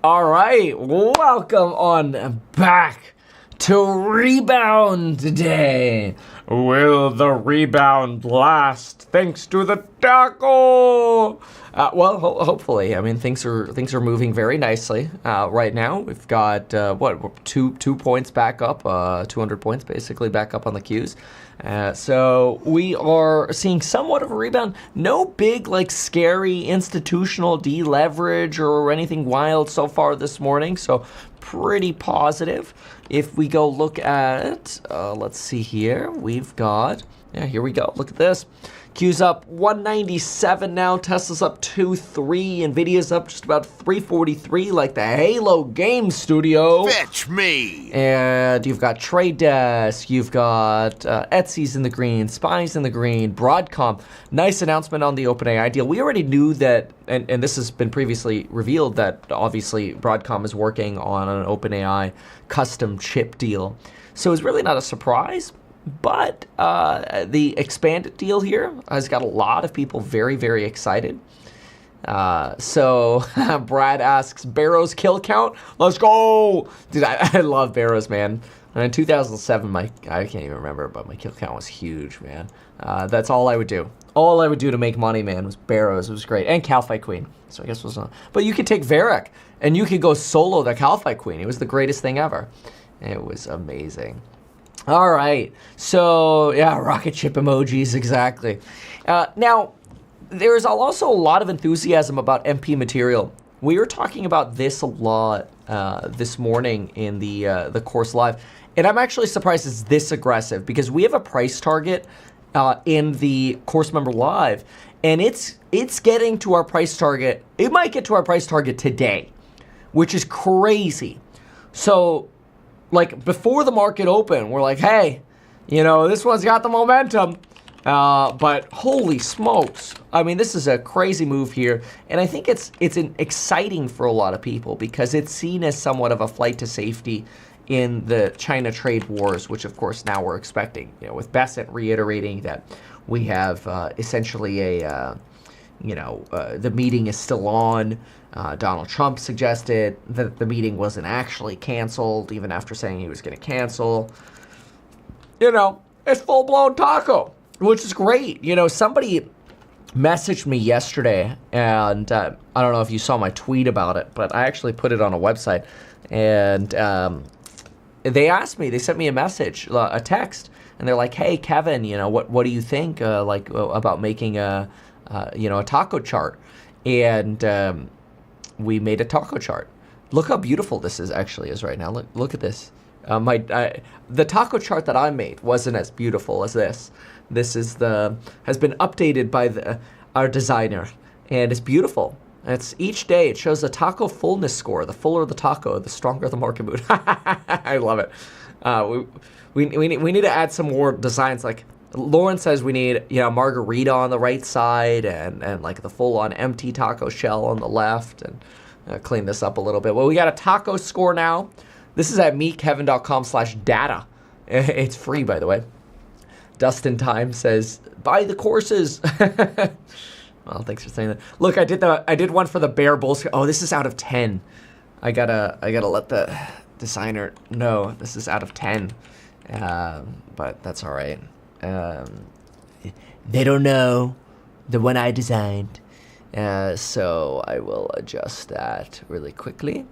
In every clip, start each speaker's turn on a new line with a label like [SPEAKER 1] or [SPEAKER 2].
[SPEAKER 1] All right, welcome on back to Rebound today. Will the rebound last thanks to the taco? Hopefully. I mean, things are moving very nicely right now. We've got two points back up, 200 points basically back up on the Qs. So we are seeing somewhat of a rebound. No big, scary institutional deleverage or anything wild so far this morning. So pretty positive. If we go look at, let's see here. We've got, here we go. Look at this. Q's up 197 now. Tesla's up 2.3. NVIDIA's up just about 343, like the Halo game studio.
[SPEAKER 2] Fetch me!
[SPEAKER 1] And you've got Trade Desk. You've got Etsy's in the green. Spy's in the green. Broadcom. Nice announcement on the OpenAI deal. We already knew that, and this has been previously revealed, that obviously Broadcom is working on an OpenAI custom chip deal. So it's really not a surprise. But the expanded deal here has got a lot of people very, very excited. So Brad asks, Barrow's kill count? Let's go! Dude, I love Barrow's, man. And in 2007, I can't even remember, but my kill count was huge, man. That's all I would do. All I would do to make money, man, was Barrows. It was great. And Calphi Queen. So I guess it was not. But you could take Varric, and you could go solo the Calphi Queen. It was the greatest thing ever. It was amazing. All right, so yeah, rocket ship emojis, exactly. Now, there's also a lot of enthusiasm about MP material. We were talking about this a lot this morning in the course live, and I'm actually surprised it's this aggressive because we have a price target in the course member live, and it's getting to our price target. It might get to our price target today, which is crazy. So, before the market opened, we're like, hey, this one's got the momentum. But holy smokes. I mean, this is a crazy move here. And I think it's exciting for a lot of people because it's seen as somewhat of a flight to safety in the China trade wars, which, of course, now we're expecting. With Bessent reiterating that we have essentially the meeting is still on. Donald Trump suggested that the meeting wasn't actually canceled, even after saying he was going to cancel. It's full-blown taco, which is great. Somebody messaged me yesterday, and I don't know if you saw my tweet about it, but I actually put it on a website. And they asked me, they sent me a message, a text, and they're like, hey, Kevin, what do you think about making a taco chart? And we made a taco chart. Look how beautiful this is right now. Look at this. The taco chart that I made wasn't as beautiful as this. This has been updated by our designer, and it's beautiful. It's each day it shows a taco fullness score. The fuller the taco, the stronger the market mood. I love it. We need to add some more designs. Like Lauren says, we need margarita on the right side and the full on empty taco shell on the left, and clean this up a little bit. Well, we got a taco score now. This is at meetkevin.com/data. It's free, by the way. Dustin Time says, buy the courses. Well, thanks for saying that. Look, I did one for the Bear Bulls. Oh, this is out of 10. I gotta let the designer know this is out of 10. But that's all right. They don't know the one I designed. So I will adjust that really quickly.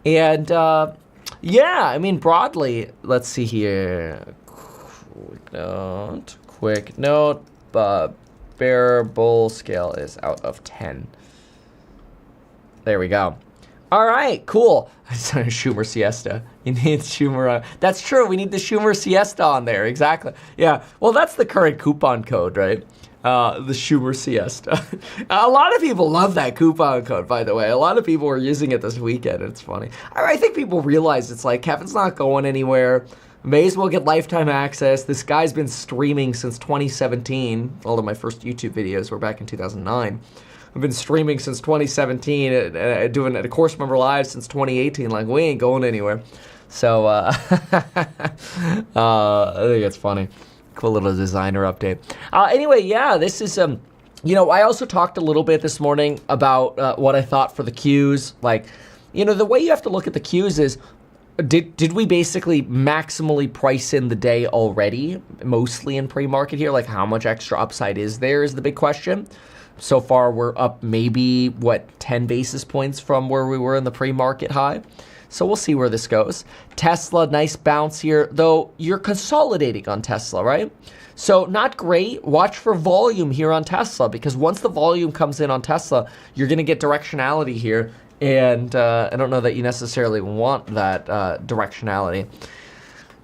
[SPEAKER 1] And broadly, let's see here. Quick note, Bear Bull scale is out of 10. There we go. All right, cool. Schumer siesta. You need Schumer. That's true. We need the Schumer siesta on there. Exactly. Yeah. Well, that's the current coupon code, right? The Schumer siesta. A lot of people love that coupon code, by the way. A lot of people were using it this weekend. It's funny. I think people realize it's like Kevin's not going anywhere. May as well get lifetime access. This guy's been streaming since 2017. All of my first YouTube videos were back in 2009. I've been streaming since 2017, doing a course member live since 2018. Like, we ain't going anywhere. So, I think it's funny. Cool little designer update. Anyway, yeah, this is, I also talked a little bit this morning about what I thought for the Qs. the way you have to look at the Qs is, did we basically maximally price in the day already, mostly in pre-market here? Like, how much extra upside is there is the big question. So far, we're up maybe, 10 basis points from where we were in the pre-market high. So we'll see where this goes. Tesla, nice bounce here, though you're consolidating on Tesla, right? So not great. Watch for volume here on Tesla, because once the volume comes in on Tesla, you're going to get directionality here. And I don't know that you necessarily want that directionality.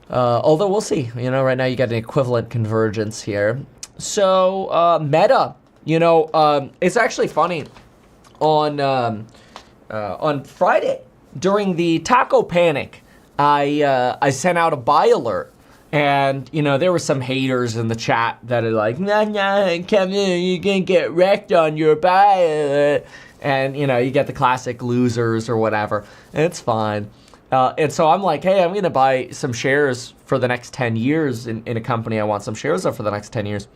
[SPEAKER 1] Although we'll see. Right now you got an equivalent convergence here. So Meta, it's actually funny. On Friday, during the taco panic, I sent out a buy alert. And, there were some haters in the chat that are like, nah, Kevin, you're going to get wrecked on your buy alert. And, you get the classic losers or whatever. And it's fine. And so I'm like, hey, I'm going to buy some shares for the next 10 years in a company I want some shares of for the next 10 years.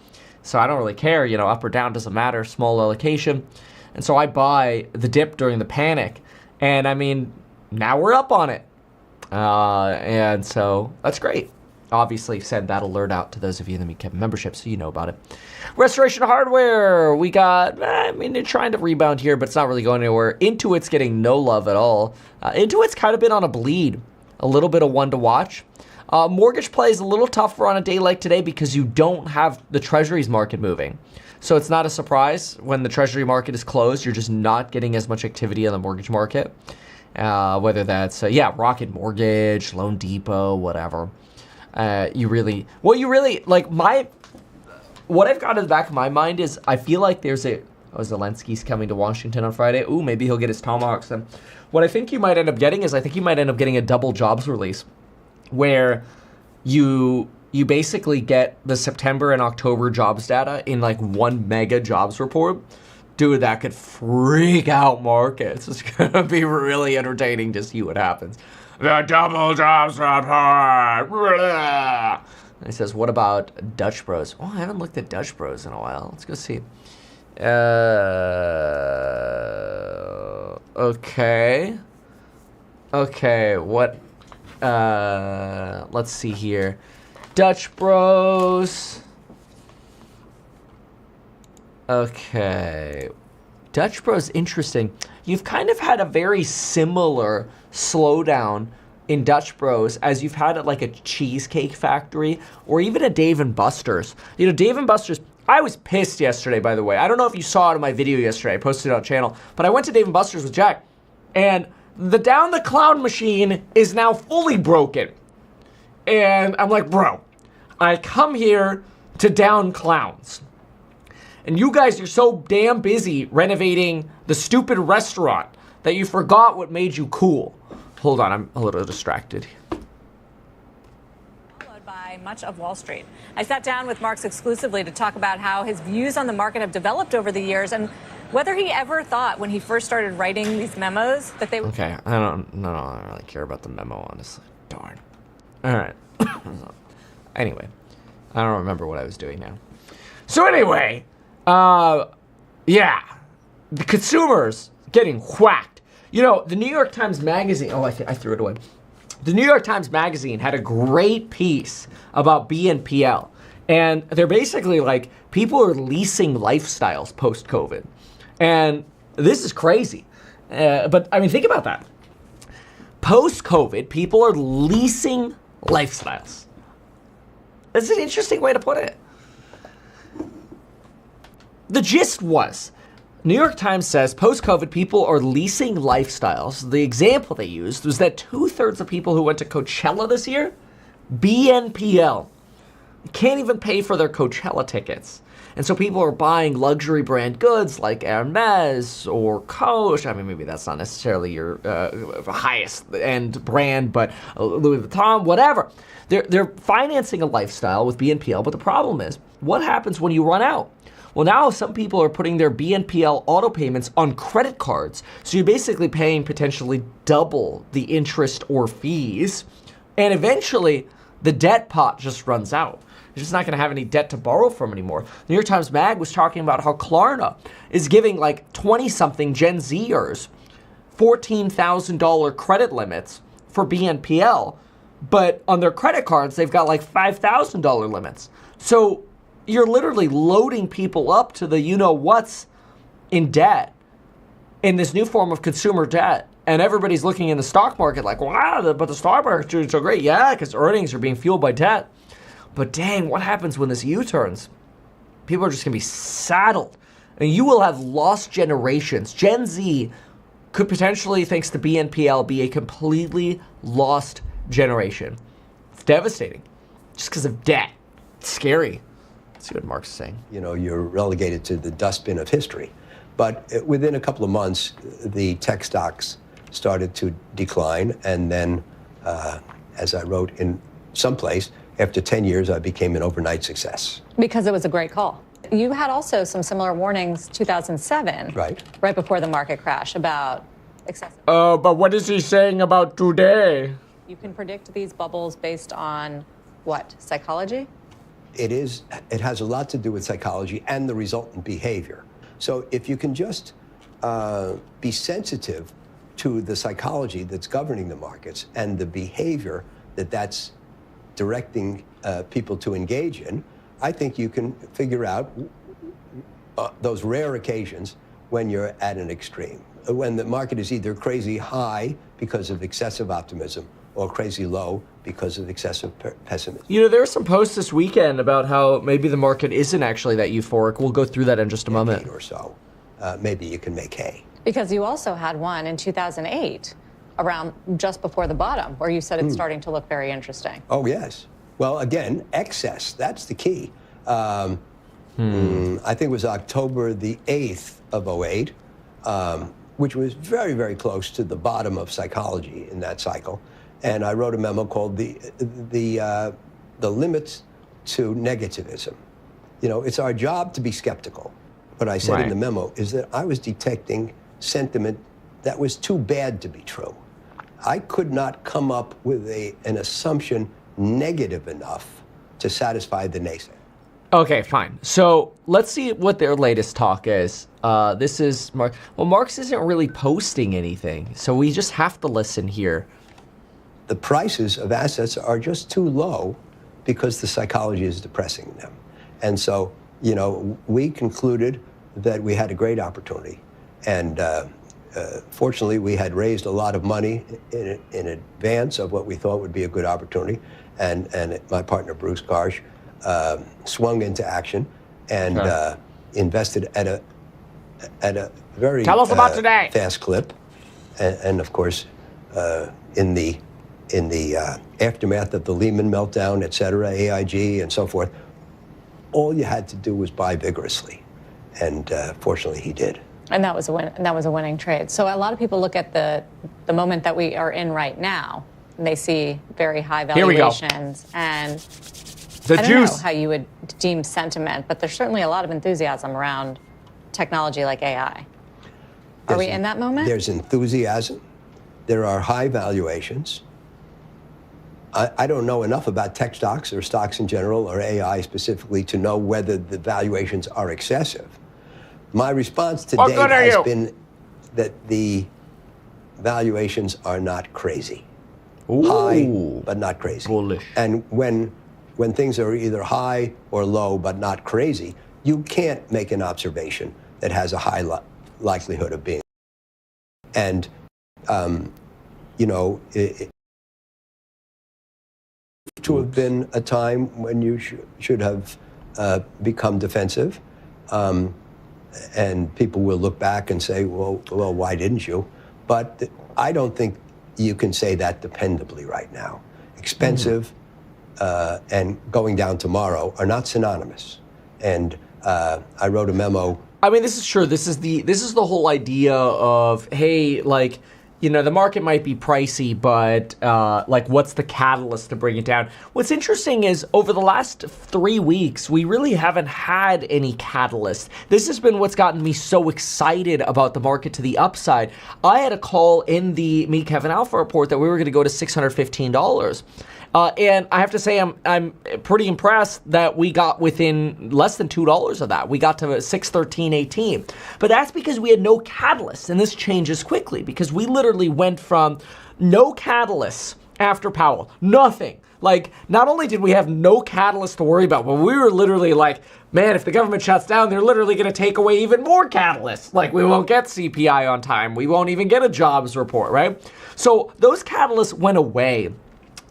[SPEAKER 1] So I don't really care, up or down, doesn't matter, small allocation. And so I buy the dip during the panic. And, now we're up on it. And so that's great. Obviously send that alert out to those of you that kept membership, so you know about it. Restoration Hardware, we got, they're trying to rebound here, but it's not really going anywhere. Intuit's getting no love at all. Intuit's kind of been on a bleed, a little bit of one to watch. Mortgage play is a little tougher on a day like today because you don't have the treasuries market moving. So it's not a surprise when the treasury market is closed, you're just not getting as much activity on the mortgage market. Whether that's, Rocket Mortgage, Loan Depot, whatever. What I've got in the back of my mind is I feel like there's Zelensky's coming to Washington on Friday. Ooh, maybe he'll get his tomahawks then. What I think you might end up getting is a double jobs release where you basically get the September and October jobs data in like one mega jobs report. Dude, that could freak out markets. It's going to be really entertaining to see what happens. The double jobs report. And he says, what about Dutch Bros? Oh, I haven't looked at Dutch Bros in a while. Let's go see. Okay. What? Let's see here. Dutch Bros. Okay. Dutch Bros, interesting. You've kind of had a very similar slowdown in Dutch Bros as you've had at like a Cheesecake Factory or even a Dave & Buster's. Dave & Buster's, I was pissed yesterday, by the way. I don't know if you saw it in my video yesterday. I posted it on channel. But I went to Dave & Buster's with Jack, and the Down the Clown machine is now fully broken. And I'm like, bro, I come here to down clowns. And you guys are so damn busy renovating the stupid restaurant that you forgot what made you cool. Hold on, I'm a little distracted.
[SPEAKER 2] Followed by much of Wall Street. I sat down with Marks exclusively to talk about how his views on the market have developed over the years and whether he ever thought when he first started writing these memos that they would...
[SPEAKER 1] Okay, I don't really care about the memo, honestly. Darn. All right. Anyway, I don't remember what I was doing now. So anyway... the consumers getting whacked. The New York Times Magazine, I threw it away. The New York Times Magazine had a great piece about BNPL. And they're basically like, people are leasing lifestyles post-COVID. And this is crazy. But think about that. Post-COVID, people are leasing lifestyles. That's an interesting way to put it. The gist was, New York Times says post-COVID people are leasing lifestyles. The example they used was that 2/3 of people who went to Coachella this year, BNPL, can't even pay for their Coachella tickets. And so people are buying luxury brand goods like Hermes or Coach. Maybe that's not necessarily your highest end brand, but Louis Vuitton, whatever. They're financing a lifestyle with BNPL, but the problem is, what happens when you run out? Well, now some people are putting their BNPL auto payments on credit cards. So you're basically paying potentially double the interest or fees. And eventually, the debt pot just runs out. You're just not going to have any debt to borrow from anymore. New York Times Mag was talking about how Klarna is giving like 20-something Gen Zers $14,000 credit limits for BNPL, but on their credit cards, they've got like $5,000 limits. So you're literally loading people up to the you-know-what's in debt, in this new form of consumer debt. And everybody's looking in the stock market like, wow, but the stock market's doing so great. Yeah, because earnings are being fueled by debt. But dang, what happens when this U-turns? People are just going to be saddled. And you will have lost generations. Gen Z could potentially, thanks to BNPL, be a completely lost generation. It's devastating. Just because of debt. It's scary. Let's see what Mark's saying.
[SPEAKER 3] You know, you're relegated to the dustbin of history. But within a couple of months, the tech stocks started to decline. And then, as I wrote in some place, after 10 years, I became an overnight success.
[SPEAKER 2] Because it was a great call. You had also some similar warnings 2007, right before the market crash, about excessive.
[SPEAKER 1] Oh, but what is he saying about today?
[SPEAKER 2] You can predict these bubbles based on what? Psychology?
[SPEAKER 3] It has a lot to do with psychology and the resultant behavior. So if you can just be sensitive to the psychology that's governing the markets and the behavior that's directing people to engage in, I think you can figure out those rare occasions when you're at an extreme, when the market is either crazy high because of excessive optimism or crazy low because of excessive pessimism.
[SPEAKER 1] You know, there are some posts this weekend about how maybe the market isn't actually that euphoric. We'll go through that in just a moment.
[SPEAKER 3] Or so, maybe you can make hay.
[SPEAKER 2] Because you also had one in 2008, around just before the bottom, where you said it's starting to look very interesting.
[SPEAKER 3] Oh, yes. Well, again, excess, that's the key. I think it was October the 8th of '08, which was very, very close to the bottom of psychology in that cycle. And I wrote a memo called the Limits to Negativism. You know, it's our job to be skeptical. What I said in the memo is that I was detecting sentiment that was too bad to be true. I could not come up with an assumption negative enough to satisfy the naysayer.
[SPEAKER 1] Okay, fine. So let's see what their latest talk is. This is Mark. Well, Marx isn't really posting anything, so we just have to listen here.
[SPEAKER 3] The prices of assets are just too low because the psychology is depressing them. And so, you know, we concluded that we had a great opportunity. And fortunately, we had raised a lot of money in advance of what we thought would be a good opportunity. And my partner, Bruce Karsh, swung into action and invested at a very
[SPEAKER 1] Tell us about today.
[SPEAKER 3] Fast clip. And of course, in the aftermath of the Lehman meltdown, et cetera, AIG and so forth, all you had to do was buy vigorously. And fortunately, he did.
[SPEAKER 2] And that was a win. And that was a winning trade. So a lot of people look at the moment that we are in right now, and they see very high valuations. And I don't know how you would deem sentiment, but there's certainly a lot of enthusiasm around technology like AI. Are we in that moment?
[SPEAKER 3] There's enthusiasm. There are high valuations. I don't know enough about tech stocks or stocks in general or AI specifically to know whether the valuations are excessive. My response to date has been that the valuations are not crazy. High, but not crazy.
[SPEAKER 1] Bullish.
[SPEAKER 3] And when things are either high or low, but not crazy, you can't make an observation that has a high likelihood of being. And, you know, to have been a time when you should have become defensive. And people will look back and say, well, why didn't you? But I don't think you can say that dependably right now. Expensive and going down tomorrow are not synonymous. And I wrote a memo.
[SPEAKER 1] I mean, this is true. This is the whole idea of, hey, like, you know, the market might be pricey, but like, what's the catalyst to bring it down? What's interesting is over the last 3 weeks, we really haven't had any catalyst. This has been what's gotten me so excited about the market to the upside. I had a call in the Meet Kevin Alpha report that we were going to go to $615. And I have to say, I'm pretty impressed that we got within less than $2 of that. We got to 613.18. But that's because we had no catalyst, and this changes quickly because we literally went from no catalyst after Powell, nothing. Like, not only did we have no catalyst to worry about, but we were literally like, man, if the government shuts down, they're literally going to take away even more catalysts. Like, we won't get CPI on time. We won't even get a jobs report, right? So those catalysts went away.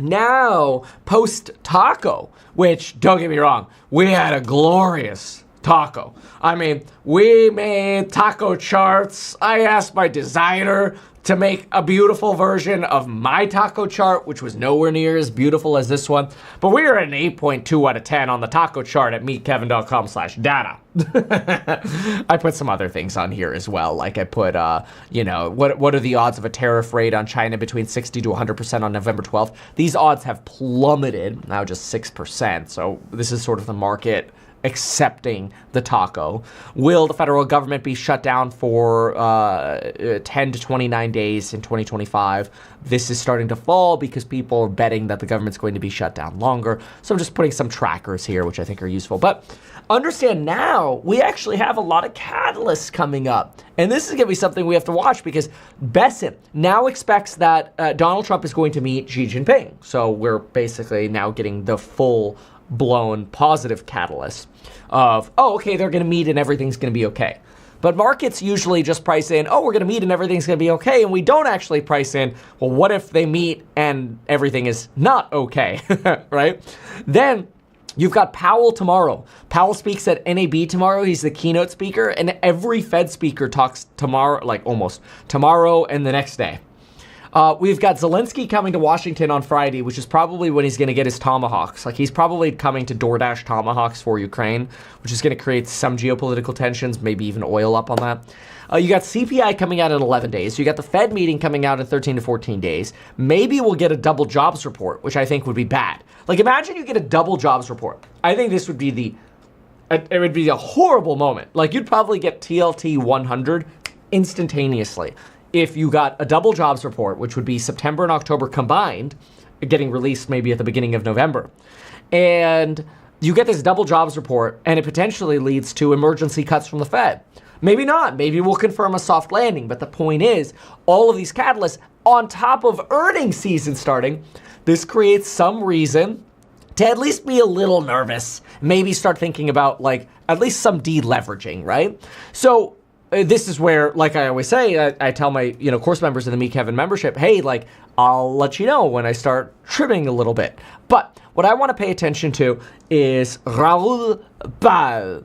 [SPEAKER 1] Now, post-taco, which, don't get me wrong, we had a glorious taco. I mean, we made taco charts. I asked my designer to make a beautiful version of my taco chart, which was nowhere near as beautiful as this one. But we were at an 8.2 out of 10 on the taco chart at meetkevin.com/data. I put some other things on here as well. Like I put, what are the odds of a tariff rate on China between 60 to 100% on November 12th? These odds have plummeted, now just 6%. So this is sort of the market accepting the taco. Will the federal government be shut down for 10 to 29 days in 2025? This is starting to fall because people are betting that the government's going to be shut down longer. So I'm just putting some trackers here, which I think are useful. But understand now, we actually have a lot of catalysts coming up. And this is going to be something we have to watch because Besant now expects that Donald Trump is going to meet Xi Jinping. So we're basically now getting the full-blown positive catalyst of, okay, they're going to meet and everything's going to be okay. But markets usually just price in, we're going to meet and everything's going to be okay. And we don't actually price in, well, what if they meet and everything is not okay, right? Then you've got Powell tomorrow. Powell speaks at NAB tomorrow. He's the keynote speaker. And every Fed speaker talks tomorrow, like almost tomorrow and the next day. We've got Zelensky coming to Washington on Friday, which is probably when he's going to get his tomahawks. Like, he's probably coming to DoorDash tomahawks for Ukraine, which is going to create some geopolitical tensions, maybe even oil up on that. You got CPI coming out in 11 days. You got the Fed meeting coming out in 13 to 14 days. Maybe we'll get a double jobs report, which I think would be bad. Like, imagine you get a double jobs report. I think this would be it would be a horrible moment. Like, you'd probably get TLT 100 instantaneously if you got a double jobs report, which would be September and October combined, getting released maybe at the beginning of November. And you get this double jobs report, and it potentially leads to emergency cuts from the Fed. Maybe not. Maybe we'll confirm a soft landing. But the point is, all of these catalysts on top of earnings season starting, this creates some reason to at least be a little nervous. Maybe start thinking about, like, at least some deleveraging, right? So this is where, like I always say, I tell my course members in the Meet Kevin membership, hey, like, I'll let you know when I start trimming a little bit. But what I want to pay attention to is Raoul Pal.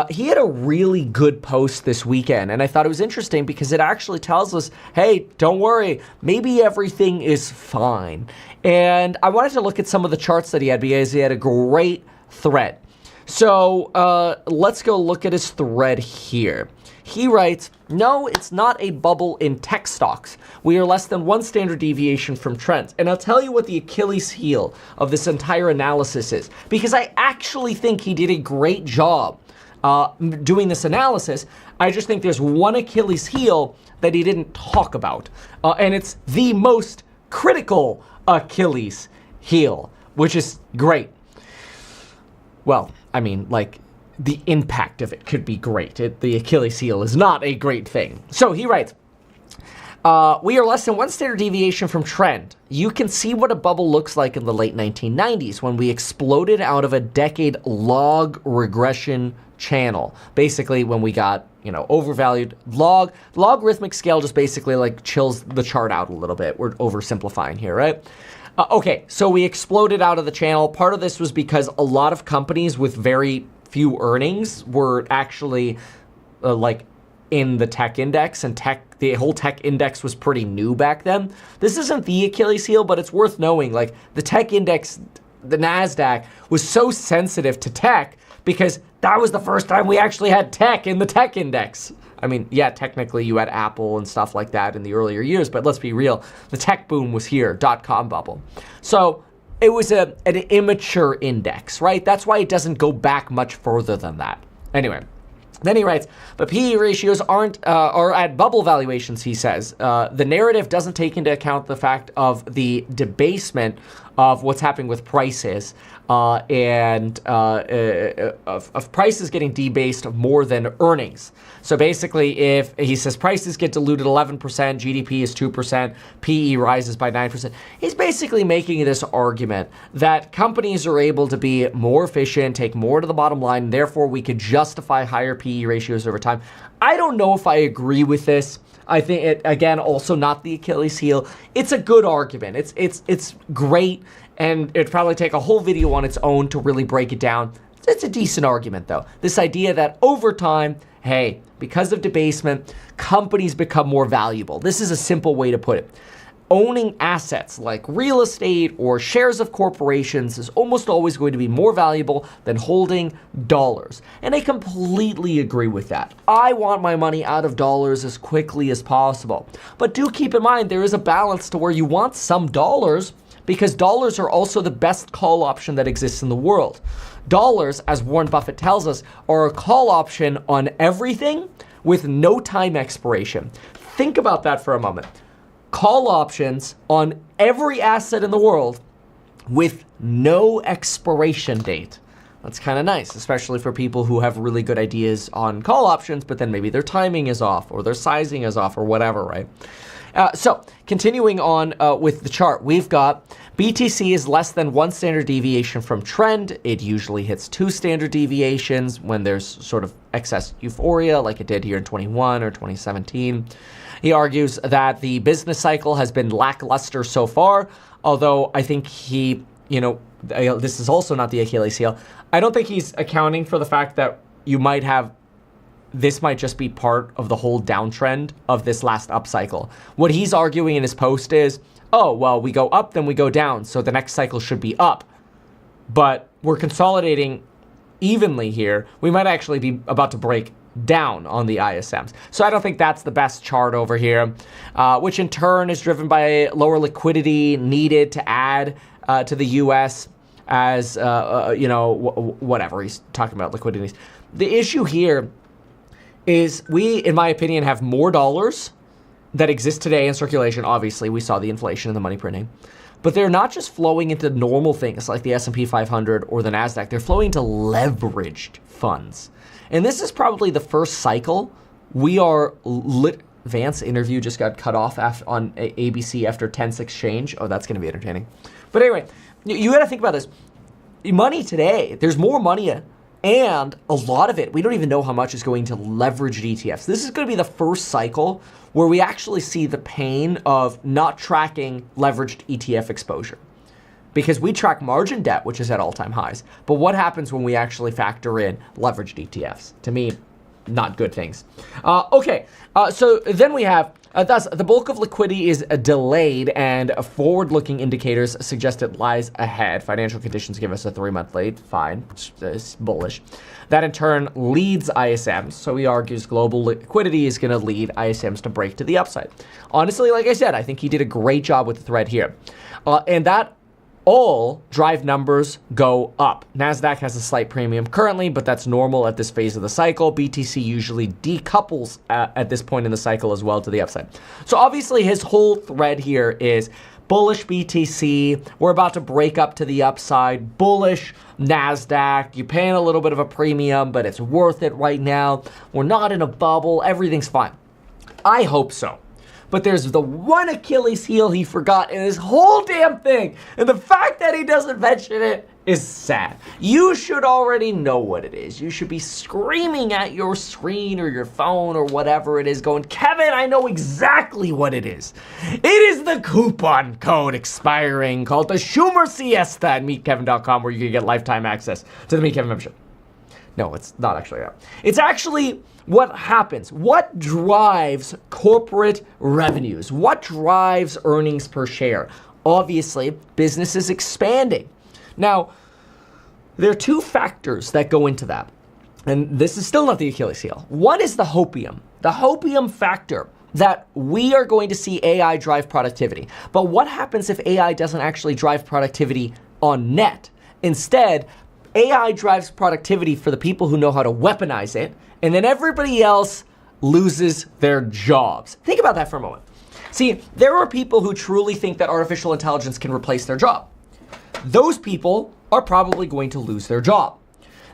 [SPEAKER 1] He had a really good post this weekend, and I thought it was interesting because it actually tells us, hey, don't worry, maybe everything is fine. And I wanted to look at some of the charts that he had because he had a great thread. So let's go look at his thread here. He writes, no, it's not a bubble in tech stocks. We are less than one standard deviation from trends. And I'll tell you what the Achilles heel of this entire analysis is, because I actually think he did a great job doing this analysis. I just think there's one Achilles heel that he didn't talk about. And it's the most critical Achilles heel, which is great. Well, I mean, like, the impact of it could be great. The Achilles heel is not a great thing. So he writes, we are less than one standard deviation from trend. You can see what a bubble looks like in the late 1990s when we exploded out of a decade log regression channel. Basically, when we got, overvalued logarithmic scale just basically like chills the chart out a little bit. We're oversimplifying here, right? Okay, so we exploded out of the channel. Part of this was because a lot of companies with very few earnings were actually in the tech index, and the whole tech index was pretty new back then. This isn't the Achilles heel, but it's worth knowing, like, the tech index, the NASDAQ, was so sensitive to tech because that was the first time we actually had tech in the tech index. I mean, yeah, technically you had Apple and stuff like that in the earlier years, but let's be real, the tech boom was here, .com bubble. So it was an immature index, right? That's why it doesn't go back much further than that. Anyway, then he writes, but PE ratios are at bubble valuations, he says. The narrative doesn't take into account the fact of the debasement of what's happening with prices and of prices getting debased more than earnings. So basically, if he says prices get diluted 11%, GDP is 2%, PE rises by 9%, he's basically making this argument that companies are able to be more efficient, take more to the bottom line, and therefore we could justify higher PE ratios over time. I don't know if I agree with this. I think it, again, also not the Achilles heel. It's a good argument. It's great, and it'd probably take a whole video on its own to really break it down. It's a decent argument, though. This idea that over time, hey, because of debasement, companies become more valuable. This is a simple way to put it. Owning assets like real estate or shares of corporations is almost always going to be more valuable than holding dollars. And I completely agree with that. I want my money out of dollars as quickly as possible. But do keep in mind there is a balance to where you want some dollars, because dollars are also the best call option that exists in the world. Dollars, as Warren Buffett tells us, are a call option on everything with no time expiration. Think about that for a moment. Call options on every asset in the world with no expiration date. That's kind of nice, especially for people who have really good ideas on call options, but then maybe their timing is off or their sizing is off or whatever, right? So continuing on with the chart, we've got BTC is less than 1 standard deviation from trend. It usually hits 2 standard deviations when there's sort of excess euphoria like it did here in 21 or 2017. He argues that the business cycle has been lackluster so far, although I think he, this is also not the Achilles heel. I don't think he's accounting for the fact that this might just be part of the whole downtrend of this last upcycle. What he's arguing in his post is, oh, well, we go up, then we go down, so the next cycle should be up. But we're consolidating evenly here. We might actually be about to break down on the ISMs. So I don't think that's the best chart over here, which in turn is driven by lower liquidity needed to add to the U.S. as, whatever. He's talking about liquidity. The issue here is we, in my opinion, have more dollars that exist today in circulation. Obviously, we saw the inflation and the money printing. But they're not just flowing into normal things like the S&P 500 or the NASDAQ. They're flowing to leveraged funds. And this is probably the first cycle we are Vance interview just got cut off on ABC after 10th exchange. Oh, that's going to be entertaining. But anyway, you got to think about this. Money today, there's more money, and a lot of it, we don't even know how much is going to leveraged ETFs. This is going to be the first cycle where we actually see the pain of not tracking leveraged ETF exposure. Because we track margin debt, which is at all-time highs. But what happens when we actually factor in leveraged ETFs? To me, not good things. So then we have, thus, the bulk of liquidity is delayed and forward-looking indicators suggest it lies ahead. Financial conditions give us a 3-month lead. Fine. It's bullish. That in turn leads ISMs. So he argues global liquidity is going to lead ISMs to break to the upside. Honestly, like I said, I think he did a great job with the thread here. And that all drive numbers go up. NASDAQ has a slight premium currently, but that's normal at this phase of the cycle. BTC usually decouples at this point in the cycle as well to the upside. So obviously his whole thread here is bullish BTC. We're about to break up to the upside. Bullish NASDAQ. You're paying a little bit of a premium, but it's worth it right now. We're not in a bubble. Everything's fine. I hope so. But there's the one Achilles heel he forgot in his whole damn thing. And the fact that he doesn't mention it is sad. You should already know what it is. You should be screaming at your screen or your phone or whatever it is going, Kevin, I know exactly what it is. It is the coupon code expiring called the Schumer Siesta at meetkevin.com, where you can get lifetime access to the Meet Kevin membership. No, it's not actually that. It's actually what happens. What drives corporate revenues? What drives earnings per share? Obviously, business is expanding. Now, there are two factors that go into that. And this is still not the Achilles heel. One is the hopium. The hopium factor that we are going to see AI drive productivity. But what happens if AI doesn't actually drive productivity on net? Instead, AI drives productivity for the people who know how to weaponize it, and then everybody else loses their jobs. Think about that for a moment. See, there are people who truly think that artificial intelligence can replace their job. those people are probably going to lose their job.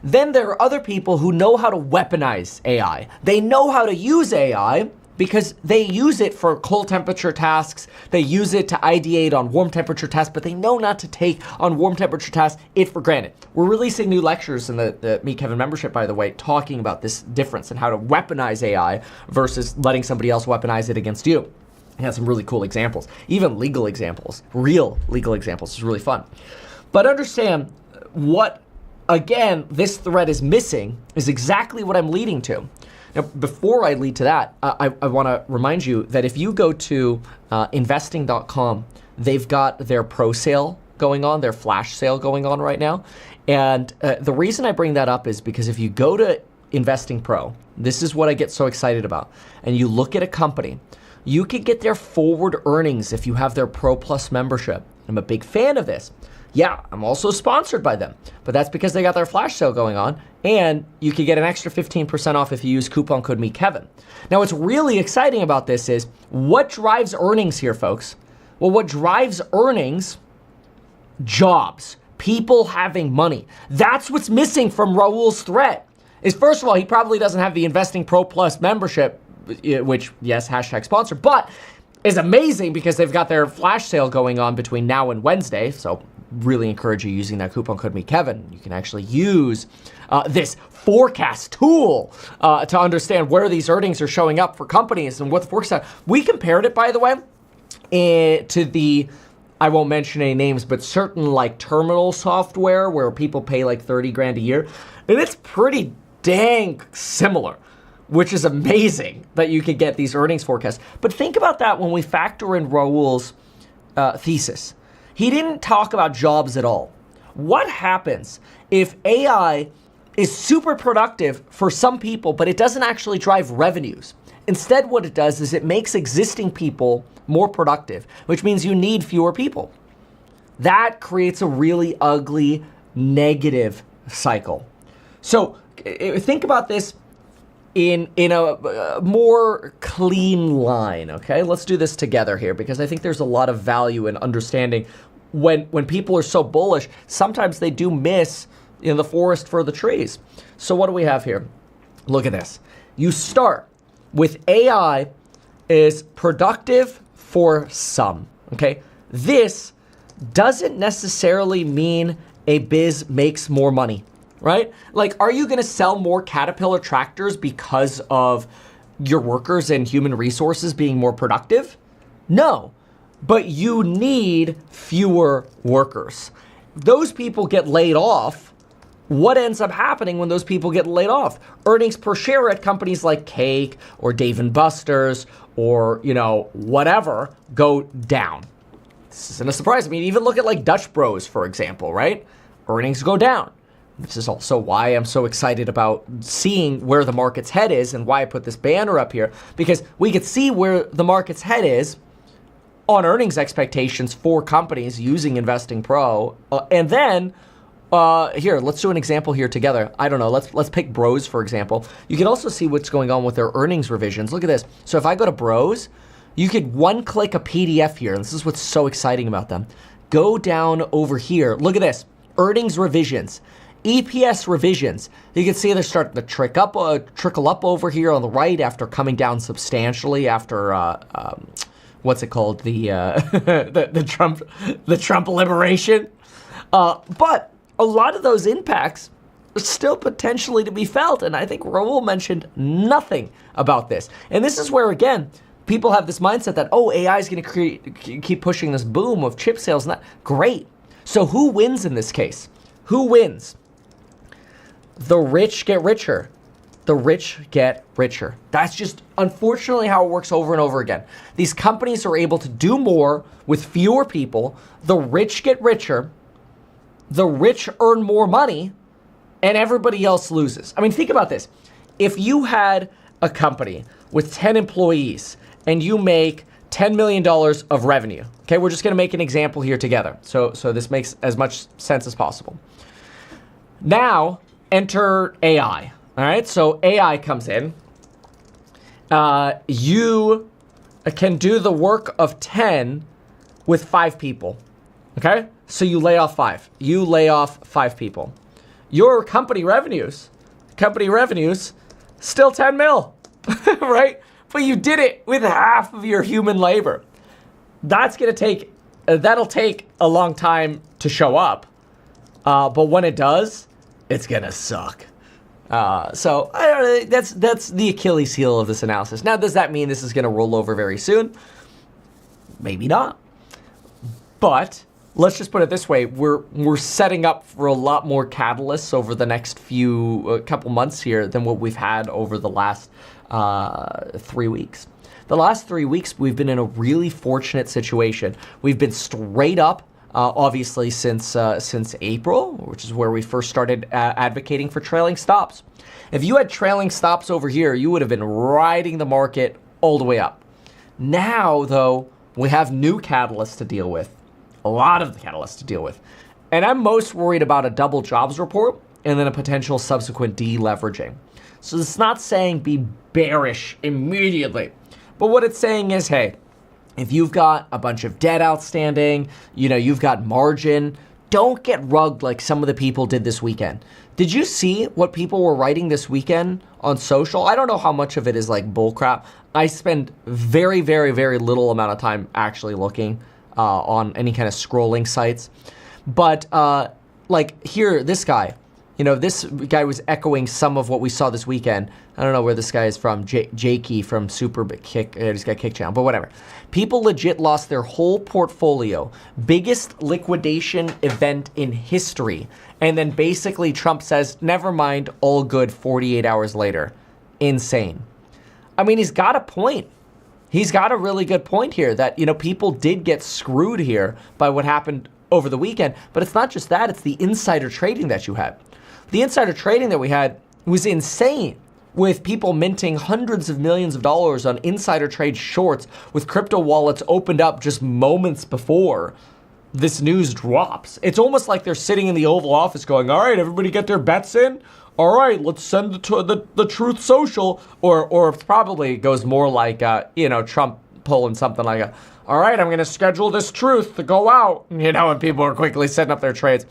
[SPEAKER 1] Then there are other people who know how to weaponize AI. They know how to use AI because they use it for cold temperature tasks. They use it to ideate on warm temperature tasks, but they know not to take on warm temperature tasks it for granted. We're releasing new lectures in the Meet Kevin membership, by the way, talking about this difference and how to weaponize AI versus letting somebody else weaponize it against you. It has some really cool examples, even legal examples, real legal examples. It's really fun. But understand what, again, this thread is missing is exactly what I'm leading to. Now, before I lead to that, I want to remind you that if you go to investing.com, they've got their pro sale going on, their flash sale going on right now. And the reason I bring that up is because if you go to Investing Pro, this is what I get so excited about, and you look at a company, you can get their forward earnings if you have their Pro Plus membership. I'm a big fan of this. Yeah, I'm also sponsored by them, but that's because they got their flash sale going on, and you can get an extra 15% off if you use coupon code MEKEVIN. Now, what's really exciting about this is what drives earnings here, folks? Well, what drives earnings? Jobs, people having money. That's what's missing from Raul's thread. Is first of all, he probably doesn't have the Investing Pro Plus membership, which, yes, hashtag sponsor, but is amazing because they've got their flash sale going on between now and Wednesday. So really encourage you using that coupon code MEKEVIN. You can actually use this forecast tool to understand where these earnings are showing up for companies and what the forecast are. We compared it, by the way, to the, I won't mention any names, but certain like terminal software where people pay like 30 grand a year. And it's pretty dang similar, which is amazing that you could get these earnings forecasts. But think about that when we factor in Raul's thesis. He didn't talk about jobs at all. What happens if AI is super productive for some people, but it doesn't actually drive revenues? Instead, what it does is it makes existing people more productive, which means you need fewer people. That creates a really ugly negative cycle. So think about this in a more clean line, okay? Let's do this together here because I think there's a lot of value in understanding when people are so bullish, sometimes they do miss in the forest for the trees. So what do we have here? Look at this. You start with AI is productive for some, okay? This doesn't necessarily mean a biz makes more money. Right? Like, are you going to sell more Caterpillar tractors because of your workers and human resources being more productive? No, but you need fewer workers. Those people get laid off. What ends up happening when those people get laid off? Earnings per share at companies like Cake or Dave & Buster's or, whatever go down. This isn't a surprise. I mean, even look at like Dutch Bros, for example, right? Earnings go down. This is also why I'm so excited about seeing where the market's head is and why I put this banner up here, because we could see where the market's head is on earnings expectations for companies using Investing Pro. And then, here, let's do an example here together. I don't know, let's pick Bros, for example. You can also see what's going on with their earnings revisions. Look at this. So if I go to Bros, you could one-click a PDF here, and this is what's so exciting about them. Go down over here. Look at this. Earnings revisions. EPS revisions. You can see they're starting to trickle up over here on the right after coming down substantially after what's it called, the Trump liberation. But a lot of those impacts are still potentially to be felt, and I think Raul mentioned nothing about this. And this is where, again, people have this mindset that, AI is going to keep pushing this boom of chip sales. And that great. So who wins in this case? Who wins? The rich get richer. The rich get richer. That's just unfortunately how it works over and over again. These companies are able to do more with fewer people. The rich get richer. The rich earn more money, and everybody else loses. I mean, think about this. If you had a company with 10 employees and you make $10 million of revenue, okay, we're just going to make an example here together. So this makes as much sense as possible. Now, enter AI, all right? So AI comes in. You can do the work of 10 with 5 people, Okay? So you lay off 5. You lay off 5 people. Your company revenues, still 10 mil, right? But you did it with half of your human labor. That'll take a long time to show up. But when it does, it's gonna suck. So I don't know, that's the Achilles heel of this analysis. Now, does that mean this is gonna roll over very soon? Maybe not. But let's just put it this way: we're setting up for a lot more catalysts over the next couple months here than what we've had over the last 3 weeks. The last 3 weeks, we've been in a really fortunate situation. We've been straight up, obviously, since April, which is where we first started advocating for trailing stops. If you had trailing stops over here, you would have been riding the market all the way up. Now, though, we have new catalysts to deal with, a lot of the catalysts to deal with. And I'm most worried about a double jobs report and then a potential subsequent deleveraging. So it's not saying be bearish immediately. But what it's saying is, hey, if you've got a bunch of debt outstanding, you've got margin, don't get rugged like some of the people did this weekend. Did you see what people were writing this weekend on social? I don't know how much of it is like bullcrap. I spend very, very, very little amount of time actually looking on any kind of scrolling sites. But like here, this guy was echoing some of what we saw this weekend. I don't know where this guy is from, Jakey from Super Kick, he's got Kick Channel, but whatever. People legit lost their whole portfolio. Biggest liquidation event in history. And then basically Trump says, never mind, all good 48 hours later. Insane. I mean, he's got a point. He's got a really good point here that, people did get screwed here by what happened over the weekend. But it's not just that, it's the insider trading that you had. The insider trading that we had was insane, with people minting hundreds of millions of dollars on insider trade shorts with crypto wallets opened up just moments before this news drops. It's almost like they're sitting in the Oval Office going, all right, everybody get their bets in? All right, let's send it to the Truth Social. Or it probably goes more like, Trump pulling something like, all right, I'm going to schedule this Truth to go out, and people are quickly setting up their trades.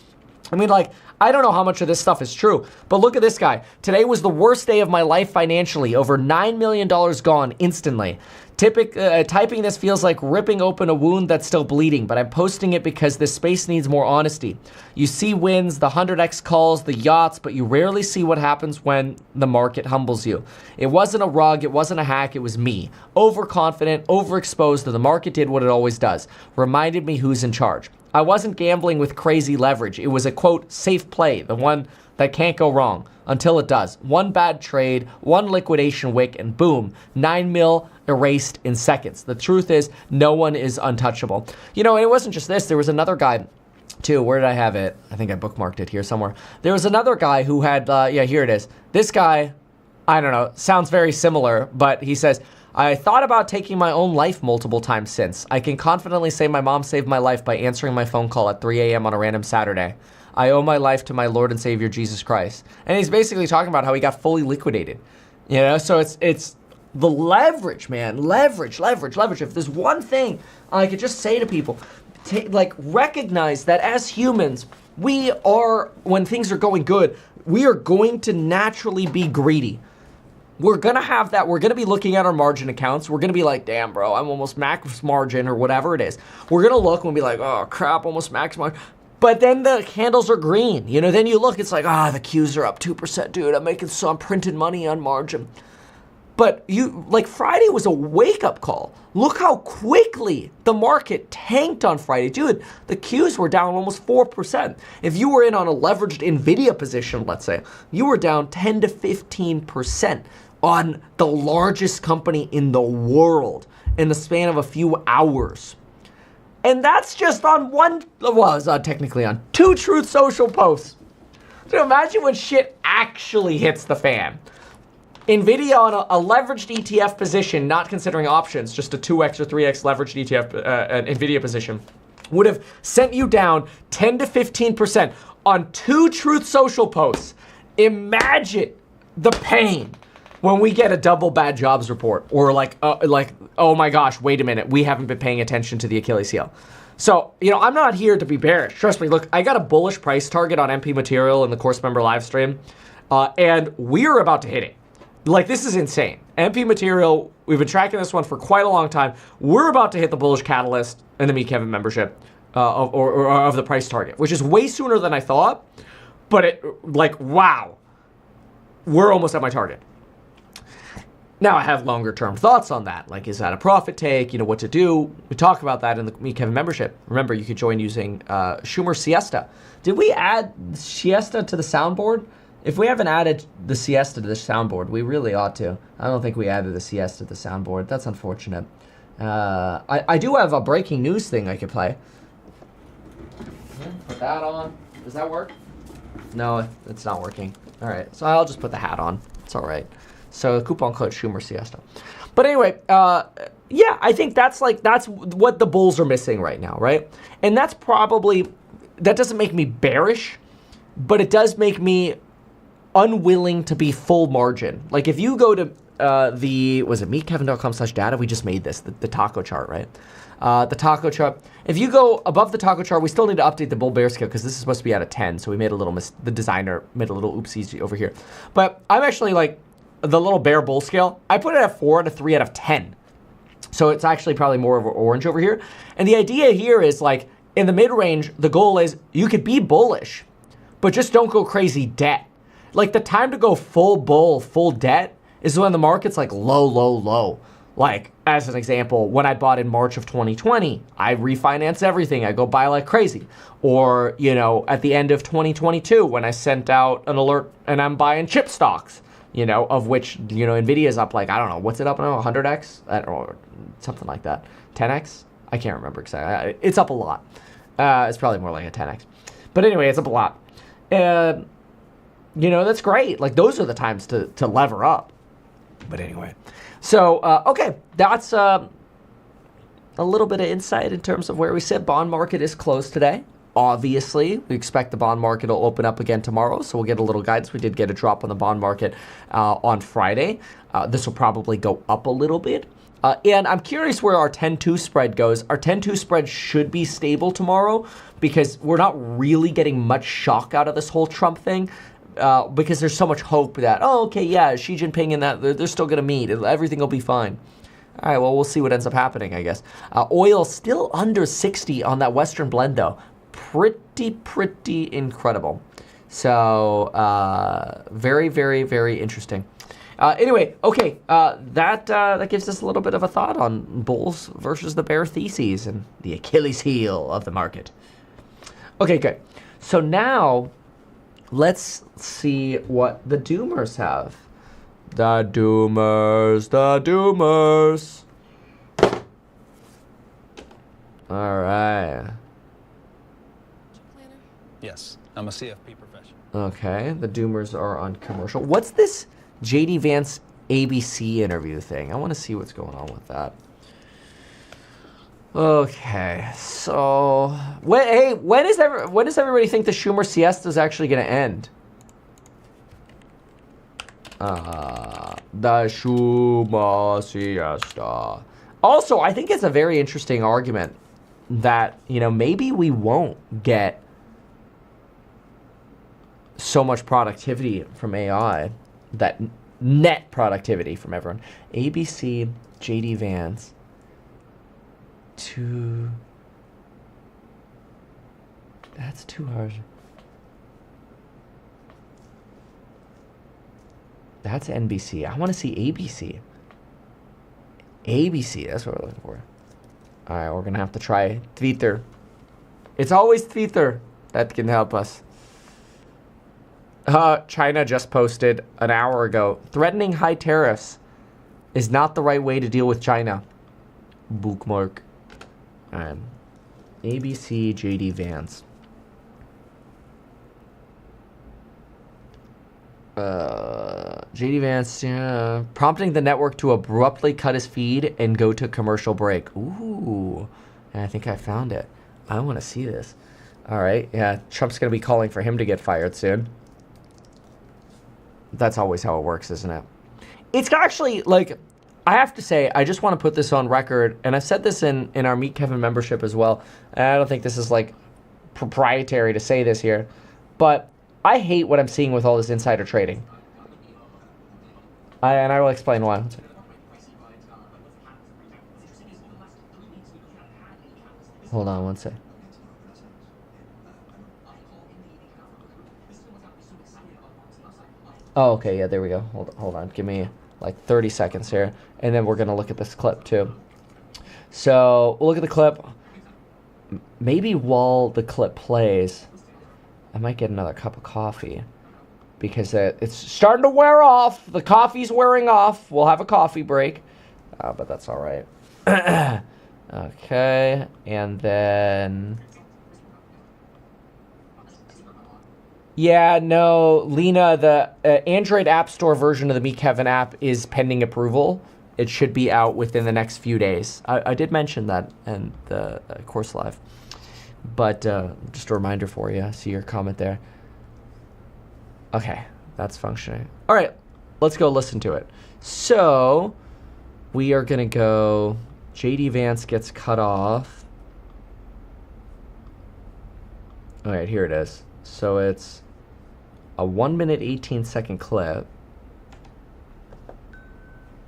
[SPEAKER 1] I mean, I don't know how much of this stuff is true, but look at this guy. Today was the worst day of my life financially. Over $9 million gone instantly. Typing this feels like ripping open a wound that's still bleeding, but I'm posting it because this space needs more honesty. You see wins, the 100x calls, the yachts, but you rarely see what happens when the market humbles you. It wasn't a rug, it wasn't a hack, it was me. Overconfident, overexposed, and the market did what it always does. Reminded me who's in charge. I wasn't gambling with crazy leverage. It was a, quote, safe play, the one that can't go wrong, until it does. One bad trade, one liquidation wick, and boom, 9 mil erased in seconds. The truth is, no one is untouchable. And it wasn't just this. There was another guy, too. Where did I have it? I think I bookmarked it here somewhere. There was another guy who had, here it is. This guy, I don't know, sounds very similar, but he says, I thought about taking my own life multiple times since. I can confidently say my mom saved my life by answering my phone call at 3 a.m. on a random Saturday. I owe my life to my Lord and Savior, Jesus Christ. And he's basically talking about how he got fully liquidated. So it's the leverage, man. Leverage. If there's one thing I could just say to people, recognize that as humans, we are, when things are going good, we are going to naturally be greedy. We're going to have that. We're going to be looking at our margin accounts. We're going to be like, damn, bro, I'm almost max margin or whatever it is. We're going to look and be like, oh, crap, almost max margin. But then the candles are green. Then you look, it's like, the Qs are up 2%, dude. I'm printing money on margin. But Friday was a wake-up call. Look how quickly the market tanked on Friday. Dude, the Qs were down almost 4%. If you were in on a leveraged NVDA position, let's say, you were down 10 to 15% on the largest company in the world in the span of a few hours. And that's just on technically on 2 Truth Social posts. So imagine when shit actually hits the fan. NVIDIA on a leveraged ETF position, not considering options, just a 2x or 3x leveraged ETF NVIDIA position, would have sent you down 10 to 15% on 2 Truth Social posts. Imagine the pain. when we get a double bad jobs report, or like, oh my gosh, wait a minute, we haven't been paying attention to the Achilles heel. So, I'm not here to be bearish. Trust me, look, I got a bullish price target on MP Material in the course member live stream, and we're about to hit it. Like, this is insane. MP Material, we've been tracking this one for quite a long time. We're about to hit the bullish catalyst in the Meet Kevin membership of the price target, which is way sooner than I thought. But wow, we're almost at my target. Now, I have longer term thoughts on that. Like, is that a profit take? What to do? We talk about that in the Meet Kevin membership. Remember, you could join using Schumer Siesta. Did we add Siesta to the soundboard? If we haven't added the Siesta to the soundboard, we really ought to. I don't think we added the Siesta to the soundboard. That's unfortunate. I do have a breaking news thing I could play. Put that on. Does that work? No, it's not working. All right, so I'll just put the hat on. It's all right. So coupon code Schumer Siesta. But anyway, yeah, I think that's what the bulls are missing right now, right? And that doesn't make me bearish, but it does make me unwilling to be full margin. Like, if you go to was it meetkevin.com/data? We just made this, the taco chart, right? The taco chart. If you go above the taco chart, we still need to update the bull bear scale because this is supposed to be at a 10. So we made a little the designer made a little oopsies over here. But I'm actually like the little bear bull scale. I put it at 4 out of 3 out of 10. So it's actually probably more of an orange over here. And the idea here is like in the mid range, the goal is you could be bullish, but just don't go crazy debt. Like the time to go full bull, full debt is when the market's like low, low, low. Like, as an example, when I bought in March of 2020, I refinance everything. I go buy like crazy. Or, at the end of 2022, when I sent out an alert and I'm buying chip stocks, of which, NVIDIA is up like, I don't know, what's it up now, 100x? I don't know, something like that. 10x? I can't remember exactly. It's up a lot. It's probably more like a 10x. But anyway, it's up a lot. That's great. Like, those are the times to lever up. But anyway. So, okay, that's a little bit of insight in terms of where we sit. Bond market is closed today. Obviously, we expect the bond market will open up again tomorrow, so we'll get a little guidance. We did get a drop on the bond market on Friday. This will probably go up a little bit. And I'm curious where our 10-2 spread goes. Our 10-2 spread should be stable tomorrow because we're not really getting much shock out of this whole Trump thing. Because there's so much hope that, okay, yeah, Xi Jinping and that, they're still going to meet. Everything will be fine. All right, well, we'll see what ends up happening, I guess. Oil still under 60 on that Western blend, though. Pretty incredible. So, very, very, very interesting. Anyway, okay, that gives us a little bit of a thought on bulls versus the bear theses and the Achilles heel of the market. Okay, good. So now let's see what the doomers have. The doomers. All right.
[SPEAKER 4] Yes, I'm a CFP professional.
[SPEAKER 1] Okay, the doomers are on commercial. What's this JD Vance ABC interview thing? I want to see what's going on with that. Okay, so when does everybody think the Schumer siesta is actually going to end? The Schumer siesta. Also, I think it's a very interesting argument that maybe we won't get so much productivity from AI, that net productivity from everyone. ABC, JD Vance. That's 2 hours. That's NBC. I want to see ABC. ABC, that's what we're looking for. All right, we're going to have to try Twitter. It's always Twitter that can help us. China just posted an hour ago, threatening high tariffs is not the right way to deal with China. Bookmark. ABC JD Vance. JD Vance, prompting the network to abruptly cut his feed and go to commercial break. Ooh, I think I found it. I want to see this. All right, yeah, Trump's going to be calling for him to get fired soon. That's always how it works, isn't it? it's actually, like, I have to say, I just want to put this on record, and I've said this in our Meet Kevin membership as well, and I don't think this is, like, proprietary to say this here, but I hate what I'm seeing with all this insider trading. And I will explain why. Hold on one sec. Oh, okay, yeah, there we go. Hold on. Give me like 30 seconds here, and then we're going to look at this clip too. So we'll look at the clip. Maybe while the clip plays, I might get another cup of coffee because it's starting to wear off. The coffee's wearing off. We'll have a coffee break, but that's all right. Okay, and then... Yeah, no, Lena, the Android App Store version of the Meet Kevin app is pending approval. It should be out within the next few days. I did mention that in the course live. But just a reminder for you. I see your comment there. Okay, that's functioning. All right, let's go listen to it. So we are going to go... J.D. Vance gets cut off. All right, here it is. So it's a 1 minute, 18-second clip.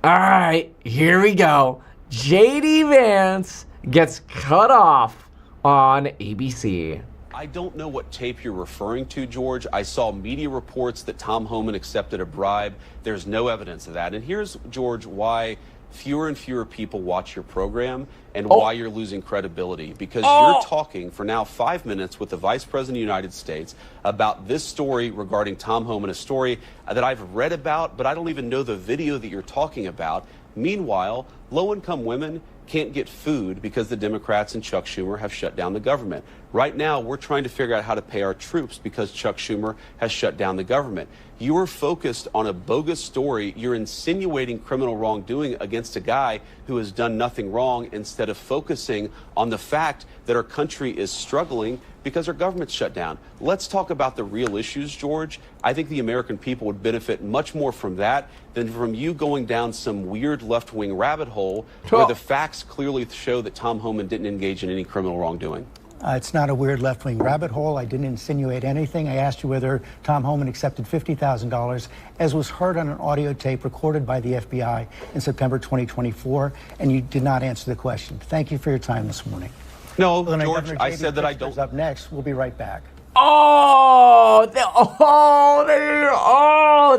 [SPEAKER 1] All right, here we go. J.D. Vance gets cut off on ABC.
[SPEAKER 5] I don't know what tape you're referring to, George. I saw media reports that Tom Homan accepted a bribe. There's no evidence of that. And here's, George, why fewer and fewer people watch your program and why you're losing credibility. Because you're talking for now 5 minutes with the Vice President of the United States about this story regarding Tom Homan, a story that I've read about, but I don't even know the video that you're talking about. Meanwhile, low-income women can't get food because the Democrats and Chuck Schumer have shut down the government. Right now, we're trying to figure out how to pay our troops because Chuck Schumer has shut down the government. You are focused on a bogus story. You're insinuating criminal wrongdoing against a guy who has done nothing wrong instead of focusing on the fact that our country is struggling because our government's shut down. Let's talk about the real issues, George. I think the American people would benefit much more from that than from you going down some weird left-wing rabbit hole where the facts clearly show that Tom Homan didn't engage in any criminal wrongdoing.
[SPEAKER 6] It's not a weird left-wing rabbit hole. I didn't insinuate anything. I asked you whether Tom Homan accepted $50,000, as was heard on an audio tape recorded by the FBI in September 2024, and you did not answer the question. Thank you for your time this morning.
[SPEAKER 5] No, George, I said that I don't.
[SPEAKER 6] Up next, we'll be right back.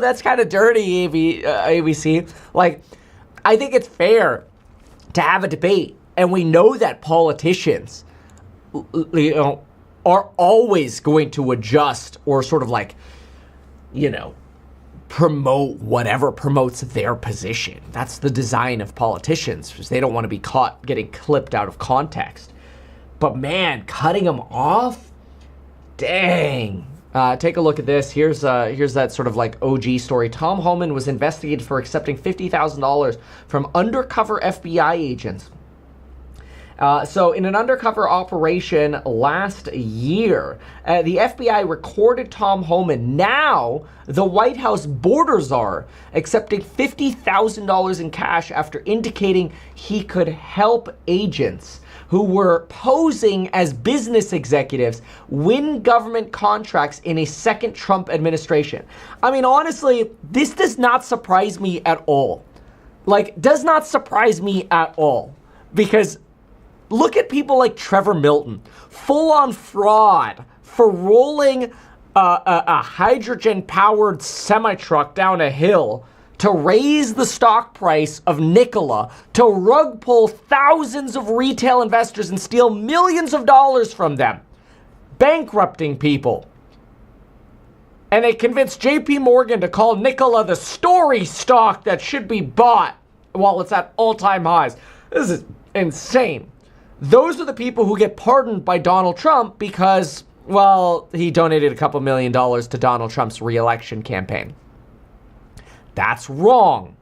[SPEAKER 1] That's kind of dirty, ABC. Like, I think it's fair to have a debate, and we know that politicians, you know, are always going to adjust or sort of like, you know, promote whatever promotes their position. That's the design of politicians, because they don't want to be caught getting clipped out of context. But man, cutting them off? Dang. Take a look at this. Here's that sort of like OG story. Tom Homan was investigated for accepting $50,000 from undercover FBI agents. So in an undercover operation last year, the FBI recorded Tom Homan, now the White House border czar, accepting $50,000 in cash after indicating he could help agents who were posing as business executives win government contracts in a second Trump administration. I mean, honestly, this does not surprise me at all. Like, does not surprise me at all. Because look at people like Trevor Milton, full-on fraud for rolling a hydrogen-powered semi-truck down a hill to raise the stock price of Nikola, to rug pull thousands of retail investors and steal millions of dollars from them, bankrupting people. And they convinced JP Morgan to call Nikola the story stock that should be bought while it's at all-time highs. This is insane. Those are the people who get pardoned by Donald Trump because, well, he donated a couple $1 million to Donald Trump's re-election campaign. That's wrong.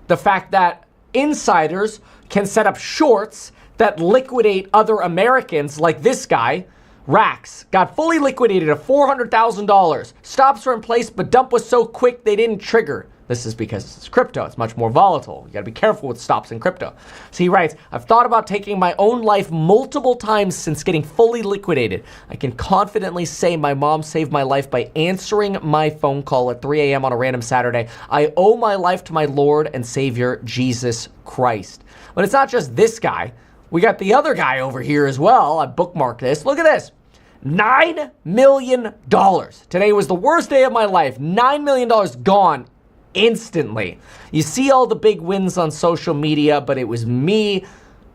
[SPEAKER 1] The fact that insiders can set up shorts that liquidate other Americans, like this guy, Rax, got fully liquidated at $400,000. Stops were in place, but dump was so quick they didn't trigger. This is because it's crypto. It's much more volatile. You got to be careful with stops in crypto. So he writes, I've thought about taking my own life multiple times since getting fully liquidated. I can confidently say my mom saved my life by answering my phone call at 3 a.m. on a random Saturday. I owe my life to my Lord and Savior, Jesus Christ. But it's not just this guy. We got the other guy over here as well. I bookmarked this. Look at this. $9 million. Today was the worst day of my life. $9 million gone instantly. You see all the big wins on social media, but it was me,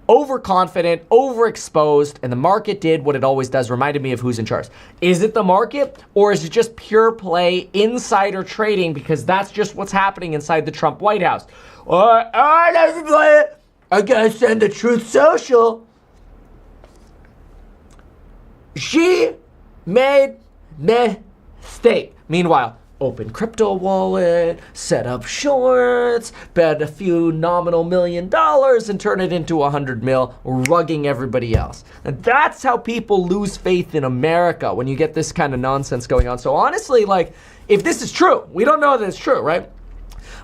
[SPEAKER 1] overconfident, overexposed, and the market did what it always does, reminded me of who's in charge. Is it the market, or is it just pure play insider trading, because that's just what's happening inside the Trump White House? I gotta send the Truth Social. She made mistake. Meanwhile, open crypto wallet, set up shorts, bet a few nominal $1 million and turn it into 100 mil, rugging everybody else. And that's how people lose faith in America when you get this kind of nonsense going on. So honestly, like, if this is true, we don't know that it's true, right?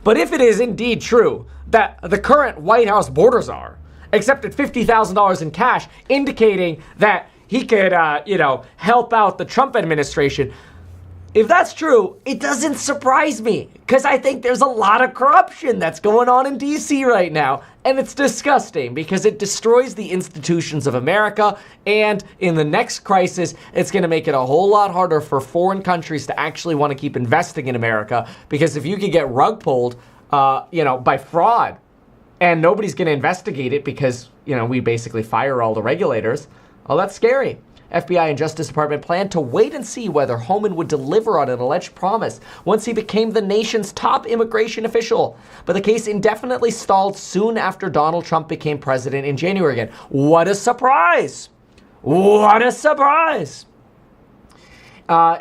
[SPEAKER 1] But if it is indeed true that the current White House border czar accepted $50,000 in cash, indicating that he could, help out the Trump administration, if that's true, it doesn't surprise me, because I think there's a lot of corruption that's going on in D.C. right now, and it's disgusting because it destroys the institutions of America, and in the next crisis, it's going to make it a whole lot harder for foreign countries to actually want to keep investing in America, because if you could get rug pulled, by fraud, and nobody's going to investigate it because, we basically fire all the regulators, well, that's scary. FBI and Justice Department planned to wait and see whether Homan would deliver on an alleged promise once he became the nation's top immigration official. But the case indefinitely stalled soon after Donald Trump became president in January again. What a surprise! What a surprise!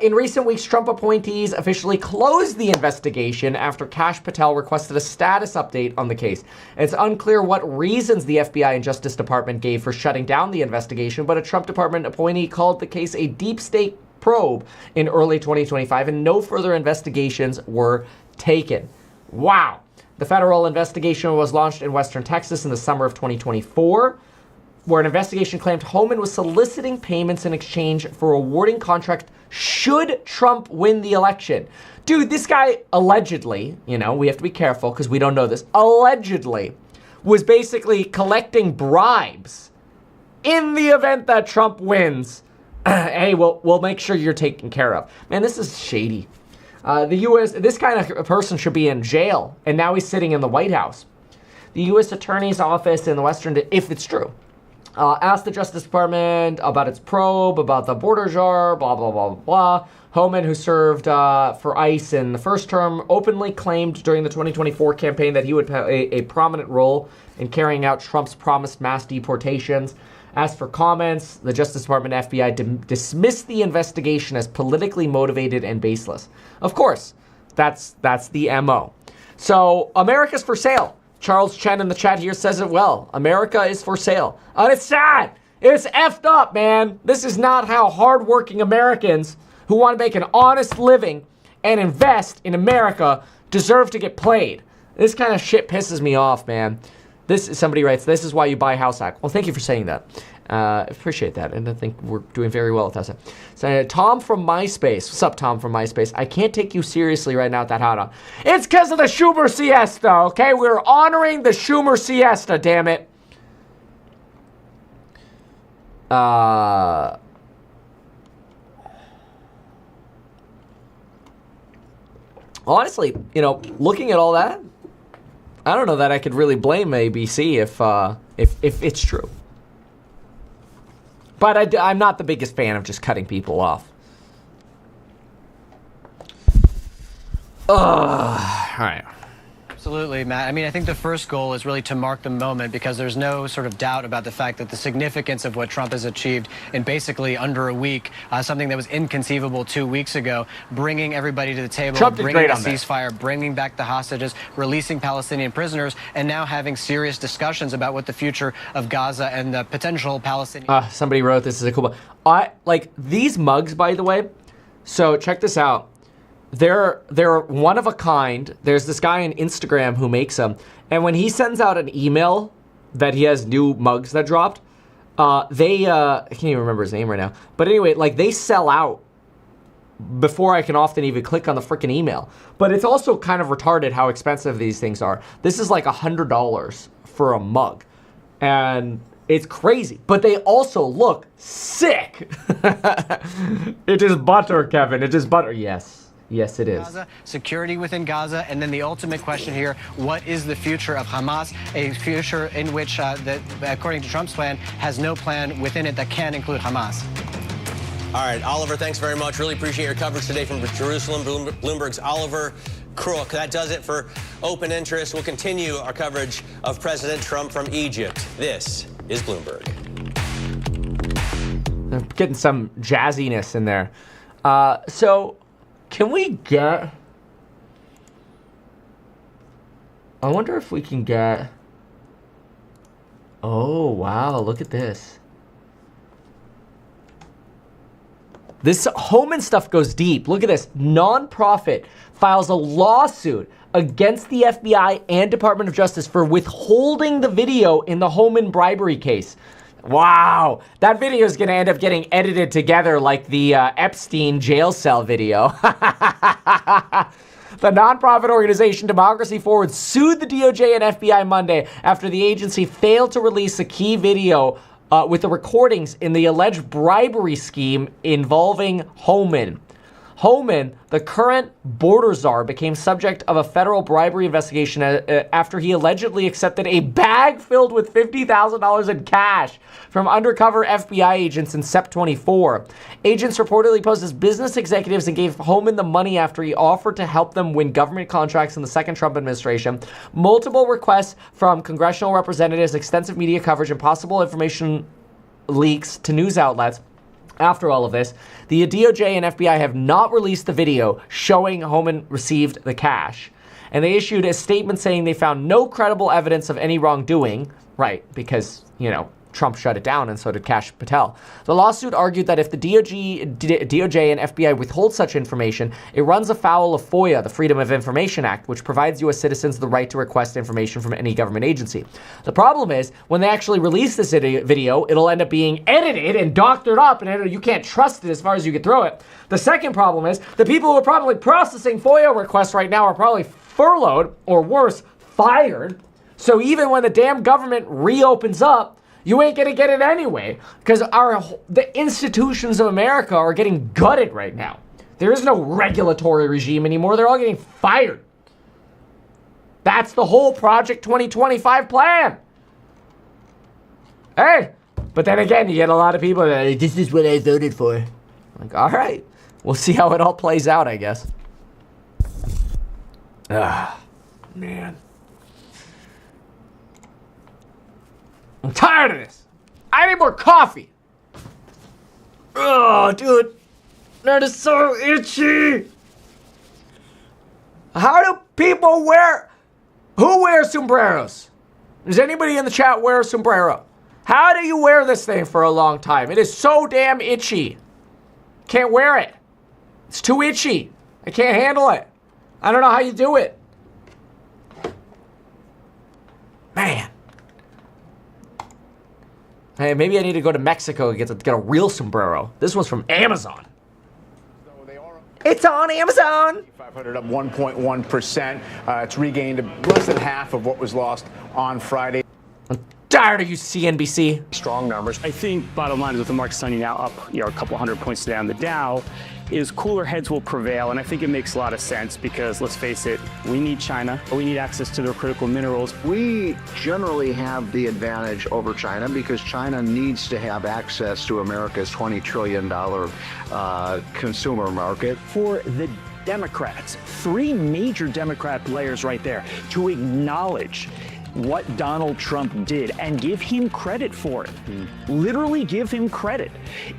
[SPEAKER 1] In recent weeks, Trump appointees officially closed the investigation after Kash Patel requested a status update on the case. It's unclear what reasons the FBI and Justice Department gave for shutting down the investigation, but a Trump department appointee called the case a deep state probe in early 2025, and no further investigations were taken. Wow. The federal investigation was launched in Western Texas in the summer of 2024. Where an investigation claimed Homan was soliciting payments in exchange for awarding contract should Trump win the election. Dude, this guy allegedly, we have to be careful because we don't know this, allegedly was basically collecting bribes in the event that Trump wins. Hey, we'll make sure you're taken care of. Man, this is shady. The U.S., this kind of person should be in jail, and now he's sitting in the White House. The U.S. Attorney's Office in the Western, if it's true, asked the Justice Department about its probe, about the border czar, blah, blah, blah, blah. Homan, who served for ICE in the first term, openly claimed during the 2024 campaign that he would play a prominent role in carrying out Trump's promised mass deportations. As for comments, the Justice Department and FBI dismissed the investigation as politically motivated and baseless. Of course, that's the MO. So America's for sale. Charles Chen in the chat here says it well. America is for sale. And it's sad. It's effed up, man. This is not how hardworking Americans who want to make an honest living and invest in America deserve to get played. This kind of shit pisses me off, man. Somebody writes, this is why you buy House Hack. Well, thank you for saying that. Appreciate that, and I think we're doing very well with that. So, Tom from MySpace. What's up, Tom from MySpace? I can't take you seriously right now at that hot on. It's because of the Schumer siesta, okay? We're honoring the Schumer siesta, damn it. Honestly, looking at all that, I don't know that I could really blame ABC if it's true. But I'm not the biggest fan of just cutting people off. All right.
[SPEAKER 7] Absolutely, Matt. I mean, I think the first goal is really to mark the moment because there's no sort of doubt about the fact that the significance of what Trump has achieved in basically under a week, something that was inconceivable 2 weeks ago, bringing everybody to the table, bringing a ceasefire, bringing back the hostages, releasing Palestinian prisoners, and now having serious discussions about what the future of Gaza and the potential Palestinian...
[SPEAKER 1] Somebody wrote, this is a cool one. Like, these mugs, by the way, so check this out. they're one of a kind. There's this guy on Instagram who makes them, and when he sends out an email that he has new mugs that dropped, I can't even remember his name right now. But anyway, like they sell out before I can often even click on the freaking email. But it's also kind of retarded how expensive these things are. This is like $100 for a mug, and it's crazy. But they also look sick. It is butter, Kevin. It is butter. Yes. Yes, it is.
[SPEAKER 7] Gaza, security within Gaza, and then the ultimate question here, what is the future of Hamas? A future in which, according to Trump's plan, has no plan within it that can include Hamas.
[SPEAKER 8] All right, Oliver, thanks very much. Really appreciate your coverage today from Jerusalem. Bloomberg's Oliver Crook. That does it for Open Interest. We'll continue our coverage of President Trump from Egypt. This is Bloomberg.
[SPEAKER 1] They're getting some jazziness in there. So... can we get... I wonder if we can get... oh, wow, look at this. This Homan stuff goes deep. Look at this. Nonprofit files a lawsuit against the FBI and Department of Justice for withholding the video in the Homan bribery case. Wow, that video is going to end up getting edited together like the Epstein jail cell video. The nonprofit organization Democracy Forward sued the DOJ and FBI Monday after the agency failed to release a key video with the recordings in the alleged bribery scheme involving Homan. Homan, the current border czar, became subject of a federal bribery investigation after he allegedly accepted a bag filled with $50,000 in cash from undercover FBI agents in Sep 24. Agents reportedly posed as business executives and gave Homan the money after he offered to help them win government contracts in the second Trump administration. Multiple requests from congressional representatives, extensive media coverage, and possible information leaks to news outlets. After all of this, the DOJ and FBI have not released the video showing Homan received the cash. And they issued a statement saying they found no credible evidence of any wrongdoing. Right, because, you know, Trump shut it down and so did Kash Patel. The lawsuit argued that if the DOJ and FBI withhold such information, it runs afoul of FOIA, the Freedom of Information Act, which provides U.S. citizens the right to request information from any government agency. The problem is, when they actually release this video, it'll end up being edited and doctored up, and you can't trust it as far as you can throw it. The second problem is, the people who are probably processing FOIA requests right now are probably furloughed, or worse, fired. So even when the damn government reopens up, you ain't gonna get it anyway, because the institutions of America are getting gutted right now. There is no regulatory regime anymore. They're all getting fired. That's the whole Project 2025 plan. Hey, but then again, you get a lot of people that are, this is what I voted for. Like, all right, we'll see how it all plays out, I guess. Ah, man. I'm tired of this. I need more coffee. Oh, dude. That is so itchy. How do people who wears sombreros? Does anybody in the chat wear a sombrero? How do you wear this thing for a long time? It is so damn itchy. Can't wear it. It's too itchy. I can't handle it. I don't know how you do it. Man. Hey, maybe I need to go to Mexico and get a real sombrero. This one's from Amazon. It's on Amazon.
[SPEAKER 9] 500 up 1.1%. It's regained less than half of what was lost on Friday.
[SPEAKER 1] I'm tired of you, CNBC.
[SPEAKER 9] Strong numbers.
[SPEAKER 10] I think bottom line is with the market signing now up, a couple hundred points down the Dow, is cooler heads will prevail. And I think it makes a lot of sense because, let's face it, we need China. We need access to their critical minerals.
[SPEAKER 11] We generally have the advantage over China because China needs to have access to America's $20 trillion consumer market.
[SPEAKER 10] For the Democrats, three major Democrat players right there, to acknowledge what Donald Trump did and give him credit for it, literally give him credit,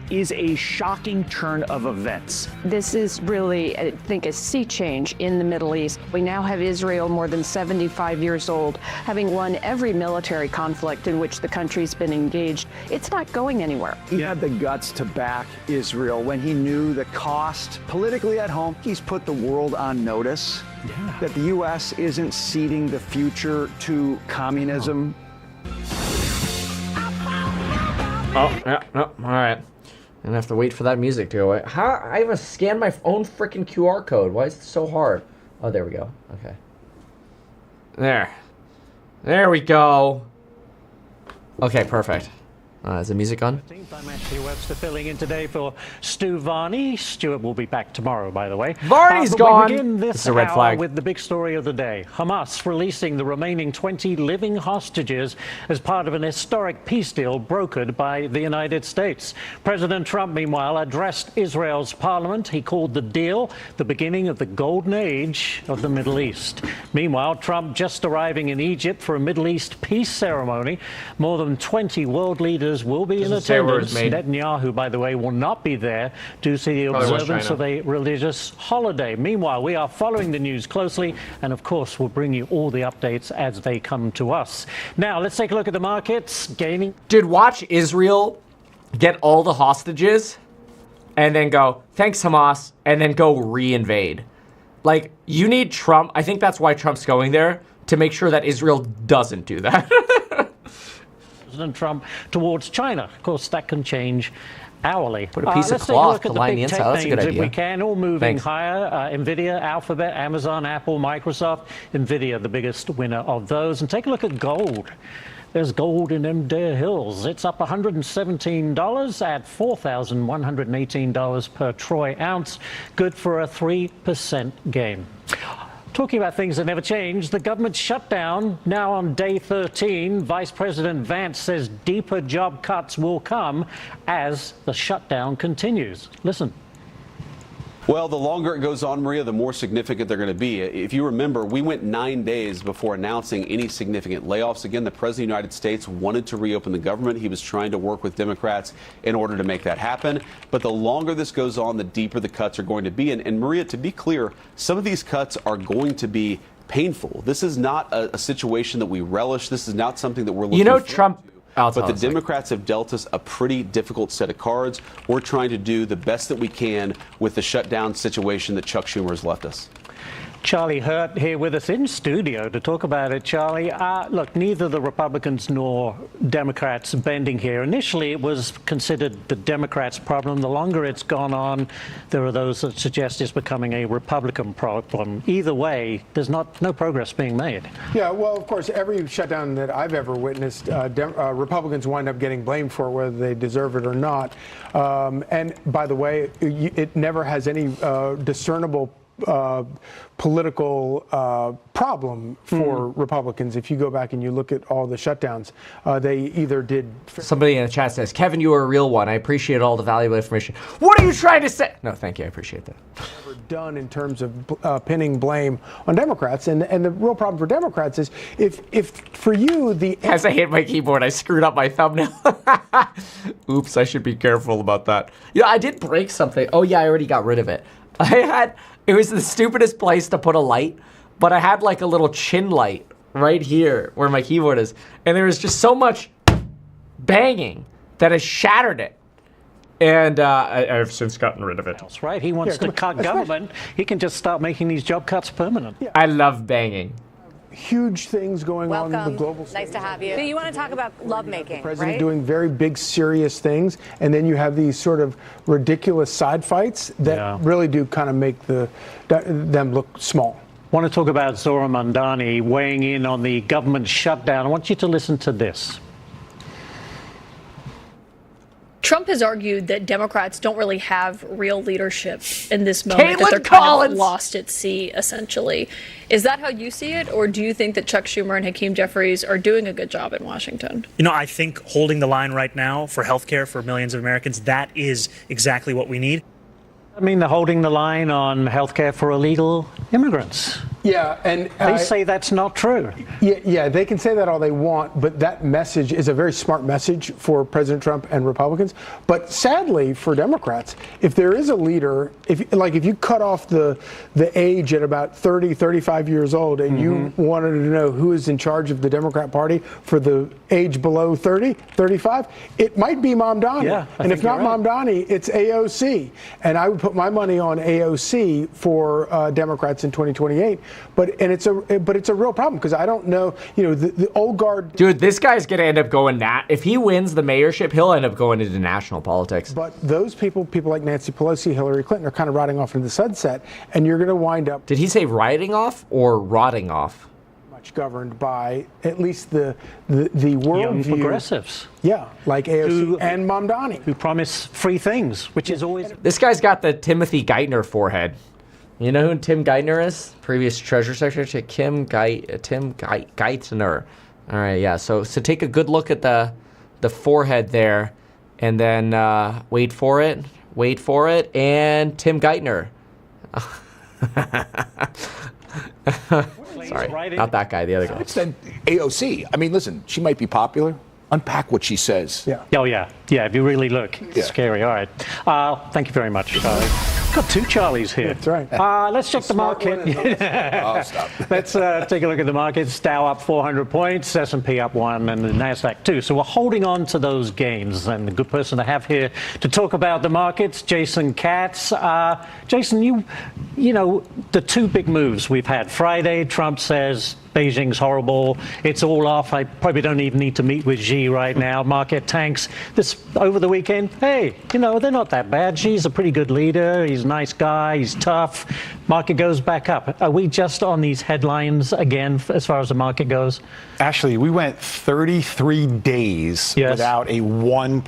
[SPEAKER 10] is a shocking turn of events.
[SPEAKER 12] This is really, I think, a sea change in the Middle East. We now have Israel, more than 75 years old, having won every military conflict in which the country's been engaged. It's not going anywhere.
[SPEAKER 11] He had the guts to back Israel when he knew the cost. Politically at home, he's put the world on notice that the U.S. isn't ceding the future to communism.
[SPEAKER 1] Oh, yeah, no, all right. I'm gonna have to wait for that music to go away. How? I haven't scanned my own freaking QR code. Why is it so hard? Oh, there we go. Okay. There we go. Okay, perfect. Is the music on?
[SPEAKER 13] I'm Ashley Webster filling in today for Stu Varney. Stuart will be back tomorrow, by the way.
[SPEAKER 1] Varney's gone.
[SPEAKER 13] We begin
[SPEAKER 1] This is a red flag.
[SPEAKER 13] with the big story of the day. Hamas releasing the remaining 20 living hostages as part of an historic peace deal brokered by the United States. President Trump, meanwhile, addressed Israel's parliament. He called the deal the beginning of the golden age of the Middle East. Meanwhile, Trump just arriving in Egypt for a Middle East peace ceremony. More than 20 world leaders will be in attendance. Netanyahu, by the way, will not be there due to the observance of a religious holiday. Meanwhile, we are following the news closely, and of course, we'll bring you all the updates as they come to us. Now, let's take a look at the markets. Gaining.
[SPEAKER 1] Dude, watch Israel get all the hostages and then go, thanks, Hamas, and then go re-invade. Like, you need Trump. I think that's why Trump's going there, to make sure that Israel doesn't do that.
[SPEAKER 13] President Trump towards China. Of course, that can change hourly.
[SPEAKER 1] Put a piece of cloth to line the inside. That's a good idea.
[SPEAKER 13] If we can, all moving higher. NVDA, Alphabet, Amazon, Apple, Microsoft. NVIDIA, the biggest winner of those. And take a look at gold. There's gold in them there hills. It's up $117 at $4,118 per troy ounce. Good for a 3% gain. Talking about things that never change, the government shutdown now on day 13. Vice President Vance says deeper job cuts will come as the shutdown continues. Listen.
[SPEAKER 5] Well, the longer it goes on, Maria, the more significant they're going to be. If you remember, we went 9 days before announcing any significant layoffs. Again, the President of the United States wanted to reopen the government. He was trying to work with Democrats in order to make that happen. But the longer this goes on, the deeper the cuts are going to be. And Maria, to be clear, some of these cuts are going to be painful. This is not a situation that we relish. This is not something that we're looking forward to.
[SPEAKER 1] Trump.
[SPEAKER 5] But the Democrats have dealt us a pretty difficult set of cards. We're trying to do the best that we can with the shutdown situation that Chuck Schumer has left us.
[SPEAKER 13] Charlie Hurt here with us in studio to talk about it. Charlie, look, neither the Republicans nor Democrats bending here. Initially, it was considered the Democrats' problem. The longer it's gone on, there are those that suggest it's becoming a Republican problem. Either way, there's no progress being made.
[SPEAKER 14] Yeah, well, of course, every shutdown that I've ever witnessed, Republicans wind up getting blamed for it, whether they deserve it or not. And by the way, it never has any discernible political problem for Republicans. If you go back and you look at all the shutdowns, they either did...
[SPEAKER 1] Somebody in the chat says, Kevin, you are a real one. I appreciate all the valuable information. What are you trying to say? No, thank you. I appreciate that.
[SPEAKER 14] Never done in terms of pinning blame on Democrats. And the real problem for Democrats is if for you, the...
[SPEAKER 1] As I hit my keyboard, I screwed up my thumbnail. Oops, I should be careful about that. Yeah, I did break something. Oh, yeah, I already got rid of it. It was the stupidest place to put a light, but I had like a little chin light right here where my keyboard is. And there was just so much banging that I shattered it. And I've since gotten rid of it.
[SPEAKER 13] That's right. He wants to cut government. He can just start making these job cuts permanent.
[SPEAKER 14] Yeah.
[SPEAKER 1] I love banging.
[SPEAKER 14] Huge things going on in the global stage.
[SPEAKER 2] Nice to have you. So you want to talk about lovemaking,
[SPEAKER 14] the president
[SPEAKER 2] right?
[SPEAKER 14] doing very big, serious things, and then you have these sort of ridiculous side fights that really do kind of make them look small.
[SPEAKER 13] I want to talk about Zohran Mamdani weighing in on the government shutdown. I want you to listen to this.
[SPEAKER 15] Trump has argued that Democrats don't really have real leadership in this moment, that they're
[SPEAKER 1] kind
[SPEAKER 15] of lost at sea, essentially. Is that how you see it, or do you think that Chuck Schumer and Hakeem Jeffries are doing a good job in Washington?
[SPEAKER 16] You know, I think holding the line right now for health care for millions of Americans, that is exactly what we need.
[SPEAKER 13] I mean, they're holding the line on health care for illegal immigrants.
[SPEAKER 14] Yeah, and
[SPEAKER 13] they say that's not true.
[SPEAKER 14] Yeah, they can say that all they want, but that message is a very smart message for President Trump and Republicans. But sadly for Democrats, if there is a leader, if you cut off the age at about 30, 35 years old, and you wanted to know who is in charge of the Democrat Party for the age below 30, 35, it might be Mamdani.
[SPEAKER 13] Yeah,
[SPEAKER 14] and if not Mamdani, it's AOC. And I would put my money on AOC for Democrats in 2028. But it's a real problem because I don't know, the old guard.
[SPEAKER 1] Dude, this guy's gonna end up going if he wins the mayorship, he'll end up going into national politics.
[SPEAKER 14] But those people like Nancy Pelosi, Hillary Clinton, are kind of riding off into the sunset, and you're gonna wind up.
[SPEAKER 1] Did he say riding off or rotting off?
[SPEAKER 14] Much governed by at least the worldview.
[SPEAKER 13] Young progressives.
[SPEAKER 14] Yeah, like AOC and Mamdani,
[SPEAKER 13] who promise free things, which is always.
[SPEAKER 1] This guy's got the Timothy Geithner forehead. You know who Tim Geithner is? Previous Treasury Secretary Tim Geithner. All right, yeah. So take a good look at the forehead there, and then wait for it, and Tim Geithner. Sorry, not that guy. The other guy.
[SPEAKER 17] It's then AOC. I mean, listen, she might be popular. Unpack what she says.
[SPEAKER 14] Yeah.
[SPEAKER 13] Oh yeah. If you really look, it's scary. All right. Thank you very much, Charlie. Got two Charlies here.
[SPEAKER 14] That's right.
[SPEAKER 13] Let's check the market.
[SPEAKER 17] Oh, stop.
[SPEAKER 13] Let's take a look at the markets. Dow up 400 points, S&P up 1, and the Nasdaq 2. So we're holding on to those gains. And the good person to have here to talk about the markets, Jason Katz. Jason, you know the two big moves we've had. Friday, Trump says Beijing's horrible. It's all off. I probably don't even need to meet with Xi right now. Market tanks. This over the weekend. Hey, they're not that bad. Xi's a pretty good leader. He's a nice guy. He's tough. Market goes back up. Are we just on these headlines again as far as the market goes?
[SPEAKER 18] Actually, we went 33 days without a 1%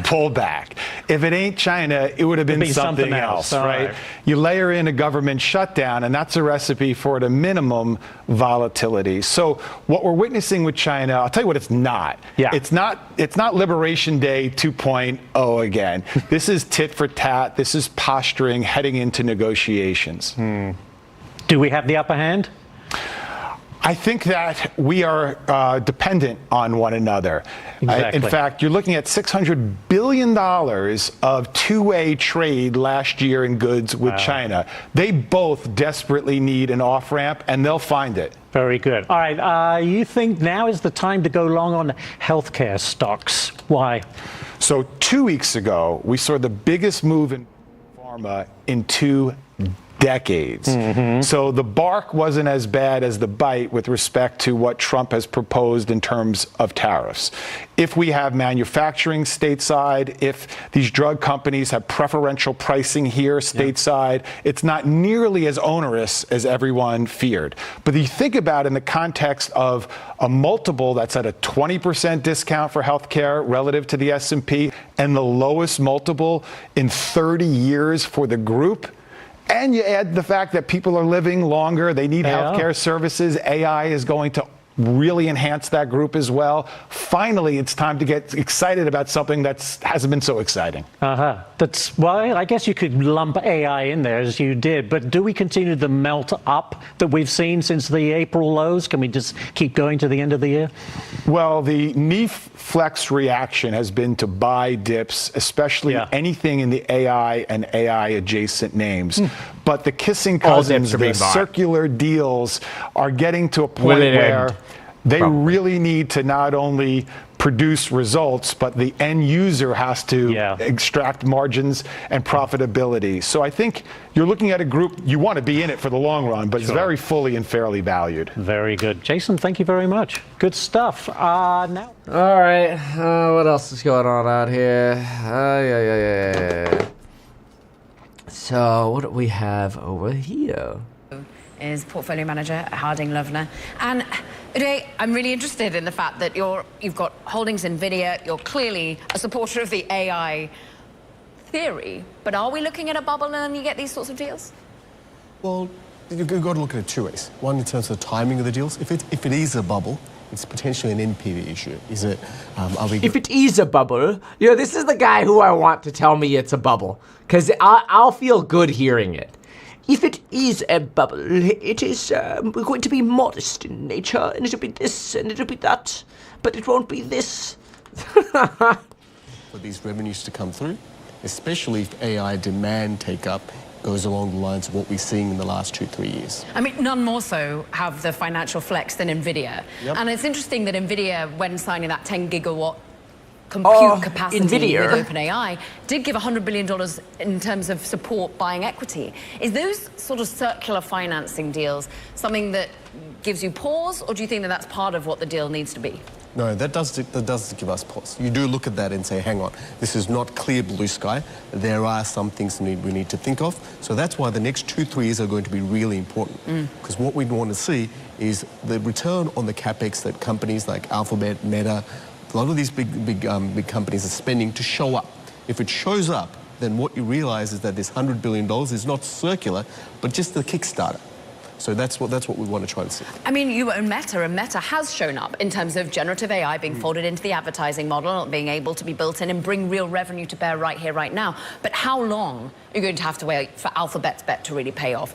[SPEAKER 18] pullback. If it ain't China, it would have been something else, right? You layer in a government shutdown, and that's a recipe for, at a minimum, volatility. So what we're witnessing with China, I'll tell you what it's not.
[SPEAKER 13] Yeah.
[SPEAKER 18] It's not Liberation Day 2.0 again. This is tit for tat. This is posturing heading into negotiations.
[SPEAKER 13] Do we have the upper hand?
[SPEAKER 18] I think that we are dependent on one another.
[SPEAKER 13] Exactly.
[SPEAKER 18] In fact, you're looking at $600 billion of two-way trade last year in goods with China. They both desperately need an off-ramp, and they'll find it.
[SPEAKER 13] Very good. All right. You think now is the time to go long on healthcare stocks? Why?
[SPEAKER 18] So 2 weeks ago, we saw the biggest move in pharma in 2 decades. So the bark wasn't as bad as the bite with respect to what Trump has proposed in terms of tariffs. If we have manufacturing stateside, if these drug companies have preferential pricing here stateside, it's not nearly as onerous as everyone feared. But you think about it in the context of a multiple that's at a 20% discount for healthcare relative to the S&P and the lowest multiple in 30 years for the group. And you add the fact that people are living longer, they need healthcare services. AI is going to really enhance that group as well. Finally, it's time to get excited about something that hasn't been so exciting.
[SPEAKER 13] Well, I guess you could lump AI in there as you did, but do we continue the melt up that we've seen since the April lows? Can we just keep going to the end of the year?
[SPEAKER 18] Well, the knee flex reaction has been to buy dips, especially anything in the AI and AI adjacent names. But the kissing cousins, the circular deals are getting to a point where they really need to not only produce results, but the end user has to extract margins and profitability. So I think you're looking at a group, you want to be in it for the long run, but it's very fully and fairly valued.
[SPEAKER 13] Very good. Jason, thank you very much. Good stuff. Now.
[SPEAKER 1] All right. What else is going on out here? So what do we have over here?
[SPEAKER 19] Is portfolio manager at Harding Loevner. And Uday, I'm really interested in the fact that you've got holdings in NVDA. You're clearly a supporter of the AI theory. But are we looking at a bubble and then you get these sorts of deals?
[SPEAKER 20] Well, you've got to look at it two ways. One, in terms of the timing of the deals. If it is a bubble, it's potentially an NPV issue. Is it?
[SPEAKER 1] If it is a bubble, this is the guy who I want to tell me it's a bubble, because I'll feel good hearing it. if it is a bubble, it is going to be modest in nature, and it'll be this, and it'll be that, but it won't be this.
[SPEAKER 20] For these revenues to come through, especially if AI demand take-up goes along the lines of what we're seeing in the last 2-3 years.
[SPEAKER 19] I mean, none more so have the financial flex than NVIDIA.
[SPEAKER 20] Yep.
[SPEAKER 19] And it's interesting that NVIDIA, when signing that 10 gigawatt compute capacity
[SPEAKER 1] NVIDIA.
[SPEAKER 19] with OpenAI, did give $100 billion in terms of support buying equity. Is those sort of circular financing deals something that gives you pause, or do you think that that's part of what the deal needs to be?
[SPEAKER 20] No, that does give us pause. You do look at that and say, hang on, this is not clear blue sky. There are some things we need to think of. So that's why the next 2-3 years are going to be really important. Because what we want to see is the return on the capex that companies like Alphabet, Meta, a lot of these big companies are spending to show up. If it shows up, then what you realize is that this $100 billion is not circular, but just the Kickstarter. So that's what we want to try to see.
[SPEAKER 19] I mean, you own Meta, and Meta has shown up in terms of generative AI being folded into the advertising model, being able to be built in and bring real revenue to bear right here, right now. But how long are you going to have to wait for Alphabet's bet to really pay off?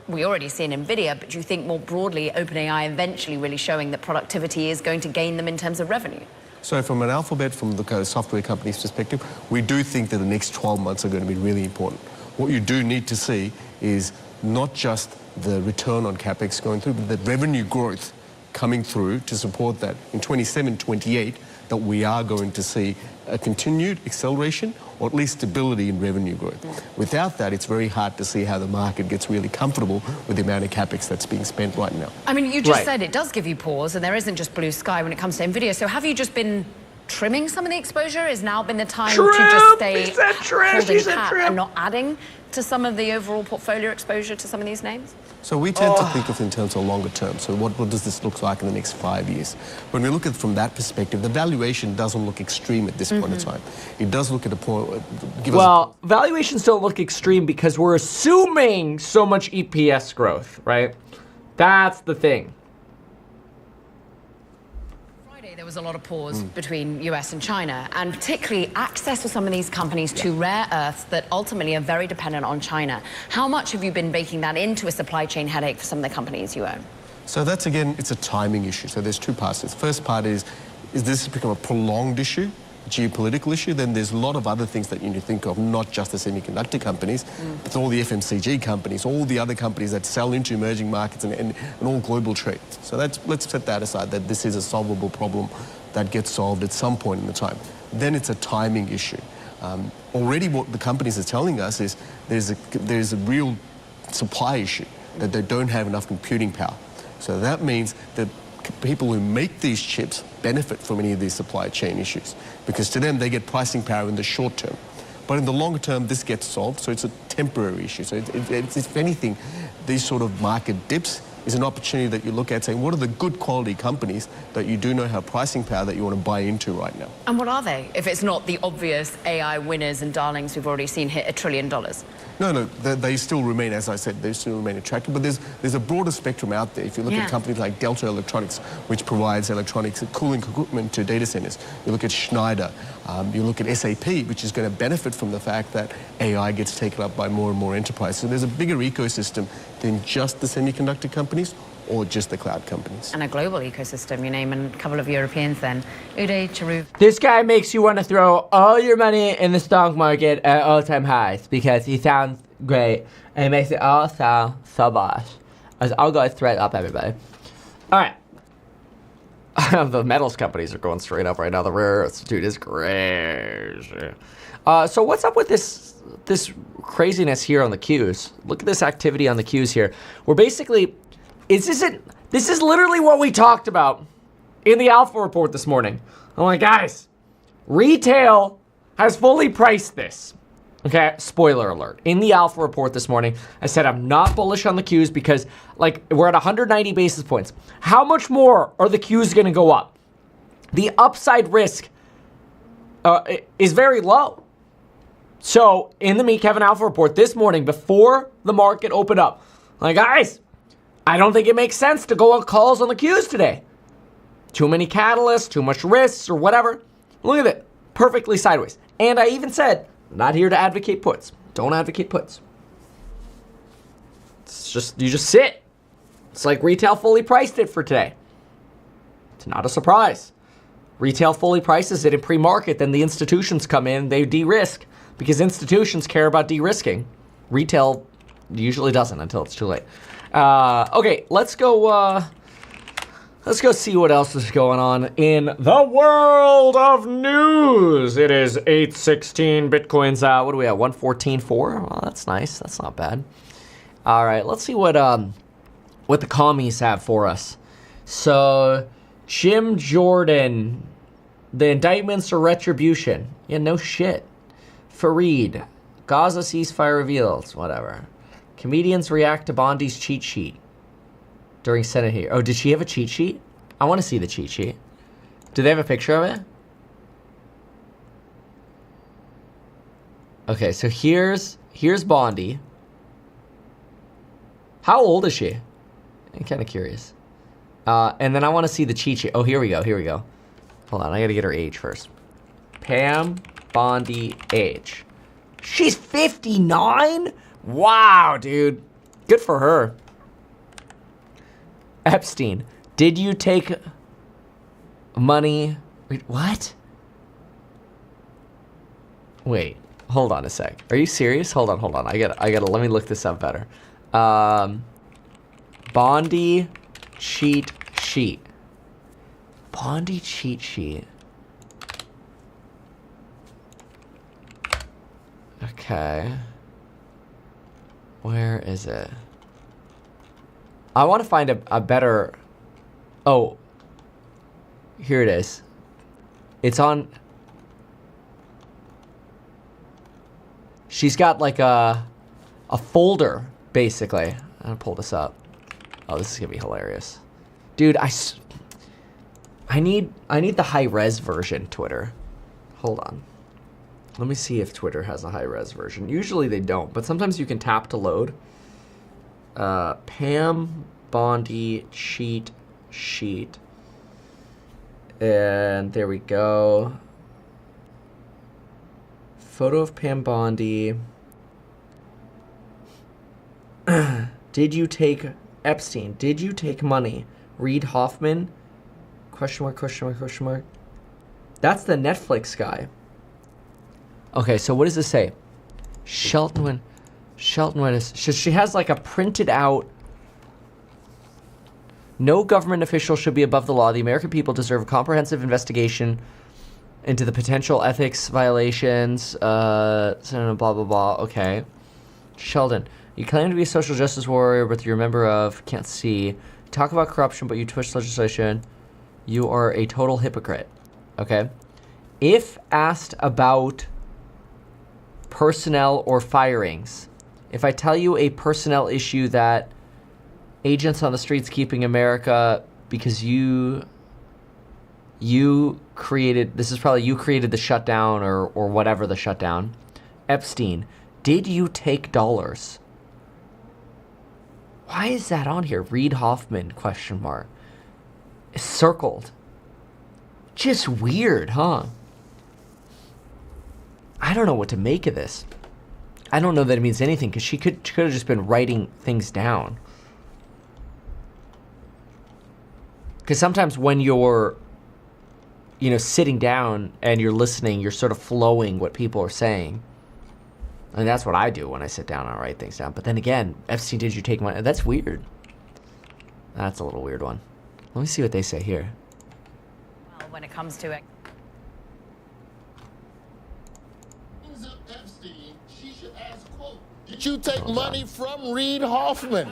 [SPEAKER 19] We already see in NVIDIA, but do you think more broadly OpenAI eventually really showing that productivity is going to gain them in terms of revenue?
[SPEAKER 20] So from an Alphabet, from the software company's perspective, we do think that the next 12 months are going to be really important. What you do need to see is not just the return on capex going through, but the revenue growth coming through to support that. In 27, 28, that we are going to see a continued acceleration or at least stability in revenue growth. Without that, it's very hard to see how the market gets really comfortable with the amount of capex that's being spent right now.
[SPEAKER 19] I mean, you just said it does give you pause, and there isn't just blue sky when it comes to NVIDIA. So have you just been trimming some of the exposure? Has now been the time to just stay holding pat and not adding to some of the overall portfolio exposure to some of these names?
[SPEAKER 20] So we tend to think of it in terms of longer term. So what does this look like in the next 5 years? When we look at it from that perspective, the valuation doesn't look extreme at this point in time. It does look at a point.
[SPEAKER 1] Valuations don't look extreme because we're assuming so much EPS growth, right? That's the thing.
[SPEAKER 19] There was a lot of pause between US and China, and particularly access for some of these companies to rare earths that ultimately are very dependent on China. How much have you been baking that into a supply chain headache for some of the companies you own?
[SPEAKER 20] So that's, again, it's a timing issue. So there's two parts. The first part is this become a prolonged issue, geopolitical issue? Then there's a lot of other things that you need to think of, not just the semiconductor companies, but all the FMCG companies, all the other companies that sell into emerging markets and all global trade. So let's set that aside, that this is a solvable problem that gets solved at some point in the time. Then it's a timing issue. Already what the companies are telling us is there's a real supply issue, that they don't have enough computing power. So that means that people who make these chips benefit from any of these supply chain issues, because to them they get pricing power in the short term. But in the longer term, this gets solved, so it's a temporary issue. So if anything, these sort of market dips is an opportunity that you look at saying, what are the good quality companies that you do know have pricing power that you want to buy into right now?
[SPEAKER 19] And what are they, if it's not the obvious AI winners and darlings we've already seen hit $1 trillion?
[SPEAKER 20] No, they still remain, as I said, they still remain attractive. But there's a broader spectrum out there. If you look at companies like Delta Electronics, which provides electronics cooling equipment to data centers. You look at Schneider. You look at SAP, which is going to benefit from the fact that AI gets taken up by more and more enterprises. So there's a bigger ecosystem than just the semiconductor companies or just the cloud companies.
[SPEAKER 19] And a global ecosystem. You name a couple of Europeans then. Uday, Charu.
[SPEAKER 1] This guy makes you want to throw all your money in the stock market at all-time highs because he sounds great and he makes it all sound so boss. I'll go straight up, everybody. All right. The metals companies are going straight up right now. The rare earths, dude, is crazy. So what's up with this craziness here on the Qs? Look at this activity on the Qs here. We're basically... This is literally what we talked about in the Alpha report this morning. I'm like, guys, retail has fully priced this. Okay, spoiler alert. In the Alpha report this morning, I said I'm not bullish on the Qs because, like, we're at 190 basis points. How much more are the Qs going to go up? The upside risk is very low. So, in the Meet Kevin Alpha report this morning, before the market opened up, I'm like, guys, I don't think it makes sense to go on calls on the Qs today. Too many catalysts, too much risks, or whatever. Look at it. Perfectly sideways. And I even said, not here to advocate puts. Don't advocate puts. You just sit. It's like retail fully priced it for today. It's not a surprise. Retail fully prices it in pre-market, then the institutions come in, they de-risk, because institutions care about de-risking. Retail usually doesn't until it's too late. Okay, let's go see what else is going on in the world of news. It is 8:16. Bitcoin's what do we have? 114.4. Well, that's nice. That's not bad. All right, let's see what the commies have for us. So, Jim Jordan, the indictments are retribution. Yeah, no shit. Fareed, Gaza ceasefire reveals. Whatever. Comedians react to Bondi's cheat sheet during Senate hearing. Oh, did she have a cheat sheet? I want to see the cheat sheet. Do they have a picture of it? Okay, so here's Bondi. How old is she? I'm kind of curious. And then I want to see the cheat sheet. Oh, here we go. Hold on, I got to get her age first. Pam Bondi age. She's 59? Wow, dude. Good for her. Epstein, did you take money? Wait, what? Wait, hold on a sec. Are you serious? Hold on. I gotta, let me look this up better. Bondi cheat sheet. Bondi cheat sheet. Okay. Where is it? I want to find a better... Oh. Here it is. It's on... She's got like a folder, basically. I'm gonna pull this up. Oh, this is gonna be hilarious. Dude, I need the high-res version, Twitter. Hold on. Let me see if Twitter has a high-res version. Usually they don't, but sometimes you can tap to load. Pam Bondi cheat sheet. And there we go. Photo of Pam Bondi. Did you take Epstein? Did you take money? Reid Hoffman? Question mark, question mark, question mark. That's the Netflix guy. Okay, so what does this say? Shelton Witness. She has like a printed out. No government official should be above the law. The American people deserve a comprehensive investigation into the potential ethics violations. Blah, blah, blah. Okay. Sheldon, you claim to be a social justice warrior, but you're a member of, can't see. Talk about corruption, but you twist legislation. You are a total hypocrite. Okay. If asked about personnel or firings, if I tell you a personnel issue that agents on the streets keeping America because you created, this is probably you created the shutdown or whatever the shutdown. Epstein, did you take dollars? Why is that on here? Reid Hoffman, question mark. It's circled. Just weird, huh? I don't know what to make of this. I don't know that it means anything because she could have just been writing things down. Because sometimes when you're, sitting down and you're listening, you're sort of flowing what people are saying. And that's what I do when I sit down and write things down. But then again, FC, did you take money? That's weird. That's a little weird one. Let me see what they say here.
[SPEAKER 19] Well, when it comes to it.
[SPEAKER 21] Epstein, she should ask, quote, did you take money from Reid Hoffman?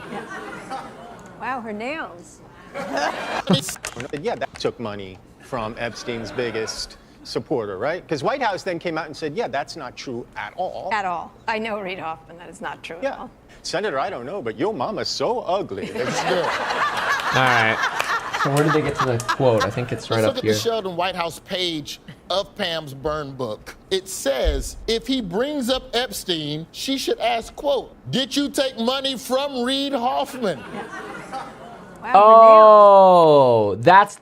[SPEAKER 22] Wow, her nails.
[SPEAKER 23] Yeah, that took money from Epstein's biggest supporter, right? Because White House then came out and said, yeah, that's not true at all.
[SPEAKER 22] At all. I know Reid Hoffman, that is not true at all.
[SPEAKER 23] Senator, I don't know, but your mama's so ugly. It's good.
[SPEAKER 1] All right. So where did they get to the quote? I think it's right up here.
[SPEAKER 21] Look at the Sheldon White House page of Pam's burn book. It says, if he brings up Epstein, she should ask, quote, did you take money from Reid Hoffman?
[SPEAKER 22] Wow,
[SPEAKER 1] oh, that's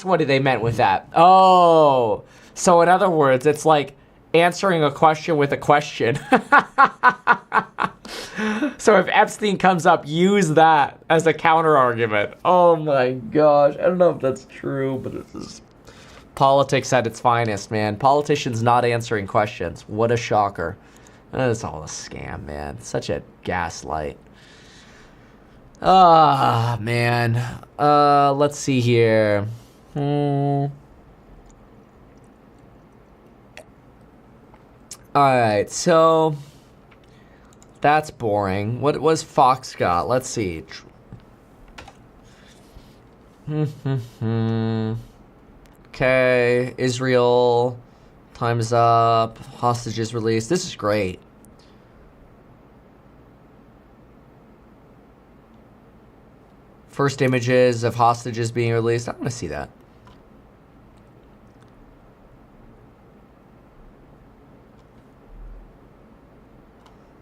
[SPEAKER 1] what they meant with that. Oh, so in other words, it's like answering a question with a question. So if Epstein comes up, use that as a counter argument. Oh my gosh. I don't know if that's true, but it's just politics at its finest, man. Politicians not answering questions. What a shocker. It's all a scam, man. Such a gaslight. Ah, man. Let's see here. Alright, so that's boring. What was Fox got? Let's see. Okay, Israel, time's up, hostages released. This is great. First images of hostages being released. I want to see that.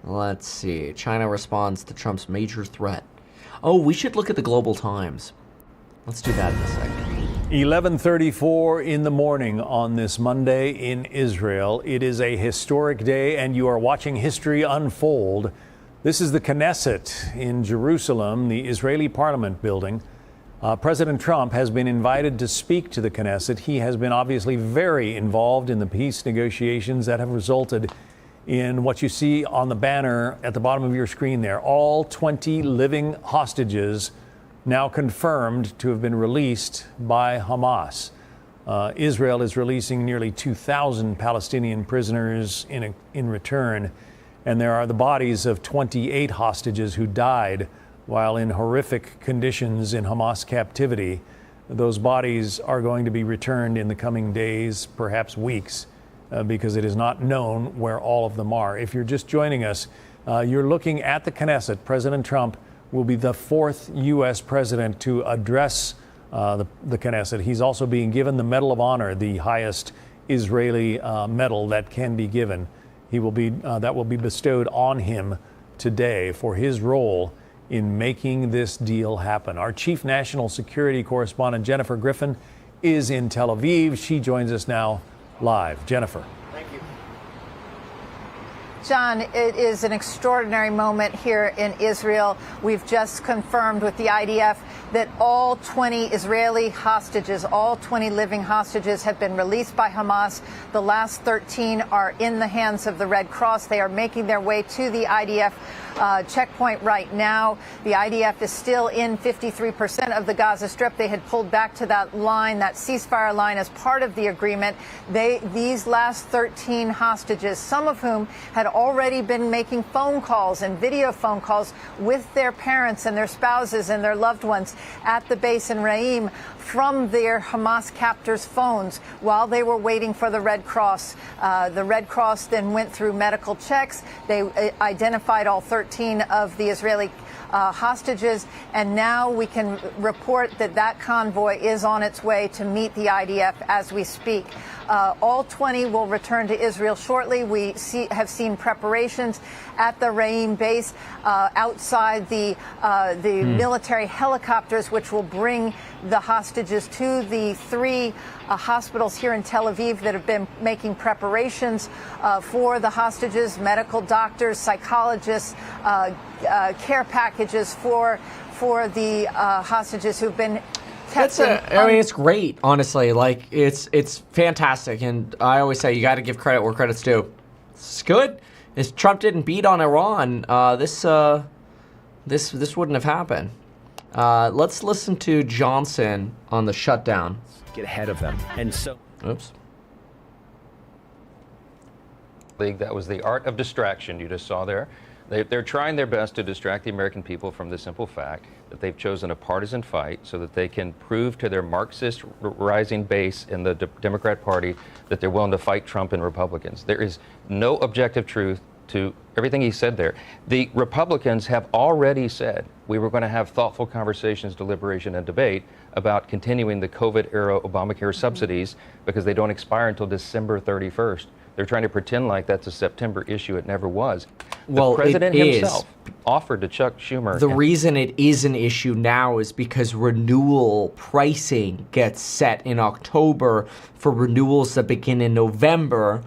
[SPEAKER 1] Let's see. China responds to Trump's major threat. Oh, we should look at the Global Times. Let's do that in a second.
[SPEAKER 3] 11:34 in the morning on this Monday in Israel. It is a historic day, and you are watching history unfold. This is the Knesset in Jerusalem, the Israeli parliament building. President Trump has been invited to speak to the Knesset. He has been obviously very involved in the peace negotiations that have resulted in what you see on the banner at the bottom of your screen there. All 20 living hostages now confirmed to have been released by Hamas. Israel is releasing nearly 2,000 Palestinian prisoners in return, and there are the bodies of 28 hostages who died while in horrific conditions in Hamas captivity. Those bodies are going to be returned in the coming days, perhaps weeks, because it is not known where all of them are. If you're just joining us, you're looking at the Knesset. President Trump will be the fourth U.S. president to address the Knesset. He's also being given the Medal of Honor, the highest Israeli medal that can be given. That will be bestowed on him today for his role in making this deal happen. Our chief national security correspondent, Jennifer Griffin, is in Tel Aviv. She joins us now live. Jennifer.
[SPEAKER 4] Thank you. John, it is an extraordinary moment here in Israel. We've just confirmed with the IDF that all 20 Israeli hostages, all 20 living hostages have been released by Hamas. The last 13 are in the hands of the Red Cross. They are making their way to the IDF checkpoint right now. The IDF is still in 53% of the Gaza Strip. They had pulled back to that line, that ceasefire line, as part of the agreement. These last 13 hostages, some of whom had already been making phone calls and video phone calls with their parents and their spouses and their loved ones at the base in Re'im from their Hamas captors' phones while they were waiting for the Red Cross. The Red Cross then went through medical checks. They identified all 13 of the Israeli hostages, and now we can report that that convoy is on its way to meet the IDF as we speak. All 20 will return to Israel shortly. We have seen preparations at the Re'im base outside the military helicopters, which will bring the hostages to the three hospitals here in Tel Aviv that have been making preparations for the hostages, medical doctors, psychologists, care packages for the hostages who've been kept.
[SPEAKER 1] I mean, it's great, honestly. Like, it's fantastic, and I always say you got to give credit where credit's due. It's good. If Trump didn't beat on Iran, this wouldn't have happened. Let's listen to Johnson on the shutdown.
[SPEAKER 6] Get ahead of them, and so.
[SPEAKER 1] Oops.
[SPEAKER 24] League, that was the art of distraction you just saw there. They're trying their best to distract the American people from the simple fact that they've chosen a partisan fight so that they can prove to their Marxist rising base in the Democrat Party that they're willing to fight Trump and Republicans. There is no objective truth to everything he said there. The Republicans have already said we were going to have thoughtful conversations, deliberation, and debate about continuing the COVID-era Obamacare subsidies because they don't expire until December 31st. They're trying to pretend like that's a September issue. It never was. The president himself offered to Chuck Schumer.
[SPEAKER 1] The reason it is an issue now is because renewal pricing gets set in October for renewals that begin in November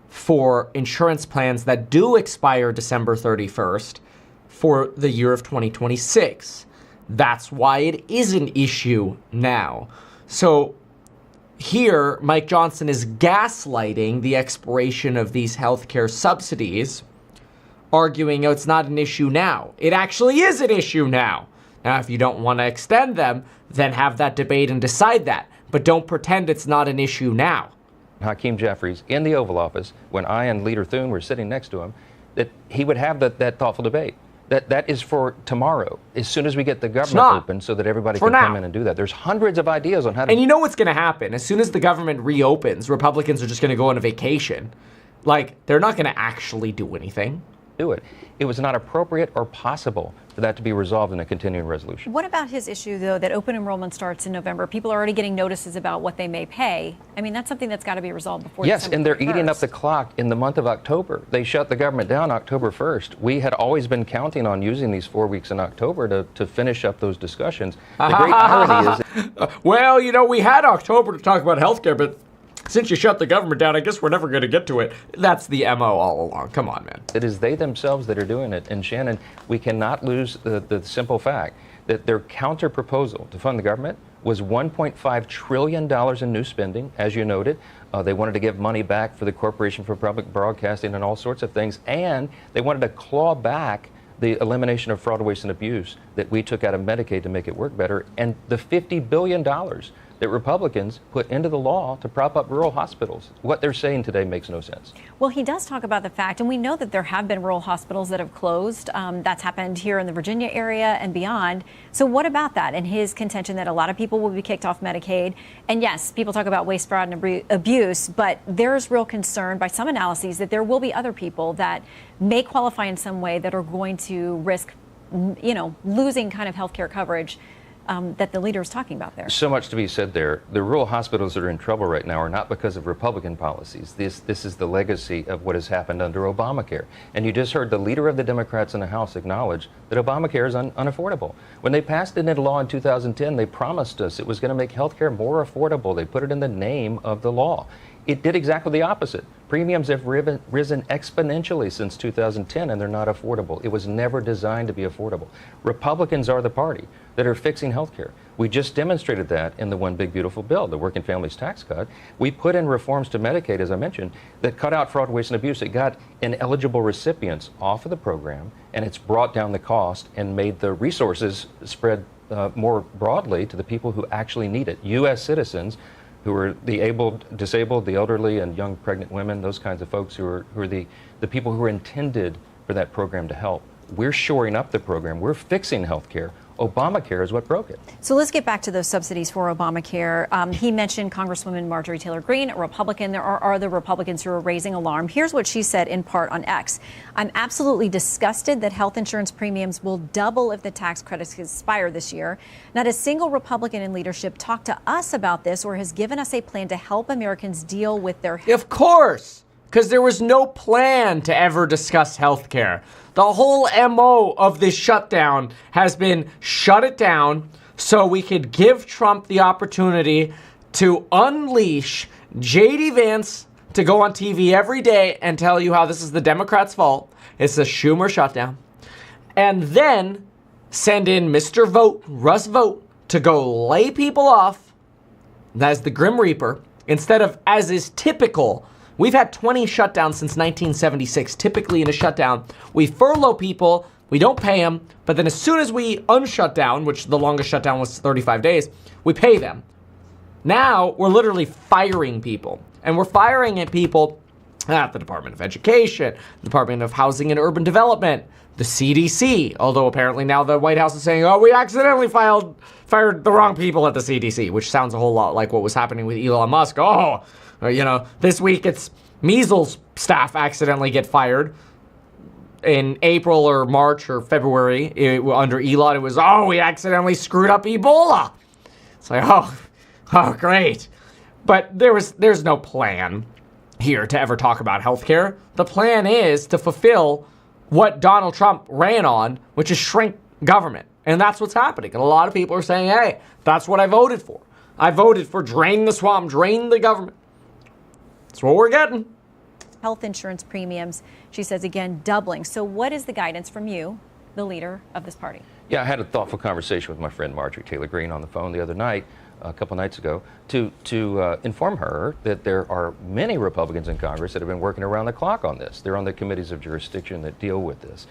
[SPEAKER 1] for insurance plans that do expire December 31st. for the year of 2026. That's why it is an issue now. So here, Mike Johnson is gaslighting the expiration of these healthcare subsidies, arguing, oh, it's not an issue now. It actually is an issue now. Now, if you don't want to extend them, then have that debate and decide that. But don't pretend it's not an issue now.
[SPEAKER 24] Hakeem Jeffries in the Oval Office, when I and Leader Thune were sitting next to him, that he would have that thoughtful debate. That is for tomorrow, as soon as we get the government open so that everybody can come in and do that. There's hundreds of ideas on how to...
[SPEAKER 1] And you know what's going to happen? As soon as the government reopens, Republicans are just going to go on a vacation. Like, they're not going to actually do anything.
[SPEAKER 24] Do it. It was not appropriate or possible for that to be resolved in a continuing resolution.
[SPEAKER 7] What about his issue, though, that open enrollment starts in November? People are already getting notices about what they may pay. I mean, that's something that's got to be resolved before
[SPEAKER 24] Yes,
[SPEAKER 7] December
[SPEAKER 24] and they're
[SPEAKER 7] 31st.
[SPEAKER 24] eating up the clock in the month of October. They shut the government down October 1st. We had always been counting on using these 4 weeks in October to finish up those discussions. The great irony is...
[SPEAKER 1] Well, you know, we had October to talk about healthcare, but since you shut the government down, I guess we're never going to get to it. That's the MO all along. Come on, man.
[SPEAKER 24] It is they themselves that are doing it. And Shannon, we cannot lose the simple fact that their counter proposal to fund the government was $1.5 trillion in new spending, as you noted. They wanted to give money back for the Corporation for Public Broadcasting and all sorts of things. And they wanted to claw back the elimination of fraud, waste, and abuse that we took out of Medicaid to make it work better. And the $50 billion that Republicans put into the law to prop up rural hospitals. What they're saying today makes no sense.
[SPEAKER 7] Well, he does talk about the fact, and we know that there have been rural hospitals that have closed. That's happened here in the Virginia area and beyond. So what about that and his contention that a lot of people will be kicked off Medicaid? And yes, people talk about waste, fraud, and abuse, but there's real concern by some analyses that there will be other people that may qualify in some way that are going to risk, you know, losing kind of healthcare coverage that the leader is talking about there.
[SPEAKER 24] So much to be said there. The rural hospitals that are in trouble right now are not because of Republican policies. This is the legacy of what has happened under Obamacare. And you just heard the leader of the Democrats in the House acknowledge that Obamacare is unaffordable. When they passed it into law in 2010, they promised us it was going to make health care more affordable. They put it in the name of the law. It did exactly the opposite. Premiums have risen exponentially since 2010, and they're not affordable. It was never designed to be affordable. Republicans are the party that are fixing health care. We just demonstrated that in the One Big Beautiful Bill, the Working Families Tax Cut. We put in reforms to Medicaid, as I mentioned, that cut out fraud, waste, and abuse. It got ineligible recipients off of the program, and it's brought down the cost and made the resources spread more broadly to the people who actually need it. U.S. citizens who are the disabled, the elderly, and young pregnant women, those kinds of folks who are the people who are intended for that program to help. We're shoring up the program. We're fixing health care. Obamacare is what broke it.
[SPEAKER 7] So let's get back to those subsidies for Obamacare. He mentioned Congresswoman Marjorie Taylor Greene, a Republican. There are other Republicans who are raising alarm. Here's what she said in part on X. I'm absolutely disgusted that health insurance premiums will double if the tax credits expire this year. Not a single Republican in leadership talked to us about this or has given us a plan to help Americans deal with their health.
[SPEAKER 1] Of course, because there was no plan to ever discuss health care. The whole MO of this shutdown has been shut it down so we could give Trump the opportunity to unleash J.D. Vance to go on TV every day and tell you how this is the Democrats' fault. It's the Schumer shutdown. And then send in Mr. Vote, Russ Vote, to go lay people off. That's the Grim Reaper. Instead of, as is typical, we've had 20 shutdowns since 1976. Typically in a shutdown, we furlough people, we don't pay them, but then as soon as we unshut down, which the longest shutdown was 35 days, we pay them. Now we're literally firing people. And we're firing at people at the Department of Education, the Department of Housing and Urban Development, the CDC, although apparently now the White House is saying, oh, we accidentally fired the wrong people at the CDC, which sounds a whole lot like what was happening with Elon Musk. Oh, you know, this week it's measles staff accidentally get fired. In April or March or February, under Elon, it was, oh, we accidentally screwed up Ebola. It's like, oh, great. But there's no plan here to ever talk about healthcare. The plan is to fulfill what Donald Trump ran on, which is shrink government. And that's what's happening. And a lot of people are saying, hey, that's what I voted for. I voted for drain the swamp, drain the government. That's what we're getting.
[SPEAKER 7] Health insurance premiums, she says, again, doubling. So what is the guidance from you the leader of this party.
[SPEAKER 24] Yeah, I had a thoughtful conversation with my friend Marjorie Taylor Greene on the phone the other night, a couple nights ago, to inform her that there are many Republicans in Congress that have been working around the clock on this. They're on the committees of jurisdiction that deal with this.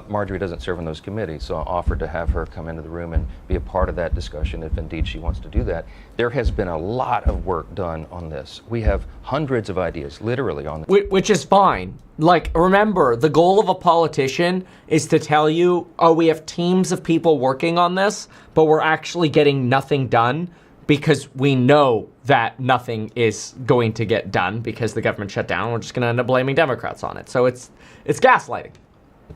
[SPEAKER 24] Marjorie doesn't serve on those committees, so I offered to have her come into the room and be a part of that discussion if indeed she wants to do that. There has been a lot of work done on this. We have hundreds of ideas, literally, on this.
[SPEAKER 1] Which is fine. Like, remember, the goal of a politician is to tell you, oh, we have teams of people working on this, but we're actually getting nothing done because we know that nothing is going to get done because the government shut down. We're just going to end up blaming Democrats on it. So it's gaslighting.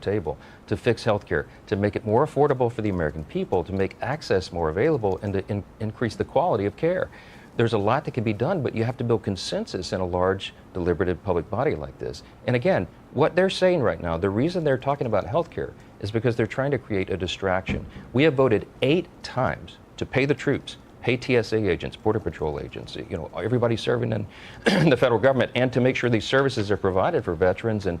[SPEAKER 24] Table to fix healthcare, to make it more affordable for the American people, to make access more available, and to increase the quality of care. There's a lot that can be done, but you have to build consensus in a large, deliberative public body like this. And again, what they're saying right now, the reason they're talking about healthcare is because they're trying to create a distraction. We have voted 8 times to pay the troops, pay TSA agents, Border Patrol agents, everybody serving in the federal government, and to make sure these services are provided for veterans and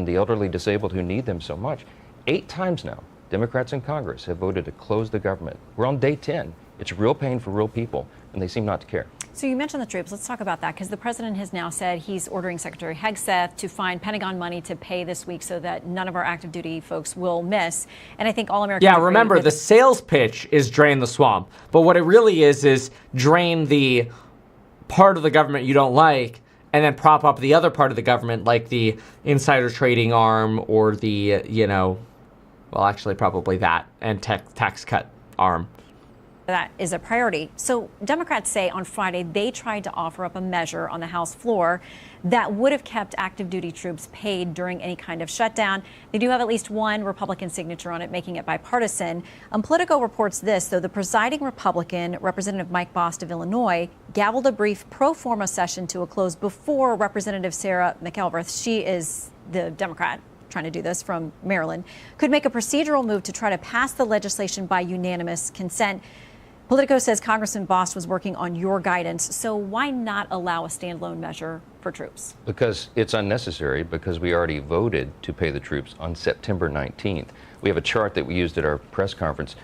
[SPEAKER 24] the elderly disabled who need them so much. 8 times now, Democrats in Congress have voted to close the government. We're on day 10. It's real pain for real people, and they seem not to care.
[SPEAKER 7] So you mentioned the troops. Let's talk about that, because the president has now said he's ordering Secretary Hegseth to find Pentagon money to pay this week so that none of our active duty folks will miss. And I think all Americans.
[SPEAKER 1] Yeah, remember, the sales pitch is drain the swamp. But what it really is drain the part of the government you don't like and then prop up the other part of the government, like the insider trading arm or the, well, actually probably that, and tax cut arm.
[SPEAKER 7] That is a priority. So Democrats say on Friday they tried to offer up a measure on the House floor that would have kept active duty troops paid during any kind of shutdown. They do have at least one Republican signature on it, making it bipartisan. Politico reports this, though: the presiding Republican, Representative Mike Bost of Illinois, gavelled a brief pro forma session to a close before Representative Sarah McElrath, she is the Democrat trying to do this from Maryland, could make a procedural move to try to pass the legislation by unanimous consent. Politico says Congressman Bost was working on your guidance, so why not allow a standalone measure for troops?
[SPEAKER 24] Because it's unnecessary, because we already voted to pay the troops on September 19th. We have a chart that we used at our press conference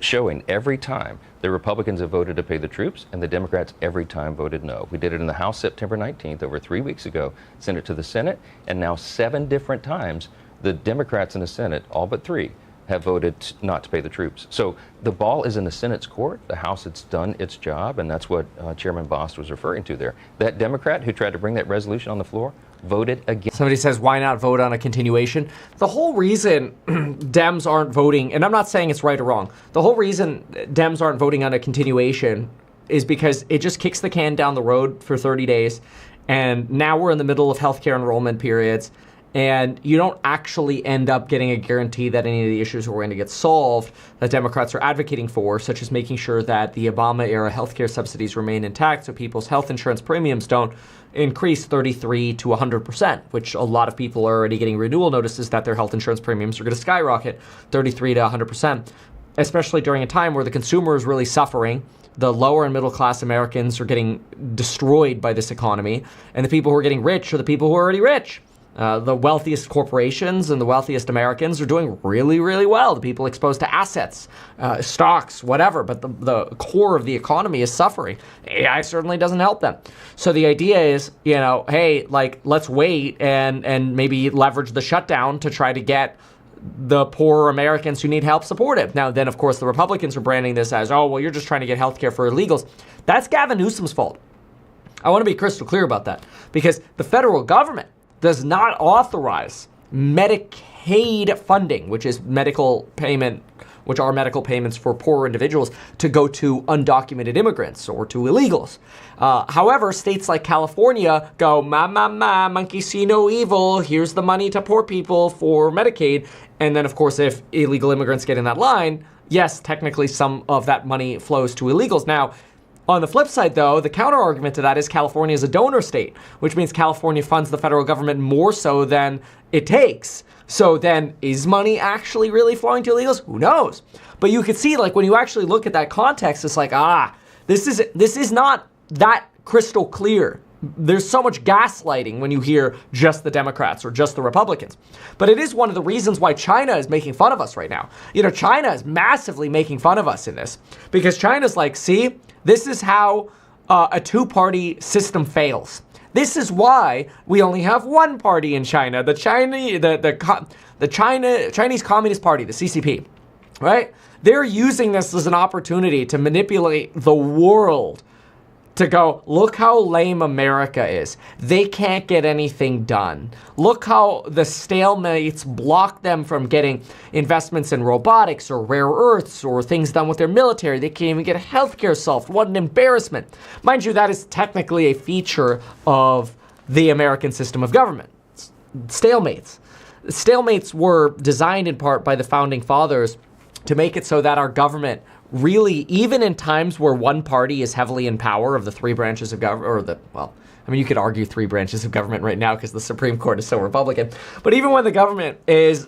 [SPEAKER 24] showing every time the Republicans have voted to pay the troops and the Democrats every time voted no. We did it in the House September 19th, over 3 weeks ago, sent it to the Senate, and now 7 different times the Democrats in the Senate, all but 3, have voted not to pay the troops. So the ball is in the Senate's court. The House has done its job, and that's what Chairman Bost was referring to there. That Democrat who tried to bring that resolution on the floor voted against.
[SPEAKER 1] Somebody says, why not vote on a continuation? The whole reason Dems aren't voting, and I'm not saying it's right or wrong, the whole reason Dems aren't voting on a continuation is because it just kicks the can down the road for 30 days, and now we're in the middle of healthcare enrollment periods, and you don't actually end up getting a guarantee that any of the issues are going to get solved that Democrats are advocating for, such as making sure that the Obama-era healthcare subsidies remain intact so people's health insurance premiums don't increase 33 to 100%, which a lot of people are already getting renewal notices that their health insurance premiums are going to skyrocket 33 to 100%, especially during a time where the consumer is really suffering. The lower and middle class Americans are getting destroyed by this economy, and the people who are getting rich are the people who are already rich. The wealthiest corporations and the wealthiest Americans are doing really, really well. The people exposed to assets, stocks, whatever, but the core of the economy is suffering. AI certainly doesn't help them. So the idea is, hey, let's wait and maybe leverage the shutdown to try to get the poor Americans who need help supported. Now, then, of course, the Republicans are branding this as, oh, well, you're just trying to get health care for illegals. That's Gavin Newsom's fault. I want to be crystal clear about that, because the federal government does not authorize Medicaid funding, which are medical payments for poor individuals, to go to undocumented immigrants or to illegals. However, states like California go, monkey see no evil, here's the money to poor people for Medicaid. And then, of course, if illegal immigrants get in that line, yes, technically some of that money flows to illegals. Now, on the flip side, though, the counter-argument to that is California is a donor state, which means California funds the federal government more so than it takes. So then, is money actually really flowing to illegals? Who knows? But you could see, when you actually look at that context, it's this is not that crystal clear there's so much gaslighting when you hear just the Democrats or just the Republicans. But it is one of the reasons why China is making fun of us right now. China is massively making fun of us in this because China's like, see, this is how a two-party system fails. This is why we only have one party in China, the Chinese Communist Party, the CCP, right? They're using this as an opportunity to manipulate the world to go, look how lame America is. They can't get anything done. Look how the stalemates block them from getting investments in robotics or rare earths or things done with their military. They can't even get healthcare solved. What an embarrassment. Mind you, that is technically a feature of the American system of government. Stalemates. Stalemates were designed in part by the founding fathers to make it so that our government really, even in times where one party is heavily in power of the three branches of government, you could argue three branches of government right now because the Supreme Court is so Republican. But even when the government is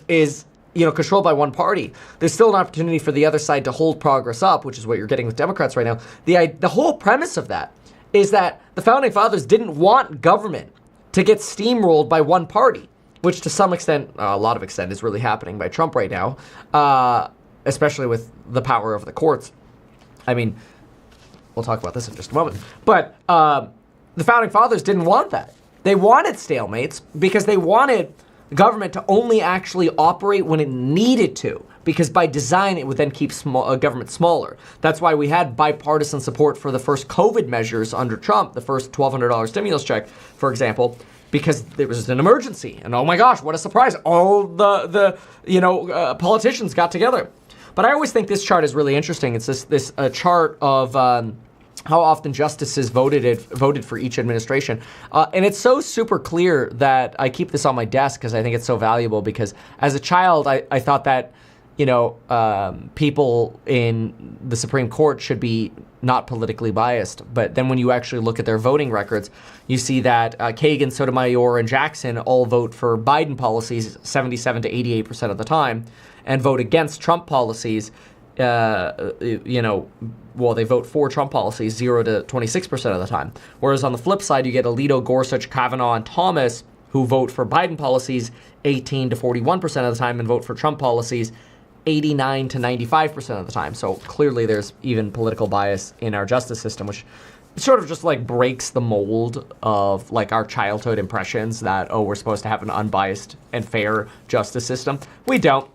[SPEAKER 1] controlled by one party, there's still an opportunity for the other side to hold progress up, which is what you're getting with Democrats right now. The whole premise of that is that the founding fathers didn't want government to get steamrolled by one party, which to some extent, a lot of extent, is really happening by Trump right now. Especially with the power of the courts. I mean, we'll talk about this in just a moment. But the founding fathers didn't want that. They wanted stalemates because they wanted the government to only actually operate when it needed to, because by design it would then keep government smaller. That's why we had bipartisan support for the first COVID measures under Trump, the first $1,200 stimulus check, for example, because there was an emergency. And oh my gosh, what a surprise. All the politicians got together. But I always think this chart is really interesting. It's this chart of how often justices voted for each administration. And it's so super clear that I keep this on my desk because I think it's so valuable, because as a child, I thought that, people in the Supreme Court should be not politically biased. But then when you actually look at their voting records, you see that Kagan, Sotomayor, and Jackson all vote for Biden policies 77 to 88% of the time, and vote against Trump policies, they vote for Trump policies 0 to 26% of the time. Whereas on the flip side, you get Alito, Gorsuch, Kavanaugh, and Thomas, who vote for Biden policies 18 to 41% of the time and vote for Trump policies 89 to 95% of the time. So clearly there's even political bias in our justice system, which sort of just like breaks the mold of like our childhood impressions that, we're supposed to have an unbiased and fair justice system. We don't.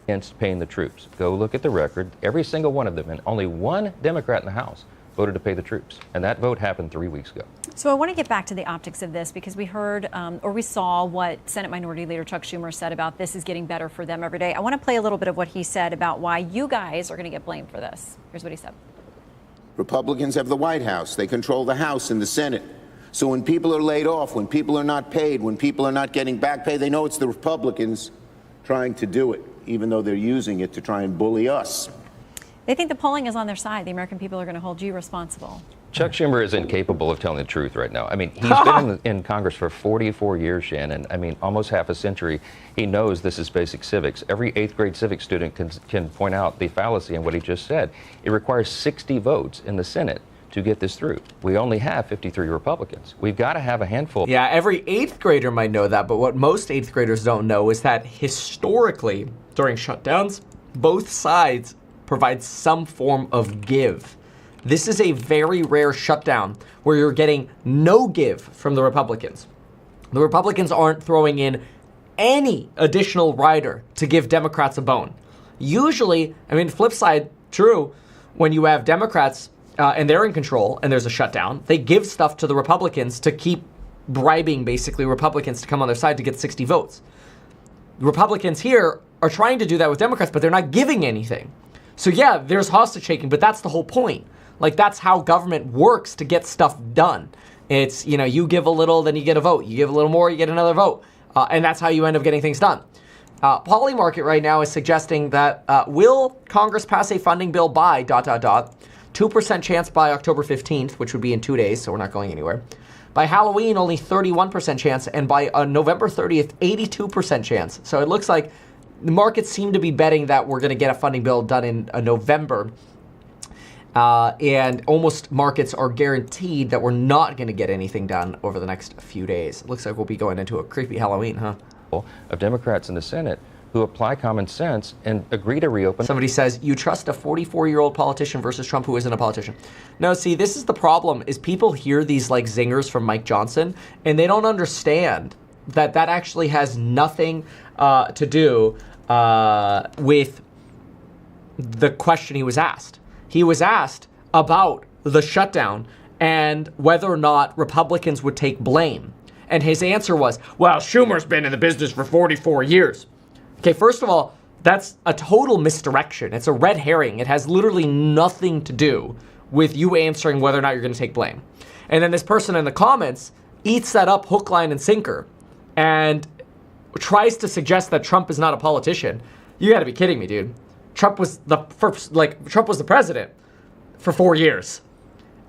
[SPEAKER 24] Against paying the troops. Go look at the record. Every single one of them, and only one Democrat in the House voted to pay the troops. And that vote happened 3 weeks ago.
[SPEAKER 7] So I want to get back to the optics of this, because we heard we saw what Senate Minority Leader Chuck Schumer said about this is getting better for them every day. I want to play a little bit of what he said about why you guys are going to get blamed for this. Here's what he said.
[SPEAKER 8] Republicans have the White House. They control the House and the Senate. So when people are laid off, when people are not paid, when people are not getting back pay, they know it's the Republicans trying to do it, even though they're using it to try and bully us.
[SPEAKER 7] They think the polling is on their side. The American people are going to hold you responsible.
[SPEAKER 24] Chuck Schumer is incapable of telling the truth right now. I mean, he's been in Congress for 44 years, Shannon. I mean, almost half a century. He knows this is basic civics. Every 8th grade civics student can point out the fallacy in what he just said. It requires 60 votes in the Senate to get this through. We only have 53 Republicans. We've got to have a handful.
[SPEAKER 1] Yeah, every 8th grader might know that, but what most 8th graders don't know is that historically, during shutdowns, both sides provide some form of give. This is a very rare shutdown where you're getting no give from the Republicans. The Republicans aren't throwing in any additional rider to give Democrats a bone. Usually, flip side, true, when you have Democrats and they're in control and there's a shutdown, they give stuff to the Republicans to keep bribing, basically, Republicans to come on their side to get 60 votes. The Republicans here are trying to do that with Democrats, but they're not giving anything. So yeah, there's hostage taking, but that's the whole point. Like, that's how government works to get stuff done. It's, you give a little, then you get a vote. You give a little more, you get another vote. And that's how you end up getting things done. Polymarket right now is suggesting that will Congress pass a funding bill by ... 2% chance by October 15th, which would be in 2 days, so we're not going anywhere. By Halloween, only 31% chance, and by November 30th, 82% chance. So it looks like the markets seem to be betting that we're going to get a funding bill done in November. And almost markets are guaranteed that we're not going to get anything done over the next few days. It looks like we'll be going into a creepy Halloween, huh?
[SPEAKER 24] Of Democrats in the Senate who apply common sense and agree to reopen.
[SPEAKER 1] Somebody says, you trust a 44-year-old politician versus Trump who isn't a politician. No, see, this is the problem, is people hear these like zingers from Mike Johnson, and they don't understand that that actually has nothing to do with the question he was asked. He was asked about the shutdown and whether or not Republicans would take blame. And his answer was, well, Schumer's been in the business for 44 years. Okay, first of all, that's a total misdirection. It's a red herring. It has literally nothing to do with you answering whether or not you're going to take blame. And then this person in the comments eats that up hook, line, and sinker and tries to suggest that Trump is not a politician. You got to be kidding me, dude. Trump was the president for 4 years.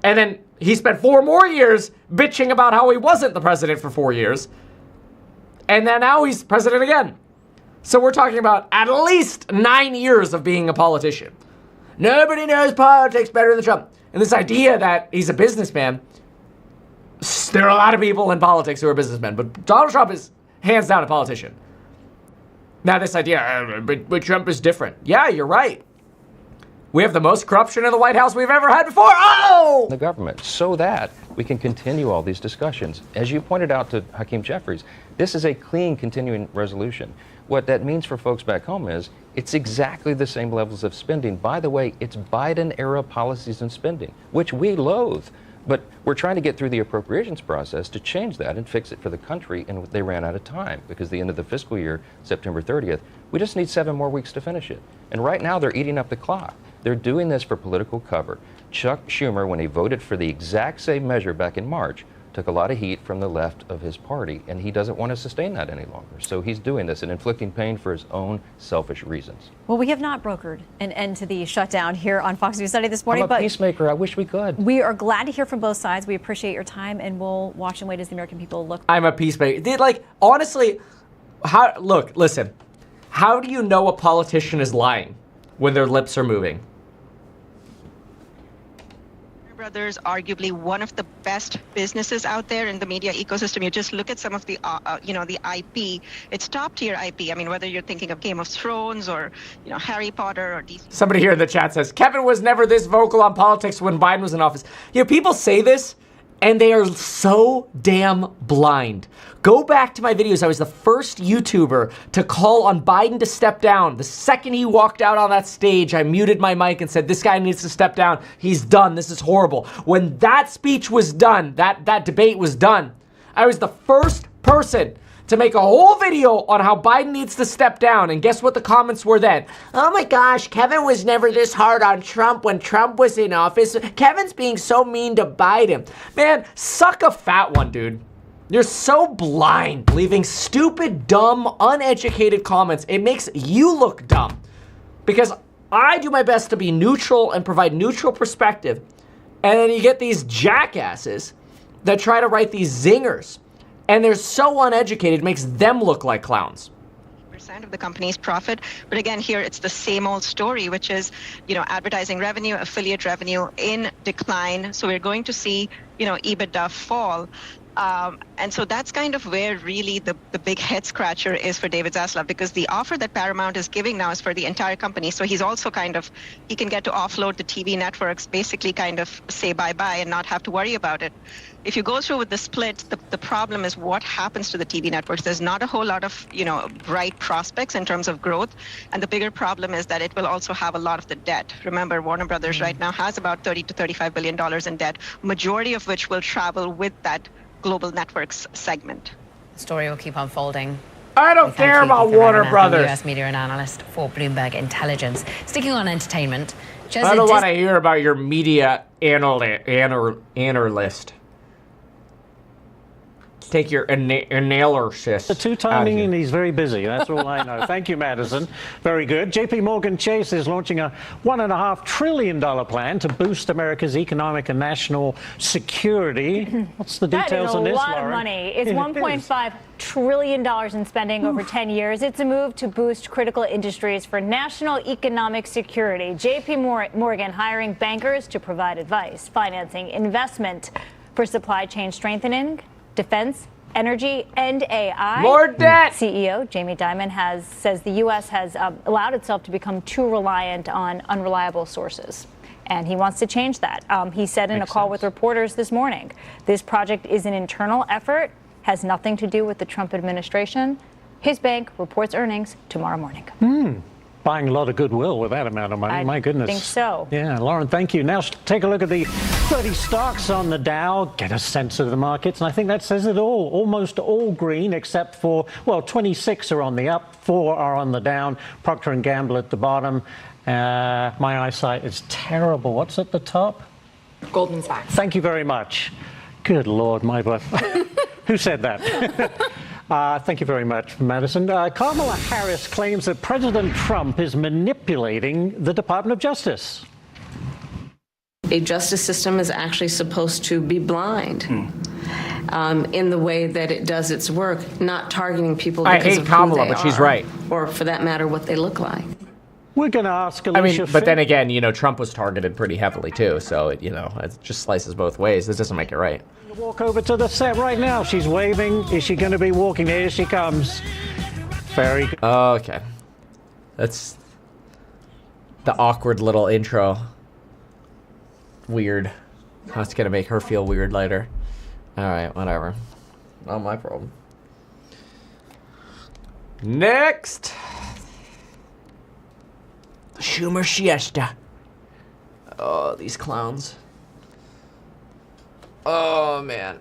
[SPEAKER 1] And then he spent 4 more years bitching about how he wasn't the president for 4 years. And then now he's president again. So we're talking about at least 9 years of being a politician. Nobody knows politics better than Trump. And this idea that he's a businessman, there are a lot of people in politics who are businessmen, but Donald Trump is hands down a politician. Now this idea, but Trump is different. Yeah, you're right. We have the most corruption in the White House we've ever had before. Oh!
[SPEAKER 24] The government, so that we can continue all these discussions. As you pointed out to Hakeem Jeffries, this is a clean continuing resolution. What that means for folks back home is it's exactly the same levels of spending. By the way, it's Biden-era policies and spending, which we loathe. But we're trying to get through the appropriations process to change that and fix it for the country, and they ran out of time because the end of the fiscal year, September 30th, we just need 7 more weeks to finish it. And right now they're eating up the clock. They're doing this for political cover. Chuck Schumer, when he voted for the exact same measure back in March, took a lot of heat from the left of his party, and he doesn't want to sustain that any longer. So he's doing this and inflicting pain for his own selfish reasons.
[SPEAKER 7] Well, we have not brokered an end to the shutdown here on Fox News Sunday this morning.
[SPEAKER 24] I'm a peacemaker. I wish we could.
[SPEAKER 7] We are glad to hear from both sides. We appreciate your time, and we'll watch and wait as the American people look.
[SPEAKER 1] I'm a peacemaker. Honestly, listen. How do you know a politician is lying when their lips are moving?
[SPEAKER 9] Brothers, arguably one of the best businesses out there in the media ecosystem. You just look at some of the, the IP. It's top tier IP. I mean, whether you're thinking of Game of Thrones or, Harry Potter or DC.
[SPEAKER 1] Somebody here in the chat says, Kevin was never this vocal on politics when Biden was in office. People say this, and they are so damn blind. Go back to my videos. I was the first YouTuber to call on Biden to step down. The second he walked out on that stage, I muted my mic and said, this guy needs to step down. He's done. This is horrible. When that speech was done, that debate was done, I was the first person to make a whole video on how Biden needs to step down. And guess what the comments were then? Oh my gosh, Kevin was never this hard on Trump when Trump was in office. Kevin's being so mean to Biden. Man, suck a fat one, dude. You're so blind, leaving stupid, dumb, uneducated comments. It makes you look dumb. Because I do my best to be neutral and provide neutral perspective. And then you get these jackasses that try to write these zingers. And they're so uneducated, it makes them look like clowns.
[SPEAKER 9] Of the company's profit. But again, here it's the same old story, which is, advertising revenue, affiliate revenue in decline. So we're going to see, EBITDA fall. And so that's kind of where really the big head scratcher is for David Zaslav, because the offer that Paramount is giving now is for the entire company. So he's also he can get to offload the TV networks, basically kind of say bye-bye and not have to worry about it. If you go through with the split, the problem is what happens to the TV networks. There's not a whole lot of, bright prospects in terms of growth. And the bigger problem is that it will also have a lot of the debt. Remember, Warner Brothers right now has about $30 to $35 billion in debt, majority of which will travel with that global networks segment.
[SPEAKER 19] The story will keep unfolding.
[SPEAKER 1] I don't care about Warner Brothers.
[SPEAKER 19] U.S. media and analyst for Bloomberg Intelligence. Sticking on entertainment.
[SPEAKER 1] I don't want to hear about your media analyst. Take your inhaler, sis.
[SPEAKER 13] The two-timing, and he's very busy. That's all I know. Thank you, Madison. Very good. JP Morgan Chase is launching a $1.5 trillion plan to boost America's economic and national security. What's the details on this,
[SPEAKER 5] That is a lot
[SPEAKER 13] Lauren?
[SPEAKER 5] of money. It's $1.5 trillion in spending over 10 years. It's a move to boost critical industries for national economic security. JP Morgan hiring bankers to provide advice, financing, investment for supply chain strengthening, defense, energy, and AI.
[SPEAKER 1] More debt!
[SPEAKER 5] CEO Jamie Dimon says the U.S. has allowed itself to become too reliant on unreliable sources. And he wants to change that. He said in a call with reporters this morning, this project is an internal effort, has nothing to do with the Trump administration. His bank reports earnings tomorrow morning.
[SPEAKER 13] Buying a lot of goodwill with that amount of money. My goodness.
[SPEAKER 5] I think so.
[SPEAKER 13] Yeah, Lauren, thank you. Now take a look at the 30 stocks on the Dow, get a sense of the markets, and I think that says it all. Almost all green except for, well, 26 are on the up, 4 are on the down. Procter & Gamble at the bottom. My eyesight is terrible. What's at the top?
[SPEAKER 10] Goldman Sachs.
[SPEAKER 13] Thank you very much. Good Lord, my butt. Who said that? Thank you very much, Madison. Kamala Harris claims that President Trump is manipulating the Department of Justice.
[SPEAKER 11] A justice system is actually supposed to be blind in the way that it does its work, not targeting people because
[SPEAKER 1] I hate
[SPEAKER 11] of
[SPEAKER 1] Kamala,
[SPEAKER 11] who they
[SPEAKER 1] but she's
[SPEAKER 11] are,
[SPEAKER 1] right.
[SPEAKER 11] or for that matter, what they look like.
[SPEAKER 13] We're going to ask Alicia.
[SPEAKER 1] I mean, but then again, Trump was targeted pretty heavily too, so it just slices both ways. This doesn't make it right.
[SPEAKER 13] Walk over to the set right now. She's waving. Is she going to be walking? Here she comes. Very good.
[SPEAKER 1] Okay. That's the awkward little intro. Weird. That's going to make her feel weird later. All right, whatever. Not my problem. Next. The Schumer siesta. Oh, these clowns. Oh, man.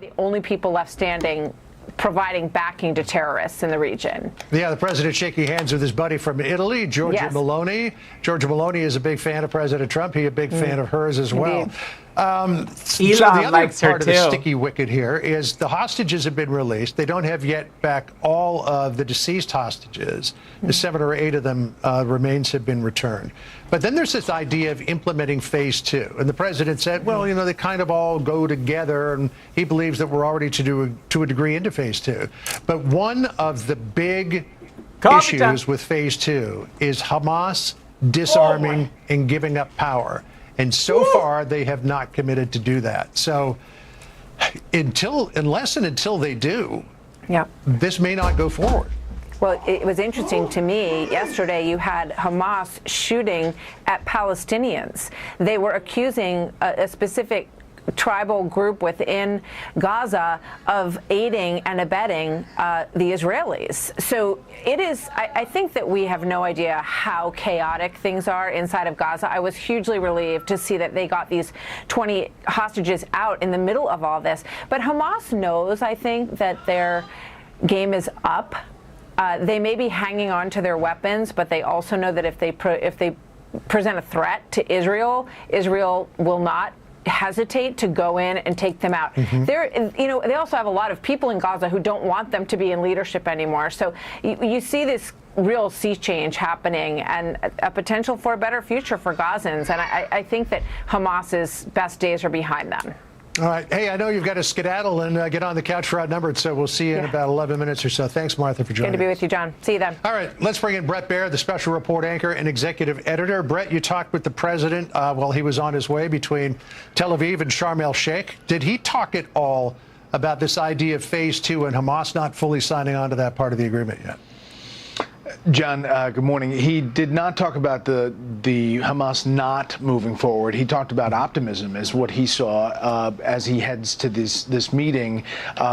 [SPEAKER 12] The only people left standing providing backing to terrorists in the region.
[SPEAKER 25] Yeah, the president shaking hands with his buddy from Italy, Giorgia Meloni. Giorgia Meloni is a big fan of President Trump. He a big fan of hers as well.
[SPEAKER 1] Elon
[SPEAKER 25] so the other
[SPEAKER 1] likes her
[SPEAKER 25] part of
[SPEAKER 1] too.
[SPEAKER 25] the sticky wicket here is the hostages have been released. They don't have yet back all of the deceased hostages. The 7 or 8 of them remains have been returned. But then there's this idea of implementing phase 2. And the president said, well, they kind of all go together. And he believes that we're already to a degree into phase 2. But one of the big issues with phase 2 is Hamas disarming and giving up power. And so far, they have not committed to do that. So unless they do, this may not go forward.
[SPEAKER 12] Well, it was interesting to me. Yesterday, you had Hamas shooting at Palestinians. They were accusing a specific tribal group within Gaza of aiding and abetting the Israelis. So it is, I think that we have no idea how chaotic things are inside of Gaza. I was hugely relieved to see that they got these 20 hostages out in the middle of all this. But Hamas knows, I think, that their game is up. They may be hanging on to their weapons, but they also know that if they present a threat to Israel, Israel will not hesitate to go in and take them out. They also have a lot of people in Gaza who don't want them to be in leadership anymore. So you see this real sea change happening and a potential for a better future for Gazans. And I think that Hamas's best days are behind them.
[SPEAKER 25] All right. Hey, I know you've got to skedaddle and get on the couch for Outnumbered, so we'll see you in about 11 minutes or so. Thanks, Martha, for joining us.
[SPEAKER 12] Good to be with you, John. See you then.
[SPEAKER 25] All right. Let's bring in Brett Baer, the special report anchor and executive editor. Brett, you talked with the president while he was on his way between Tel Aviv and Sharm el-Sheikh. Did he talk at all about this idea of phase 2 and Hamas not fully signing on to that part of the agreement yet?
[SPEAKER 26] John, good morning. He did not talk about the Hamas not moving forward. He talked about optimism as what he saw as he heads to this meeting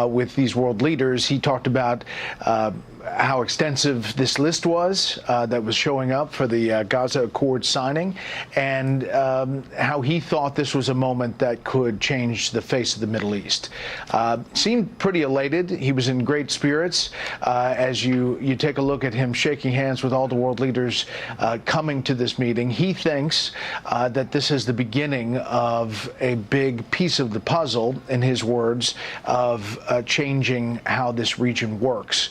[SPEAKER 26] with these world leaders. He talked about how extensive this list was that was showing up for the Gaza Accord signing, and how he thought this was a moment that could change the face of the Middle East. Seemed pretty elated. He was in great spirits as you take a look at him shaking hands with all the world leaders coming to this meeting. He thinks that this is the beginning of a big piece of the puzzle, in his words, of changing how this region works.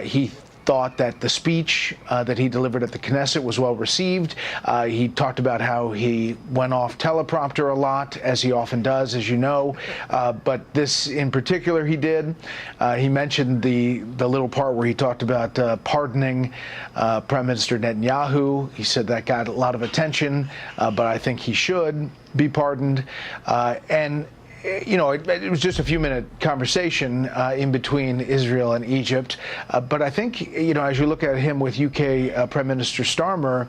[SPEAKER 26] He thought that the speech that he delivered at the Knesset was well received. He talked about how he went off teleprompter a lot, as he often does, as you know. But this in particular he did. He mentioned the little part where he talked about pardoning Prime Minister Netanyahu. He said that got a lot of attention, but I think he should be pardoned. And you know, it was just a few-minute conversation in between Israel and Egypt. But I think, you know, as you look at him with UK Prime Minister Starmer,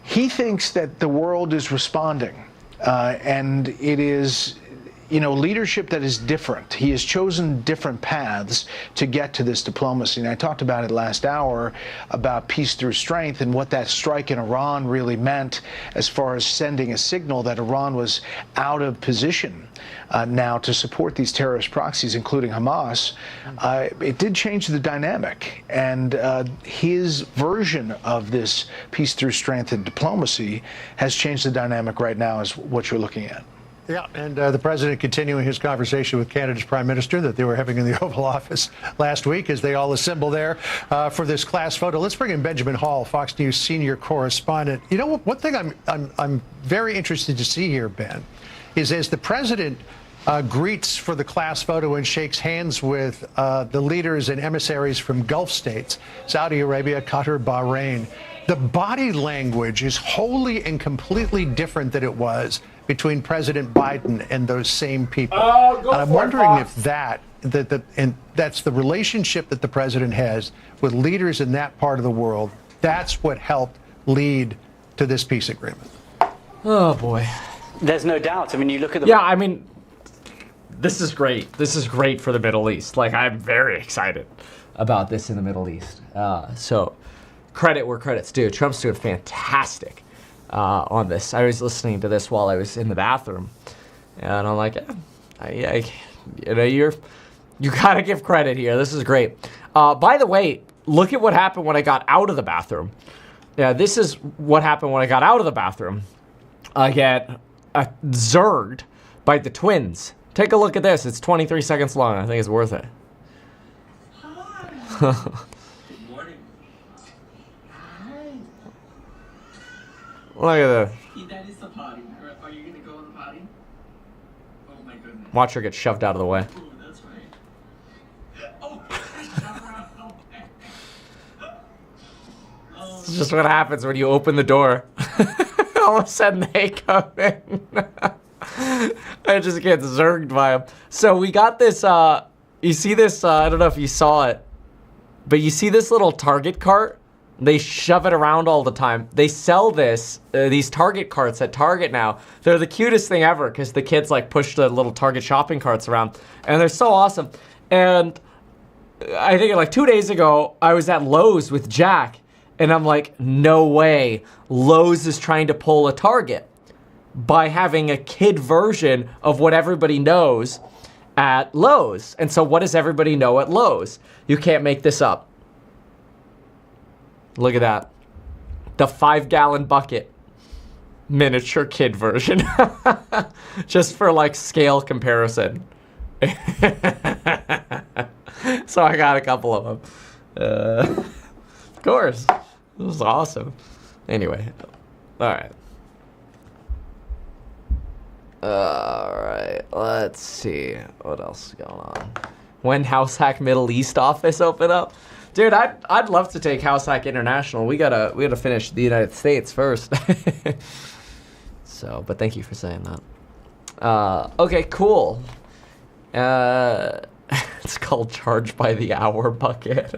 [SPEAKER 26] he thinks that the world is responding. And it is, you know, leadership that is different. He has chosen different paths to get to this diplomacy. And I talked about it last hour, about peace through strength and what that strike in Iran really meant as far as sending a signal that Iran was out of position now to support these terrorist proxies, including Hamas. It did change the dynamic. And his version of this peace through strength and diplomacy has changed the dynamic right now, is what you're looking at.
[SPEAKER 25] Yeah, and the president continuing his conversation with Canada's prime minister that they were having in the Oval Office last week as they all assemble there for this class photo. Let's bring in Benjamin Hall, Fox News senior correspondent. You know, one thing I'm very interested to see here, Ben, is as the president greets for the class photo and shakes hands with the leaders and emissaries from Gulf states, Saudi Arabia, Qatar, Bahrain, the body language is wholly and completely different than it was between President Biden and those same people. And I'm wondering if that's the relationship that the president has with leaders in that part of the world. That's what helped lead to this peace agreement.
[SPEAKER 1] Oh boy.
[SPEAKER 2] There's no doubt. I mean, you look at the...
[SPEAKER 1] Yeah, I mean, this is great. This is great for the Middle East. Like, I'm very excited about this in the Middle East. So credit where credit's due. Trump's doing fantastic on this. I was listening to this while I was in the bathroom, and I'm like, you know, you gotta give credit here. This is great. By the way, look at what happened when I got out of the bathroom. Yeah, this is what happened when I got out of the bathroom. I get zerged by the twins. Take a look at this. It's 23 seconds long. I think it's worth it.
[SPEAKER 10] Hi. Good morning. Hi.
[SPEAKER 1] Look at that.
[SPEAKER 10] That is the potty. Are you going to go in the potty? Oh my goodness.
[SPEAKER 1] Watch her get shoved out of the way.
[SPEAKER 10] Oh, that's right. Oh.
[SPEAKER 1] It's just what happens when you open the door. All of a sudden they come in. I just get zerged by them. So we got this, you see this, I don't know if you saw it, but you see this little Target cart? They shove it around all the time. They sell these Target carts at Target now. They're the cutest thing ever because the kids like push the little Target shopping carts around, and they're so awesome. And I think like 2 days ago, I was at Lowe's with Jack, and I'm like, no way. Lowe's is trying to pull a Target by having a kid version of what everybody knows at Lowe's. And so what does everybody know at Lowe's? You can't make this up. Look at that. The 5-gallon bucket. Miniature kid version. Just for like scale comparison. So I got a couple of them. Of course. This was awesome. Anyway. Alright. Alright. Let's see. What else is going on? When House Hack Middle East office open up? Dude, I'd love to take House Hack International. We gotta finish the United States first. So, but thank you for saying that. Okay, cool. It's called Charge by the Hour Bucket.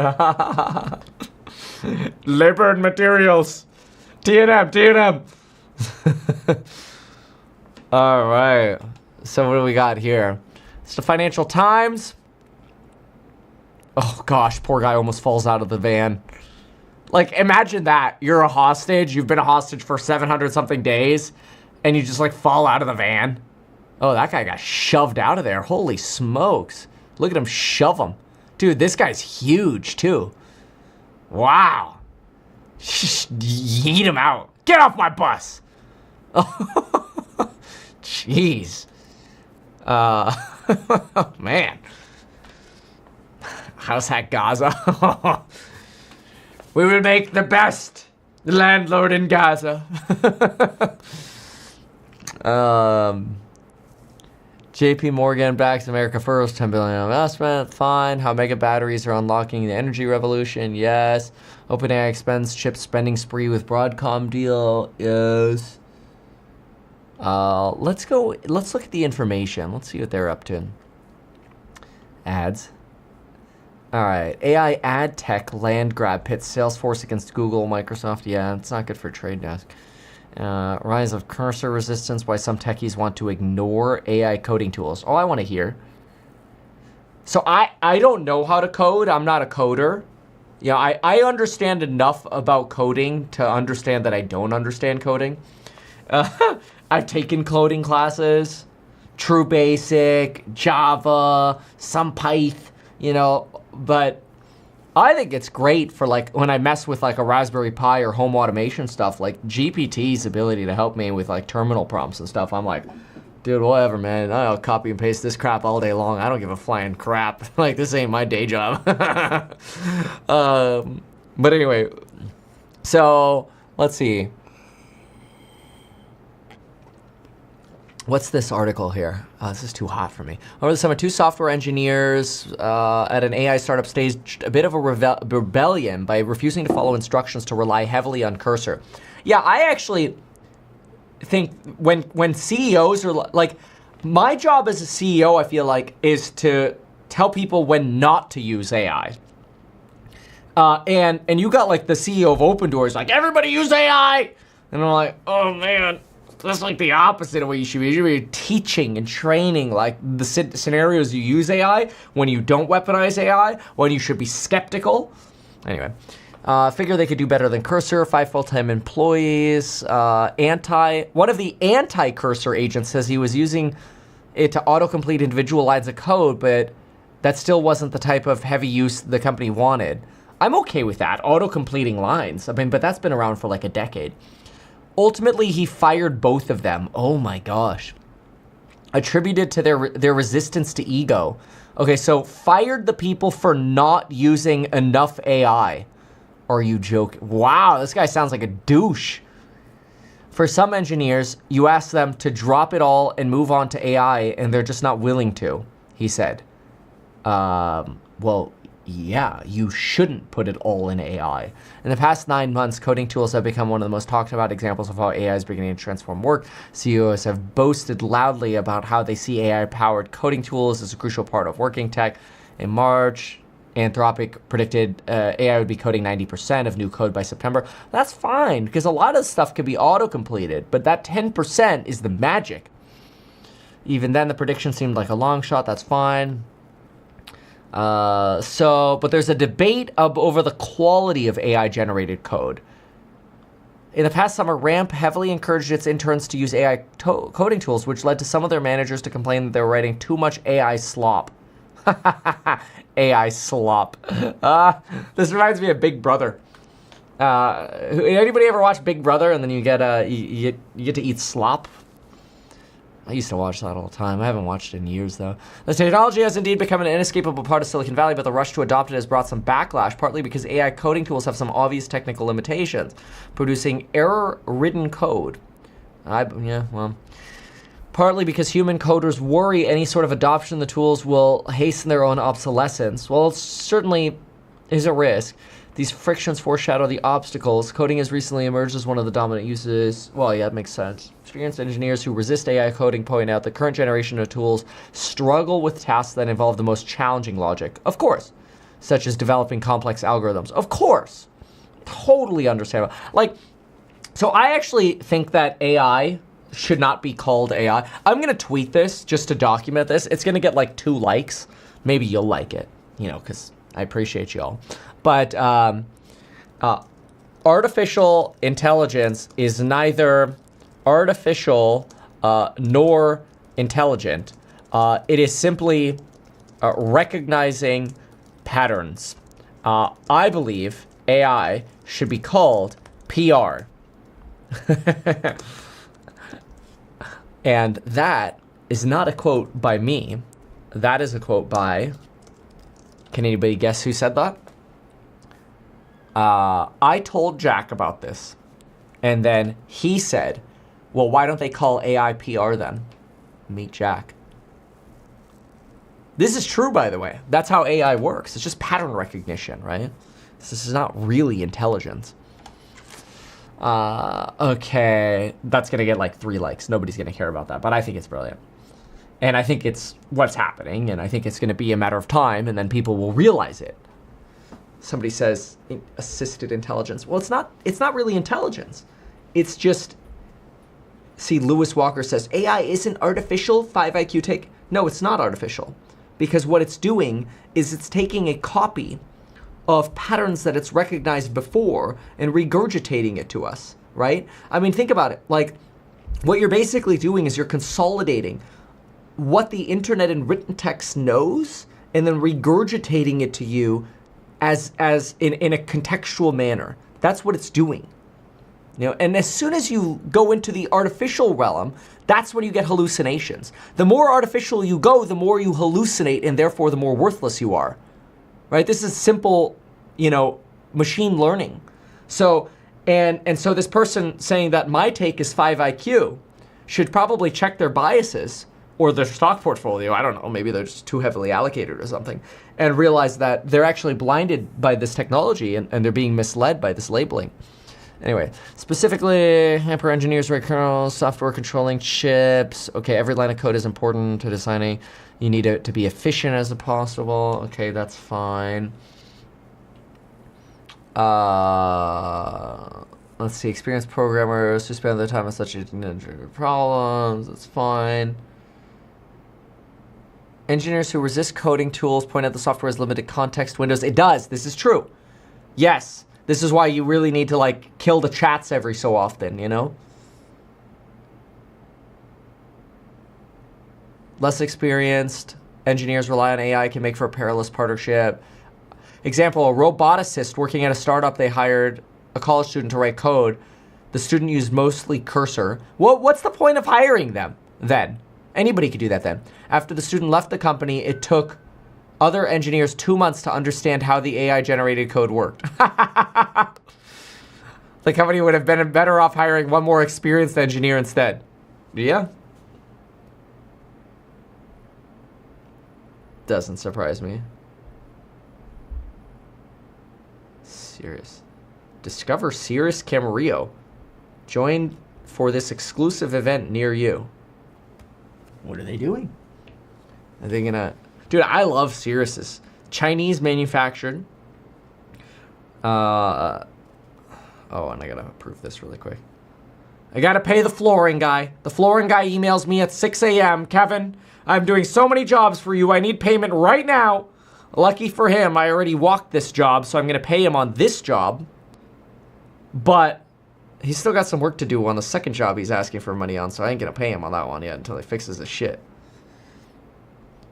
[SPEAKER 1] Labor and materials. T&M. All right. So what do we got here? It's the Financial Times. Oh gosh, poor guy almost falls out of the van. Like, imagine that. You're a hostage. You've been a hostage for 700 something days, and you just like fall out of the van. Oh, that guy got shoved out of there. Holy smokes. Look at him shove him. Dude, this guy's huge too. Wow. Just yeet him out. Get off my bus. Jeez. Man. How's that, Gaza? We will make the best landlord in Gaza. JP Morgan backs America First, $10 billion investment. Fine. How mega batteries are unlocking the energy revolution. Yes. OpenAI expense chip spending spree with Broadcom deal. Yes. Let's look at the information. Let's see what they're up to. Ads. All right, AI ad tech land grab pits Salesforce against Google, Microsoft. Yeah, it's not good for Trade Desk. Rise of cursor resistance, why some techies want to ignore AI coding tools. Oh, I want to hear. So I don't know how to code. I'm not a coder. You know, I understand enough about coding to understand that I don't understand coding. I've taken coding classes, True Basic, Java, some Python, you know, but I think it's great for like when I mess with like a Raspberry Pi or home automation stuff, like GPT's ability to help me with like terminal prompts and stuff. I'm like, dude, whatever, man. I'll copy and paste this crap all day long. I don't give a flying crap. Like, this ain't my day job. But anyway, so let's see. What's this article here? This is too hot for me. Over the summer, 2 software engineers at an AI startup staged a bit of a rebellion by refusing to follow instructions to rely heavily on Cursor. Yeah, I actually think when CEOs are like, my job as a CEO, I feel like, is to tell people when not to use AI. And you got like the CEO of Open Doors, like, everybody use AI! And I'm like, oh man. That's like the opposite of what you should be. You should be teaching and training like the scenarios you use AI, when you don't weaponize AI, when you should be skeptical. Anyway, figure they could do better than Cursor. 5 full-time employees. One of the anti-Cursor agents says he was using it to autocomplete individual lines of code, but that still wasn't the type of heavy use the company wanted. I'm okay with that, auto-completing lines. I mean, but that's been around for like a decade. Ultimately, he fired both of them. Oh my gosh. Attributed to their resistance to ego. Okay, so fired the people for not using enough AI. Are you joking? Wow, this guy sounds like a douche. For some engineers, you ask them to drop it all and move on to AI, and they're just not willing to, he said. Well, yeah, you shouldn't put it all in AI. In the past 9 months, coding tools have become one of the most talked about examples of how AI is beginning to transform work. CEOs have boasted loudly about how they see AI-powered coding tools as a crucial part of working tech. In March, Anthropic predicted AI would be coding 90% of new code by September. That's fine, because a lot of stuff could be auto-completed, but that 10% is the magic. Even then, the prediction seemed like a long shot. That's fine. But there's a debate over the quality of AI-generated code. In the past summer, Ramp heavily encouraged its interns to use AI coding tools, which led to some of their managers to complain that they were writing too much AI slop. AI slop. This reminds me of Big Brother. Anybody ever watch Big Brother and then you get you get to eat slop? I used to watch that all the time. I haven't watched it in years, though. The technology has indeed become an inescapable part of Silicon Valley, but the rush to adopt it has brought some backlash, partly because AI coding tools have some obvious technical limitations, producing error-ridden code. Partly because human coders worry any sort of adoption of the tools will hasten their own obsolescence. Well, it certainly is a risk. These frictions foreshadow the obstacles. Coding has recently emerged as one of the dominant uses. Well, yeah, it makes sense. Experienced engineers who resist AI coding point out the current generation of tools struggle with tasks that involve the most challenging logic. Of course. Such as developing complex algorithms. Of course. Totally understandable. Like, so I actually think that AI should not be called AI. I'm going to tweet this just to document this. It's going to get like 2 likes. Maybe you'll like it, you know, because I appreciate y'all. But artificial intelligence is neither artificial nor intelligent. It is simply recognizing patterns. I believe AI should be called PR. And that is not a quote by me. That is a quote by, can anybody guess who said that? I told Jack about this. And then he said, well, why don't they call AI PR then? Meet Jack. This is true, by the way. That's how AI works. It's just pattern recognition, right? This is not really intelligence. Okay. That's going to get like 3 likes. Nobody's going to care about that. But I think it's brilliant. And I think it's what's happening. And I think it's going to be a matter of time. And then people will realize it. Somebody says assisted intelligence. Well, it's not really intelligence. It's just, see, Lewis Walker says, AI isn't artificial, 5 IQ take. No, it's not artificial. Because what it's doing is it's taking a copy of patterns that it's recognized before and regurgitating it to us, right? I mean, think about it. Like, what you're basically doing is you're consolidating what the internet and written text knows and then regurgitating it to you as in a contextual manner. That's what it's doing. You know, and as soon as you go into the artificial realm, that's when you get hallucinations. The more artificial you go, the more you hallucinate, and therefore the more worthless you are. Right? This is simple, machine learning. So, and so this person saying that my take is 5 IQ should probably check their biases or their stock portfolio. I don't know, maybe they're just too heavily allocated or something, and realize that they're actually blinded by this technology and they're being misled by this labeling. Anyway, specifically, hyper engineers write kernels, software controlling chips. Okay, every line of code is important to designing. You need it to be efficient as possible. Okay, that's fine. Let's see, experienced programmers who spend their time on such problems. That's fine. Engineers who resist coding tools point out the software has limited context windows. It does. This is true. Yes. This is why you really need to, kill the chats every so often, Less experienced engineers rely on AI, can make for a perilous partnership. Example, a roboticist working at a startup, they hired a college student to write code. The student used mostly cursor. What's the point of hiring them then? Anybody could do that then. After the student left the company, it took other engineers 2 months to understand how the AI-generated code worked. The company would have been better off hiring one more experienced engineer instead. Yeah. Doesn't surprise me. Cirrus. Discover Cirrus Camarillo. Join for this exclusive event near you. What are they doing? Are they gonna... Dude, I love Cirrus's. Chinese manufactured. Oh, and I gotta approve this really quick. I gotta pay the flooring guy. The flooring guy emails me at 6 a.m. Kevin, I'm doing so many jobs for you. I need payment right now. Lucky for him, I already walked this job, so I'm gonna pay him on this job. But he's still got some work to do on the second job he's asking for money on, so I ain't gonna pay him on that one yet until he fixes his shit.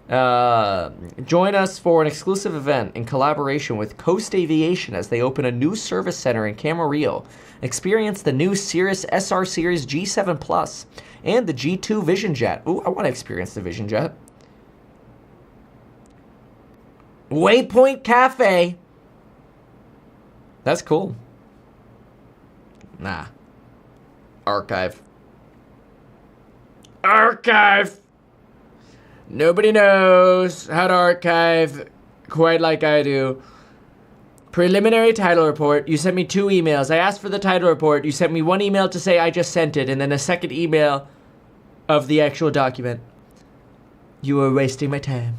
[SPEAKER 1] Join us for an exclusive event in collaboration with Coast Aviation as they open a new service center in Camarillo. Experience the new Cirrus SR Series G7 Plus and the G2 Vision Jet. Ooh, I want to experience the Vision Jet. Waypoint Cafe. That's cool. Nah. Archive. Archive. Nobody knows how to archive quite like I do. Preliminary title report. You sent me 2 emails. I asked for the title report. You sent me 1 email to say I just sent it, and then a second email of the actual document. You are wasting my time.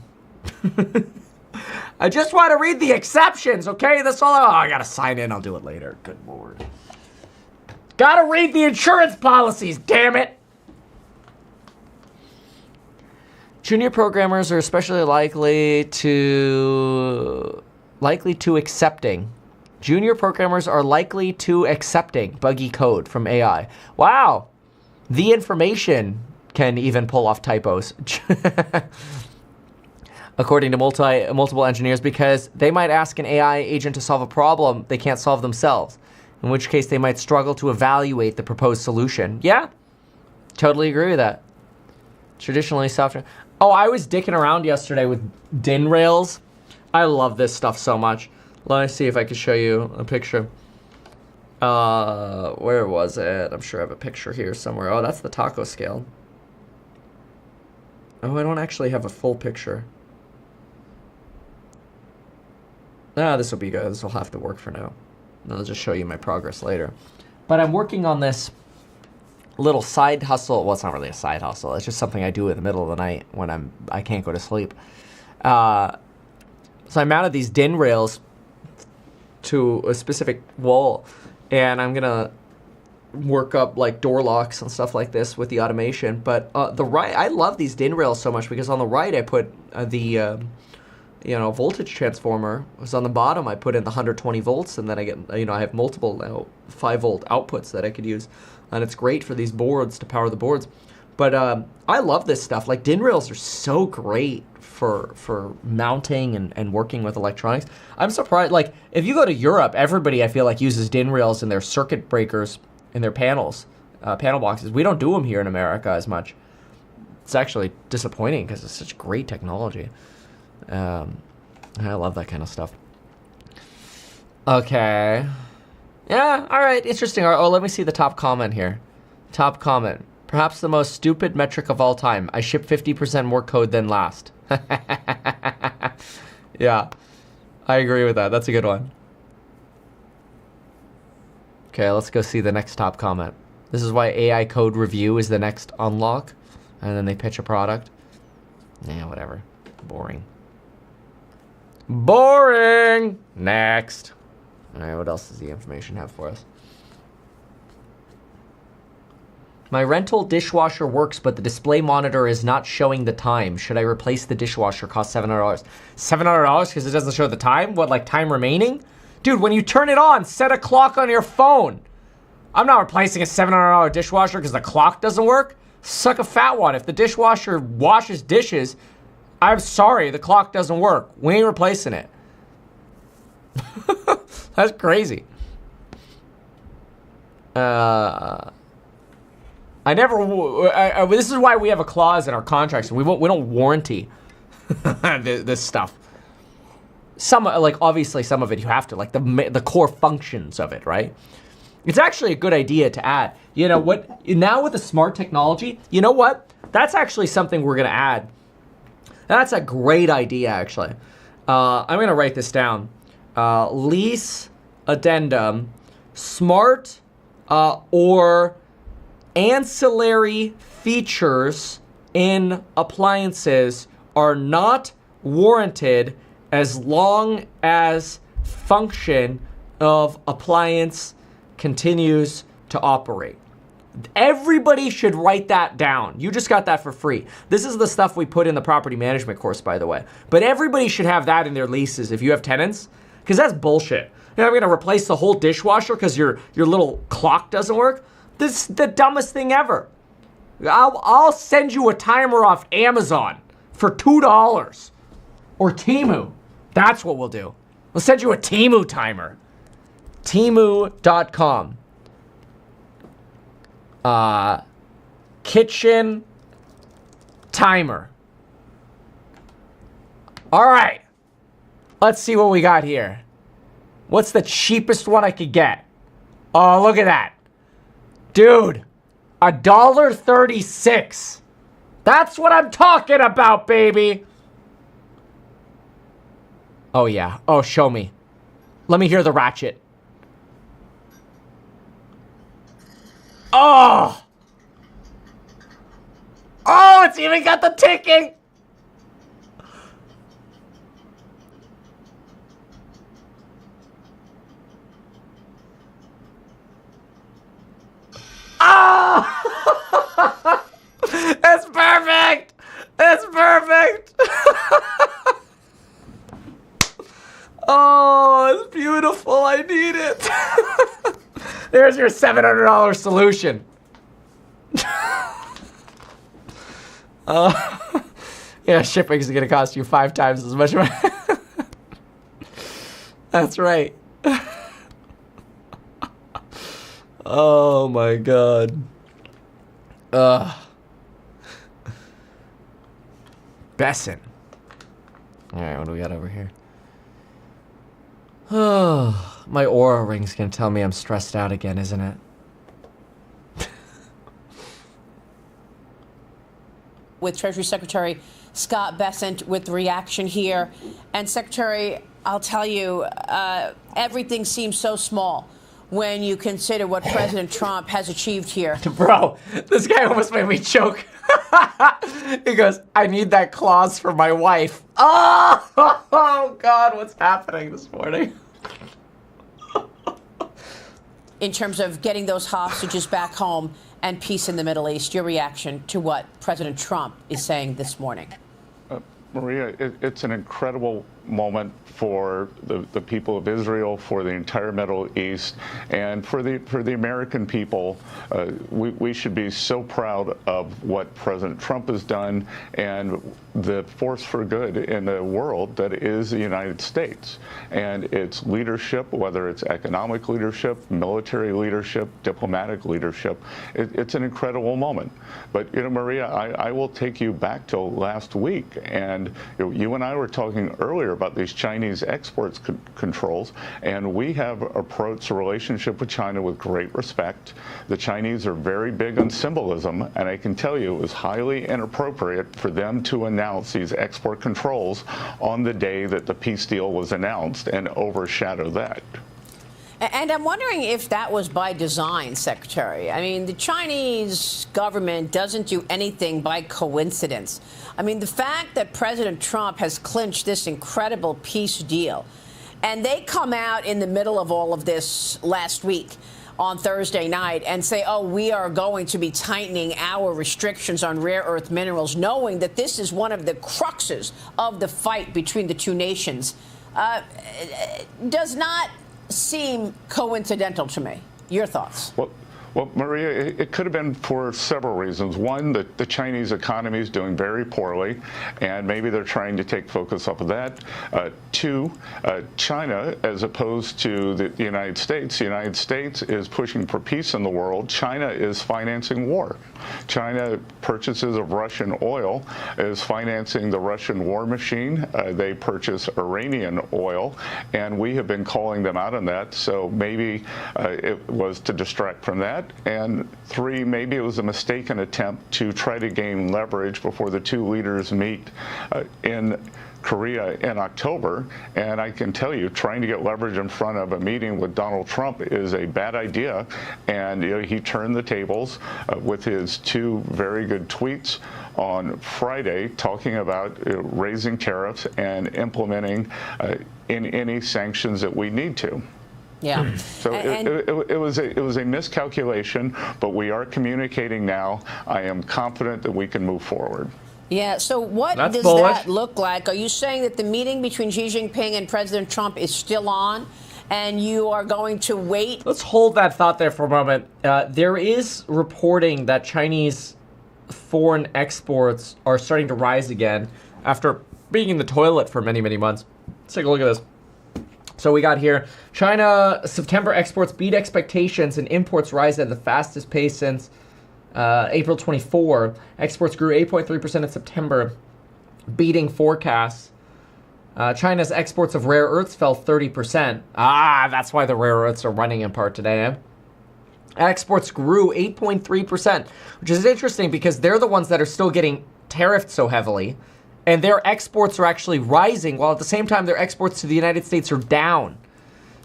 [SPEAKER 1] I just want to read the exceptions, okay? That's all. I gotta sign in. I'll do it later. Good lord. Gotta read the insurance policies, damn it. Junior programmers are especially likely to likely to accepting. Junior programmers are likely to accepting buggy code from AI. Wow. The information can even pull off typos. According to multiple engineers, because they might ask an AI agent to solve a problem they can't solve themselves, in which case they might struggle to evaluate the proposed solution. Yeah, totally agree with that. Traditionally, software. Oh, I was dicking around yesterday with DIN rails. I love this stuff so much. Let me see if I can show you a picture. Where was it? I'm sure I have a picture here somewhere. Oh, that's the taco scale. Oh, I don't actually have a full picture. This will be good. This will have to work for now. I'll just show you my progress later. But I'm working on this little side hustle. Well, it's not really a side hustle. It's just something I do in the middle of the night when I can't go to sleep. So I mounted these DIN rails to a specific wall, and I'm gonna work up like door locks and stuff like this with the automation. But the right, I love these DIN rails so much because on the right I put the voltage transformer. Was on the bottom I put in the 120 volts, and then I get I have multiple now 5-volt outputs that I could use, and it's great for these boards to power the boards. But I love this stuff. Like DIN rails are so great for mounting and working with electronics. I'm surprised. Like if you go to Europe, everybody I feel like uses DIN rails in their circuit breakers in their panels, panel boxes. We don't do them here in America as much. It's actually disappointing because it's such great technology. I love that kind of stuff. Okay. Yeah, all right, interesting. Oh, let me see the top comment here. Top comment. Perhaps the most stupid metric of all time. I ship 50% more code than last. Yeah, I agree with that. That's a good one. Okay, let's go see the next top comment. This is why AI code review is the next unlock. And then they pitch a product. Yeah, whatever. Boring. Boring! Next. All right, what else does the information have for us? My rental dishwasher works, but the display monitor is not showing the time. Should I replace the dishwasher? Cost $700. $700 because it doesn't show the time? What, like time remaining? Dude, when you turn it on, set a clock on your phone. I'm not replacing a $700 dishwasher because the clock doesn't work. Suck a fat one. If the dishwasher washes dishes, I'm sorry, the clock doesn't work. We ain't replacing it. That's crazy. This is why we have a clause in our contracts. We don't warranty this stuff. Obviously some of it you have to, like the core functions of it, right? It's actually a good idea to add. You know what? Now with the smart technology, you know what? That's actually something we're gonna add. That's a great idea, actually. I'm gonna write this down. Lease addendum, smart or ancillary features in appliances are not warranted as long as function of appliance continues to operate. Everybody should write that down. You just got that for free. This is the stuff we put in the property management course, by the way. But everybody should have that in their leases if you have tenants, because that's bullshit. You're not gonna replace the whole dishwasher because your little clock doesn't work. This is the dumbest thing ever. I'll send you a timer off Amazon for $2 or Temu. That's what we'll do. We'll send you a Temu timer. Temu.com. Kitchen timer. All right. Let's see what we got here. What's the cheapest one I could get? Oh, look at that. Dude, $1.36. That's what I'm talking about, baby. Oh, yeah. Oh, show me. Let me hear the ratchet. Oh! Oh, it's even got the ticking! Oh! It's perfect! It's perfect! Oh, it's beautiful. I need it. There's your $700 solution. Yeah, shipping is going to cost you 5 times as much money. That's right. Oh my God. Besson. All right, what do we got over here? Oh, my Aura ring's gonna tell me I'm stressed out again, isn't it?
[SPEAKER 14] With Treasury Secretary Scott Bessent with the reaction here. And Secretary, I'll tell you, everything seems so small when you consider what President Trump has achieved here.
[SPEAKER 1] Bro, this guy almost made me choke. He goes, I need that clause for my wife. Oh God, what's happening this morning?
[SPEAKER 14] In terms of getting those hostages back home and peace in the Middle East, your reaction to what President Trump is saying this morning?
[SPEAKER 15] Maria, it's an incredible moment for the people of Israel, for the entire Middle East, and for the American people. We should be so proud of what President Trump has done and the force for good in the world that is the United States. And its leadership, whether it's economic leadership, military leadership, diplomatic leadership, it's an incredible moment. But, Maria, I will take you back to last week. And you and I were talking earlier about these Chinese exports controls, and we have approached a relationship with China with great respect. The Chinese are very big on symbolism, and I can tell you it was highly inappropriate for them to announce these export controls on the day that the peace deal was announced and overshadow that.
[SPEAKER 14] And I'm wondering if that was by design, Secretary. I mean, the Chinese government doesn't do anything by coincidence. I mean, the fact that President Trump has clinched this incredible peace deal, and they come out in the middle of all of this last week on Thursday night and say, oh, we are going to be tightening our restrictions on rare earth minerals, knowing that this is one of the cruxes of the fight between the two nations, does not seem coincidental to me. Your thoughts?
[SPEAKER 15] Well, Maria, it could have been for several reasons. One, that the Chinese economy is doing very poorly, and maybe they're trying to take focus off of that. Two, China, as opposed to the United States is pushing for peace in the world. China is financing war. China purchases of Russian oil is financing the Russian war machine. They purchase Iranian oil, and we have been calling them out on that. So maybe it was to distract from that. And three, maybe it was a mistaken attempt to try to gain leverage before the two leaders meet in Korea in October. And I can tell you, trying to get leverage in front of a meeting with Donald Trump is a bad idea. And he turned the tables with his two very good tweets on Friday, talking about raising tariffs and implementing in any sanctions that we need to.
[SPEAKER 14] Yeah.
[SPEAKER 15] So it was a miscalculation, but we are communicating now. I am confident that we can move forward.
[SPEAKER 14] Yeah. So what does that look like? Are you saying that the meeting between Xi Jinping and President Trump is still on, and you are going to wait?
[SPEAKER 1] Let's hold that thought there for a moment. There is reporting that Chinese foreign exports are starting to rise again after being in the toilet for many, many months. Let's take a look at this. So we got here, China September exports beat expectations and imports rise at the fastest pace since April 24. Exports grew 8.3% in September, beating forecasts. China's exports of rare earths fell 30%. That's why the rare earths are running in part today. Exports grew 8.3%, which is interesting because they're the ones that are still getting tariffed so heavily. And their exports are actually rising, while at the same time their exports to the United States are down.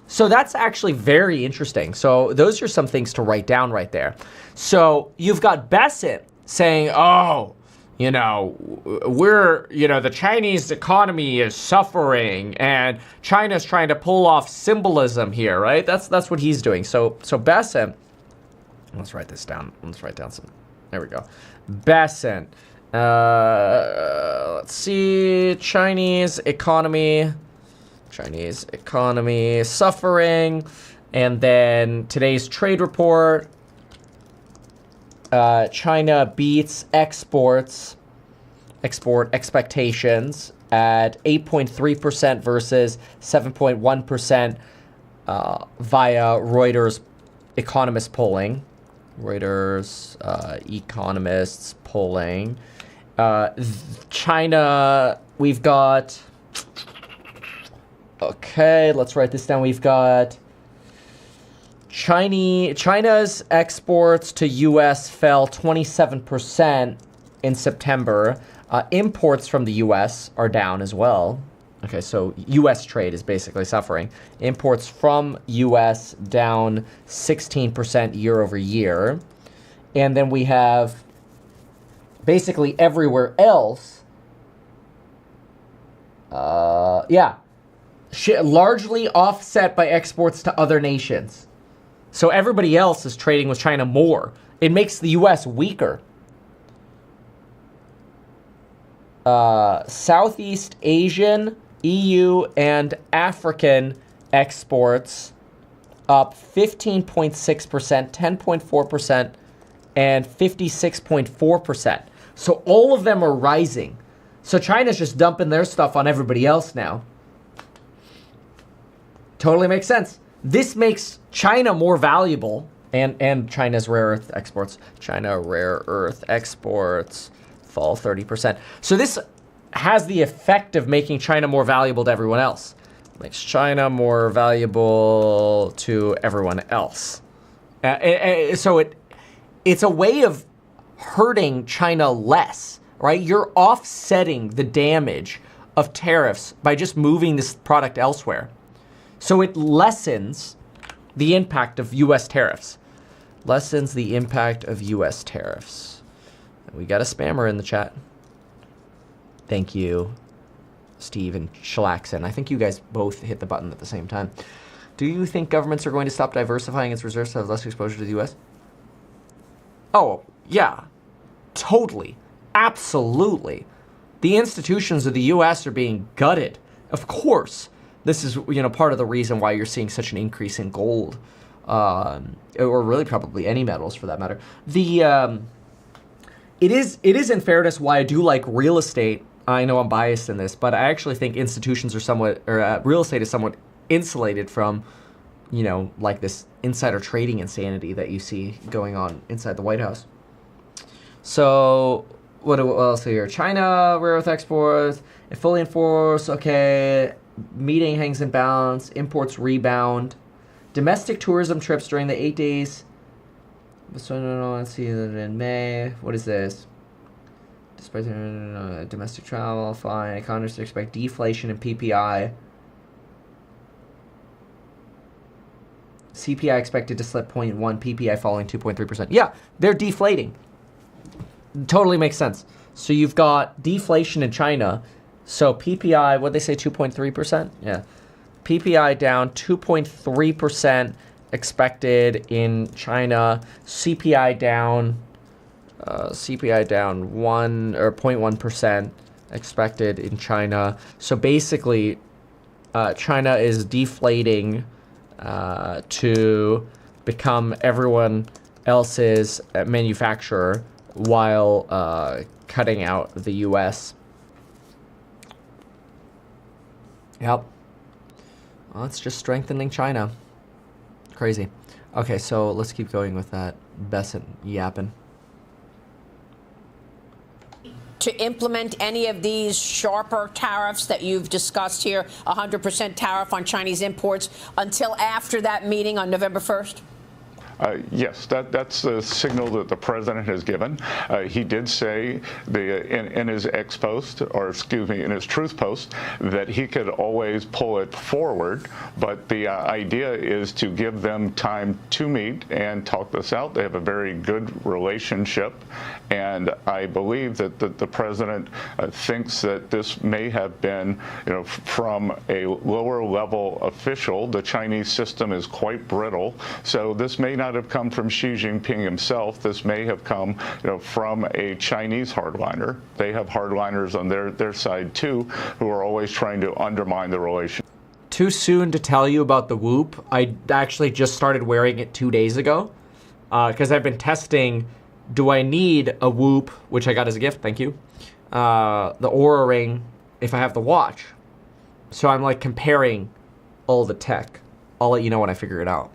[SPEAKER 1] So that's actually very interesting. So those are some things to write down right there. So you've got Bessent saying, oh, the Chinese economy is suffering and China's trying to pull off symbolism here, right? That's what he's doing. So Bessent, let's write this down. Let's write down some, there we go. Bessent. Let's see, Chinese economy Chinese economy suffering. And then today's trade report. China beats export expectations at 8.3% versus 7.1% via Reuters economist polling. Reuters economists polling. China, we've got... Okay, let's write this down. We've got... China's exports to U.S. fell 27% in September. Imports from the U.S. are down as well. Okay, so U.S. trade is basically suffering. Imports from U.S. down 16% year over year. And then we have basically everywhere else. Largely offset by exports to other nations. So everybody else is trading with China more. It makes the U.S. weaker. Southeast Asian, EU, and African exports up 15.6%, 10.4%, and 56.4%. So all of them are rising. So China's just dumping their stuff on everybody else now. Totally makes sense. This makes China more valuable, and China's rare earth exports. China rare earth exports fall 30%. So this has the effect of making China more valuable to everyone else. Makes China more valuable to everyone else. So it's a way of hurting China less, right? You're offsetting the damage of tariffs by just moving this product elsewhere. So it lessens the impact of U.S. tariffs. Lessens the impact of U.S. tariffs. We got a spammer in the chat. Thank you, Steve and Schlaxen. I think you guys both hit the button at the same time. Do you think governments are going to stop diversifying its reserves to have less exposure to the U.S.? Oh, yeah. Totally. Absolutely. The institutions of the U.S. are being gutted. Of course. This is, part of the reason why you're seeing such an increase in gold, or really probably any metals for that matter. It is in fairness why I do like real estate. I know I'm biased in this, but I actually think institutions are real estate is somewhat insulated from, like this insider trading insanity that you see going on inside the White House. So what else here? China rare earth exports, it fully enforced. Okay. Meeting hangs in balance. Imports rebound. Domestic tourism trips during the 8 days. Let's see in May. What is this? Despite domestic travel, fine. Economists expect deflation in PPI. CPI expected to slip 0.1. PPI falling 2.3%. Yeah, they're deflating. Totally makes sense. So you've got deflation in China. So PPI, what'd they say, 2.3%? Yeah. PPI down 2.3% expected in China. CPI down 1 or 0.1% expected in China. So basically, China is deflating to become everyone else's manufacturer while cutting out the U.S. Yep. Well, it's just strengthening China. Crazy. Okay, so let's keep going with that Besant yapping.
[SPEAKER 14] To implement any of these sharper tariffs that you've discussed here, 100% tariff on Chinese imports, until after that meeting on November 1st?
[SPEAKER 15] Yes, that's the signal that the president has given. He did say in his in his truth post that he could always pull it forward, but the idea is to give them time to meet and talk this out. They have a very good relationship, and I believe that the president thinks that this may have been, from a lower level official. The Chinese system is quite brittle, so this may not have come from Xi Jinping himself. This may have come, from a Chinese hardliner. They have hardliners on their side too, who are always trying to undermine the relationship.
[SPEAKER 1] too soon to tell you about the Whoop. I actually just started wearing it 2 days ago because I've been testing, do I need a Whoop, which I got as a gift, thank you, the Oura Ring, if I have the watch. So I'm like comparing all the tech. I'll let you know when I figure it out.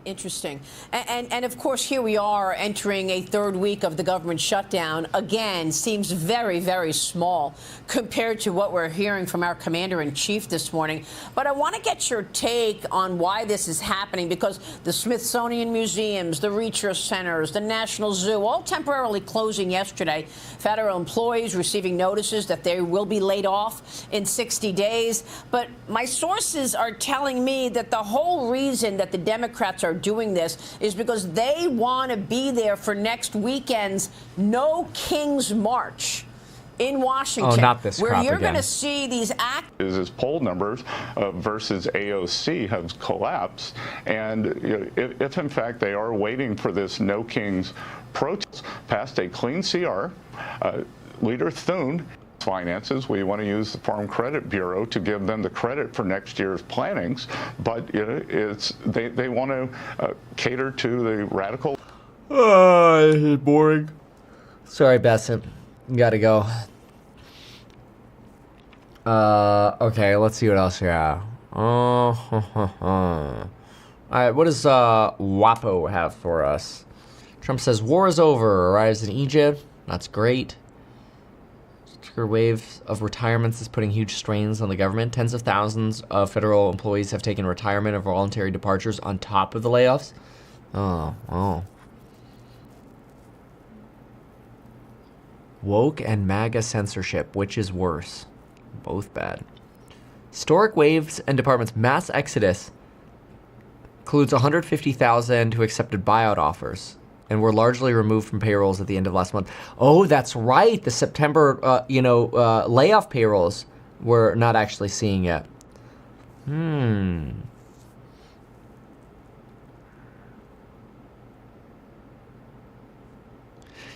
[SPEAKER 14] Interesting. And of course, here we are entering a third week of the government shutdown. Again, seems very, very small compared to what we're hearing from our commander-in-chief this morning. But I want to get your take on why this is happening, because the Smithsonian museums, the research centers, the National Zoo, all temporarily closing yesterday. Federal employees receiving notices that they will be laid off in 60 days. But my sources are telling me that the whole reason that the Democrats are doing this is because they want to be there for next weekend's No King's March in Washington.
[SPEAKER 1] Oh, not this
[SPEAKER 14] where
[SPEAKER 1] crap
[SPEAKER 14] you're
[SPEAKER 1] again.
[SPEAKER 14] going to see these
[SPEAKER 15] His poll numbers versus AOC have collapsed, and if in fact they are waiting for this No Kings protest, passed a clean CR, Leader Thune finances. We want to use the Farm Credit Bureau to give them the credit for next year's plantings, but it's they want to cater to the radical.
[SPEAKER 1] Oh, this is boring. Sorry, Bassett. Gotta go. Okay, let's see what else we have. All right, what does WAPO have for us? Trump says war is over. Arrives in Egypt. That's great. Wave of retirements is putting huge strains on the government. Tens of thousands of federal employees have taken retirement or voluntary departures on top of the layoffs. Oh. Woke and MAGA censorship, which is worse? Both bad. Historic waves and departments. Mass exodus includes 150,000 who accepted buyout offers and were largely removed from payrolls at the end of last month. Oh, that's right. The September, layoff payrolls we're not actually seeing yet.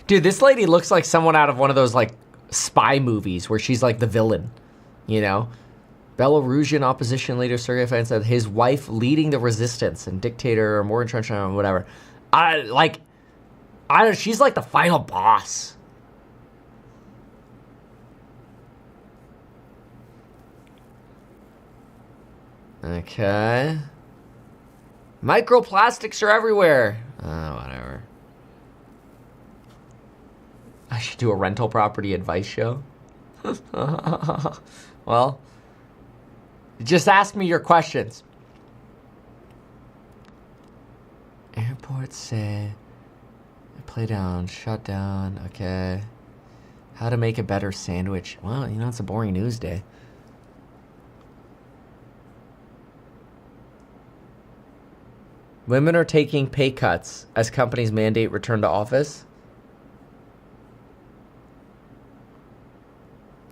[SPEAKER 1] Dude, this lady looks like someone out of one of those, like, spy movies where she's, like, the villain, you know? Belarusian opposition leader Sergei Fan said his wife leading the resistance and dictator or more entrenched or whatever. She's like the final boss. Okay. Microplastics are everywhere. Whatever. I should do a rental property advice show. Well, just ask me your questions. Airports say play down, shut down. Okay. How to make a better sandwich. Well, it's a boring news day. Women are taking pay cuts as companies mandate return to office.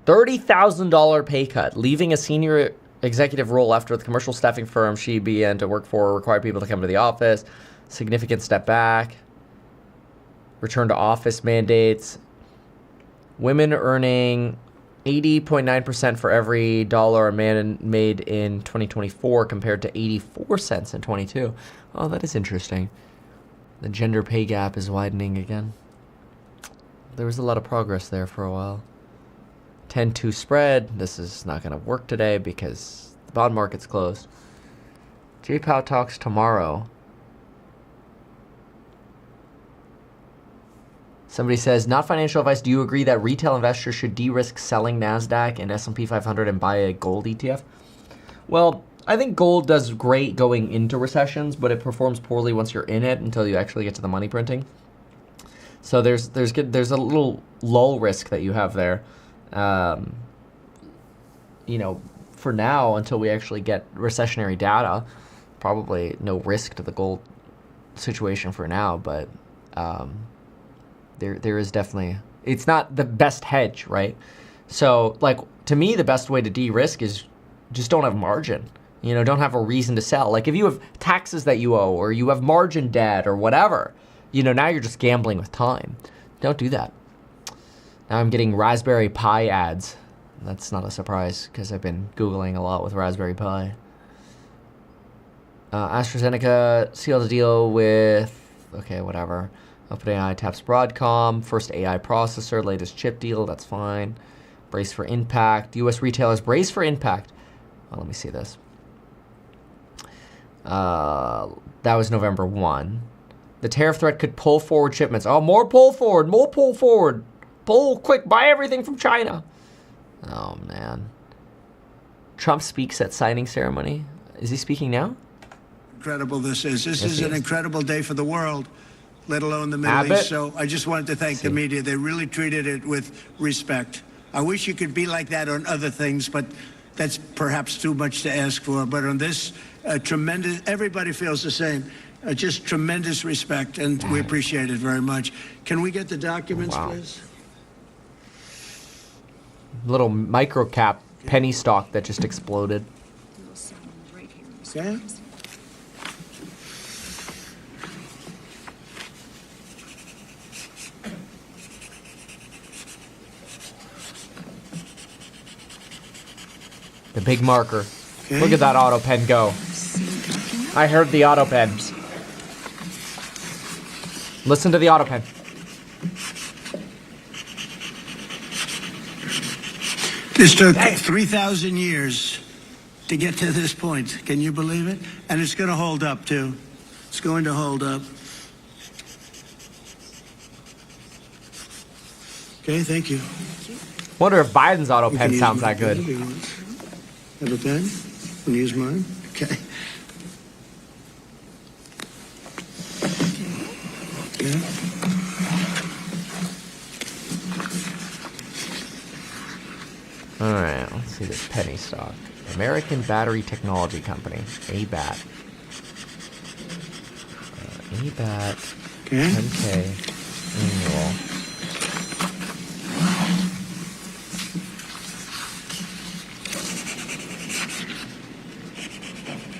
[SPEAKER 1] $30,000 pay cut, leaving a senior executive role after the commercial staffing firm she began to work for required people to come to the office. Significant step back. Return to office mandates. Women earning 80.9% for every dollar a man made in 2024 compared to 84 cents in 22. Oh, that is interesting. The gender pay gap is widening again. There was a lot of progress there for a while. 10-2 spread. This is not going to work today because the bond market's closed. JPOW talks tomorrow. Somebody says, not financial advice. Do you agree that retail investors should de-risk selling NASDAQ and S&P 500 and buy a gold ETF? Well, I think gold does great going into recessions, but it performs poorly once you're in it until you actually get to the money printing. So there's a little lull risk that you have there. For now, until we actually get recessionary data, probably no risk to the gold situation for now, but there is definitely, it's not the best hedge, right? So, like, to me, the best way to de-risk is just don't have margin. Don't have a reason to sell. Like, if you have taxes that you owe or you have margin debt or whatever, now you're just gambling with time. Don't do that. Now I'm getting Raspberry Pi ads. That's not a surprise because I've been Googling a lot with Raspberry Pi. AstraZeneca sealed a deal with, okay, whatever. OpenAI taps Broadcom, first AI processor, latest chip deal, that's fine. Brace for impact. U.S. retailers brace for impact. Oh, let me see this. That was November 1. The tariff threat could pull forward shipments. Oh, more pull forward, more pull forward. Pull, quick, buy everything from China. Oh, man. Trump speaks at signing ceremony. Is he speaking now?
[SPEAKER 16] Incredible this is. This
[SPEAKER 1] Yes,
[SPEAKER 16] is
[SPEAKER 1] he
[SPEAKER 16] an
[SPEAKER 1] is.
[SPEAKER 16] incredible day for the world, let alone the Middle
[SPEAKER 1] Abbott.
[SPEAKER 16] East. So I just wanted to thank the media. They really treated it with respect. I wish you could be like that on other things, but that's perhaps too much to ask for. But on this, tremendous, everybody feels the same. Just tremendous respect, and we appreciate it very much. Can we get the documents,
[SPEAKER 1] Wow.
[SPEAKER 16] please?
[SPEAKER 1] Little micro cap penny stock that just exploded.
[SPEAKER 16] Okay.
[SPEAKER 1] The big marker. Look at that auto pen go. I heard the auto pen. Listen to the auto pen.
[SPEAKER 16] This took 3,000 years to get to this point. Can you believe it? And it's going to hold up, too. It's going to hold up. Okay, thank you.
[SPEAKER 1] Wonder if Biden's auto
[SPEAKER 16] You
[SPEAKER 1] pen
[SPEAKER 16] can use
[SPEAKER 1] sounds
[SPEAKER 16] my
[SPEAKER 1] that
[SPEAKER 16] pen
[SPEAKER 1] good.
[SPEAKER 16] if you want. Have a pen? Can you use mine? Okay. Okay.
[SPEAKER 1] All right, let's see this penny stock. American Battery Technology Company, ABAT. ABAT, 10K annual.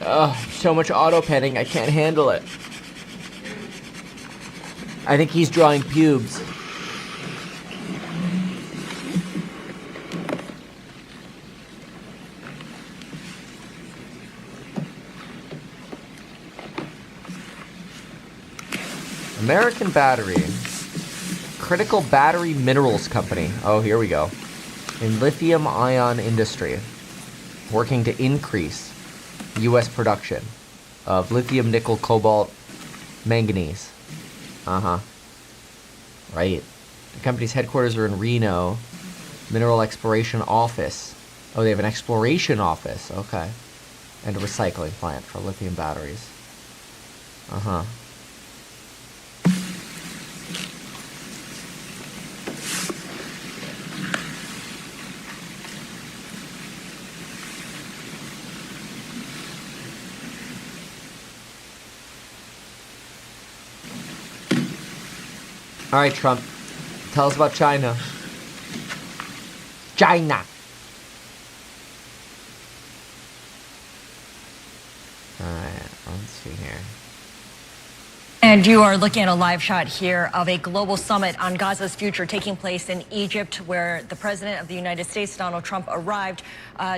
[SPEAKER 1] Oh, so much auto penning, I can't handle it. I think he's drawing pubes. American Battery. Critical Battery Minerals Company. Oh, here we go. In lithium ion industry. Working to increase U.S. production of lithium, nickel, cobalt, manganese. Uh-huh. Right. The company's headquarters are in Reno. Mineral Exploration Office. Oh, they have an exploration office. Okay. And a recycling plant for lithium batteries. Uh-huh. All right, Trump. Tell us about China. China. All right, let's see here.
[SPEAKER 17] And you are looking at a live shot here of a global summit on Gaza's future taking place in Egypt, where the President of the United States, Donald Trump, arrived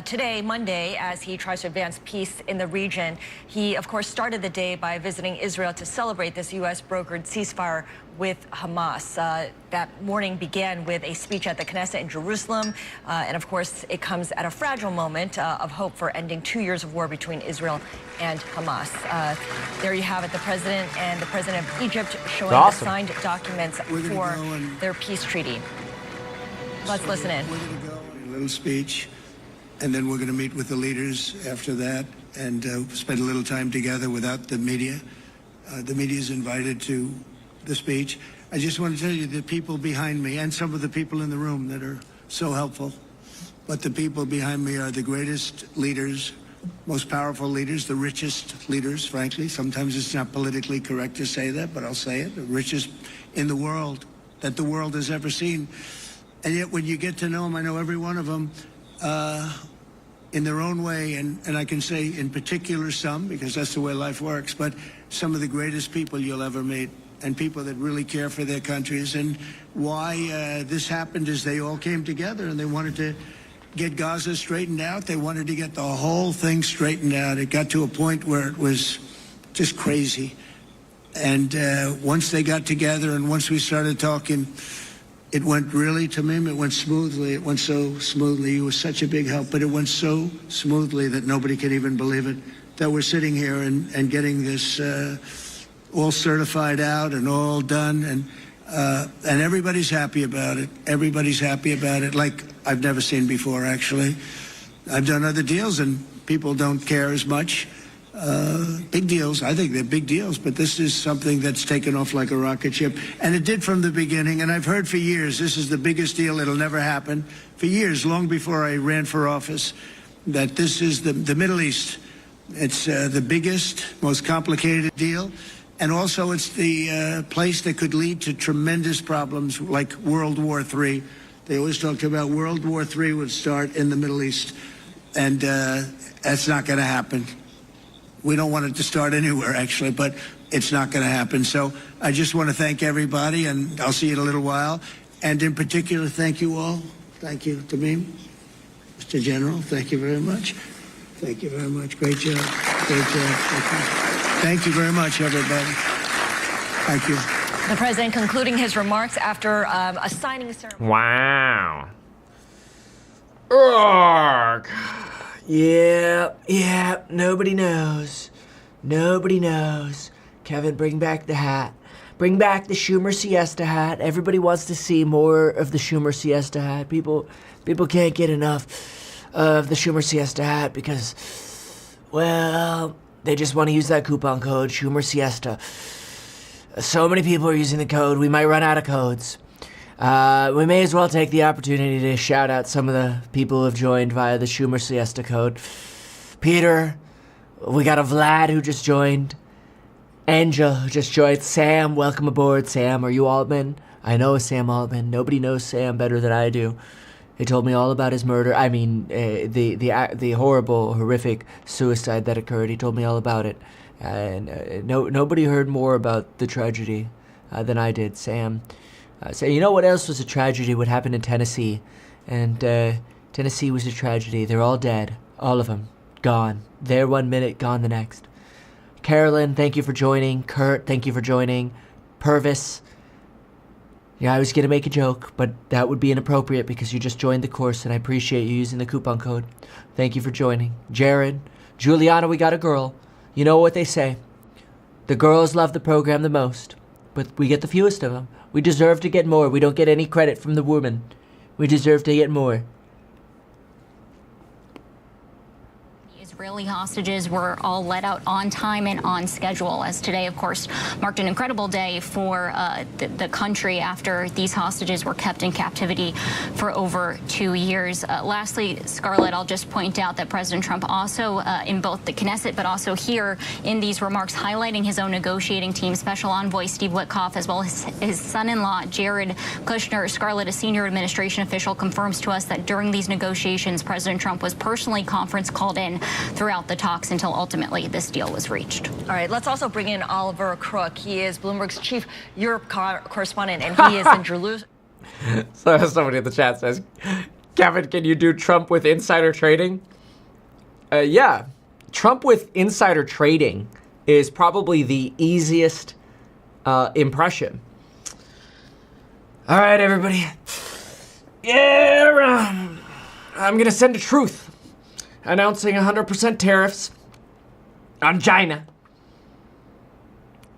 [SPEAKER 17] today, Monday, as he tries to advance peace in the region. He, of course, started the day by visiting Israel to celebrate this U.S.-brokered ceasefire with Hamas. That morning began with a speech at the Knesset in Jerusalem. And of course, it comes at a fragile moment of hope for ending 2 years of war between Israel and Hamas. There you have it, the president and the president of Egypt showing the signed documents for their peace treaty. Let's listen in.
[SPEAKER 16] We're going to go in a little speech, and then we're going to meet with the leaders after that and spend a little time together without the media. The media is invited to the speech. I just want to tell you the people behind me and some of the people in the room that are so helpful, but the people behind me are the greatest leaders, most powerful leaders, the richest leaders, frankly. Sometimes it's not politically correct to say that, but I'll say it. The richest in the world that the world has ever seen. And yet when you get to know them, I know every one of them in their own way, and I can say in particular some, because that's the way life works, but some of the greatest people you'll ever meet, and people that really care for their countries. And why this happened is they all came together and they wanted to get Gaza straightened out. They wanted to get the whole thing straightened out. It got to a point where it was just crazy. And once they got together and once we started talking, it went really, Tamim, it went smoothly. It went so smoothly. He was such a big help, but it went so smoothly that nobody can even believe it, that we're sitting here and getting this all certified out and all done. And everybody's happy about it. Everybody's happy about it, like I've never seen before, actually. I've done other deals, and people don't care as much. Big deals, I think they're big deals, but this is something that's taken off like a rocket ship. And it did from the beginning, and I've heard for years, this is the biggest deal, it'll never happen. For years, long before I ran for office, that this is the Middle East. It's the biggest, most complicated deal. And also, it's the place that could lead to tremendous problems like World War III. They always talked about World War III would start in the Middle East. And that's not going to happen. We don't want it to start anywhere, actually, but it's not going to happen. So I just want to thank everybody, and I'll see you in a little while. And in particular, thank you all. Thank you, Tamim. Mr. General, thank you very much. Thank you very much. Great job. Great job. Thank you very much, everybody. Thank you.
[SPEAKER 17] The president concluding his remarks after a signing ceremony.
[SPEAKER 1] Wow. Urgh. Yeah, nobody knows. Nobody knows. Kevin, bring back the hat. Bring back the Schumer siesta hat. Everybody wants to see more of the Schumer siesta hat. People can't get enough of the Schumer siesta hat because, well, they just want to use that coupon code, Schumer siesta. So many people are using the code, we might run out of codes. We may as well take the opportunity to shout out some of the people who have joined via the Schumer Siesta code. Peter, we got a Vlad who just joined. Angel who just joined. Sam, welcome aboard. Sam, are you Altman? I know Sam Altman. Nobody knows Sam better than I do. He told me all about his murder. I mean, the horrible, horrific suicide that occurred. He told me all about it. And nobody heard more about the tragedy than I did, Sam. So you know what else was a tragedy? What happened in Tennessee? And Tennessee was a tragedy. They're all dead. All of them. Gone. There 1 minute, gone the next. Carolyn, thank you for joining. Kurt, thank you for joining. Purvis. Yeah, I was going to make a joke, but that would be inappropriate because you just joined the course, and I appreciate you using the coupon code. Thank you for joining. Jared. Juliana, we got a girl. You know what they say. The girls love the program the most, but we get the fewest of them. We deserve to get more. We don't get any credit from the woman. We deserve to get more.
[SPEAKER 3] Israeli hostages were all let out on time and on schedule, as today, of course, marked an incredible day for the country after these hostages were kept in captivity for over 2 years. Lastly, Scarlett, I'll just point out that President Trump also, in both the Knesset but also here in these remarks, highlighting his own negotiating team, Special Envoy Steve Witkoff, as well as his son-in-law, Jared Kushner. Scarlett, a senior administration official, confirms to us that during these negotiations, President Trump was personally conference called in throughout the talks until ultimately this deal was reached.
[SPEAKER 17] All right, let's also bring in Oliver Crook. He is Bloomberg's chief Europe correspondent, and he is in Jerusalem.
[SPEAKER 1] So somebody in the chat says, Kevin, can you do Trump with insider trading? Yeah. Trump with insider trading is probably the easiest impression. All right, everybody. Yeah, I'm going to send a truth announcing 100% tariffs on China.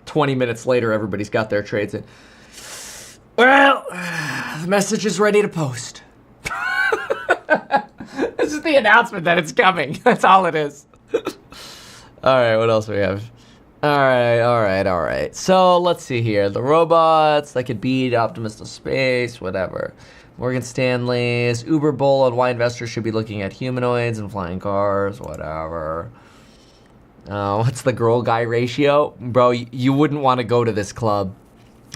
[SPEAKER 1] 20 minutes later, everybody's got their trades in. Well, the message is ready to post. This is the announcement that it's coming. That's all it is. All right, what else do we have? All right. So let's see here. The robots that could beat Optimus in space, whatever. Morgan Stanley's Uber Bull on why investors should be looking at humanoids and flying cars, whatever. What's the girl guy ratio? Bro, you wouldn't want to go to this club.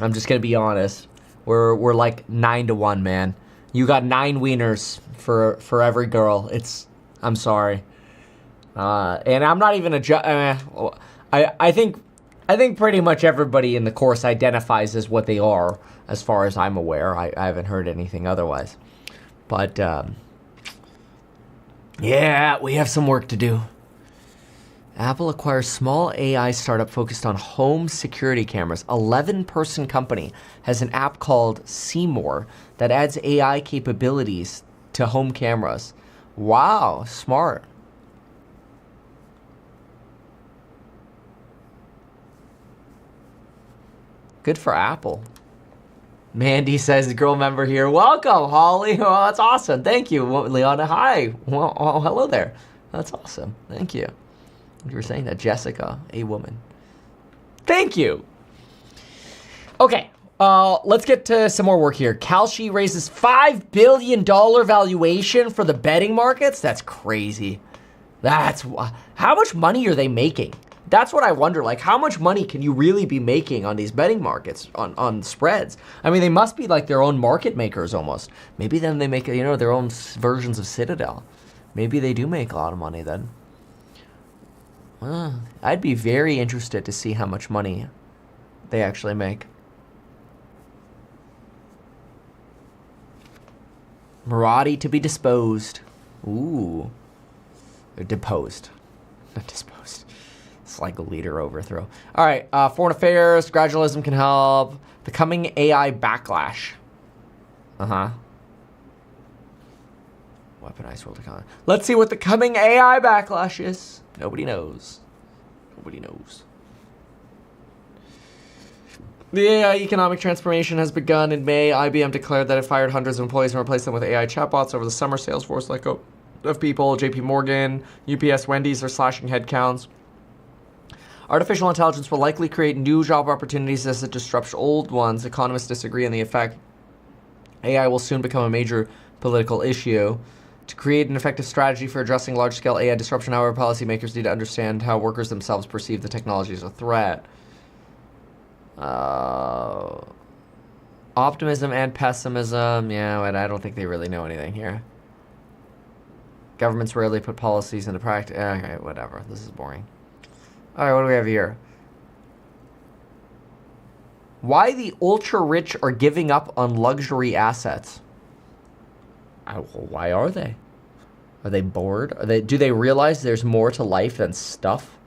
[SPEAKER 1] I'm just going to be honest. We're like 9-1, man. You got 9 wieners for every girl. I'm sorry. And I'm not even I think pretty much everybody in the course identifies as what they are, as far as I'm aware. I haven't heard anything otherwise. But Yeah, we have some work to do. Apple acquires small AI startup focused on home security cameras. 11-person company has an app called Seymour that adds AI capabilities to home cameras. Wow, smart. Good for Apple. Mandy says, girl member here. Welcome, Holly. Well, that's awesome. Thank you. Well, Leona, hi. Well, oh, hello there. That's awesome. Thank you. You were saying that. Jessica, a woman. Thank you. Okay, let's get to some more work here. Kalshi raises $5 billion valuation for the betting markets. That's crazy. How much money are they making? That's what I wonder. Like, how much money can you really be making on these betting markets, on spreads? I mean, they must be like their own market makers almost. Maybe then they make, their own versions of Citadel. Maybe they do make a lot of money then. I'd be very interested to see how much money they actually make. Marathi to be disposed. Ooh. Or deposed. Not disposed. It's like a leader overthrow. All right, foreign affairs, gradualism can help. The coming AI backlash. Weaponized world economy. Let's see what the coming AI backlash is. Nobody knows. Nobody knows. The AI economic transformation has begun. In May, IBM declared that it fired hundreds of employees and replaced them with AI chatbots over the summer. Salesforce let go of people. JP Morgan, UPS, Wendy's are slashing headcounts. Artificial intelligence will likely create new job opportunities as it disrupts old ones. Economists disagree on the effect. AI will soon become a major political issue. To create an effective strategy for addressing large-scale AI disruption, however, policymakers need to understand how workers themselves perceive the technology as a threat. Optimism and pessimism. Yeah, I don't think they really know anything here. Governments rarely put policies into practice. Okay, whatever. This is boring. All right, what do we have here? Why the ultra-rich are giving up on luxury assets. Why are they? Are they bored? Do they realize there's more to life than stuff?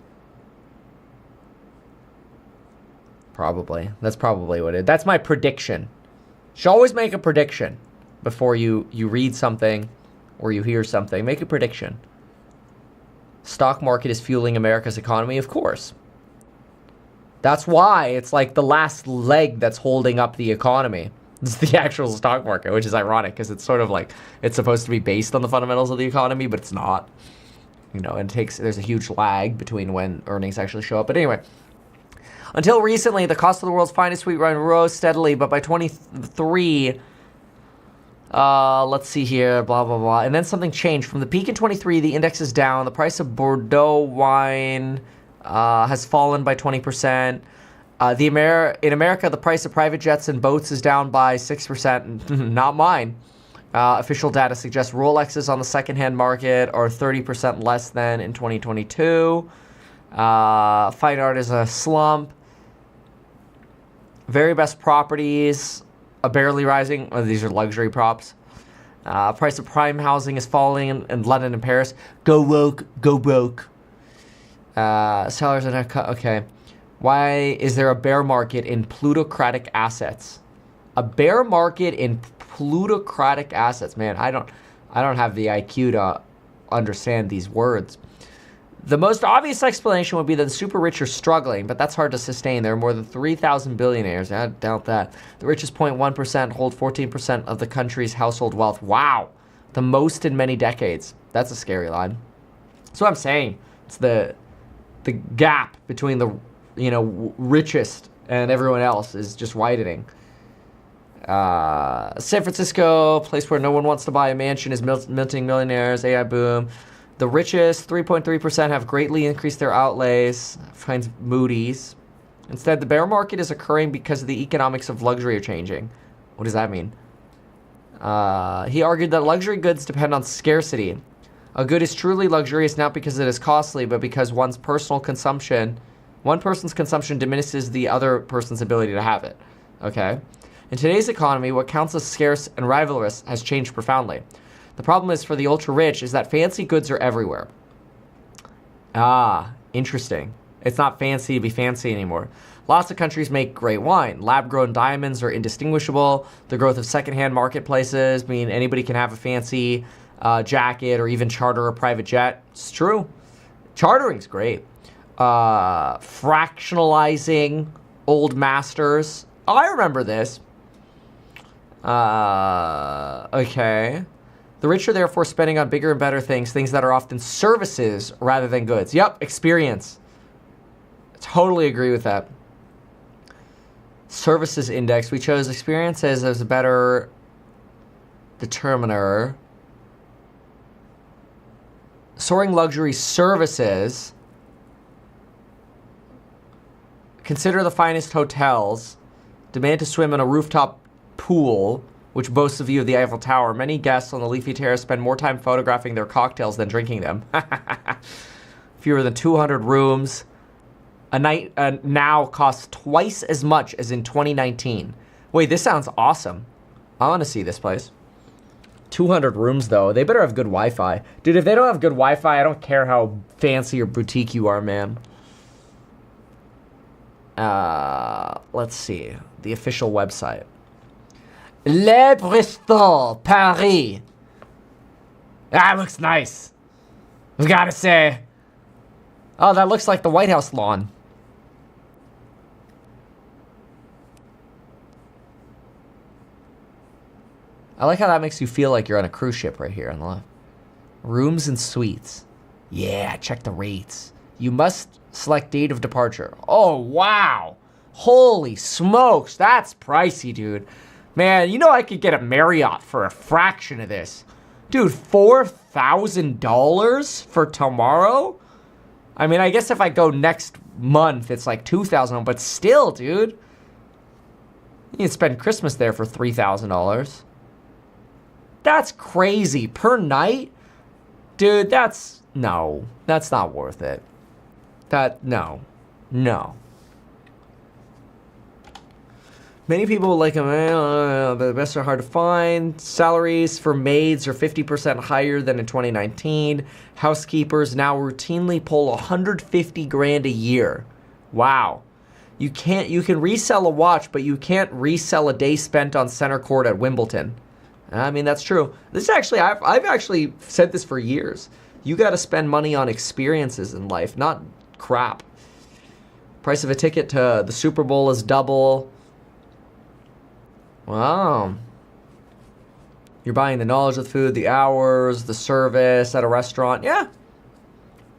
[SPEAKER 1] Probably. That's probably what it is. That's my prediction. You should always make a prediction before you read something or you hear something. Make a prediction. Stock market is fueling America's economy, of course. That's why it's like the last leg that's holding up the economy. It's the actual stock market, which is ironic because it's sort of like it's supposed to be based on the fundamentals of the economy, but it's not. There's a huge lag between when earnings actually show up. But anyway, until recently, the cost of the world's finest wheat rose steadily, but by 23, let's see here, blah, blah, blah. And then something changed. From the peak in 23, the index is down. The price of Bordeaux wine has fallen by 20%. In America, the price of private jets and boats is down by 6%. Not mine. Official data suggests Rolexes on the secondhand market are 30% less than in 2022. Fine art is a slump. Very best properties are barely rising. These are luxury props. Price of prime housing is falling in London and Paris. Go woke, go broke. Sellers are not okay. Why is there a bear market in plutocratic assets? A bear market in plutocratic assets. Man, I don't have the IQ to understand these words. The most obvious explanation would be that the super rich are struggling, but that's hard to sustain. There are more than 3,000 billionaires. I doubt that. The richest 0.1% hold 14% of the country's household wealth. Wow. The most in many decades. That's a scary line. That's what I'm saying. It's the gap between the richest and everyone else is just widening. San Francisco, a place where no one wants to buy a mansion, is minting millionaires. AI boom. The richest, 3.3%, have greatly increased their outlays, finds Moody's. Instead, the bear market is occurring because the economics of luxury are changing. What does that mean? He argued that luxury goods depend on scarcity. A good is truly luxurious not because it is costly, but because one person's consumption diminishes the other person's ability to have it. Okay? In today's economy, what counts as scarce and rivalrous has changed profoundly. The problem is for the ultra-rich is that fancy goods are everywhere. Ah, interesting. It's not fancy to be fancy anymore. Lots of countries make great wine. Lab-grown diamonds are indistinguishable. The growth of secondhand marketplaces mean anybody can have a fancy jacket or even charter a private jet. It's true. Chartering's great. Fractionalizing old masters. Oh, I remember this. Okay. The rich are therefore spending on bigger and better things that are often services rather than goods. Yep, experience. Totally agree with that. Services index. We chose experiences as a better determiner. Soaring luxury services. Consider the finest hotels. Demand to swim in a rooftop pool, which boasts a view of the Eiffel Tower. Many guests on the leafy terrace spend more time photographing their cocktails than drinking them. Fewer than 200 rooms. A night now costs twice as much as in 2019. Wait, this sounds awesome. I want to see this place. 200 rooms, though. They better have good Wi-Fi. Dude, if they don't have good Wi-Fi, I don't care how fancy or boutique you are, man. Let's see. The official website. Le Bristol, Paris. That looks nice. I've got to say. Oh, that looks like the White House lawn. I like how that makes you feel like you're on a cruise ship right here on the left. Rooms and suites. Yeah, check the rates. You must select date of departure. Oh, wow. Holy smokes. That's pricey, dude. Man, you know I could get a Marriott for a fraction of this. Dude, $4,000 for tomorrow? I mean, I guess if I go next month, it's like $2,000, but still, dude. You can spend Christmas there for $3,000. That's crazy. Per night? Dude, that's not worth it. No. Many people like them, but the best are hard to find. Salaries for maids are 50% higher than in 2019. Housekeepers now routinely pull $150,000 a year. Wow. You can resell a watch, but you can't resell a day spent on center court at Wimbledon. I mean, that's true. This is actually, I've actually said this for years. You got to spend money on experiences in life, not crap. Price of a ticket to the Super Bowl is double. Wow. You're buying the knowledge of the food, the hours, the service at a restaurant. Yeah.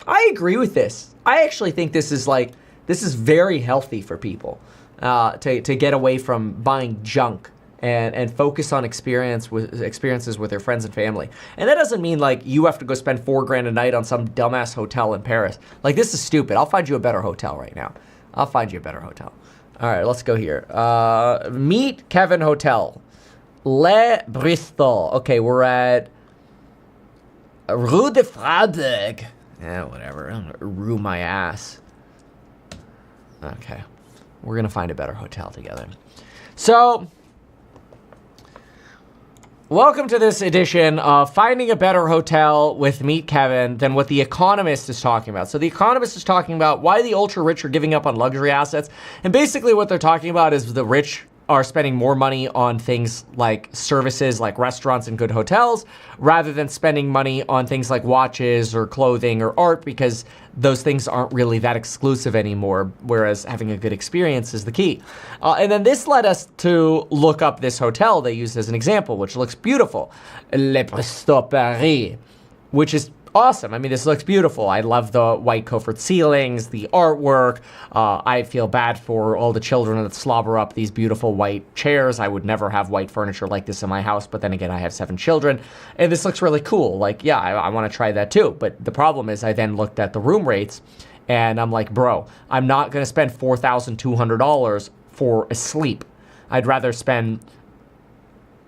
[SPEAKER 1] I agree with this. I actually think this is very healthy for people to get away from buying junk and focus on experiences with their friends and family. And that doesn't mean like you have to go spend $4,000 a night on some dumbass hotel in Paris. Like, this is stupid. I'll find you a better hotel right now. All right, let's go here. Meet Kevin Hotel. Le Bristol. Okay, we're at Rue de Freiburg. Yeah, whatever. I'm gonna rue my ass. Okay. We're going to find a better hotel together. So, welcome to this edition of Finding a Better Hotel with Meet Kevin than what The Economist is talking about. So The Economist is talking about why the ultra-rich are giving up on luxury assets. And basically what they're talking about is the rich are spending more money on things like services like restaurants and good hotels rather than spending money on things like watches or clothing or art, because those things aren't really that exclusive anymore, whereas having a good experience is the key. And then this led us to look up this hotel they used as an example, which looks beautiful. Le Bristol Paris, which is awesome. I mean, this looks beautiful. I love the white coffered ceilings, the artwork. I feel bad for all the children that slobber up these beautiful white chairs. I would never have white furniture like this in my house, but then again, I have 7 children, and this looks really cool. Like, yeah, I want to try that too. But the problem is I then looked at the room rates, and I'm like, bro, I'm not going to spend $4,200 for a sleep. I'd rather spend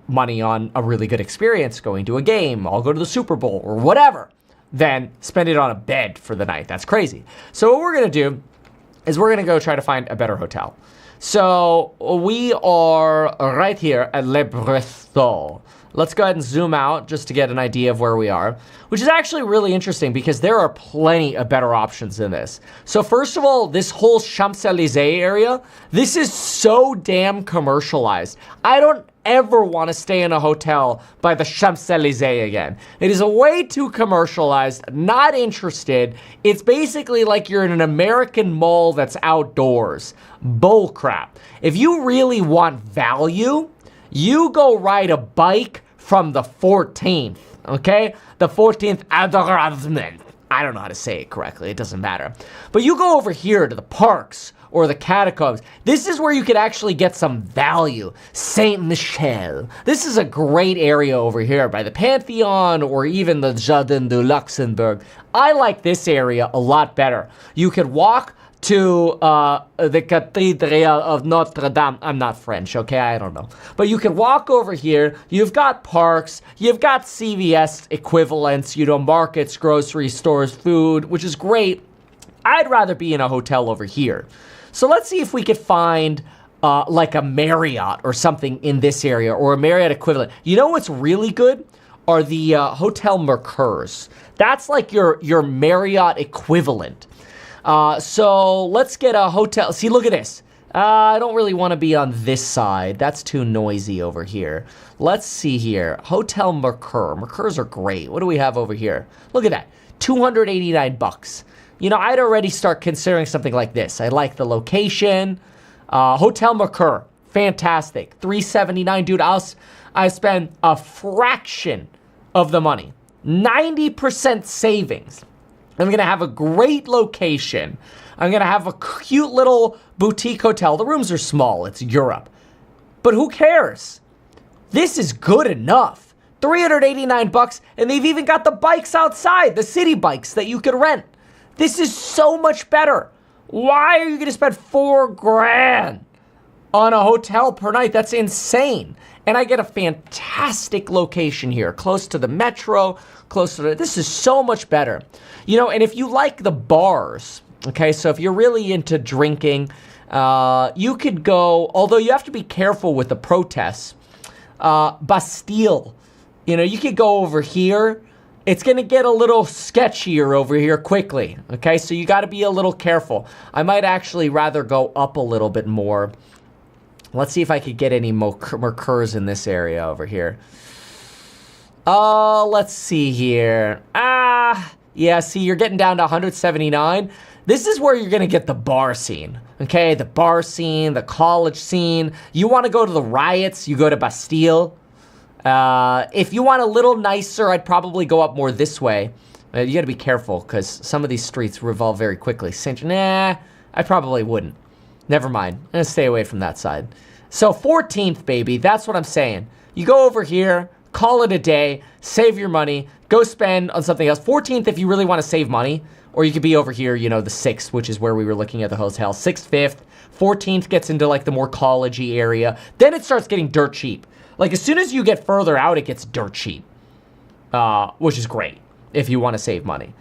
[SPEAKER 1] money on a really good experience, going to a game, I'll go to the Super Bowl, or whatever, than spend it on a bed for the night. That's crazy. So what we're going to do is we're going to go try to find a better hotel. So we are right here at Le Bristol. Let's go ahead and zoom out just to get an idea of where we are, which is actually really interesting because there are plenty of better options than this. So first of all, this whole Champs-Élysées area, this is so damn commercialized. I don't ever want to stay in a hotel by the Champs-Élysées again. It is a way too commercialized, not interested. It's basically like you're in an American mall that's outdoors. Bull crap. If you really want value, you go ride a bike from the 14th, okay? The 14th arrondissement. I don't know how to say it correctly. It doesn't matter. But you go over here to the parks or the catacombs. This is where you could actually get some value. Saint Michel. This is a great area over here by the Pantheon or even the Jardin du Luxembourg. I like this area a lot better. You could walk to the Cathedral of Notre Dame. I'm not French, okay? I don't know. But you can walk over here. You've got parks. You've got CVS equivalents, you know, markets, grocery stores, food, which is great. I'd rather be in a hotel over here. So let's see if we could find like a Marriott or something in this area or a Marriott equivalent. You know what's really good? Are the Hotel Mercures. That's like your Marriott equivalent. So let's get a hotel. See, look at this. I don't really want to be on this side. That's too noisy over here. Let's see here. Hotel Mercure. Mercures are great. What do we have over here? Look at that. $289. You know, I'd already start considering something like this. I like the location. Hotel Mercure. Fantastic. $379. Dude, I spend a fraction of the money. 90% savings. I'm going to have a great location. I'm going to have a cute little boutique hotel. The rooms are small. It's Europe. But who cares? This is good enough. $389, and they've even got the bikes outside, the city bikes that you could rent. This is so much better. Why are you going to spend $4,000 on a hotel per night? That's insane. And I get a fantastic location here, close to the metro, close to this is so much better. You know, and if you like the bars, okay, so if you're really into drinking, you could go, although you have to be careful with the protests, Bastille, you know, you could go over here. It's going to get a little sketchier over here quickly, okay? So you got to be a little careful. I might actually rather go up a little bit more. Let's see if I could get any Mercures in this area over here. Let's see here. Yeah, see, you're getting down to 179. This is where you're going to get the bar scene, okay? The bar scene, the college scene. You want to go to the riots, you go to Bastille. If you want a little nicer, I'd probably go up more this way. You got to be careful because some of these streets revolve very quickly. Nah, I probably wouldn't. Never mind. I'm going to stay away from that side. So 14th, baby. That's what I'm saying. You go over here, call it a day, save your money, go spend on something else. 14th if you really want to save money. Or you could be over here, you know, the 6th, which is where we were looking at the hotel. 6th, 5th. 14th gets into like the more college-y area. Then it starts getting dirt cheap. Like as soon as you get further out, it gets dirt cheap. Which is great if you want to save money.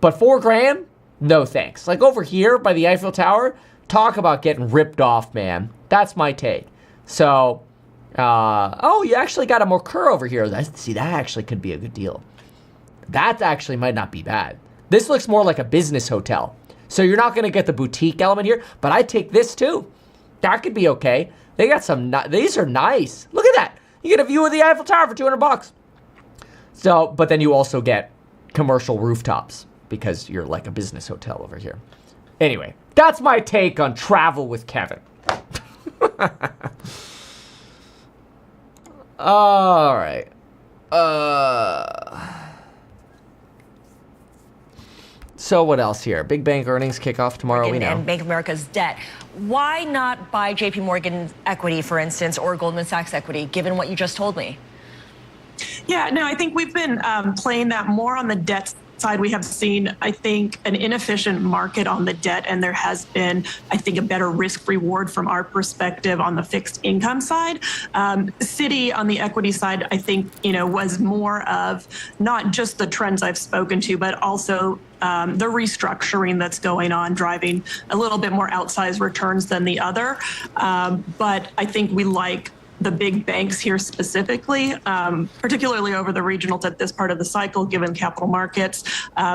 [SPEAKER 1] But $4,000? No thanks. Like over here by the Eiffel Tower, talk about getting ripped off, man. That's my take. So, oh, you actually got a Mercure over here. See, that actually could be a good deal. That actually might not be bad. This looks more like a business hotel. So you're not going to get the boutique element here, but I take this too. That could be okay. They got some, these are nice. Look at that. You get a view of the Eiffel Tower for $200. So, but then you also get commercial rooftops because you're like a business hotel over here. Anyway, that's my take on travel with Kevin. All right. So what else here? Big bank earnings kick off tomorrow, we know.
[SPEAKER 17] And Bank of America's debt. Why not buy JP Morgan equity, for instance, or Goldman Sachs equity, given what you just told me?
[SPEAKER 4] Yeah, no, I think we've been playing that more on the debt side. We have seen, I think, an inefficient market on the debt, and there has been, I think, a better risk reward from our perspective on the fixed income side. Citi on the equity side, I think, you know, was more of not just the trends I've spoken to, but also the restructuring that's going on, driving a little bit more outsized returns than the other. But I think we like the big banks here specifically, particularly over the regionals at this part of the cycle, given capital markets.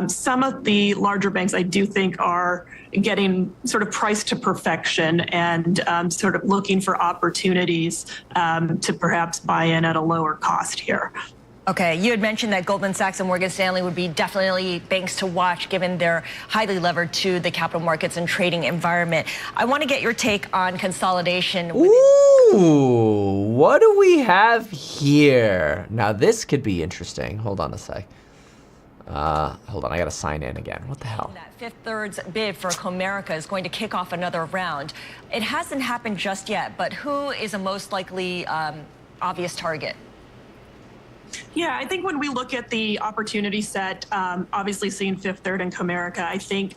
[SPEAKER 4] Some of the larger banks I do think are getting sort of priced to perfection and sort of looking for opportunities to perhaps buy in at a lower cost here.
[SPEAKER 17] Okay, you had mentioned that Goldman Sachs and Morgan Stanley would be definitely banks to watch given they're highly levered to the capital markets and trading environment. I want to get your take on consolidation.
[SPEAKER 1] Ooh, what do we have here? Now this could be interesting. Hold on a sec. Hold on, I gotta sign in again. What the hell?
[SPEAKER 17] That Fifth Third's bid for Comerica is going to kick off another round. It hasn't happened just yet, but who is a most likely obvious target?
[SPEAKER 4] Yeah, I think when we look at the opportunity set, obviously seeing Fifth Third and Comerica, I think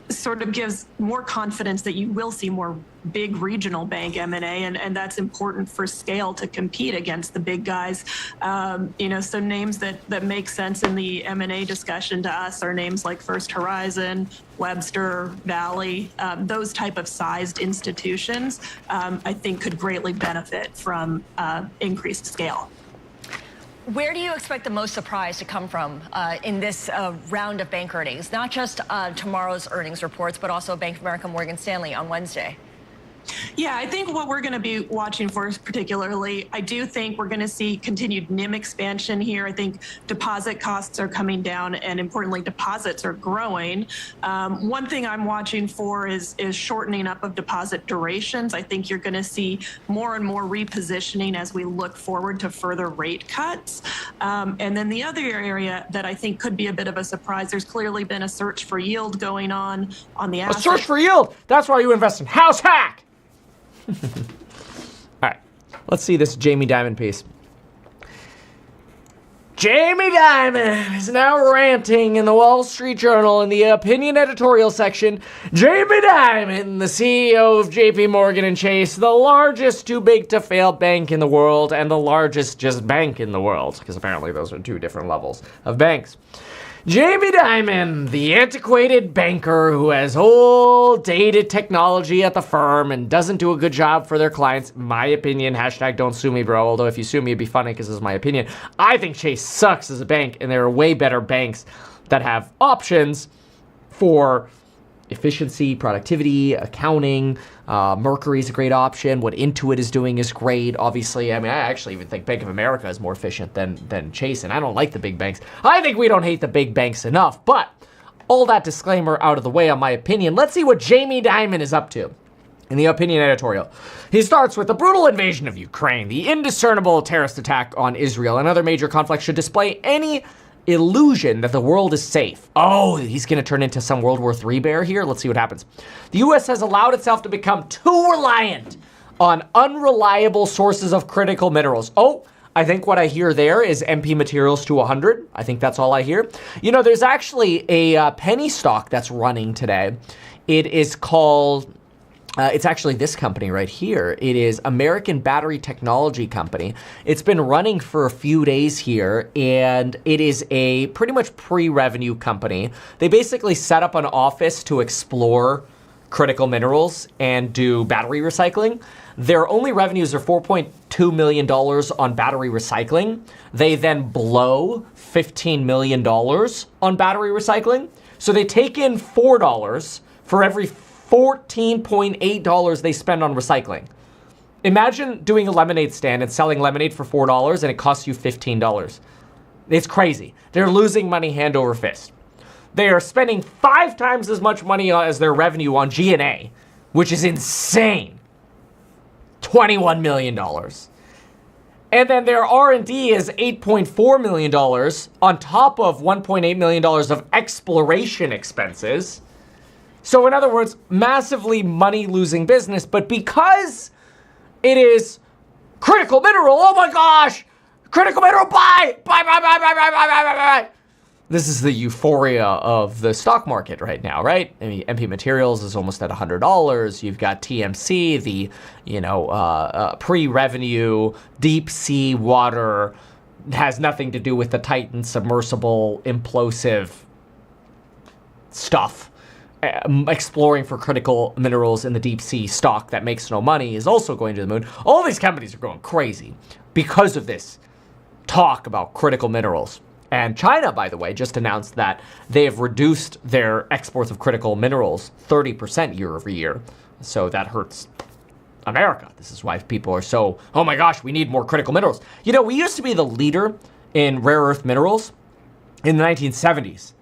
[SPEAKER 4] sort of gives more confidence that you will see more big regional bank M&A, and that's important for scale to compete against the big guys. So names that make sense in the M&A discussion to us are names like First Horizon, Webster, Valley, those type of sized institutions, I think could greatly benefit from increased scale.
[SPEAKER 17] Where do you expect the most surprise to come from in this round of bank earnings? Not just tomorrow's earnings reports, but also Bank of America, Morgan Stanley on Wednesday.
[SPEAKER 4] Yeah, I think what we're going to be watching for particularly, I do think we're going to see continued NIM expansion here. I think deposit costs are coming down and importantly, deposits are growing. One thing I'm watching for is shortening up of deposit durations. I think you're going to see more and more repositioning as we look forward to further rate cuts. And then the other area that I think could be a bit of a surprise, there's clearly been a search for yield going on the asset.
[SPEAKER 1] A search for yield. That's why you invest in House Hack. All right, let's see this Jamie Dimon piece. Jamie Dimon is now ranting in the Wall Street Journal in the opinion editorial section. Jamie Dimon, the CEO of JP Morgan and Chase, the largest too big to fail bank in the world and the largest just bank in the world, because apparently those are two different levels of banks. Jamie Dimon, the antiquated banker who has old dated technology at the firm and doesn't do a good job for their clients. My opinion, hashtag don't sue me, bro. Although if you sue me, it'd be funny because this is my opinion. I think Chase sucks as a bank and there are way better banks that have options for efficiency, productivity, accounting. Mercury's a great option. What Intuit is doing is great. Obviously, I mean, I actually even think Bank of America is more efficient than Chase, and I don't like the big banks. I think we don't hate the big banks enough, but all that disclaimer out of the way on my opinion, let's see what Jamie Dimon is up to. In the opinion editorial, he starts with the brutal invasion of Ukraine, the indiscernible terrorist attack on Israel, and other major conflicts should display any illusion that the world is safe. Oh, he's going to turn into some World War III bear here? Let's see what happens. The U.S. has allowed itself to become too reliant on unreliable sources of critical minerals. Oh, I think what I hear there is MP materials to 100. I think that's all I hear. You know, there's actually a penny stock that's running today. It is called... it's actually this company right here. It is American Battery Technology Company. It's been running for a few days here, and it is a pretty much pre-revenue company. They basically set up an office to explore critical minerals and do battery recycling. Their only revenues are $4.2 million on battery recycling. They then blow $15 million on battery recycling. So they take in $4 for every $14.8 they spend on recycling. Imagine doing a lemonade stand and selling lemonade for $4 and it costs you $15. It's crazy. They're losing money hand over fist. They are spending 5 times as much money as their revenue on G&A, which is insane. $21 million. And then their R&D is $8.4 million on top of $1.8 million of exploration expenses. So in other words, massively money-losing business, but because it is critical mineral, oh my gosh, critical mineral, buy. This is the euphoria of the stock market right now, right? I mean, MP Materials is almost at $100. You've got TMC, the, pre-revenue, deep sea water, has nothing to do with the Titan submersible implosive stuff. exploring for critical minerals in the deep sea stock that makes no money is also going to the moon. All these companies are going crazy because of this talk about critical minerals. And China, by the way, just announced that they have reduced their exports of critical minerals 30% year over year. So that hurts America. This is why people are so, oh my gosh, we need more critical minerals. You know, we used to be the leader in rare earth minerals in the 1970s.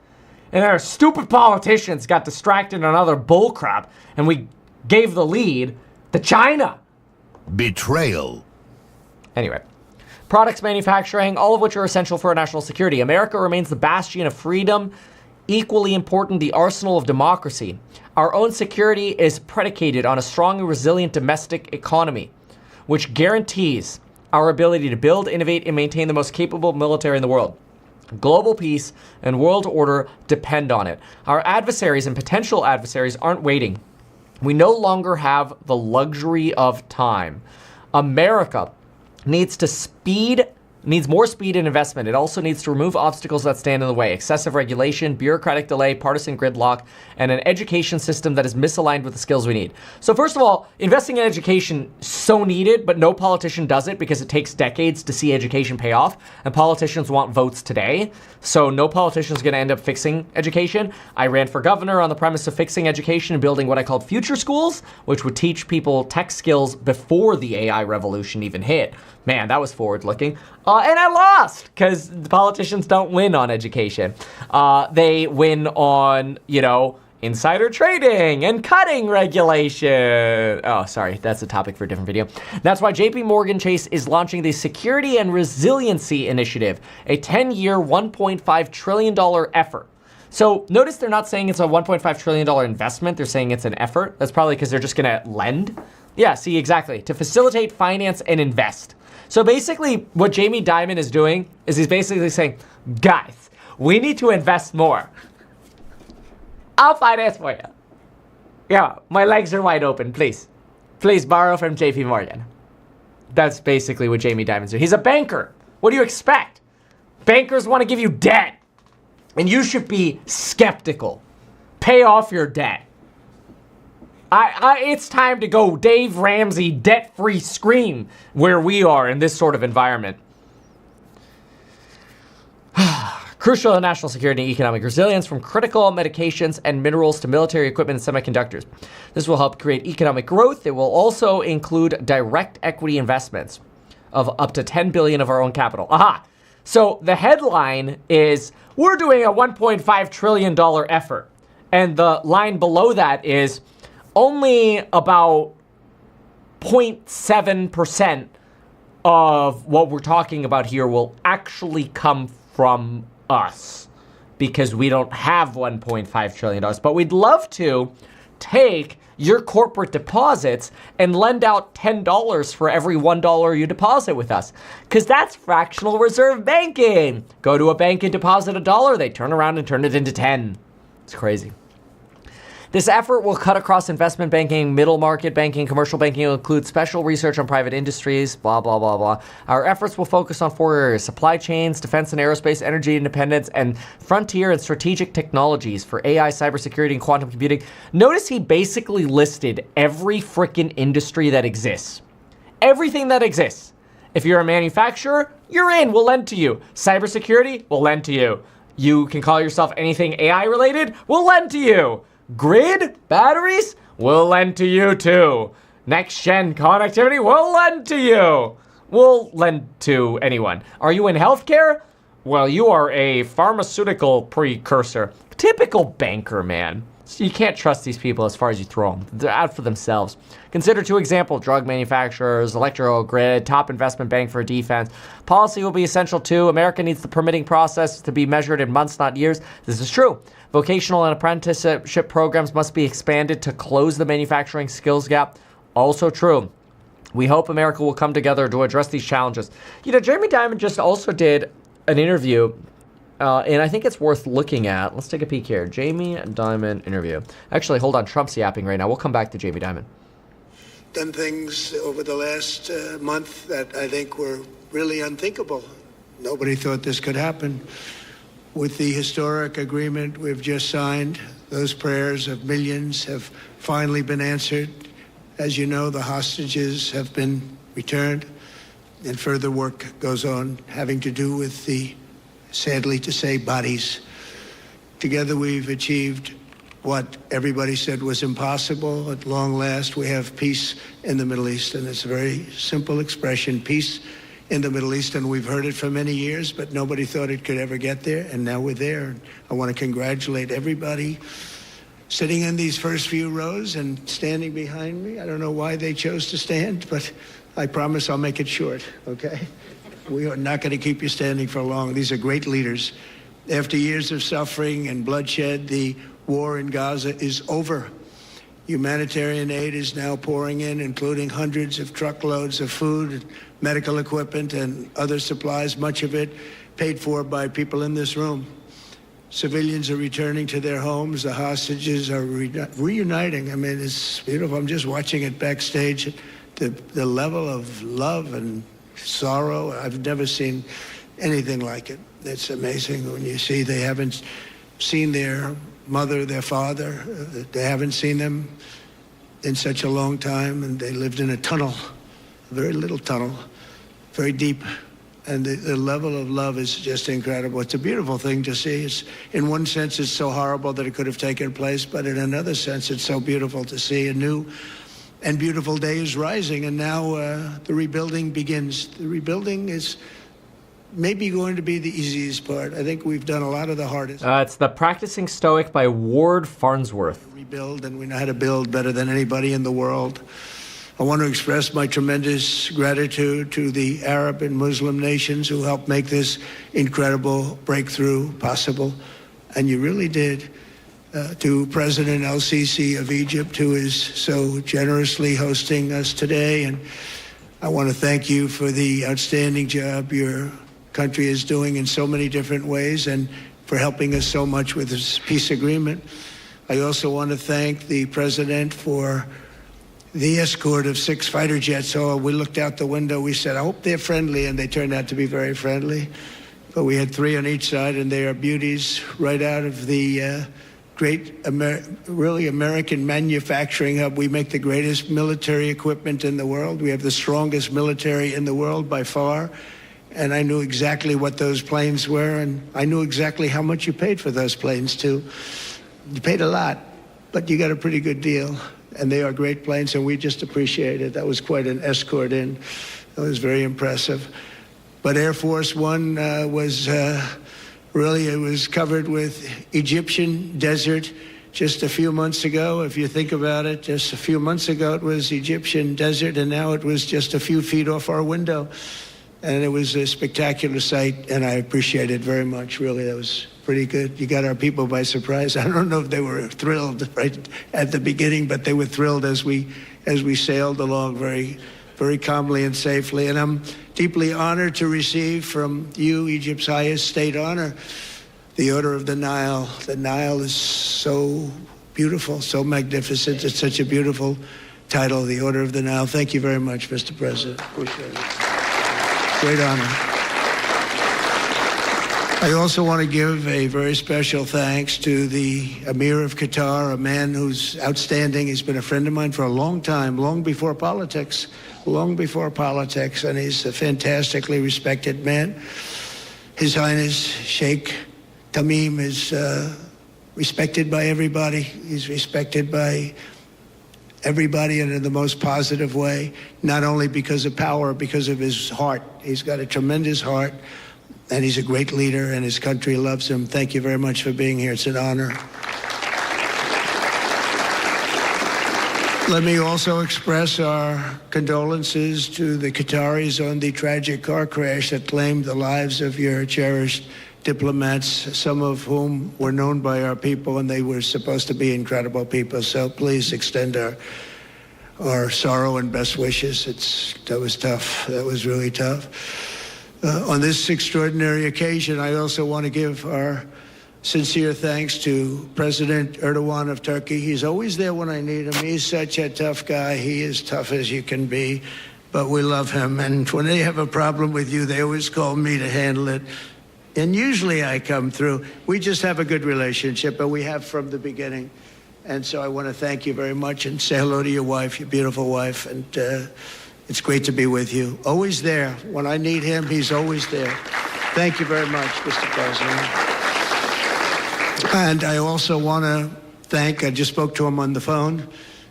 [SPEAKER 1] And our stupid politicians got distracted on other bullcrap, and we gave the lead to China.
[SPEAKER 6] Betrayal.
[SPEAKER 1] Anyway, products manufacturing, all of which are essential for our national security. America remains the bastion of freedom, equally important, the arsenal of democracy. Our own security is predicated on a strong and resilient domestic economy, which guarantees our ability to build, innovate, and maintain the most capable military in the world. Global peace and world order depend on it. Our adversaries and potential adversaries aren't waiting. We no longer have the luxury of time. America needs more speed and investment. It also needs to remove obstacles that stand in the way. Excessive regulation, bureaucratic delay, partisan gridlock, and an education system that is misaligned with the skills we need. So first of all, investing in education, so needed, but no politician does it because it takes decades to see education pay off, and politicians want votes today. So no politician is going to end up fixing education. I ran for governor on the premise of fixing education and building what I called future schools, which would teach people tech skills before the AI revolution even hit. Man, that was forward-looking. And I lost because the politicians don't win on education. They win on, insider trading and cutting regulation. Oh, sorry, that's a topic for a different video. That's why JP Morgan Chase is launching the Security and Resiliency Initiative, a 10-year, $1.5 trillion effort. So notice they're not saying it's a $1.5 trillion investment. They're saying it's an effort. That's probably because they're just going to lend. Yeah, see, exactly. To facilitate, finance, and invest. So basically, what Jamie Dimon is doing is he's basically saying, guys, we need to invest more. I'll finance for you. Yeah, my legs are wide open, please. Please borrow from JP Morgan. That's basically what Jamie Dimon's doing. He's a banker. What do you expect? Bankers want to give you debt. And you should be skeptical. Pay off your debt. It's time to go Dave Ramsey debt-free scream where we are in this sort of environment. Crucial to national security and economic resilience, from critical medications and minerals to military equipment and semiconductors. This will help create economic growth. It will also include direct equity investments of up to $10 billion of our own capital. Aha! So the headline is, we're doing a $1.5 trillion effort. And the line below that is, only about 0.7% of what we're talking about here will actually come from us because we don't have $1.5 trillion. But we'd love to take your corporate deposits and lend out $10 for every $1 you deposit with us because that's fractional reserve banking. Go to a bank and deposit $1, they turn around and turn it into 10. It's crazy. This effort will cut across investment banking, middle market banking, commercial banking. It will include special research on private industries, blah, blah, blah, blah. Our efforts will focus on 4 areas: supply chains, defense and aerospace, energy independence, and frontier and strategic technologies for AI, cybersecurity, and quantum computing. Notice he basically listed every frickin' industry that exists. Everything that exists. If you're a manufacturer, you're in. We'll lend to you. Cybersecurity, we'll lend to you. You can call yourself anything AI related, we'll lend to you. Grid, batteries, we'll lend to you too. Next gen connectivity, we'll lend to you. We'll lend to anyone. Are you in healthcare? Well, you are a pharmaceutical precursor. Typical banker, man. So you can't trust these people as far as you throw them. They're out for themselves. Consider 2 examples: drug manufacturers, electrical grid, top investment bank for defense. Policy will be essential too. America needs the permitting process to be measured in months, not years. This is true. Vocational and apprenticeship programs must be expanded to close the manufacturing skills gap. Also true. We hope America will come together to address these challenges. Jeremy Dimon just also did an interview, and I think it's worth looking at. Let's take a peek here. Jamie Dimon interview. Actually, hold on. Trump's yapping right now. We'll come back to Jamie Dimon.
[SPEAKER 16] Done things over the last month that I think were really unthinkable. Nobody thought this could happen. with the historic agreement we've just signed. Those prayers of millions have finally been answered. As you know, the hostages have been returned, and further work goes on having to do with the, sadly to say, bodies. Together we've achieved what everybody said was impossible. At long last, we have peace in the Middle East, and it's a very simple expression, peace in the Middle East, and we've heard it for many years, but nobody thought it could ever get there, and now we're there. I want to congratulate everybody sitting in these first few rows and standing behind me. I don't know why they chose to stand, but I promise I'll make it short, okay? We are not going to keep you standing for long. These are great leaders. After years of suffering and bloodshed, the war in Gaza is over. Humanitarian aid is now pouring in, including hundreds of truckloads of food, medical equipment, and other supplies, much of it paid for by people in this room. Civilians are returning to their homes. The hostages are reuniting. I mean, it's beautiful. I'm just watching it backstage. The level of love and sorrow, I've never seen anything like it. It's amazing when you see they haven't seen their mother, their father. They haven't seen them in such a long time, and they lived in a tunnel, a very little tunnel, very deep. And the level of love is just incredible. It's a beautiful thing to see. It's, in one sense, it's so horrible that it could have taken place, but in another sense, it's so beautiful to see a new and beautiful day is rising, and now the rebuilding begins. The rebuilding is maybe going to be the easiest part. I think we've done a lot of the hardest.
[SPEAKER 1] It's The Practicing Stoic by Ward Farnsworth.
[SPEAKER 16] Rebuild, and we know how to build better than anybody in the world. I want to express my tremendous gratitude to the Arab and Muslim nations who helped make this incredible breakthrough possible. And you really did. To President El-Sisi of Egypt, who is so generously hosting us today. And I want to thank you for the outstanding job your country is doing in so many different ways and for helping us so much with this peace agreement. I also want to thank the president for the escort of 6 fighter jets. So we looked out the window, we said, I hope they're friendly, and they turned out to be very friendly. But we had 3 on each side, and they are beauties right out of the great, really American manufacturing hub. We make the greatest military equipment in the world. We have the strongest military in the world by far. And I knew exactly what those planes were, and I knew exactly how much you paid for those planes, too. You paid a lot, but you got a pretty good deal. And they are great planes, and we just appreciate it. That was quite an escort in. That was very impressive. But Air Force One was really, it was covered with Egyptian desert just a few months ago. If you think about it, just a few months ago it was Egyptian desert, and now it was just a few feet off our window. And it was a spectacular sight, and I appreciate it very much. Really, that was pretty good. You got our people by surprise. I don't know if they were thrilled right at the beginning, but they were thrilled as we sailed along very, very calmly and safely. And I'm deeply honored to receive from you, Egypt's highest state honor, the Order of the Nile. The Nile is so beautiful, so magnificent. It's such a beautiful title, the Order of the Nile. Thank you very much, Mr. President. Appreciate it. Great honor. I also want to give a very special thanks to the Emir of Qatar, a man who's outstanding. He's been a friend of mine for a long time, long before politics, and he's a fantastically respected man. His Highness Sheikh Tamim is respected by everybody. He's respected by everybody and in the most positive way, not only because of power, because of his heart. He's got a tremendous heart, and he's a great leader, and his country loves him. Thank you very much for being here. It's an honor. Let me also express our condolences to the Qataris on the tragic car crash that claimed the lives of your cherished diplomats, some of whom were known by our people, and they were supposed to be incredible people. So please extend our sorrow and best wishes. That was tough. That was really tough. On this extraordinary occasion, I also want to give our sincere thanks to President Erdogan of Turkey. He's always there when I need him. He's such a tough guy. He is tough as you can be, but we love him. And when they have a problem with you, they always call me to handle it. And usually I come through. We just have a good relationship, and we have from the beginning. And so I want to thank you very much and say hello to your wife, your beautiful wife. And it's great to be with you. Always there. When I need him, he's always there. Thank you very much, Mr. President. And I also want to thank, I just spoke to him on the phone,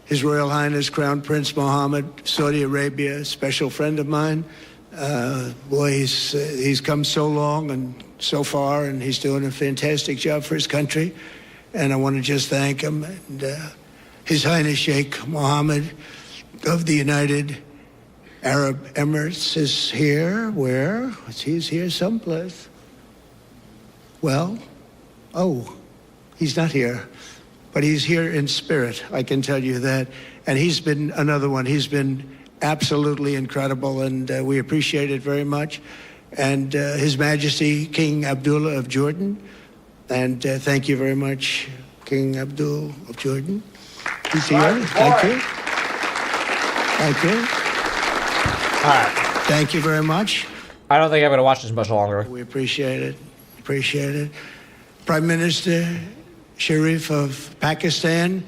[SPEAKER 16] His Royal Highness Crown Prince Mohammed, Saudi Arabia, a special friend of mine. Boy, he's come so long and so far, and he's doing a fantastic job for his country. And I want to just thank him. And His Highness Sheikh Mohammed of the United Arab Emirates is here. Where? He's here someplace. Well, he's not here. But he's here in spirit, I can tell you that. And he's been another one. He's been absolutely incredible, and we appreciate it very much. And His Majesty King Abdullah of Jordan. And thank you very much, King Abdul of Jordan. He's here. Thank you. Thank you.
[SPEAKER 1] All right.
[SPEAKER 16] Thank you very much.
[SPEAKER 1] I don't think I'm going to watch this much longer.
[SPEAKER 16] We appreciate it. Appreciate it. Prime Minister Sharif of Pakistan.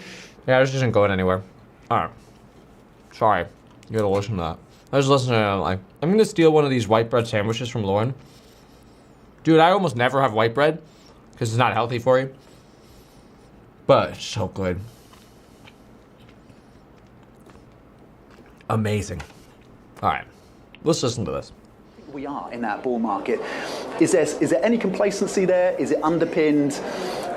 [SPEAKER 1] Yeah, this isn't going anywhere. All right. Sorry. You got to listen to that. I was listening to it, I'm going to steal one of these white bread sandwiches from Lauren. Dude, I almost never have white bread because it's not healthy for you. But it's so good. Amazing. All right. Let's listen to this.
[SPEAKER 8] We are in that bull market. Is there any complacency there? Is it underpinned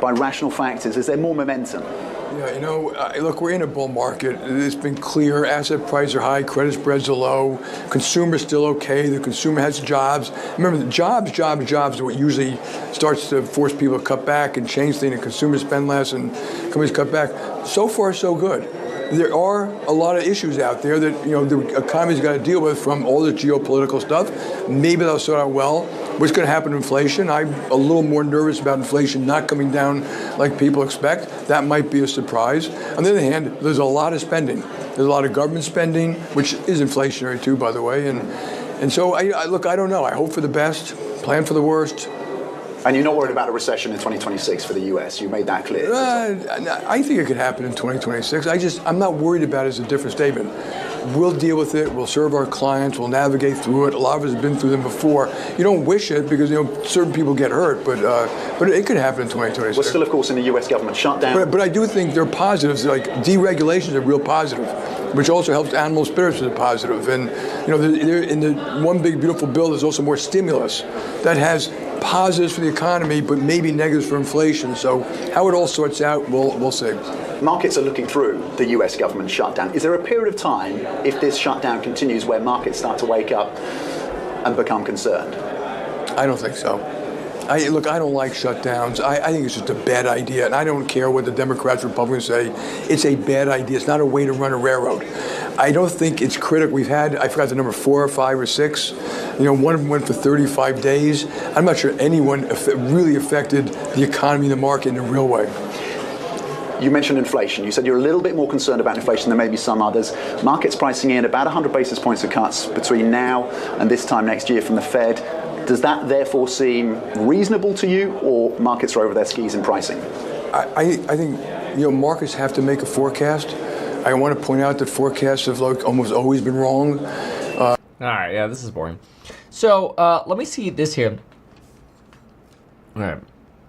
[SPEAKER 8] by rational factors? Is there more momentum?
[SPEAKER 18] Yeah, look, we're in a bull market. It's been clear. Asset prices are high. Credit spreads are low. Consumer's still okay. The consumer has jobs. Remember, the jobs are what usually starts to force people to cut back and change things. And consumers spend less and companies cut back. So far, so good. There are a lot of issues out there that the economy's got to deal with, from all the geopolitical stuff. Maybe they'll sort out well. What's going to happen to inflation? I'm a little more nervous about inflation not coming down like people expect. That might be a surprise. On the other hand, there's a lot of spending. There's a lot of government spending, which is inflationary too, by the way. And so, I don't know. I hope for the best, plan for the worst.
[SPEAKER 8] And you're not worried about a recession in 2026 for the U.S. You made that clear.
[SPEAKER 18] I think it could happen in 2026. I'm not worried about it as a different statement. We'll deal with it. We'll serve our clients. We'll navigate through it. A lot of us have been through them before. You don't wish it because certain people get hurt, but it could happen in 2026.
[SPEAKER 8] We're still, of course, in the U.S. government shutdown.
[SPEAKER 18] But I do think there are positives. Like deregulation is a real positive, which also helps animal spirits as a positive. And in the one big beautiful bill, there's also more stimulus that has positives for the economy, but maybe negatives for inflation. So how it all sorts out, we'll see.
[SPEAKER 8] Markets are looking through the U.S. government shutdown. Is there a period of time, if this shutdown continues, where markets start to wake up and become concerned?
[SPEAKER 18] I don't think so. I don't like shutdowns. I think it's just a bad idea, and I don't care what the Democrats, Republicans say. It's a bad idea. It's not a way to run a railroad. I don't think it's critical. We've had, I forgot the number, 4 or 5 or 6. One of them went for 35 days. I'm not sure anyone really affected the economy and the market in a real way.
[SPEAKER 8] You mentioned inflation. You said you're a little bit more concerned about inflation than maybe some others. Markets pricing in about 100 basis points of cuts between now and this time next year from the Fed. Does that therefore seem reasonable to you, or markets are over their skis in pricing?
[SPEAKER 18] I think markets have to make a forecast. I want to point out that forecasts have almost always been wrong.
[SPEAKER 1] All right, yeah, this is boring. So let me see this here. All right,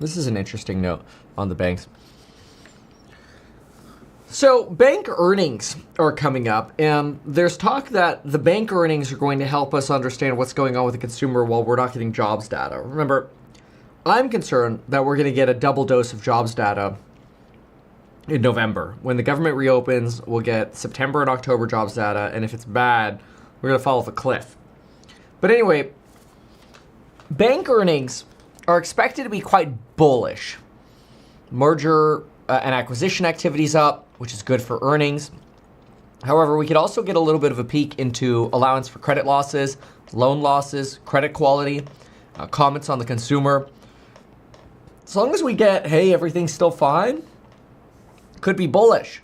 [SPEAKER 1] this is an interesting note on the banks. So bank earnings are coming up, and there's talk that the bank earnings are going to help us understand what's going on with the consumer while we're not getting jobs data. Remember, I'm concerned that we're going to get a double dose of jobs data in November. When the government reopens, we'll get September and October jobs data, and if it's bad, we're going to fall off a cliff. But anyway, bank earnings are expected to be quite bullish. Merger and acquisition activity's up, which is good for earnings. However, we could also get a little bit of a peek into allowance for credit losses, loan losses, credit quality, comments on the consumer. As long as we get, hey, everything's still fine, could be bullish.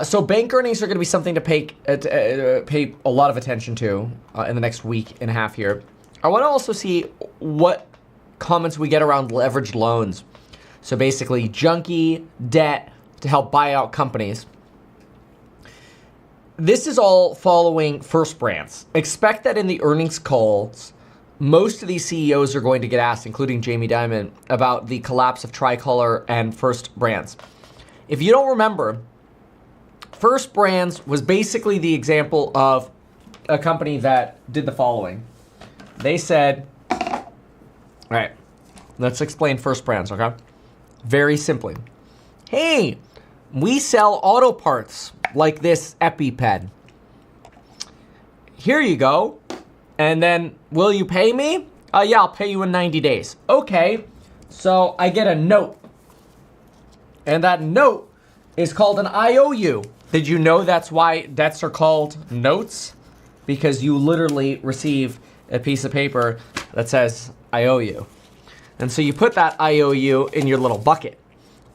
[SPEAKER 1] So bank earnings are going to be something to pay a lot of attention to in the next week and a half here. I want to also see what comments we get around leveraged loans. So basically, junky debt to help buy out companies. This is all following First Brands. Expect that in the earnings calls, most of these CEOs are going to get asked, including Jamie Dimon, about the collapse of Tricolor and First Brands. If you don't remember, First Brands was basically the example of a company that did the following. They said, all right, let's explain First Brands, okay? Very simply. Hey, we sell auto parts like this EpiPen. Here you go. And then, will you pay me? Yeah, I'll pay you in 90 days. Okay, so I get a note. And that note is called an IOU. Did you know that's why debts are called notes? Because you literally receive a piece of paper that says, I owe you. And so you put that IOU in your little bucket.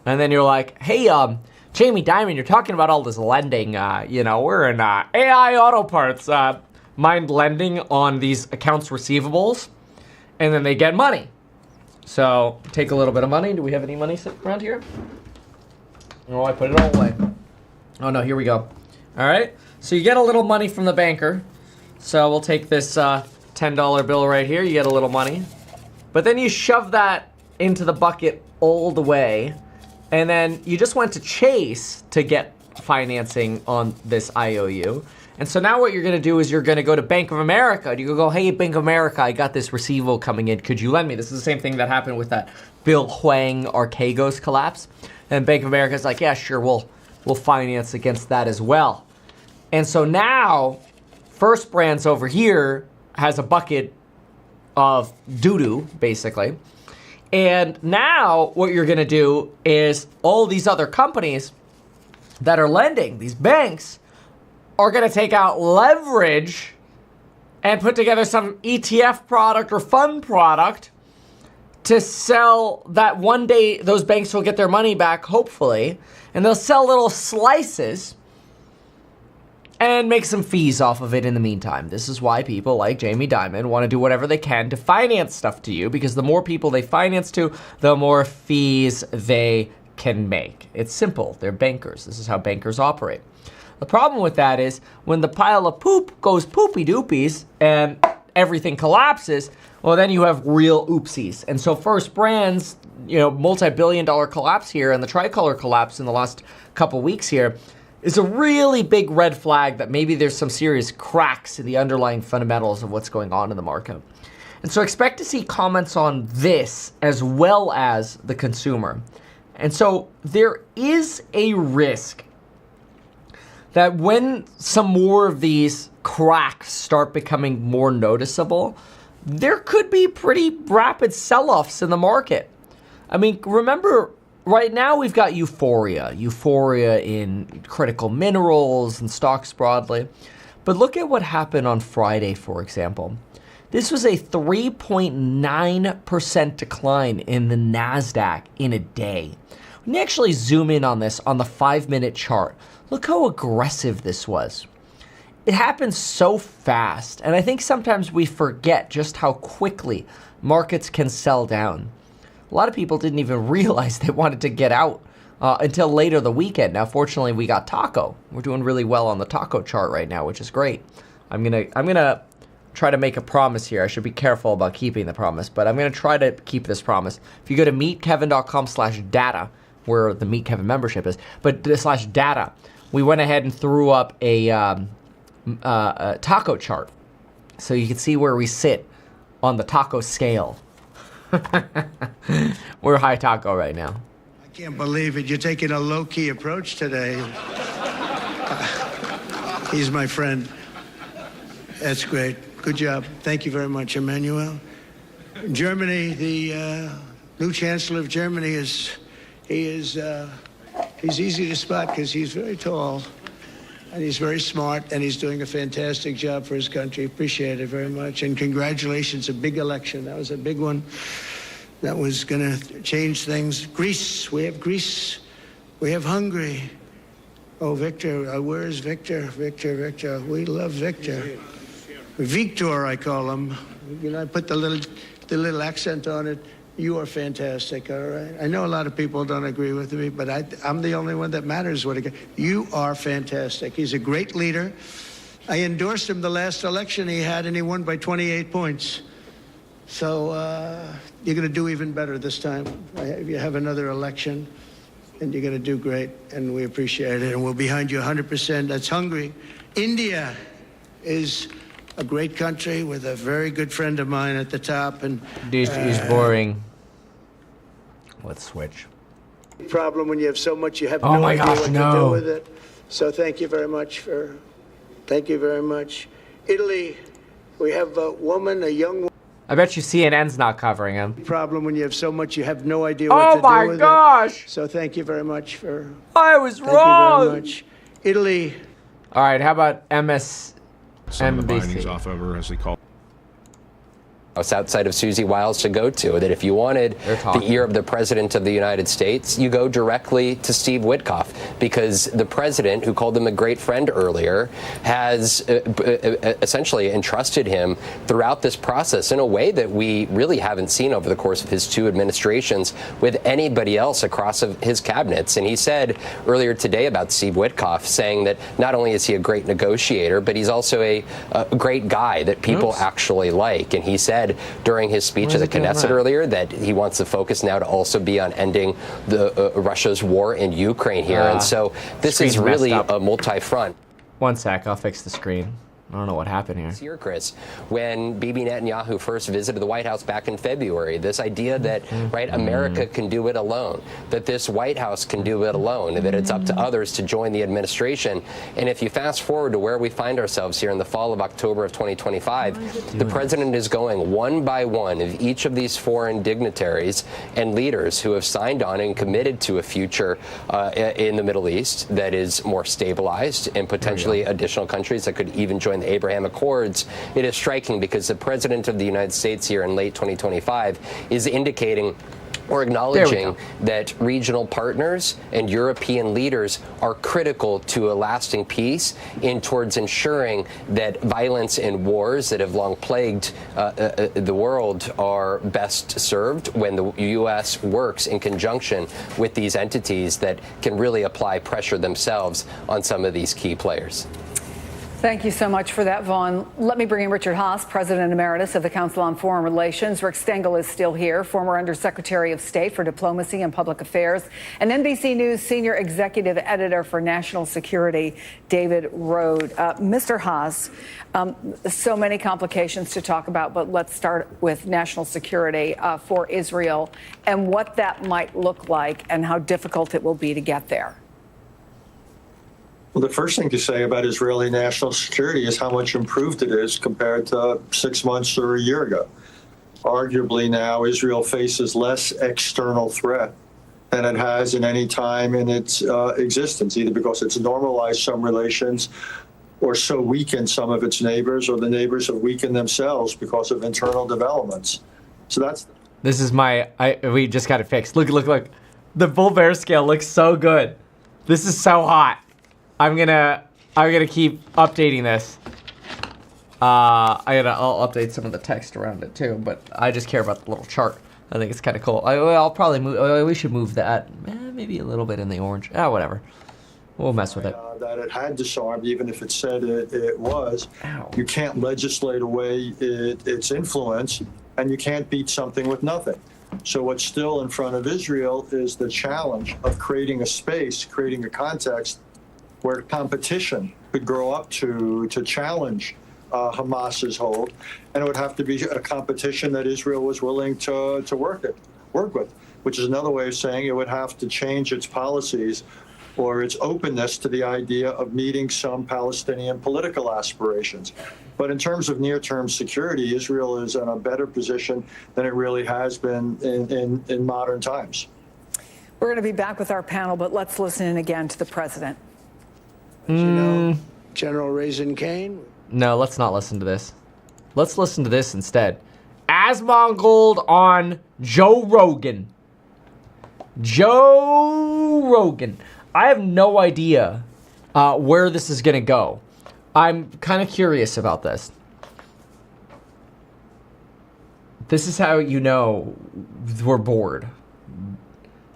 [SPEAKER 1] And then you're like, hey, Jamie Dimon, you're talking about all this lending. We're in AI auto parts. Mind lending on these accounts receivables. And then they get money. So take a little bit of money. Do we have any money sitting around here? Oh, I put it all away. Oh, no, here we go. All right. So you get a little money from the banker. So we'll take this $10 bill right here. You get a little money. But then you shove that into the bucket all the way. And then you just went to Chase to get financing on this IOU. And so now what you're going to do is you're going to go to Bank of America. And you go, hey, Bank of America, I got this receivable coming in. Could you lend me? This is the same thing that happened with that Bill Hwang Archegos collapse. And Bank of America's like, yeah, sure, we'll finance against that as well. And so now, First Brands over here has a bucket of doo-doo, basically. And now what you're going to do is all these other companies that are lending, these banks, are going to take out leverage and put together some ETF product or fund product to sell that one day those banks will get their money back, hopefully. And they'll sell little slices and make some fees off of it in the meantime. This is why people like Jamie Dimon want to do whatever they can to finance stuff to you, because the more people they finance to, the more fees they can make. It's simple. They're bankers. This is how bankers operate. The problem with that is when the pile of poop goes poopy doopies and everything collapses, well, then you have real oopsies. And so First Brands, multi-billion-dollar collapse here and the Tricolor collapse in the last couple weeks here is a really big red flag that maybe there's some serious cracks in the underlying fundamentals of what's going on in the market. And so expect to see comments on this as well as the consumer. And so there is a risk that when some more of these cracks start becoming more noticeable, there could be pretty rapid sell-offs in the market. I mean, remember, right now we've got euphoria in critical minerals and stocks broadly. But look at what happened on Friday, for example. This was a 3.9% decline in the NASDAQ in a day. When you actually zoom in on this on the 5-minute chart, look how aggressive this was. It happens so fast, and I think sometimes we forget just how quickly markets can sell down. A lot of people didn't even realize they wanted to get out until later the weekend. Now, fortunately, we got taco. We're doing really well on the taco chart right now, which is great. I'm gonna try to make a promise here. I should be careful about keeping the promise, but I'm gonna try to keep this promise. If you go to meetkevin.com/data, where the Meet Kevin membership is, but /data, we went ahead and threw up a taco chart, so you can see where we sit on the taco scale. We're high taco right now.
[SPEAKER 16] I can't believe it. You're taking a low-key approach today. He's my friend. That's great. Good job. Thank you very much, Emmanuel. Germany, the new chancellor of Germany he's easy to spot because he's very tall and he's very smart and he's doing a fantastic job for his country. Appreciate it very much. And congratulations, a big election. That was a big one. That was going to change things. Greece, we have Greece. We have Hungary. Oh, Victor, where is Victor? Victor. We love Victor. Victor, I call him. I put the little accent on it. You are fantastic, all right? I know a lot of people don't agree with me, but I'm the only one that matters. You are fantastic. He's a great leader. I endorsed him the last election he had, and he won by 28 points. So you're going to do even better this time. You have another election, and you're going to do great, and we appreciate it, and we're behind you 100%. That's Hungary. India is a great country with a very good friend of mine at the top. And
[SPEAKER 1] Dude, he's boring. Let's switch.
[SPEAKER 16] Problem when you have so much, you have
[SPEAKER 1] Oh
[SPEAKER 16] no
[SPEAKER 1] my
[SPEAKER 16] idea
[SPEAKER 1] gosh,
[SPEAKER 16] what to
[SPEAKER 1] no.
[SPEAKER 16] do with it. So thank you very much thank you very much. Italy, we have a young woman.
[SPEAKER 1] I bet you CNN's not covering him.
[SPEAKER 16] Problem when you have so much, you have no idea what to do
[SPEAKER 1] my
[SPEAKER 16] with
[SPEAKER 1] gosh!
[SPEAKER 16] it. So thank you very much
[SPEAKER 1] I was
[SPEAKER 16] thank
[SPEAKER 1] wrong!
[SPEAKER 16] you very much. Italy.
[SPEAKER 1] All right, how about MSNBC?
[SPEAKER 7] Some of the bindings off of her, as they call it.
[SPEAKER 20] Outside of Susie Wiles to go to, that if you wanted the ear of the President of the United States, you go directly to Steve Witkoff, because the President, who called him a great friend earlier, has essentially entrusted him throughout this process in a way that we really haven't seen over the course of his 2 administrations with anybody else across his cabinets. And he said earlier today about Steve Witkoff, saying that not only is he a great negotiator, but he's also a great guy that people actually like. And he said during his speech at the Knesset earlier that he wants the focus now to also be on ending Russia's war in Ukraine here. And so this is really a multi-front.
[SPEAKER 1] One sec, I'll fix the screen. I don't know what happened here.
[SPEAKER 20] Here, Chris, when Bibi Netanyahu first visited the White House back in February, this idea that, America can do it alone, that this White House can do it alone, and that it's up to others to join the administration. And if you fast forward to where we find ourselves here in the fall of October of 2025, the president is going one by one of each of these foreign dignitaries and leaders who have signed on and committed to a future in the Middle East that is more stabilized, and potentially additional countries that could even join the Abraham Accords. It is striking because the President of the United States here in late 2025 is indicating or acknowledging that regional partners and European leaders are critical to a lasting peace in towards ensuring that violence and wars that have long plagued the world are best served when the U.S. works in conjunction with these entities that can really apply pressure themselves on some of these key players.
[SPEAKER 21] Thank you so much for that, Vaughn. Let me bring in Richard Haass, President Emeritus of the Council on Foreign Relations. Rick Stengel is still here, former Undersecretary of State for Diplomacy and Public Affairs, and NBC News Senior Executive Editor for National Security, David Rode. Mr. Haass, so many complications to talk about, but let's start with national security for Israel and what that might look like and how difficult it will be to get there.
[SPEAKER 22] Well, the first thing to say about Israeli national security is how much improved it is compared to 6 months or a year ago. Arguably now, Israel faces less external threat than it has in any time in its existence, either because it's normalized some relations or so weakened some of its neighbors, or the neighbors have weakened themselves because of internal developments. So that's...
[SPEAKER 1] This is we just got it fixed. Look. The bull bear scale looks so good. This is so hot. I'm gonna keep updating this. I'll update some of the text around it too, but I just care about the little chart. I think it's kind of cool. I'll probably move. We should move that maybe a little bit in the orange. Whatever. We'll mess with it.
[SPEAKER 22] That it had disarmed, even if it said it was. Ow. You can't legislate away its influence, and you can't beat something with nothing. So what's still in front of Israel is the challenge of creating a space, creating a context where competition could grow up to challenge Hamas's hold, and it would have to be a competition that Israel was willing to work with, which is another way of saying it would have to change its policies or its openness to the idea of meeting some Palestinian political aspirations. But in terms of near-term security, Israel is in a better position than it really has been in modern times.
[SPEAKER 21] We're going to be back with our panel, but let's listen in again to the president.
[SPEAKER 16] As you know, General Raisin Kane.
[SPEAKER 1] No, let's not listen to this. Let's listen to this instead. Asmongold on Joe Rogan. Joe Rogan. I have no idea where this is going to go. I'm kind of curious about this. This is how you know we're bored.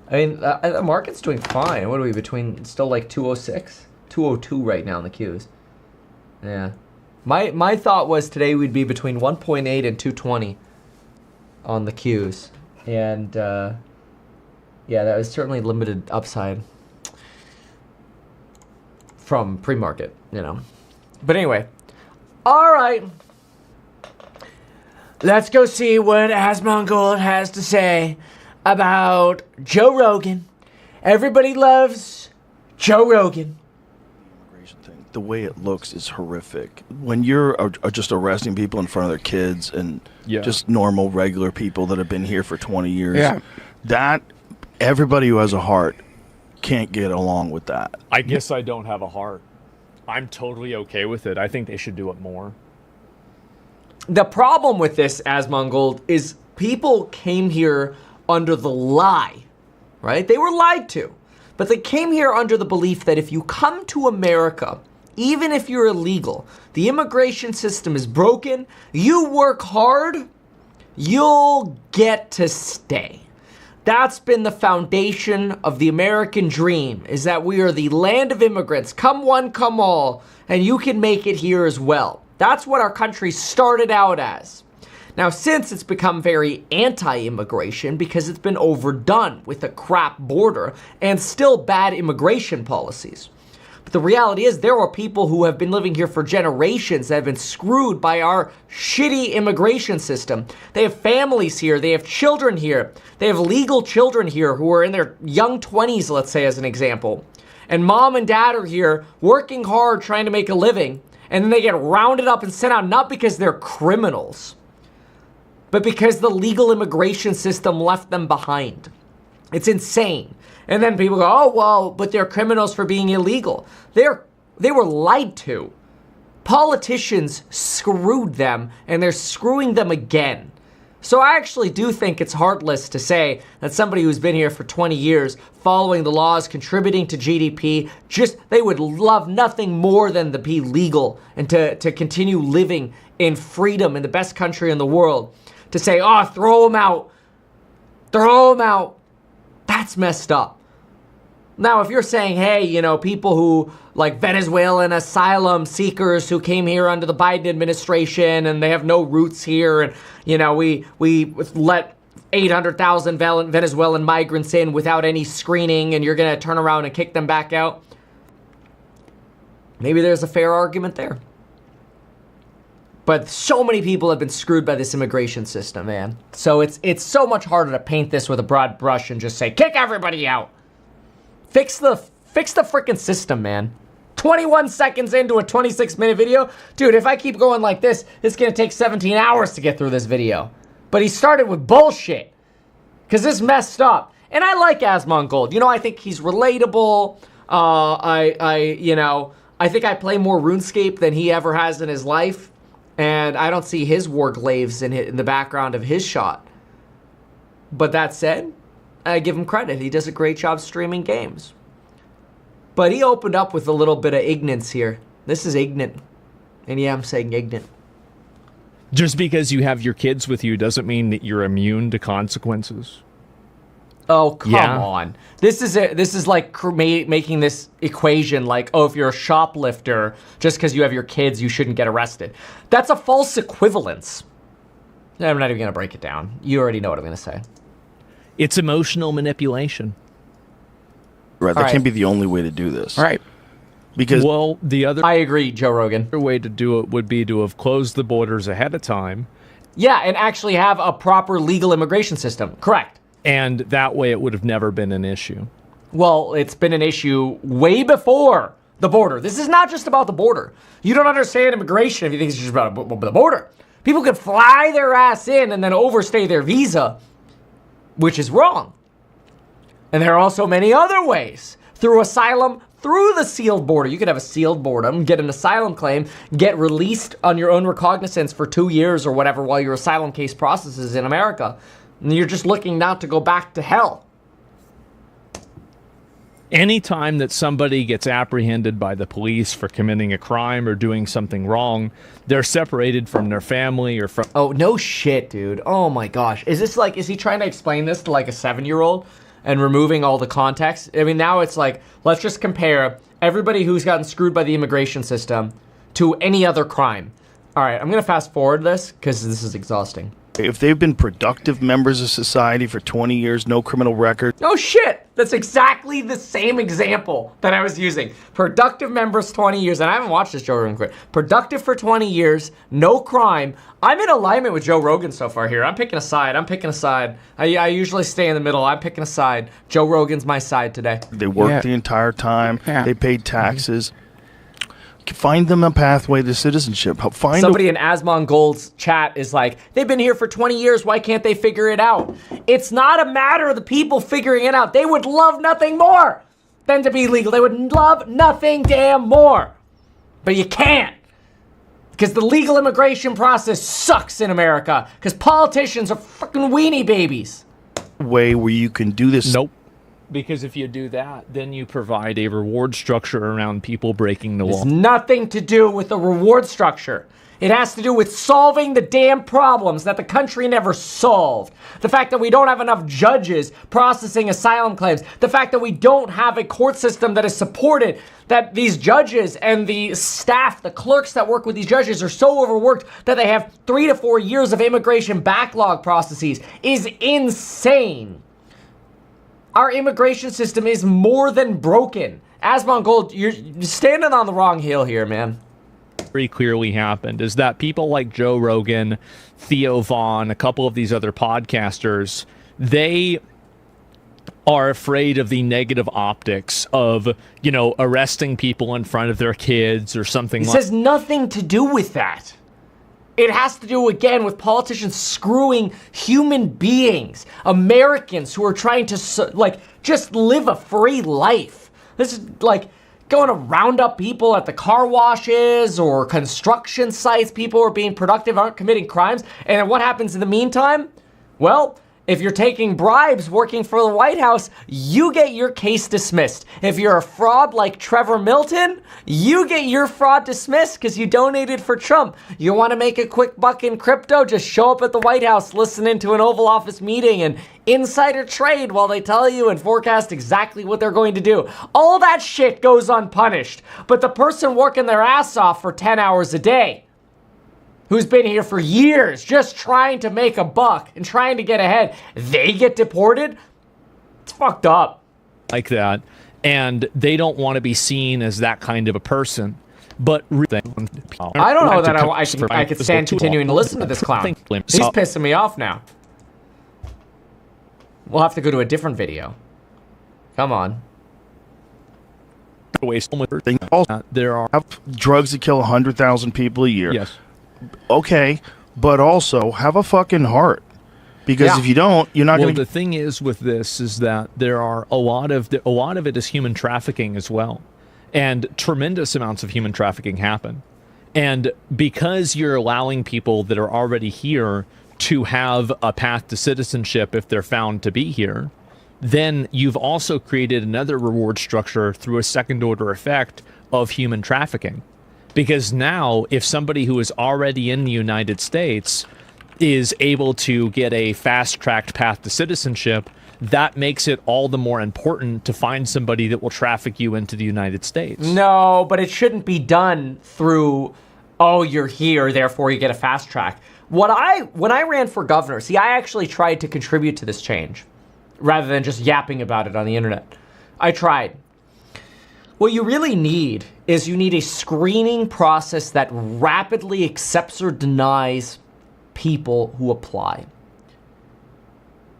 [SPEAKER 1] I mean, the market's doing fine. What are we between? Still like 206, 202 right now in the Qs. Yeah. My thought was today we'd be between 1.8 and 220 on the Qs, and yeah, that was certainly limited upside from pre-market, you know. But anyway, all right. Let's go see what Asmongold has to say about Joe Rogan. Everybody loves Joe Rogan.
[SPEAKER 5] The way it looks is horrific. When you're just arresting people in front of their kids and just normal, regular people that have been here for 20 years, that everybody who has a heart can't get along with that.
[SPEAKER 9] I guess I don't have a heart. I'm totally okay with it. I think they should do it more.
[SPEAKER 1] The problem with this, Asmongold, is people came here under the lie, right? They were lied to. But they came here under the belief that if you come to America, even if you're illegal, the immigration system is broken, you work hard, you'll get to stay. That's been the foundation of the American dream, is that we are the land of immigrants. Come one, come all, and you can make it here as well. That's what our country started out as. Now, since it's become very anti-immigration because it's been overdone with a crap border and still bad immigration policies. But the reality is there are people who have been living here for generations that have been screwed by our shitty immigration system. They have families here. They have children here. They have legal children here who are in their young 20s, let's say, as an example. And mom and dad are here working hard trying to make a living. And then they get rounded up and sent out not because they're criminals, but because the legal immigration system left them behind. It's insane. And then people go, oh, well, but they're criminals for being illegal. They were lied to. Politicians screwed them, and they're screwing them again. So I actually do think it's heartless to say that somebody who's been here for 20 years, following the laws, contributing to GDP, they would love nothing more than to be legal and to continue living in freedom in the best country in the world. To say, oh, throw them out. Throw them out. That's messed up. Now, if you're saying, hey, you know, people who, like Venezuelan asylum seekers who came here under the Biden administration and they have no roots here, and, you know, we let 800,000 Venezuelan migrants in without any screening, and you're going to turn around and kick them back out. Maybe there's a fair argument there. But so many people have been screwed by this immigration system, man. So it's so much harder to paint this with a broad brush and just say, kick everybody out. Fix the freaking system, man. 21 seconds into a 26-minute video. Dude, if I keep going like this, it's going to take 17 hours to get through this video. But he started with bullshit. Because this messed up. And I like Asmongold. You know, I think he's relatable. I think I play more RuneScape than he ever has in his life. And I don't see his war glaives in the background of his shot. But that said, I give him credit. He does a great job streaming games. But he opened up with a little bit of ignorance here. This is ignorant. And yeah, I'm saying ignorant.
[SPEAKER 9] Just because you have your kids with you doesn't mean that you're immune to consequences.
[SPEAKER 1] Oh, come on. This is like making this equation like, oh, if you're a shoplifter, just because you have your kids, you shouldn't get arrested. That's a false equivalence. I'm not even going to break it down. You already know what I'm going to say.
[SPEAKER 9] It's emotional manipulation.
[SPEAKER 5] Right, that can't be the only way to do this.
[SPEAKER 9] All right.
[SPEAKER 5] Because
[SPEAKER 1] I agree, Joe Rogan.
[SPEAKER 9] The other way to do it would be to have closed the borders ahead of time.
[SPEAKER 1] Yeah, and actually have a proper legal immigration system. Correct.
[SPEAKER 9] And that way it would have never been an issue.
[SPEAKER 1] Well, it's been an issue way before the border. This is not just about the border. You don't understand immigration if you think it's just about the border. People could fly their ass in and then overstay their visa, which is wrong. And there are also many other ways. Through asylum, through the sealed border. You could have a sealed boredom, get an asylum claim, get released on your own recognizance for 2 years or whatever while your asylum case processes in America. And you're just looking not to go back to hell.
[SPEAKER 9] Anytime that somebody gets apprehended by the police for committing a crime or doing something wrong, they're separated from their family or from...
[SPEAKER 1] Oh, no shit, dude. Oh my gosh. Is he trying to explain this to like a 7-year-old and removing all the context? I mean, now it's like, let's just compare everybody who's gotten screwed by the immigration system to any other crime. All right, I'm going to fast forward this because this is exhausting.
[SPEAKER 5] If they've been productive members of society for 20 years, no criminal record.
[SPEAKER 1] Oh shit! That's exactly the same example that I was using. Productive members 20 years, and I haven't watched this Joe Rogan quit. Productive for 20 years, no crime. I'm in alignment with Joe Rogan so far here. I'm picking a side. I usually stay in the middle. I'm picking a side. Joe Rogan's my side today.
[SPEAKER 5] They worked the entire time. Yeah. They paid taxes. Find them a pathway to citizenship.
[SPEAKER 1] Somebody in Asmon Gold's chat is like, they've been here for 20 years. Why can't they figure it out? It's not a matter of the people figuring it out. They would love nothing more than to be legal. They would love nothing damn more. But you can't. Because the legal immigration process sucks in America. Because politicians are fucking weenie babies.
[SPEAKER 5] Way where you can do this.
[SPEAKER 9] Nope. Because if you do that, then you provide a reward structure around people breaking the law.
[SPEAKER 1] It's nothing to do with the reward structure. It has to do with solving the damn problems that the country never solved. The fact that we don't have enough judges processing asylum claims. The fact that we don't have a court system that is supported. That these judges and the staff, the clerks that work with these judges are so overworked that they have 3 to 4 years of immigration backlog processes is insane. Our immigration system is more than broken. Asmon Gold, you're standing on the wrong hill here, man.
[SPEAKER 9] Very clearly happened is that people like Joe Rogan, Theo Vaughn, a couple of these other podcasters, they are afraid of the negative optics of, arresting people in front of their kids or something like that.
[SPEAKER 1] This has nothing to do with that. It has to do, again, with politicians screwing human beings, Americans who are trying to, just live a free life. This is like going to round up people at the car washes or construction sites. People are being productive, aren't committing crimes. And what happens in the meantime? Well, if you're taking bribes working for the White House, you get your case dismissed. If you're a fraud like Trevor Milton, you get your fraud dismissed because you donated for Trump. You want to make a quick buck in crypto? Just show up at the White House, listen into an Oval Office meeting and insider trade while they tell you and forecast exactly what they're going to do. All that shit goes unpunished. But the person working their ass off for 10 hours a day, who's been here for years just trying to make a buck and trying to get ahead, they get deported? It's fucked up.
[SPEAKER 9] Like that. And they don't want to be seen as that kind of a person. But
[SPEAKER 1] I don't know that I could stand continuing to listen to this clown. He's pissing me off now. We'll have to go to a different video. Come on.
[SPEAKER 5] There are drugs that kill 100,000 people a year.
[SPEAKER 9] Yes.
[SPEAKER 5] Okay, but also have a fucking heart, because if you don't, you're not going to.
[SPEAKER 9] The thing is with this is that there are a lot of it is human trafficking as well, and tremendous amounts of human trafficking happen, and because you're allowing people that are already here to have a path to citizenship if they're found to be here, then you've also created another reward structure through a second order effect of human trafficking. Because now, if somebody who is already in the United States is able to get a fast-tracked path to citizenship, that makes it all the more important to find somebody that will traffic you into the United States.
[SPEAKER 1] No, but it shouldn't be done through, oh, you're here, therefore you get a fast track. When I ran for governor, see, I actually tried to contribute to this change, rather than just yapping about it on the internet. I tried. What you really need is you need a screening process that rapidly accepts or denies people who apply.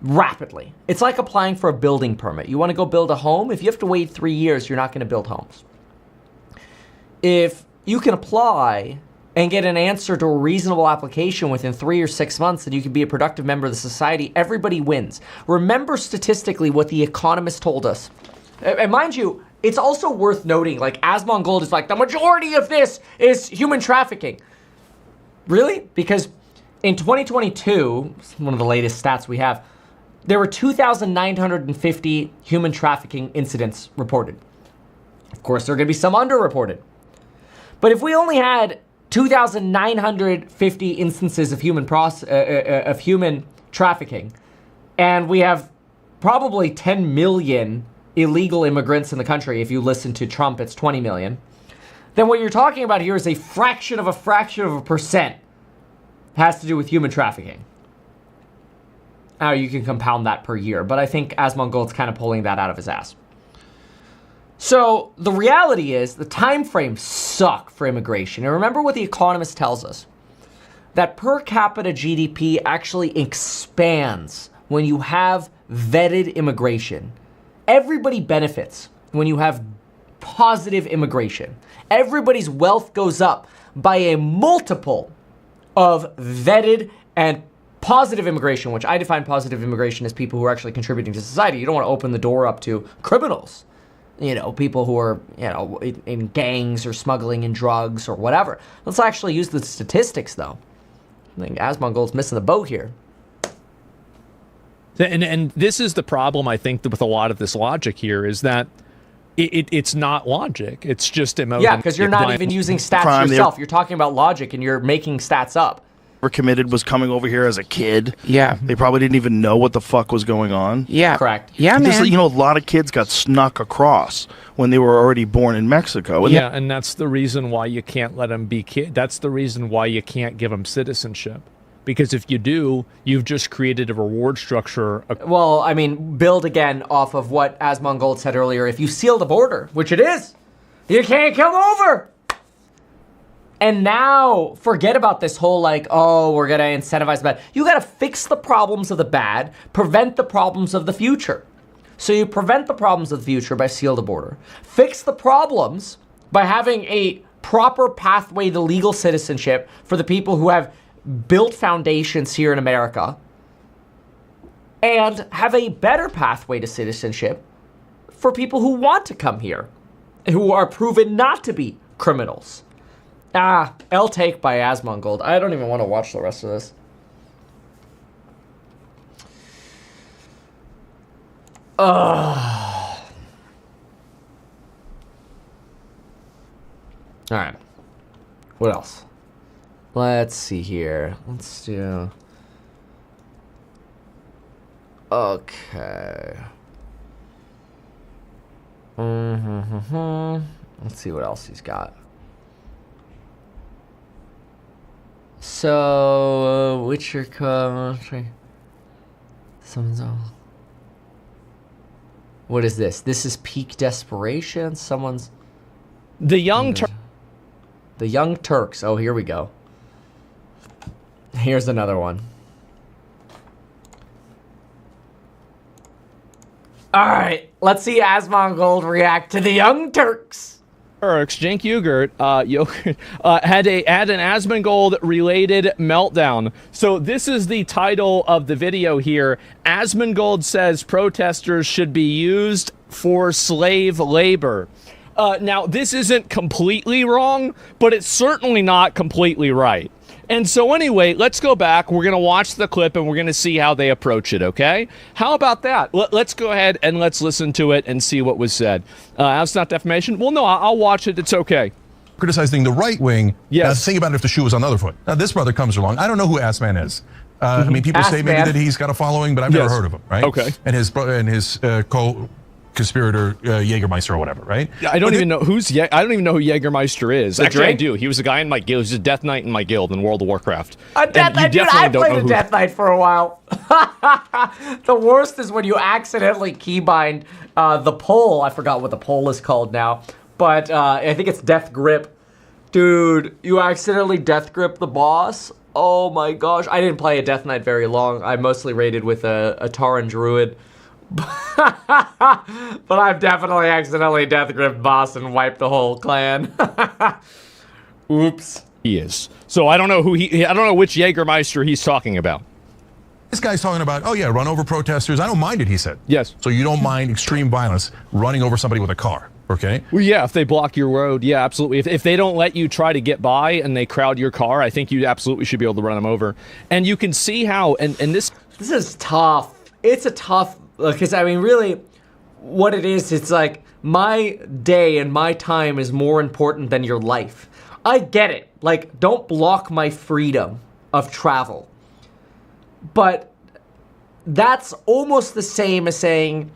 [SPEAKER 1] Rapidly. It's like applying for a building permit. You want to go build a home? If you have to wait 3 years, you're not going to build homes. If you can apply and get an answer to a reasonable application within 3 or 6 months, and you can be a productive member of the society, everybody wins. Remember statistically what The Economist told us. And mind you, it's also worth noting, like, Asmon Gold is like, the majority of this is human trafficking. Really? Because in 2022, one of the latest stats we have, there were 2,950 human trafficking incidents reported. Of course, there are going to be some underreported. But if we only had 2,950 instances of human trafficking, and we have probably 10 million illegal immigrants in the country, if you listen to Trump, it's 20 million, then what you're talking about here is a fraction of a percent has to do with human trafficking. Now, you can compound that per year, but I think Asmongold's kind of pulling that out of his ass. So the reality is the time frames suck for immigration. And remember what The Economist tells us, that per capita GDP actually expands when you have vetted immigration. Everybody benefits when you have positive immigration. Everybody's wealth goes up by a multiple of vetted and positive immigration, which I define positive immigration as people who are actually contributing to society. You don't want to open the door up to criminals. You know, people who are, you know, in gangs or smuggling in drugs or whatever. Let's actually use the statistics, though. I think Asmongold's missing the boat here.
[SPEAKER 9] And this is the problem, I think, with a lot of this logic here, is that it's not logic. It's just emotion.
[SPEAKER 1] Yeah, because you're not even using stats yourself. You're talking about logic, and you're making stats up.
[SPEAKER 5] Committed was coming over here as a kid.
[SPEAKER 11] Yeah.
[SPEAKER 5] They probably didn't even know what the fuck was going on.
[SPEAKER 11] Yeah.
[SPEAKER 1] Correct.
[SPEAKER 11] Yeah, man.
[SPEAKER 5] Just, you know, a lot of kids got snuck across when they were already born in Mexico.
[SPEAKER 9] And and that's the reason why you can't let them be kids. That's the reason why you can't give them citizenship. Because if you do, you've just created a reward structure.
[SPEAKER 1] Well, I mean, build again off of what Asmongold said earlier. If you seal the border, which it is, you can't come over. And now, forget about this whole like, oh, we're going to incentivize the bad. You got to fix the problems of the bad, prevent the problems of the future. So you prevent the problems of the future by seal the border. Fix the problems by having a proper pathway to legal citizenship for the people who have built foundations here in America. And have a better pathway to citizenship for people who want to come here, who are proven not to be criminals. L take by Asmongold. I don't even want to watch the rest of this. All right. What else? Let's see here. Let's do... Okay. Let's see what else he's got. So, Witcher country. What is this? This is peak desperation. Someone's
[SPEAKER 9] the Young
[SPEAKER 1] Turks. Oh, here we go. Here's another one. All right, let's see Asmongold react to the Young Turks.
[SPEAKER 9] Cenk Uygur had an Asmongold related meltdown. So this is the title of the video here. Asmongold says protesters should be used for slave labor. Now, this isn't completely wrong, but it's certainly not completely right. And so anyway, let's go back. We're going to watch the clip and we're going to see how they approach it, okay? How about that? Let's go ahead and let's listen to it and see what was said. That's not defamation? Well, no, I'll watch it. It's okay.
[SPEAKER 12] Criticizing the right wing.
[SPEAKER 9] Yes.
[SPEAKER 12] Think about it if the shoe was on the other foot. Now, this brother comes along. I don't know who Assman is. I mean, people say maybe that he's got a following, but I've never heard of him, right?
[SPEAKER 9] Okay.
[SPEAKER 12] And his co-conspirator Jägermeister or whatever, right?
[SPEAKER 9] I don't even know who Jägermeister is. Actually, I do. He was a guy in my guild. He was a Death Knight in my guild in World of Warcraft.
[SPEAKER 1] A Death Knight, dude, I played a Death Knight for a while. The worst is when you accidentally keybind the pole. I forgot what the pole is called now, but I think it's Death Grip. Dude, you accidentally Death Grip the boss. Oh my gosh. I didn't play a Death Knight very long. I mostly raided with a Tauren Druid. But I've definitely accidentally Death Grip boss and wiped the whole clan. Oops.
[SPEAKER 9] He is. So I don't know I don't know which Jägermeister he's talking about.
[SPEAKER 12] This guy's talking about, oh yeah, run over protesters. I don't mind it, he said.
[SPEAKER 9] Yes.
[SPEAKER 12] So you don't mind extreme violence, running over somebody with a car, okay?
[SPEAKER 9] Well, yeah, if they block your road, yeah, absolutely. If they don't let you try to get by and they crowd your car, I think you absolutely should be able to run them over. And you can see how, and this...
[SPEAKER 1] This is tough. it's a tough, because I mean, really, what it is, it's like my day and my time is more important than your life. I get it. Like, don't block my freedom of travel. But that's almost the same as saying,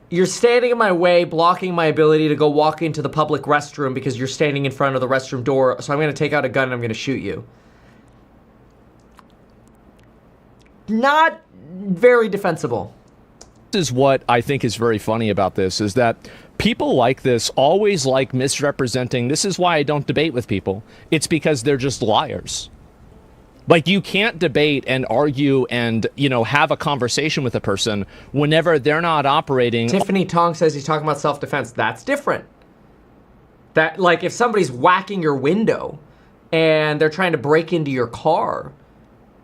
[SPEAKER 1] you're standing in my way, blocking my ability to go walk into the public restroom because you're standing in front of the restroom door, so I'm going to take out a gun and I'm going to shoot you. Not very defensible.
[SPEAKER 9] This is what I think is very funny about this, is that people like this always like misrepresenting. This is why I don't debate with people. It's because they're just liars. Like, you can't debate and argue and, you know, have a conversation with a person whenever they're not operating.
[SPEAKER 1] Tiffany Tong says he's talking about self-defense. That's different. That, like, if somebody's whacking your window and they're trying to break into your car,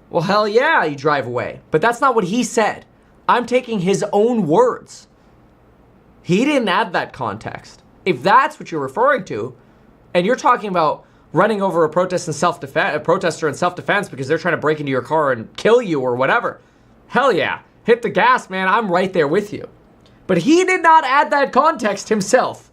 [SPEAKER 1] well, hell yeah, you drive away. But that's not what he said. I'm taking his own words. He didn't add that context. If that's what you're referring to, and you're talking about running over a protester in self-defense because they're trying to break into your car and kill you or whatever, hell yeah, hit the gas, man. I'm right there with you. But he did not add that context himself.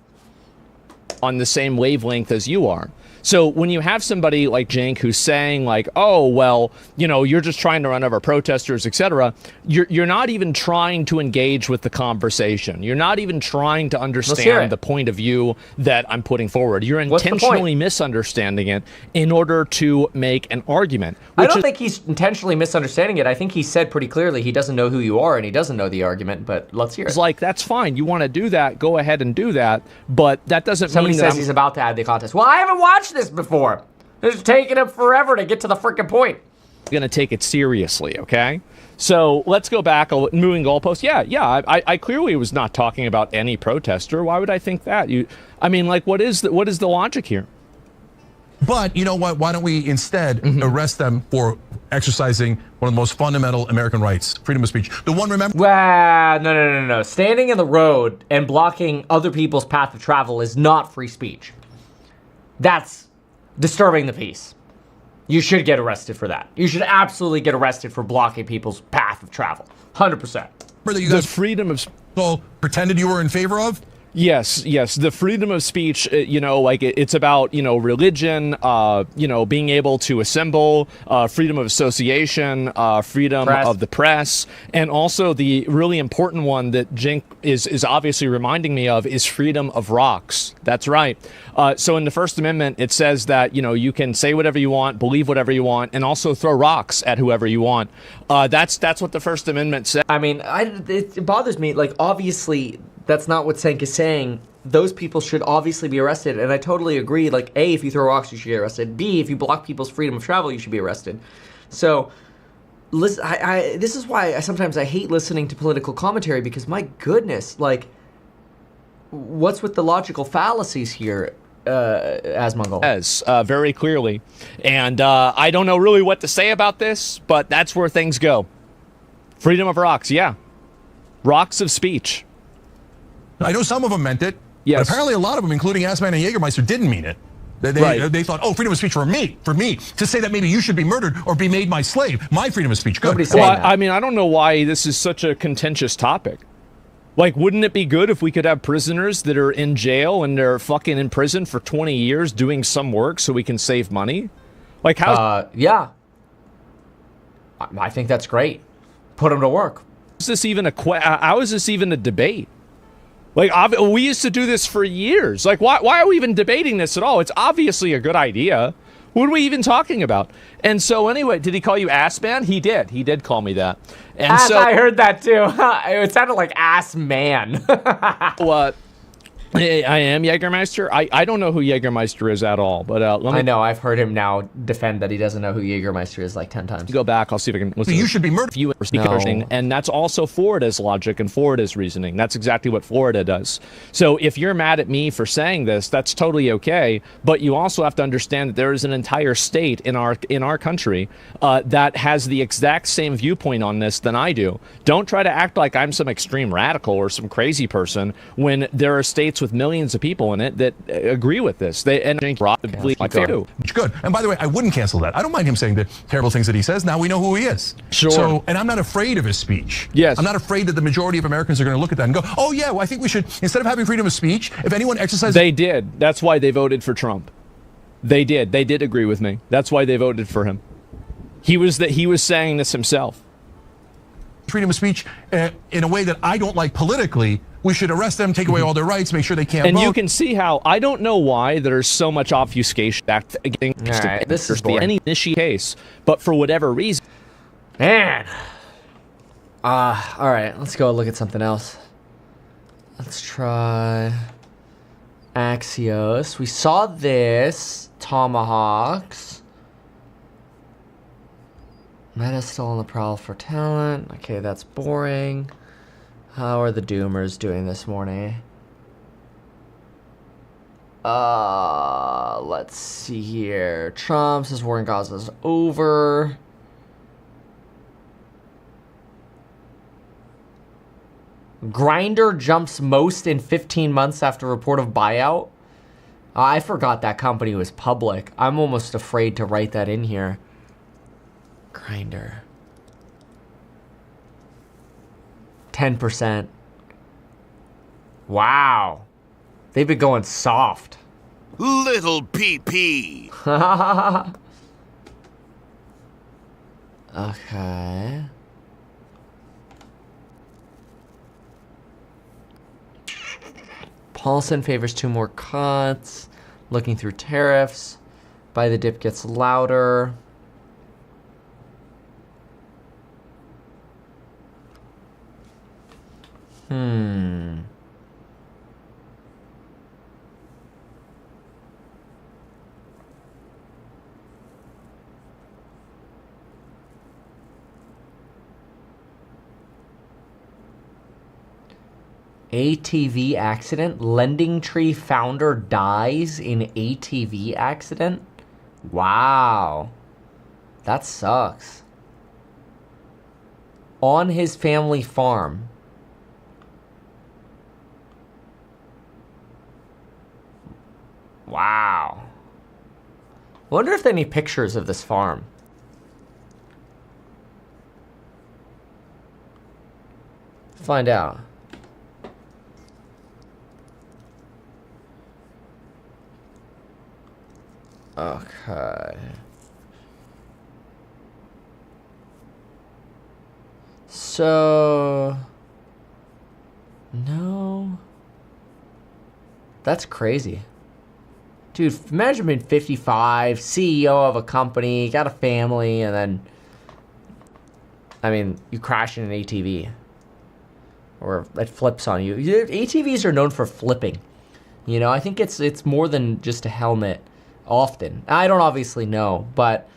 [SPEAKER 9] On the same wavelength as you are. So when you have somebody like Cenk who's saying like, oh, well, you know, you're just trying to run over protesters, etc., you're not even trying to engage with the conversation. You're not even trying to understand the point of view that I'm putting forward. You're intentionally misunderstanding it in order to make an argument.
[SPEAKER 1] I don't think he's intentionally misunderstanding it. I think he said pretty clearly he doesn't know who you are and he doesn't know the argument, but let's hear it.
[SPEAKER 9] It's like, that's fine. You want to do that, go ahead and do that, but that doesn't
[SPEAKER 1] Somebody
[SPEAKER 9] mean that
[SPEAKER 1] says he's about to add the context. Well, I haven't watched this before. It's taking him forever to get to the freaking point.
[SPEAKER 9] Going to take it seriously, okay? So let's go back, moving goalposts. Yeah, I clearly was not talking about any protester. Why would I think that? I mean, like, what is the logic here?
[SPEAKER 12] But you know what? Why don't we instead arrest them for exercising one of the most fundamental American rights, freedom of speech? The one, remember?
[SPEAKER 1] Well, no. Standing in the road and blocking other people's path of travel is not free speech. That's disturbing the peace. You should get arrested for that. You should absolutely get arrested for blocking people's path of travel. 100%.
[SPEAKER 12] Brother, you guys freedom of speech pretended you were in favor of?
[SPEAKER 9] Yes. The freedom of speech, you know, like it's about, you know, religion, you know, being able to assemble, freedom of association, freedom of the press, and also the really important one that Cenk is obviously reminding me of is freedom of rocks. That's right. So in the First Amendment, it says that, you know, you can say whatever you want, believe whatever you want, and also throw rocks at whoever you want. That's what the First Amendment says.
[SPEAKER 1] I mean, it bothers me. Like, obviously, that's not what Cenk is saying. Those people should obviously be arrested, and I totally agree. Like, A, if you throw rocks, you should get arrested. B, if you block people's freedom of travel, you should be arrested. So, listen, this is why sometimes I hate listening to political commentary, because my goodness, like, what's with the logical fallacies here, Asmongold?
[SPEAKER 9] Yes, very clearly. And I don't know really what to say about this, but that's where things go. Freedom of rocks, yeah. Rocks of speech.
[SPEAKER 12] I know some of them meant it,
[SPEAKER 9] yes.
[SPEAKER 12] But apparently a lot of them, including Assman and Jägermeister, didn't mean it. They thought, oh, freedom of speech for me, to say that maybe you should be murdered or be made my slave. My freedom of speech, good.
[SPEAKER 9] Well, I mean, I don't know why this is such a contentious topic. Like, wouldn't it be good if we could have prisoners that are in jail and they're fucking in prison for 20 years doing some work so we can save money? Like, how?
[SPEAKER 1] Yeah. I think that's great. Put them to work.
[SPEAKER 9] Is this even how is this even a debate? Like, we used to do this for years. Like, why are we even debating this at all? It's obviously a good idea. What are we even talking about? And so anyway, did he call you ass man? He did. He did call me that. And so
[SPEAKER 1] I heard that too. It sounded like ass man.
[SPEAKER 9] What? I am Jägermeister. I don't know who Jägermeister is at all, but
[SPEAKER 1] I know. I've heard him now defend that he doesn't know who Jägermeister is like 10 times.
[SPEAKER 9] Go back. I'll see if I can listen.
[SPEAKER 12] You should be murdered.
[SPEAKER 9] No. And that's also Florida's logic and Florida's reasoning. That's exactly what Florida does. So if you're mad at me for saying this, that's totally okay. But you also have to understand that there is an entire state in our country that has the exact same viewpoint on this than I do. Don't try to act like I'm some extreme radical or some crazy person when there are states with millions of people in it that agree with this. They and probably do.
[SPEAKER 12] Good. And by the way, I wouldn't cancel that. I don't mind him saying the terrible things that he says. Now we know who he is.
[SPEAKER 9] Sure.
[SPEAKER 12] So, and I'm not afraid of his speech.
[SPEAKER 9] Yes.
[SPEAKER 12] I'm not afraid that the majority of Americans are going to look at that and go, oh yeah, well, I think we should, instead of having freedom of speech, if anyone exercises...
[SPEAKER 9] They did. That's why they voted for Trump. They did. They did agree with me. That's why they voted for him. He was saying this himself.
[SPEAKER 12] Freedom of speech in a way that I don't like politically, we should arrest them, take away all their rights, make sure they can't
[SPEAKER 9] vote.
[SPEAKER 12] And
[SPEAKER 9] you can see how, I don't know why there's so much obfuscation against
[SPEAKER 1] this is
[SPEAKER 9] any initial case, but for whatever reason.
[SPEAKER 1] Man. All right, let's go look at something else. Let's try Axios. We saw this. Tomahawks. Meta's still on the prowl for talent. Okay, that's boring. How are the Doomers doing this morning? Let's see here. Trump says war in Gaza is over. Grindr jumps most in 15 months after report of buyout. I forgot that company was public. I'm almost afraid to write that in here. Grindr. 10%. Wow. They've been going soft.
[SPEAKER 6] Little PP.
[SPEAKER 1] Okay. Paulson favors 2 more cuts. Looking through tariffs. Buy the dip gets louder. ATV accident. Lending Tree founder dies in ATV accident. Wow. That sucks. On his family farm. Wow. Wonder if there are any pictures of this farm. Find out. Okay. So... No. That's crazy. Dude, imagine being 55, CEO of a company, got a family, and then... I mean, you crash in an ATV. Or it flips on you. ATVs are known for flipping. You know, I think it's more than just a helmet. Often. I don't obviously know, but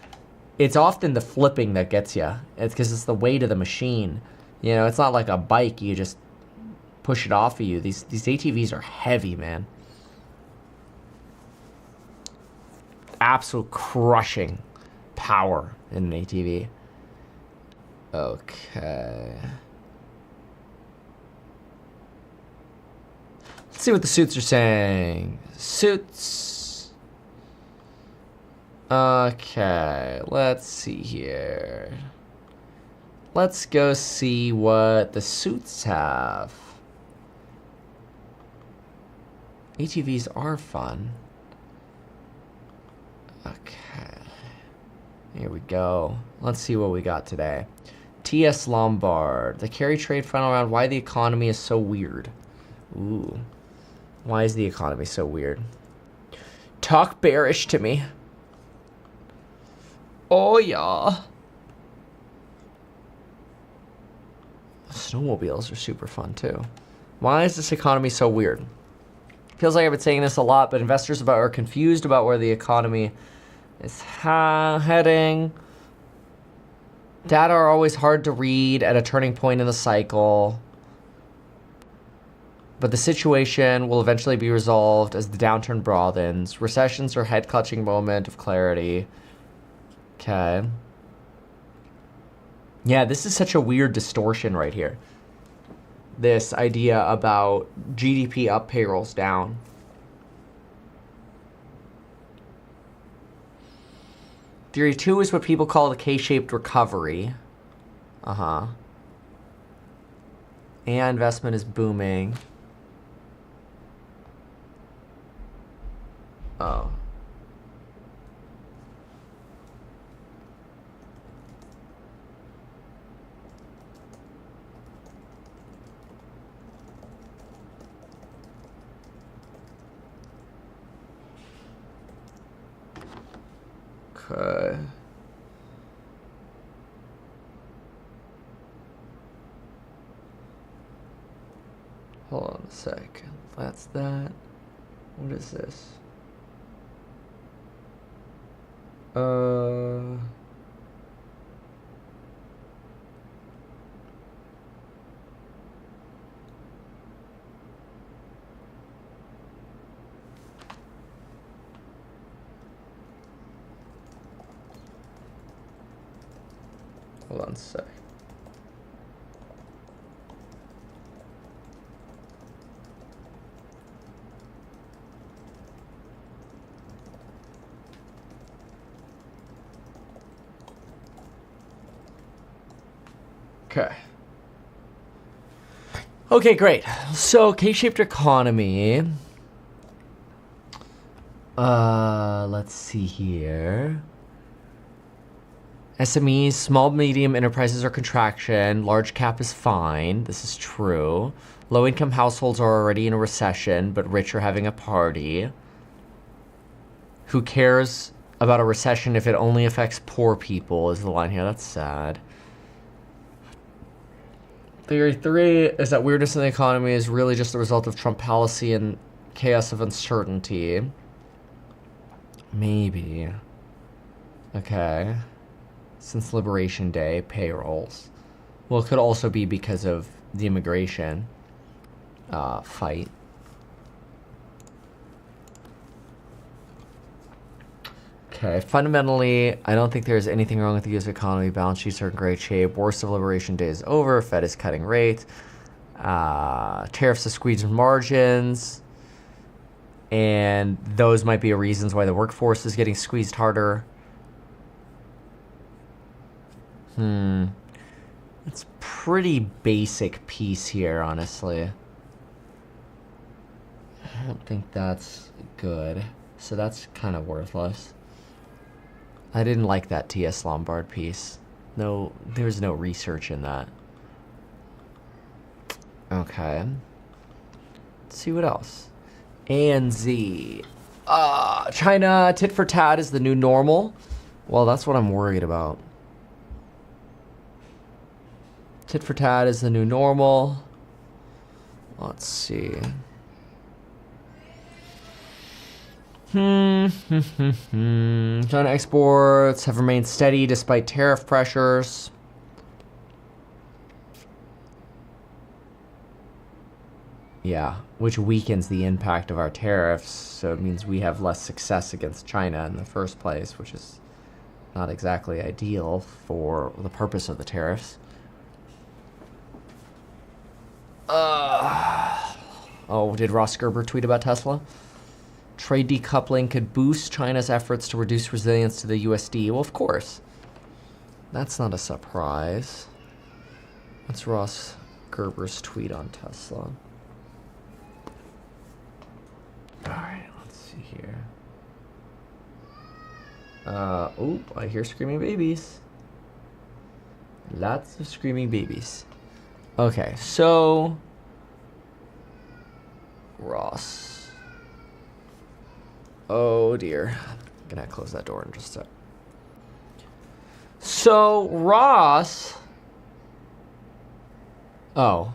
[SPEAKER 1] it's often the flipping that gets you. It's because it's the weight of the machine. You know, it's not like a bike. You just push it off of you. These ATVs are heavy, man. Absolute crushing power in an ATV. Okay. Let's see what the suits are saying. Suits. Okay, let's see here. Let's go see what the suits have. ATVs are fun. Okay. Here we go. Let's see what we got today. T.S. Lombard. The carry trade final round. Why the economy is so weird. Ooh. Why is the economy so weird? Talk bearish to me. Oh, yeah. Snowmobiles are super fun, too. Why is this economy so weird? Feels like I've been saying this a lot, but investors are confused about where the economy is heading. Data are always hard to read at a turning point in the cycle. But the situation will eventually be resolved as the downturn broadens. Recessions are head-clutching moment of clarity. Okay. Yeah, this is such a weird distortion right here. this idea about GDP up, payrolls down. Theory 2 is what people call the K-shaped recovery. AI investment is booming. Oh. Okay. Hold on a second. That's that. What is this? Hold on a sec. Okay. Okay, great. So, K-shaped economy. Let's see here. SMEs, small, medium enterprises are contraction. Large cap is fine. This is true. Low-income households are already in a recession, but rich are having a party. Who cares about a recession if it only affects poor people, is the line here. That's sad. Theory 3 is that weirdness in the economy is really just the result of Trump policy and chaos of uncertainty. Maybe. Okay. Since Liberation Day, payrolls. Well, it could also be because of the immigration fight. Okay, fundamentally, I don't think there's anything wrong with the U.S. economy. Balance sheets are in great shape. Worst of Liberation Day is over. Fed is cutting rates. Tariffs have squeezed margins. And those might be reasons why the workforce is getting squeezed harder. It's pretty basic piece here, honestly. I don't think that's good. So that's kind of worthless. I didn't like that T.S. Lombard piece. No, there's no research in that. Okay. Let's see what else. ANZ. China, tit for tat is the new normal. Well, that's what I'm worried about. Tit for tat is the new normal. Let's see. China exports have remained steady despite tariff pressures. Yeah, which weakens the impact of our tariffs, so it means we have less success against China in the first place, which is not exactly ideal for the purpose of the tariffs. Oh, did Ross Gerber tweet about Tesla? Trade decoupling could boost China's efforts to reduce resilience to the USD. Well, of course. That's not a surprise. What's Ross Gerber's tweet on Tesla? Alright, let's see here. Oh, I hear screaming babies. Lots of screaming babies. Okay, so Ross. Oh dear. I'm gonna close that door in just a sec. So Ross. Oh.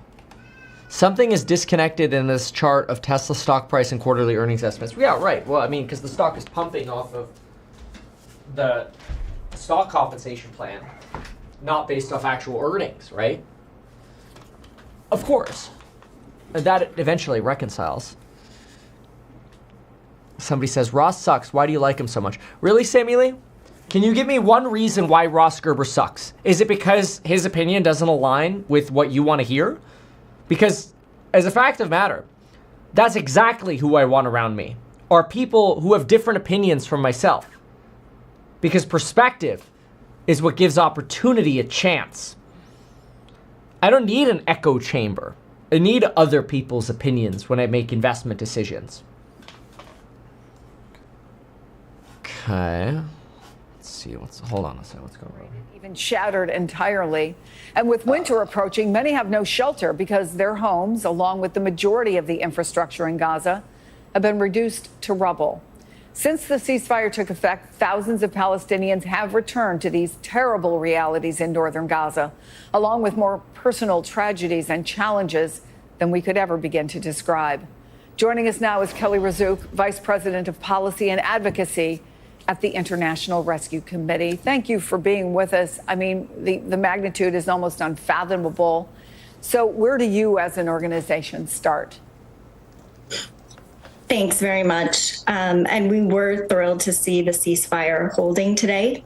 [SPEAKER 1] Something is disconnected in this chart of Tesla stock price and quarterly earnings estimates. Yeah, right. Well, I mean, because the stock is pumping off of the stock compensation plan, not based off actual earnings, right? Of course. That eventually reconciles. Somebody says, Ross sucks. Why do you like him so much? Really, Sammy Lee? Can you give me one reason why Ross Gerber sucks? Is it because his opinion doesn't align with what you want to hear? Because as a fact of matter, that's exactly who I want around me, are people who have different opinions from myself. Because perspective is what gives opportunity a chance. I don't need an echo chamber. I need other people's opinions when I make investment decisions. Okay. Let's see. Hold on a second. What's going on?
[SPEAKER 21] Even shattered entirely. And with winter approaching, many have no shelter because their homes, along with the majority of the infrastructure in Gaza, have been reduced to rubble. Since the ceasefire took effect, thousands of Palestinians have returned to these terrible realities in northern Gaza, along with more personal tragedies and challenges than we could ever begin to describe. Joining us now is Kelly Razouk, Vice President of Policy and Advocacy at the International Rescue Committee. Thank you for being with us. I mean, the magnitude is almost unfathomable. So where do you as an organization start?
[SPEAKER 11] Thanks very much. And we were thrilled to see the ceasefire holding today.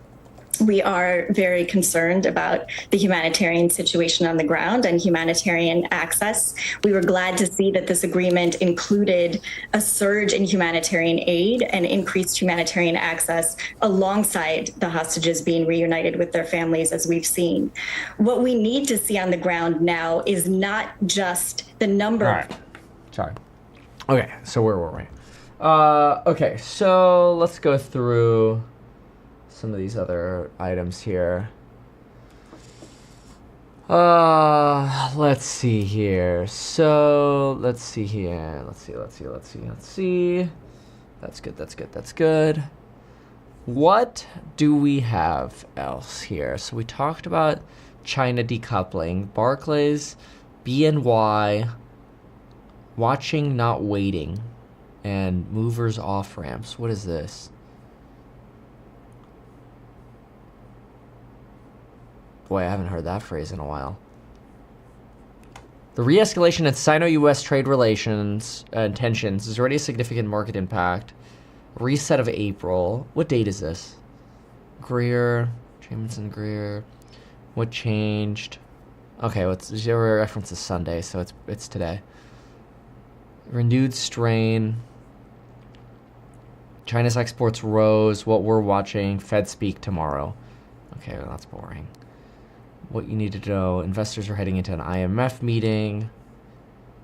[SPEAKER 11] We are very concerned about the humanitarian situation on the ground and humanitarian access. We were glad to see that this agreement included a surge in humanitarian aid and increased humanitarian access alongside the hostages being reunited with their families, as we've seen. What we need to see on the ground now is not just the number.
[SPEAKER 1] All right. Sorry. Okay, so where were we? Okay, so let's go through some of these other items here. Let's see here. So, let's see here. Let's see. That's good. What do we have else here? So we talked about China decoupling, Barclays, BNY, watching, not waiting, and movers off ramps. What is this? Boy, I haven't heard that phrase in a while. The re-escalation in Sino-U.S. trade relations and tensions is already a significant market impact. Reset of April. What date is this? Jamison Greer. What changed? Okay, zero reference is Sunday, so it's today. Renewed strain. China's exports rose. What we're watching. Fed speak tomorrow. Okay, well, that's boring. What you need to know. Investors are heading into an IMF meeting.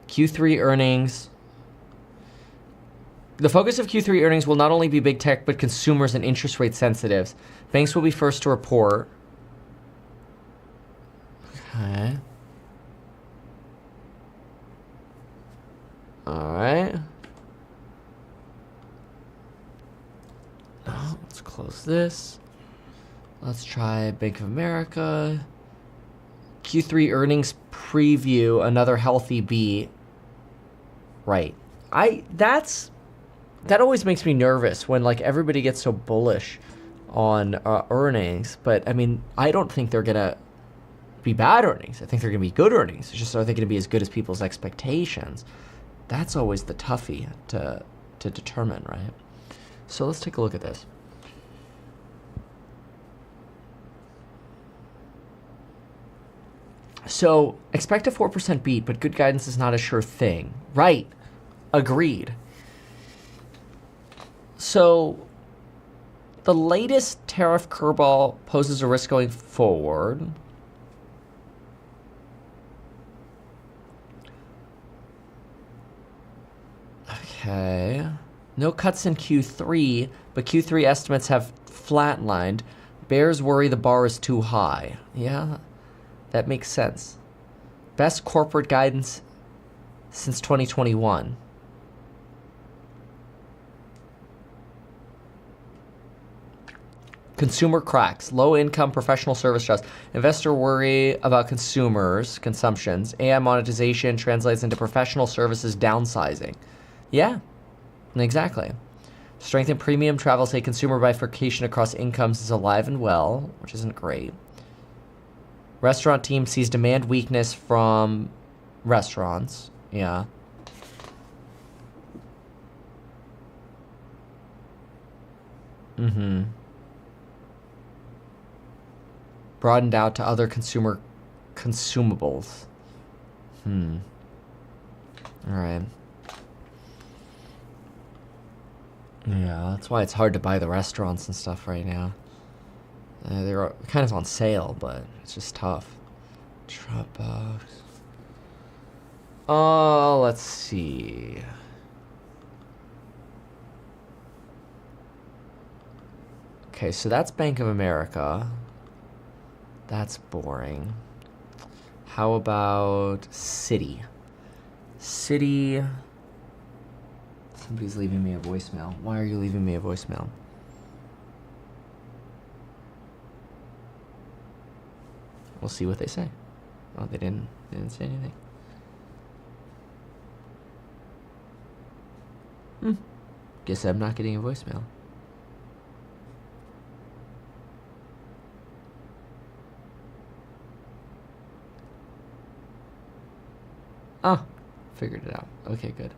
[SPEAKER 1] Q3 earnings. The focus of Q3 earnings will not only be big tech, but consumers and interest rate sensitives. Banks will be first to report. Okay. Alright. Now, let's close this. Let's try Bank of America. Q3 earnings preview, another healthy beat. Right. That always makes me nervous when like everybody gets so bullish on earnings. But I mean, I don't think they're gonna be bad earnings. I think they're gonna be good earnings. It's just, are they gonna be as good as people's expectations? That's always the toughie to determine, right? So let's take a look at this. So expect a 4% beat, but good guidance is not a sure thing. Right. Agreed. So the latest tariff curveball poses a risk going forward. Okay. No cuts in Q3, but Q3 estimates have flatlined. Bears worry the bar is too high. Yeah, that makes sense. Best corporate guidance since 2021. Consumer cracks. Low income professional service jobs. Investor worry about consumers' consumptions. AI monetization translates into professional services downsizing. Yeah, exactly. Strength in premium travel say consumer bifurcation across incomes is alive and well, which isn't great. Restaurant team sees demand weakness from restaurants. Yeah. Mm-hmm. Broadened out to other consumer consumables. All right. Yeah, that's why it's hard to buy the restaurants and stuff right now. They're kind of on sale, but it's just tough. Dropbox. Oh, let's see. Okay, so that's Bank of America. That's boring. How about Citi? Citi. Somebody's leaving me a voicemail. Why are you leaving me a voicemail? We'll see what they say. Oh, they didn't say anything. Guess I'm not getting a voicemail. Oh, figured it out. Okay, good.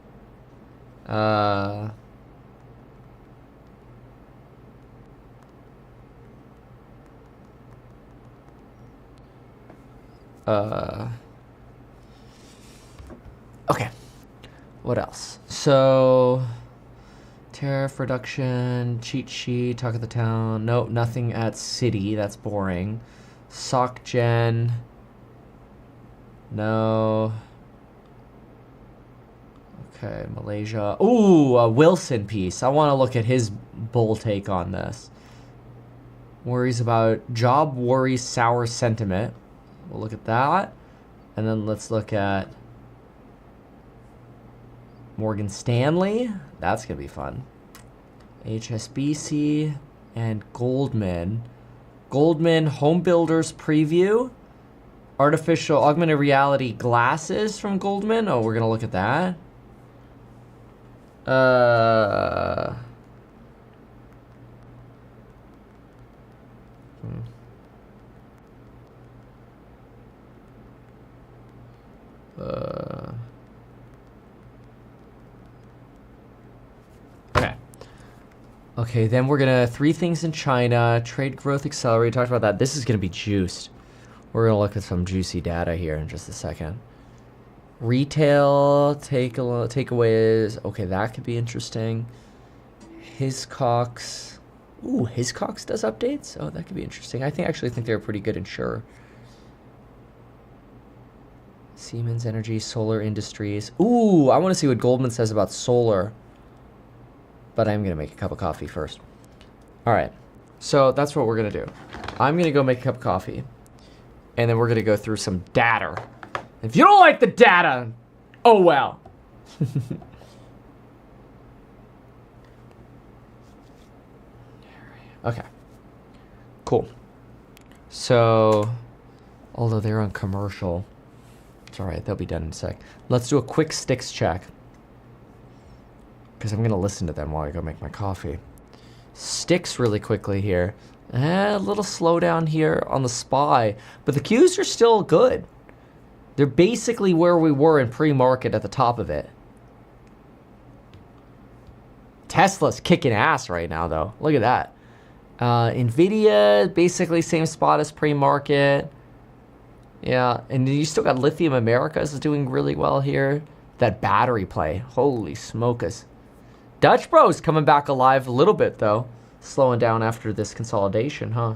[SPEAKER 1] Okay. What else? So, tariff reduction, cheat sheet, talk of the town. Nope, nothing at Citi. That's boring. SocGen. No. Okay, Malaysia. Ooh, a Wilson piece. I want to look at his bull take on this. Worries about job worries, sour sentiment. We'll look at that. And then let's look at Morgan Stanley. That's going to be fun. HSBC and Goldman. Goldman Home Builders Preview. Artificial augmented reality glasses from Goldman. Oh, we're going to look at that. Okay, then we're gonna three things in China, trade growth accelerate. Talked about that. This is gonna be juiced. We're gonna look at some juicy data here in just a second. Retail takeaways. Okay, that could be interesting. Hiscox. Ooh, Hiscox does updates. Oh, that could be interesting. I actually think they're a pretty good insurer. Siemens Energy, Solar Industries. Ooh, I want to see what Goldman says about solar. But I'm going to make a cup of coffee first. All right. So that's what we're going to do. I'm going to go make a cup of coffee. And then we're going to go through some data. If you don't like the data, oh well. Okay. Cool. So, although they're on commercial, it's all right. They'll be done in a sec. Let's do a quick sticks check. Because I'm going to listen to them while I go make my coffee. Sticks really quickly here. A little slowdown here on the SPY. But the Qs are still good. They're basically where we were in pre-market at the top of it. Tesla's kicking ass right now, though. Look at that. NVDA, basically same spot as pre-market. Yeah, and you still got Lithium Americas is doing really well here. That battery play. Holy smokus. Dutch Bros coming back alive a little bit, though. Slowing down after this consolidation, huh?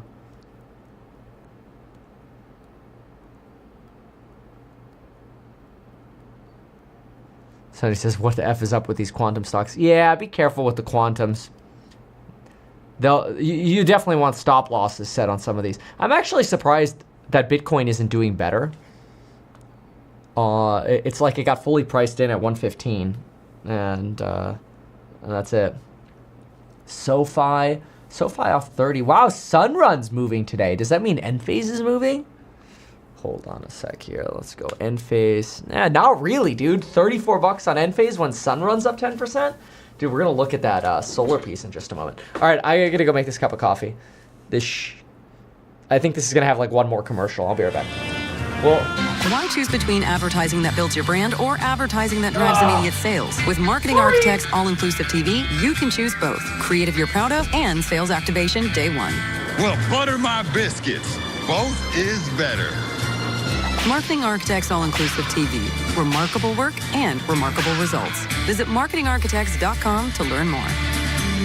[SPEAKER 1] Somebody says, what the F is up with these quantum stocks? Yeah, be careful with the quantums. You definitely want stop losses set on some of these. I'm actually surprised that Bitcoin isn't doing better. It's like it got fully priced in at 115. And that's it. SoFi off 30. Wow, Sunrun's moving today. Does that mean Enphase is moving? Hold on a sec here. Let's go Enphase. Not really, dude. 34 bucks on Enphase when Sunrun's up 10%. Dude, we're gonna look at that solar piece in just a moment. All right, I gotta go make this cup of coffee. I think this is gonna have like one more commercial. I'll be right back. Well,
[SPEAKER 13] why choose between advertising that builds your brand or advertising that drives immediate sales? With Marketing Architect's All-Inclusive TV, you can choose both. Creative you're proud of and sales activation day one.
[SPEAKER 19] Well, butter my biscuits. Both is better.
[SPEAKER 13] Marketing Architects All-Inclusive TV. Remarkable work and remarkable results. Visit marketingarchitects.com to learn more.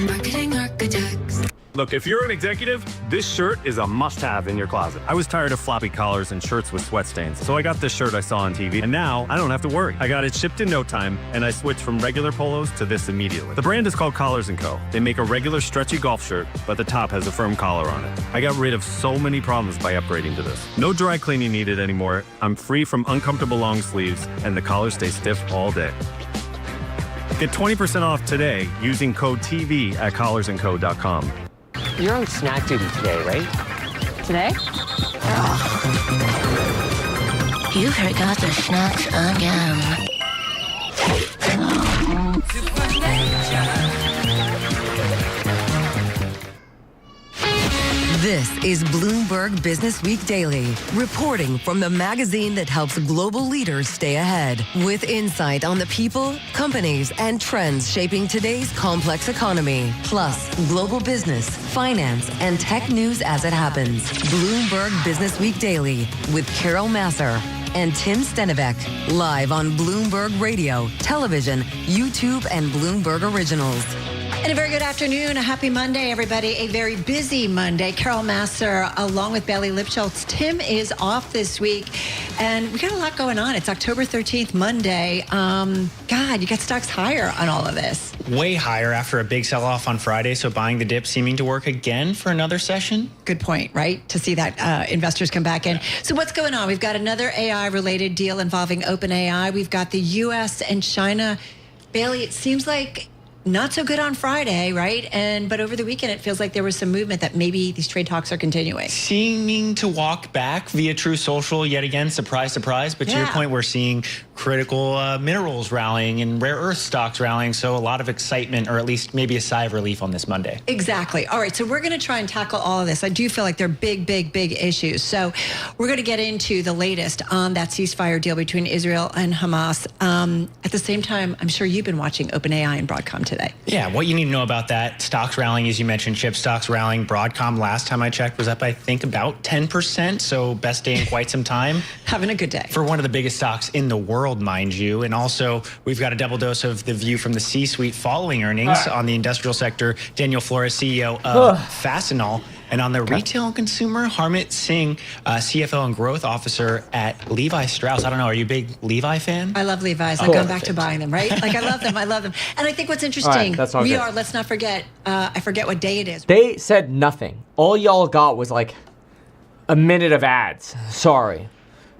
[SPEAKER 2] Marketing Architects.
[SPEAKER 19] Look, if you're an executive, this shirt is a must-have in your closet. I was tired of floppy collars and shirts with sweat stains, so I got this shirt I saw on TV, and now I don't have to worry. I got it shipped in no time, and I switched from regular polos to this immediately. The brand is called Collars & Co. They make a regular stretchy golf shirt, but the top has a firm collar on it. I got rid of so many problems by upgrading to this. No dry cleaning needed anymore. I'm free from uncomfortable long sleeves, and the collars stay stiff all day. Get 20% off today using code TV at collarsandco.com.
[SPEAKER 23] You're on snack duty today, right?
[SPEAKER 2] Today? You forgot the snacks again.
[SPEAKER 13] This is Bloomberg Business Week Daily, reporting from the magazine that helps global leaders stay ahead, with insight on the people, companies, and trends shaping today's complex economy, plus global business, finance, and tech news as it happens. Bloomberg Business Week Daily with Carol Masser and Tim Stenivek, live on Bloomberg Radio, television, YouTube, and Bloomberg Originals.
[SPEAKER 24] And a very good afternoon. A happy Monday, everybody. A very busy Monday. Carol Masser along with Bailey Lipschultz. Tim is off this week, and we got a lot going on. It's October 13th, Monday. God, you got stocks higher on all of this.
[SPEAKER 25] Way higher after a big sell-off on Friday, so buying the dip seeming to work again for another session.
[SPEAKER 24] Good point, right? To see that investors come back in. So what's going on? We've got another AI-related deal involving OpenAI. We've got the U.S. and China. Bailey, it seems like not so good on Friday, right? But over the weekend, it feels like there was some movement that maybe these trade talks are continuing.
[SPEAKER 25] Seeming to walk back via True Social yet again, surprise, surprise. But to your point, we're seeing critical minerals rallying and rare earth stocks rallying. So a lot of excitement, or at least maybe a sigh of relief on this Monday.
[SPEAKER 24] Exactly. All right, so we're going to try and tackle all of this. I do feel like they're big, big, big issues. So we're going to get into the latest on that ceasefire deal between Israel and Hamas. At the same time, I'm sure you've been watching OpenAI and Broadcom today.
[SPEAKER 25] Yeah, what you need to know about that, stocks rallying, as you mentioned, chip stocks rallying. Broadcom, last time I checked, was up, I think, about 10%. So best day in quite some time.
[SPEAKER 24] Having a good day.
[SPEAKER 25] For one of the biggest stocks in the world, mind you. And also, we've got a double dose of the view from the C-suite following earnings on the industrial sector. Daniel Flores, CEO of Fastenal. And on the retail and consumer, Harmit Singh, CFO and growth officer at Levi Strauss. I don't know, are you a big Levi fan?
[SPEAKER 24] I love Levi's. I've gone back to buying them, right? Like, I love them. I love them. And I think what's interesting, let's not forget, I forget what day it is.
[SPEAKER 1] They said nothing. All y'all got was like a minute of ads. Sorry.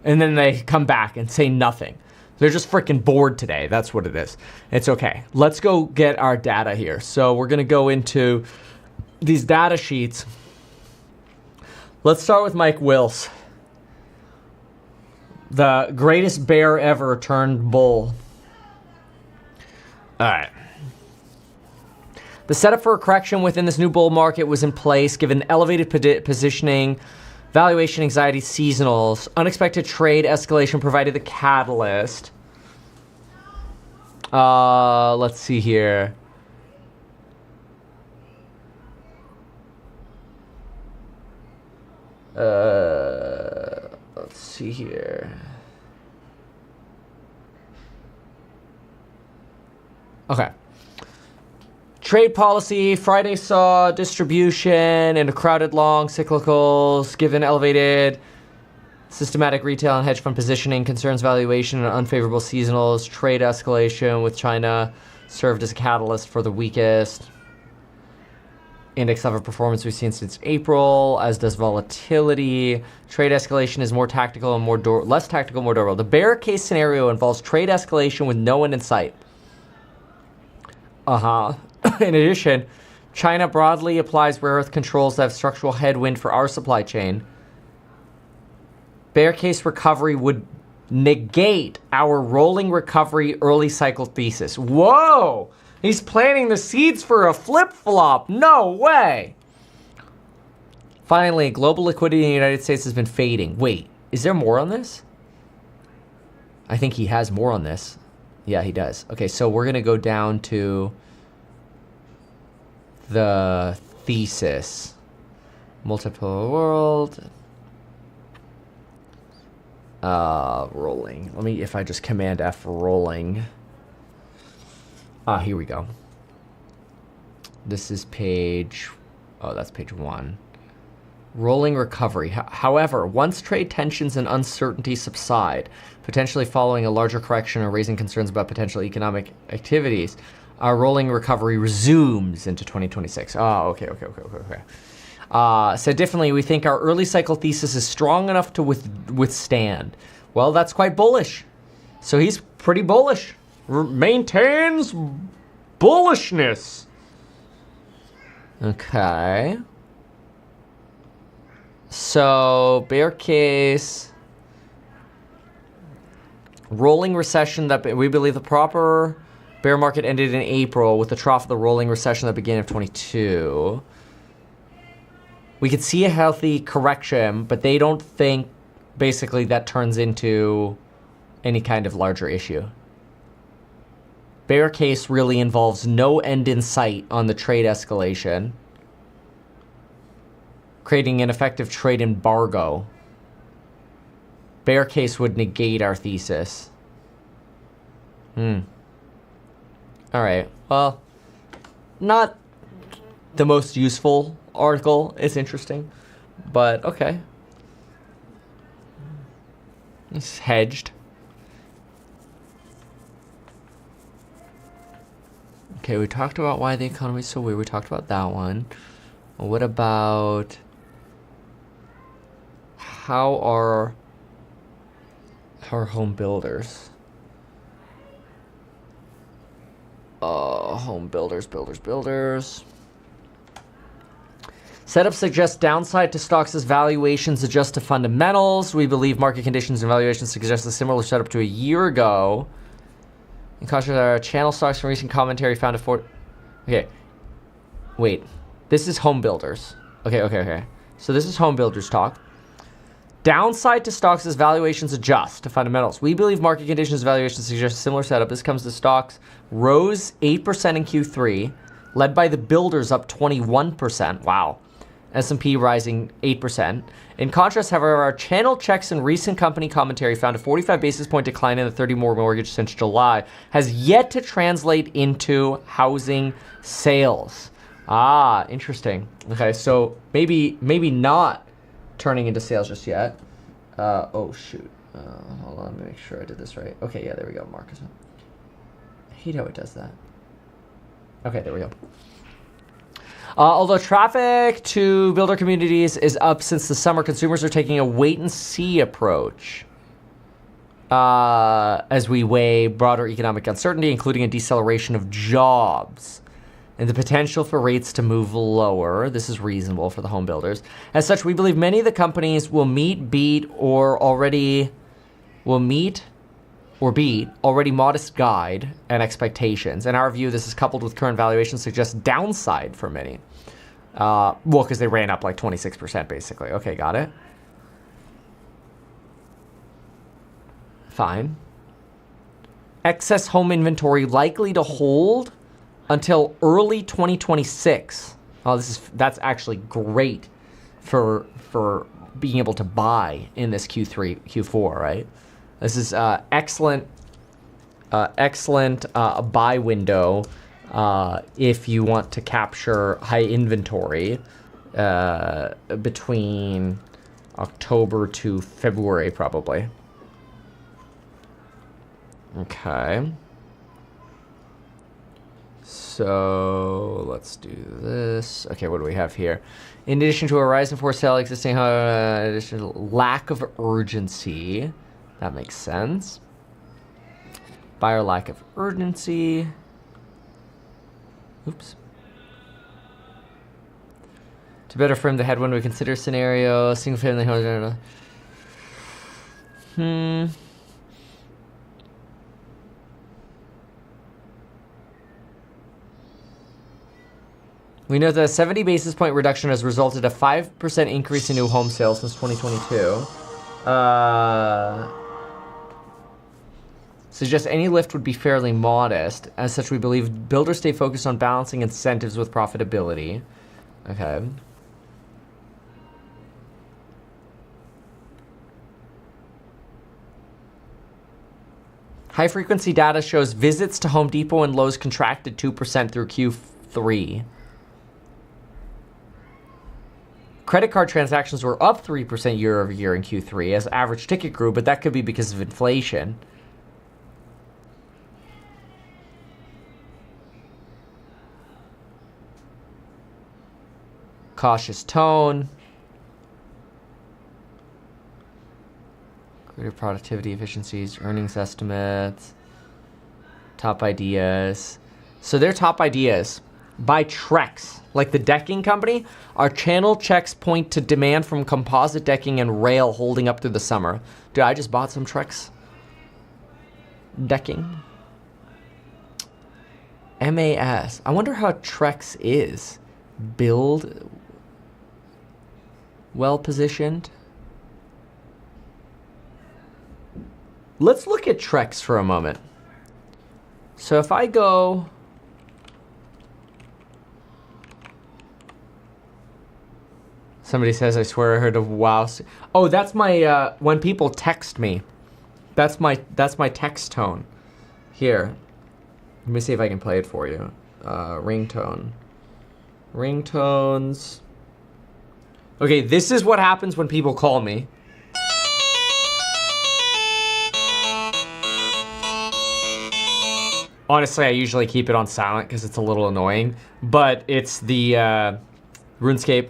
[SPEAKER 1] And then they come back and say nothing. They're just freaking bored today. That's what it is. It's okay. Let's go get our data here. So we're going to go into these data sheets. Let's start with Mike Wills. The greatest bear ever turned bull. All right. The setup for a correction within this new bull market was in place given elevated positioning, valuation anxiety, seasonals, unexpected trade escalation provided the catalyst. Let's see here. Let's see here. Okay. Trade policy. Friday saw distribution into crowded long cyclicals given elevated systematic retail and hedge fund positioning, concerns valuation and unfavorable seasonals. Trade escalation with China served as a catalyst for the weakest index level performance we've seen since April, as does volatility. Trade escalation is more tactical and less tactical, more durable. The bear case scenario involves trade escalation with no end in sight. In addition, China broadly applies rare earth controls that have structural headwind for our supply chain. Bear case recovery would negate our rolling recovery early cycle thesis. Whoa! He's planting the seeds for a flip-flop. No way! Finally, global liquidity in the United States has been fading. Wait, is there more on this? I think he has more on this. Yeah, he does. Okay, so we're going to go down to the thesis. Multipolar world. Rolling. Let me, if I just Command F rolling. Here we go. This is page, that's page 1. Rolling recovery. However, once trade tensions and uncertainty subside, potentially following a larger correction or raising concerns about potential economic activities, our rolling recovery resumes into 2026. Oh, okay. Said differently, we think our early cycle thesis is strong enough to withstand. Well, that's quite bullish. So he's pretty bullish. Maintains bullishness. Okay. So, bear case. Rolling recession that we believe the proper bear market ended in April with the trough of the rolling recession that began in 22. We could see a healthy correction, but they don't think basically that turns into any kind of larger issue. Bear case really involves no end in sight on the trade escalation, creating an effective trade embargo. Bear case would negate our thesis. All right. Well, not the most useful article. It's interesting, but okay. It's hedged. Okay, we talked about why the economy is so weird. We talked about that one. What about how are home builders? Home builders. Setup suggests downside to stocks as valuations adjust to fundamentals. We believe market conditions and valuations suggest a similar setup to a year ago. In contrast, our channel stocks from recent commentary found okay. Wait. This is home builders. Okay. So this is home builders talk. Downside to stocks as valuations adjust to fundamentals. We believe market conditions and valuations suggest a similar setup. This comes to stocks rose 8% in Q3, led by the builders up 21%. Wow. S&P rising 8%. In contrast, however, our channel checks and recent company commentary found a 45 basis point decline in the 30-year mortgage since July has yet to translate into housing sales. Interesting. Okay, so maybe not turning into sales just yet. Oh shoot. Hold on, let me make sure I did this right. Okay, yeah, there we go, Marcus. I hate how it does that. Okay, there we go. Although traffic to builder communities is up since the summer, consumers are taking a wait-and-see approach as we weigh broader economic uncertainty, including a deceleration of jobs and the potential for rates to move lower. This is reasonable for the home builders. As such, we believe many of the companies will beat already modest guide and expectations. In our view, this is coupled with current valuations suggests downside for many. Because they ran up like 26% basically. Okay, got it. Fine. Excess home inventory likely to hold until early 2026. That's actually great for being able to buy in this Q3, Q4, right? This is excellent buy window if you want to capture high inventory between October to February, probably. Okay. So let's do this. Okay, what do we have here? In addition to a rise in for sale, existing lack of urgency. That makes sense. Buyer lack of urgency. Oops. To better frame the headwind, we consider scenario single family home. We know that a 70 basis point reduction has resulted in a 5% increase in new home sales since 2022. Suggests any lift would be fairly modest. As such, we believe builders stay focused on balancing incentives with profitability. Okay. High frequency data shows visits to Home Depot and Lowe's contracted 2% through Q3. Credit card transactions were up 3% year over year in Q3 as average ticket grew, but that could be because of inflation. Cautious tone. Greater productivity, efficiencies, earnings estimates, top ideas. So their top ideas by Trex, like the decking company, our channel checks point to demand from composite decking and rail holding up through the summer. Dude, I just bought some Trex decking. MAS. I wonder how Trex is. Build well positioned. Let's look at Trex for a moment. So if I go... Somebody says, I swear I heard of wow. Oh, that's my, when people text me. That's my text tone. Here. Let me see if I can play it for you. Ringtone. Ringtones. Okay, this is what happens when people call me. Honestly, I usually keep it on silent because it's a little annoying, but it's the RuneScape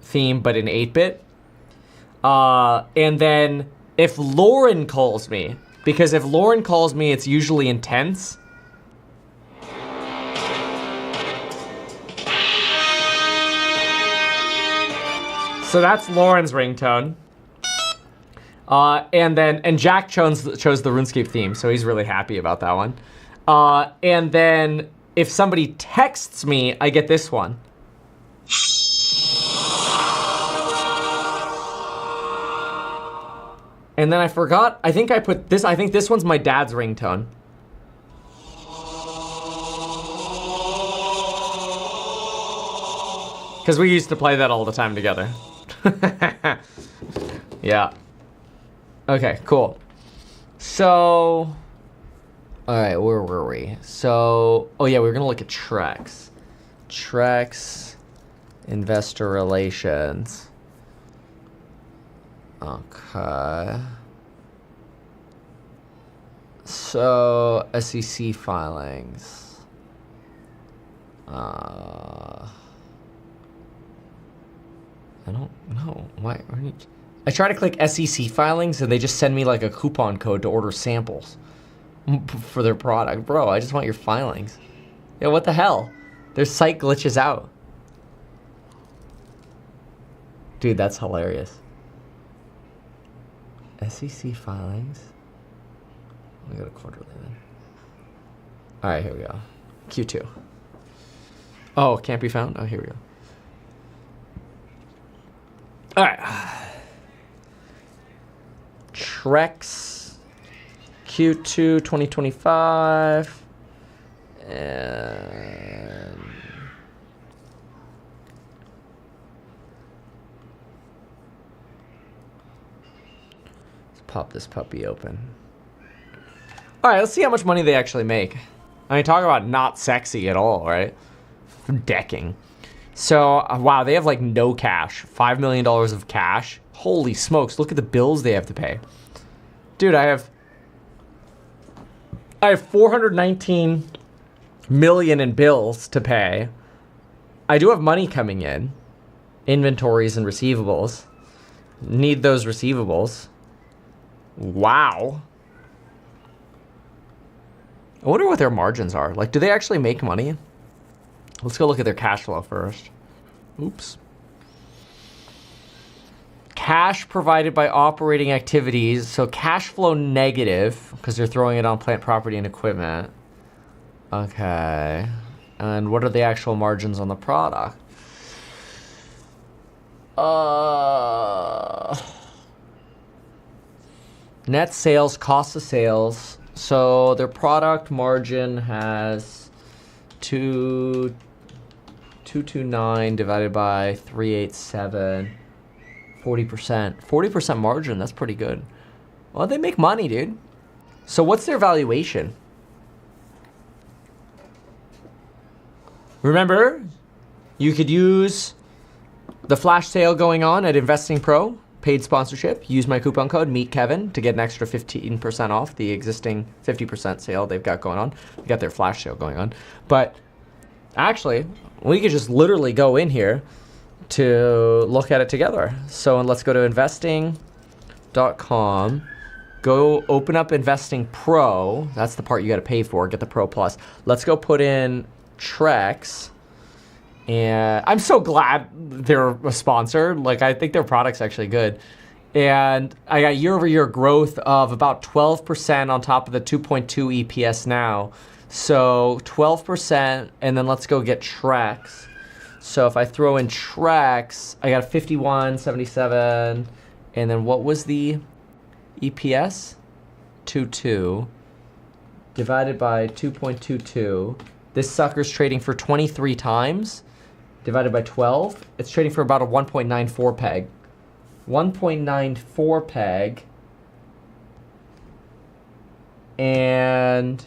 [SPEAKER 1] theme, but in 8-bit. And then if Lauren calls me, because if Lauren calls me, it's usually intense. So that's Lauren's ringtone. And Jack chose the RuneScape theme, so he's really happy about that one. And then if somebody texts me, I get this one. And then I forgot, I think this one's my dad's ringtone. Because we used to play that all the time together. Yeah. Okay, cool. So... Alright, where were we? So, oh yeah, we were gonna look at Trex. Trex, investor relations. Okay. So, SEC filings. I don't know. Why? I try to click SEC filings and they just send me like a coupon code to order samples for their product. Bro, I just want your filings. Yeah, what the hell? Their site glitches out. Dude, that's hilarious. SEC filings. I got a quarterly then. Alright, here we go. Q2. Oh, can't be found? Oh, here we go. Alright. Trex Q2 2025. And let's pop this puppy open. Alright, let's see how much money they actually make. I mean, talk about not sexy at all, right? Decking. So, wow, they have like no cash. $5 million of cash. Holy smokes, look at the bills they have to pay. Dude, I have 419 million in bills to pay. I do have money coming in. Inventories and receivables. Need those receivables. Wow. I wonder what their margins are. Like, do they actually make money? Let's go look at their cash flow first. Oops. Cash provided by operating activities. So cash flow negative because they're throwing it on plant, property, and equipment. Okay. And what are the actual margins on the product? Net sales, cost of sales. So their product margin has 229 divided by 387. 40%. 40% margin, that's pretty good. Well, they make money, dude. So what's their valuation? Remember, you could use the flash sale going on at Investing Pro, paid sponsorship. Use my coupon code MEETKEVIN to get an extra 15% off the existing 50% sale they've got going on. They got their flash sale going on. But actually, we could just literally go in here to look at it together. So let's go to investing.com. Go open up Investing Pro. That's the part you got to pay for. Get the Pro Plus. Let's go put in Trex. And I'm so glad they're a sponsor. Like, I think their product's actually good. And I got year-over-year growth of about 12% on top of the 2.2 EPS now. So 12%, and then let's go get Trex. So if I throw in Trex, I got a 51.77, and then what was the EPS? 2.2 divided by 2.22. This sucker's trading for 23 times. Divided by 12, it's trading for about a 1.94 peg. 1.94 peg. And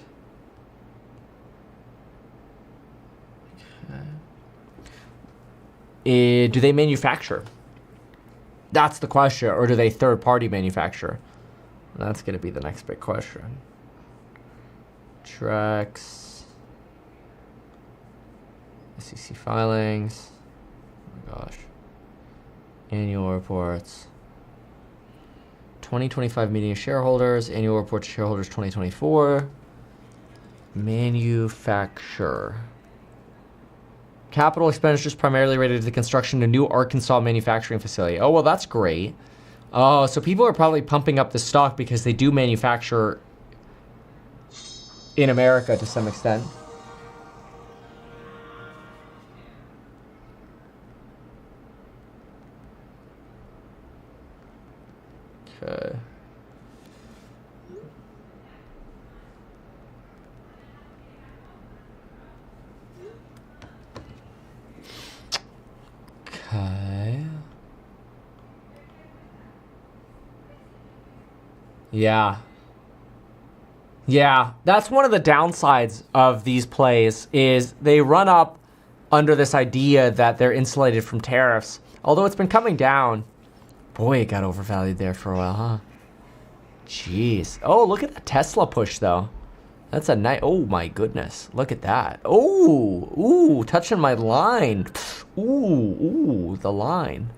[SPEAKER 1] do they manufacture? That's the question. Or do they third-party manufacture? That's going to be the next big question. Trex. SEC filings. Oh my gosh. Annual reports. 2025 meeting of shareholders. Annual report to shareholders 2024. Manufacture. Capital expenditures primarily related to the construction of a new Arkansas manufacturing facility. Oh, well, that's great. Oh, so people are probably pumping up the stock because they do manufacture in America to some extent. Okay. Okay. Yeah. Yeah, that's one of the downsides of these plays is they run up under this idea that they're insulated from tariffs. Although it's been coming down. Boy, it got overvalued there for a while, huh? Jeez. Oh, look at the Tesla push, though. That's a nice... Oh, my goodness. Look at that. Oh, ooh, touching my line. Ooh, the line.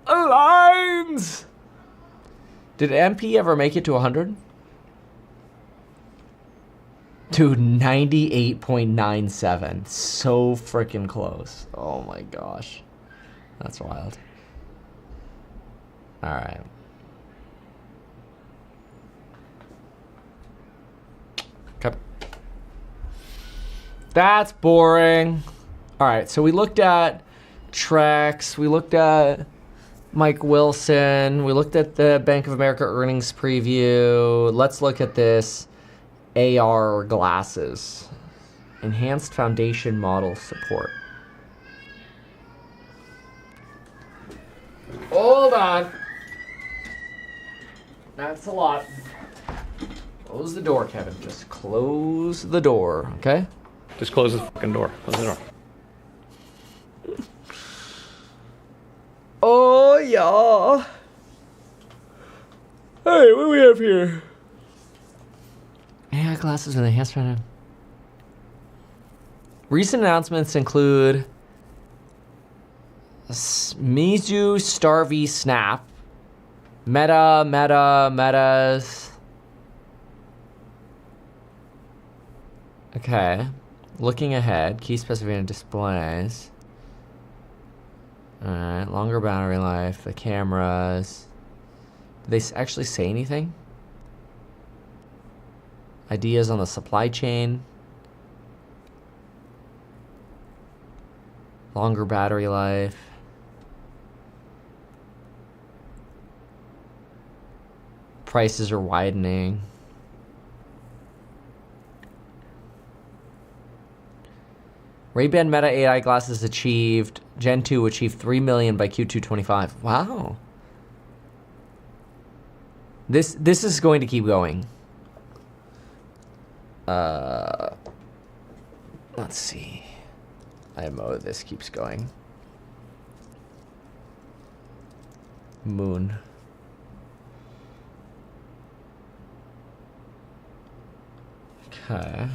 [SPEAKER 1] Lines! Did MP ever make it to 100? Dude, 98.97. So freaking close. Oh, my gosh. That's wild. All right. Okay. That's boring. All right, so we looked at Trex. We looked at Mike Wilson. We looked at the Bank of America earnings preview. Let's look at this AR glasses. Enhanced foundation model support. Hold on. That's a lot. Close the door, Kevin. Just close the door, okay?
[SPEAKER 3] Just close the fucking door. Close the door.
[SPEAKER 1] Oh, yeah. Hey, what do we have here? AI glasses with enhanced foundation. Recent announcements include Mizu Starvey Snap, Metas. Okay. Looking ahead, key specification displays. Alright, longer battery life, the cameras. Did they actually say anything? Ideas on the supply chain. Longer battery life. Prices are widening. Ray-Ban Meta AI glasses achieved, Gen 2 achieved 3 million by Q2 25. Wow. This is going to keep going. Let's see. IMO, this keeps going. Moon. Okay.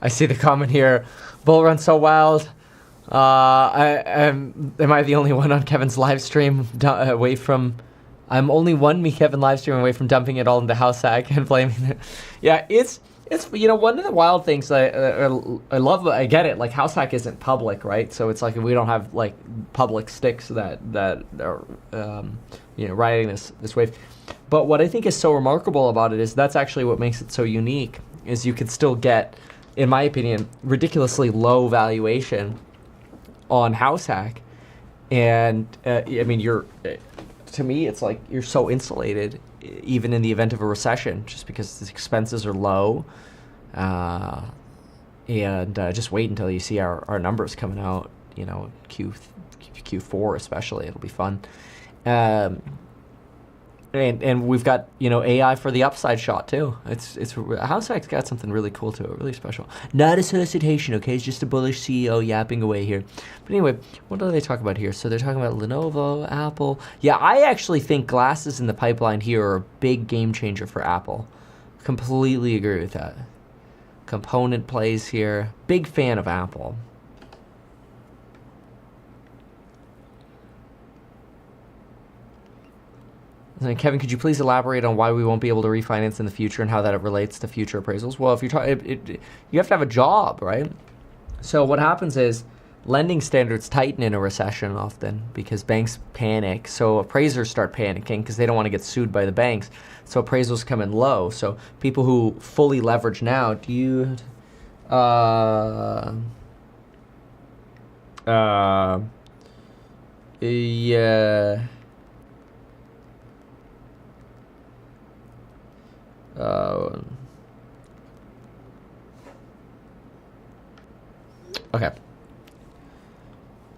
[SPEAKER 1] I see the comment here. Bull run so wild. Am I the only one on Kevin's live stream away from? I'm only one Kevin live stream away from dumping it all into house hack and blaming it. Yeah, it's one of the wild things I love. I get it. Like house hack isn't public, right? So it's like we don't have like public sticks that are riding this wave. But what I think is so remarkable about it is that's actually what makes it so unique. Is you can still get, in my opinion, ridiculously low valuation on house hack, and to me, it's like you're so insulated, even in the event of a recession, just because the expenses are low, and just wait until you see our numbers coming out. Q4 especially, it'll be fun. And we've got AI for the upside shot too. It's house hack's got something really cool to it, really special. Not a solicitation, okay? It's just a bullish CEO yapping away here. But anyway, what do they talk about here? So they're talking about Lenovo, Apple. Yeah, I actually think glasses in the pipeline here are a big game changer for Apple. Completely agree with that. Component plays here. Big fan of Apple. And Kevin, could you please elaborate on why we won't be able to refinance in the future and how that relates to future appraisals? Well, if you have to have a job, right? So what happens is lending standards tighten in a recession often because banks panic. So appraisers start panicking because they don't want to get sued by the banks. So appraisals come in low. So people who fully leverage now, yeah. Okay.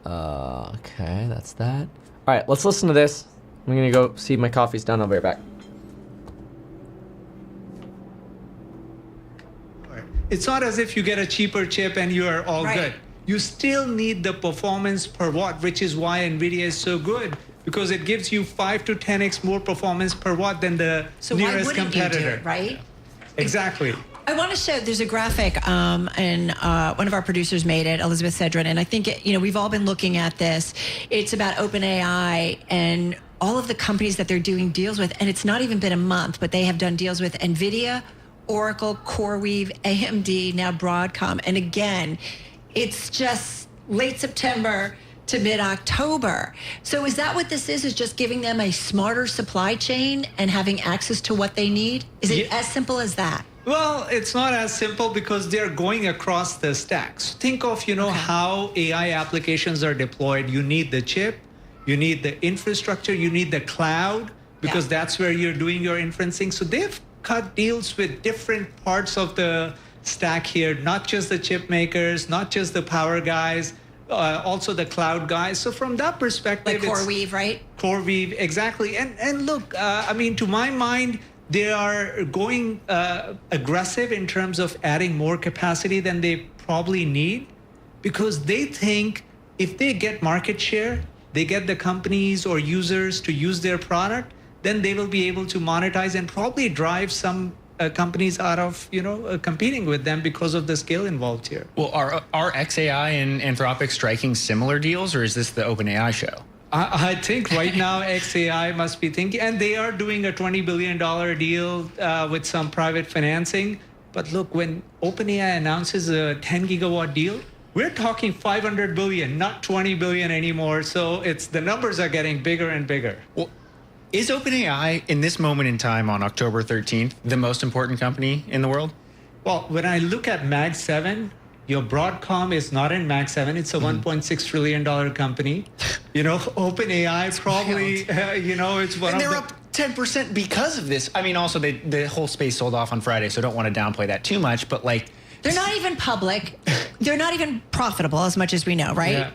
[SPEAKER 1] Okay, that's that. All right, let's listen to this. I'm gonna go see if my coffee's done. I'll be right back.
[SPEAKER 4] It's not as if you get a cheaper chip and you are all good. You still need the performance per watt, which is why NVIDIA is so good, because it gives you 5 to 10x more performance per watt than the nearest competitor.
[SPEAKER 24] You do it, right?
[SPEAKER 4] Exactly.
[SPEAKER 24] I want to show, there's a graphic, and one of our producers made it, Elizabeth Cedrin, and I think, we've all been looking at this. It's about OpenAI and all of the companies that they're doing deals with, and it's not even been a month, but they have done deals with NVIDIA, Oracle, CoreWeave, AMD, now Broadcom. And again, it's just late September to mid-October. So is that what this is just giving them a smarter supply chain and having access to what they need? Is it as simple as that?
[SPEAKER 4] Well, it's not as simple because they're going across the stacks. Think of, how AI applications are deployed. You need the chip, you need the infrastructure, you need the cloud, because that's where you're doing your inferencing. So they've cut deals with different parts of the stack here, not just the chip makers, not just the power guys, also the cloud guys. So from that perspective,
[SPEAKER 24] like CoreWeave, right?
[SPEAKER 4] CoreWeave, exactly. And look, to my mind, they are going aggressive in terms of adding more capacity than they probably need, because they think if they get market share, they get the companies or users to use their product, then they will be able to monetize and probably drive some companies out of competing with them because of the scale involved here.
[SPEAKER 25] Well, are XAI and Anthropic striking similar deals, or is this the OpenAI show?
[SPEAKER 4] I think right now XAI must be thinking, and they are doing a $20 billion deal with some private financing. But look, when OpenAI announces a 10 gigawatt deal, we're talking 500 billion, not 20 billion anymore. So the numbers are getting bigger and bigger.
[SPEAKER 25] Well, is OpenAI in this moment in time on October 13th the most important company in the world?
[SPEAKER 4] Well, when I look at Mag 7, your Broadcom is not in Mag 7. It's a $1.6 trillion company. OpenAI probably, it's one
[SPEAKER 25] and
[SPEAKER 4] of
[SPEAKER 25] they're up 10% because of this. I mean, also, the whole space sold off on Friday, so don't want to downplay that too much, but
[SPEAKER 24] they're not even public. They're not even profitable as much as we know, right?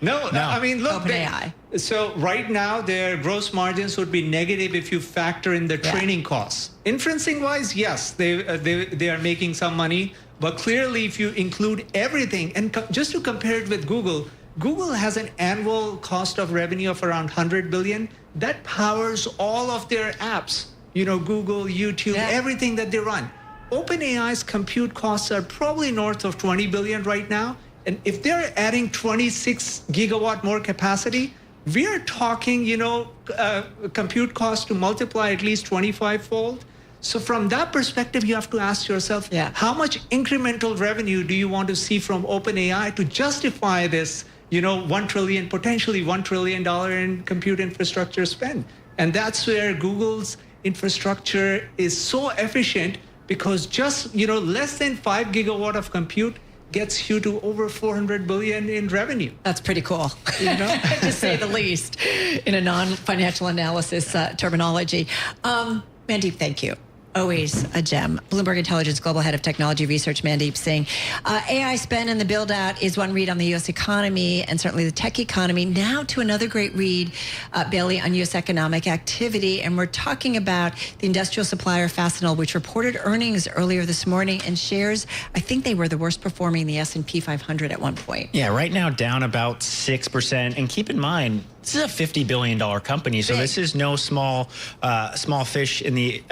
[SPEAKER 4] No, I mean, look,
[SPEAKER 24] OpenAI.
[SPEAKER 4] So right now, their gross margins would be negative if you factor in the training costs. Inferencing-wise, yes, they are making some money, but clearly, if you include everything, and just to compare it with Google, Google has an annual cost of revenue of around 100 billion that powers all of their apps. You know, Google, YouTube, everything that they run. OpenAI's compute costs are probably north of 20 billion right now. And if they're adding 26 gigawatt more capacity, we are talking, compute costs to multiply at least 25-fold. So from that perspective, you have to ask yourself, how much incremental revenue do you want to see from OpenAI to justify this, $1 trillion, potentially $1 trillion in compute infrastructure spend? And that's where Google's infrastructure is so efficient because just, less than 5 gigawatt of compute gets you to over 400 billion in revenue.
[SPEAKER 24] That's pretty cool, to say the least, in a non-financial analysis terminology. Mandeep, thank you. Always a gem. Bloomberg Intelligence Global Head of Technology Research, Mandeep Singh. AI spend and the build-out is one read on the U.S. economy and certainly the tech economy. Now to another great read, Bailey, on U.S. economic activity. And we're talking about the industrial supplier Fastenal, which reported earnings earlier this morning, and shares, I think they were the worst performing in the S&P 500 at one point.
[SPEAKER 25] Yeah, right now down about 6%. And keep in mind, this is a $50 billion company, so this is no small fish in the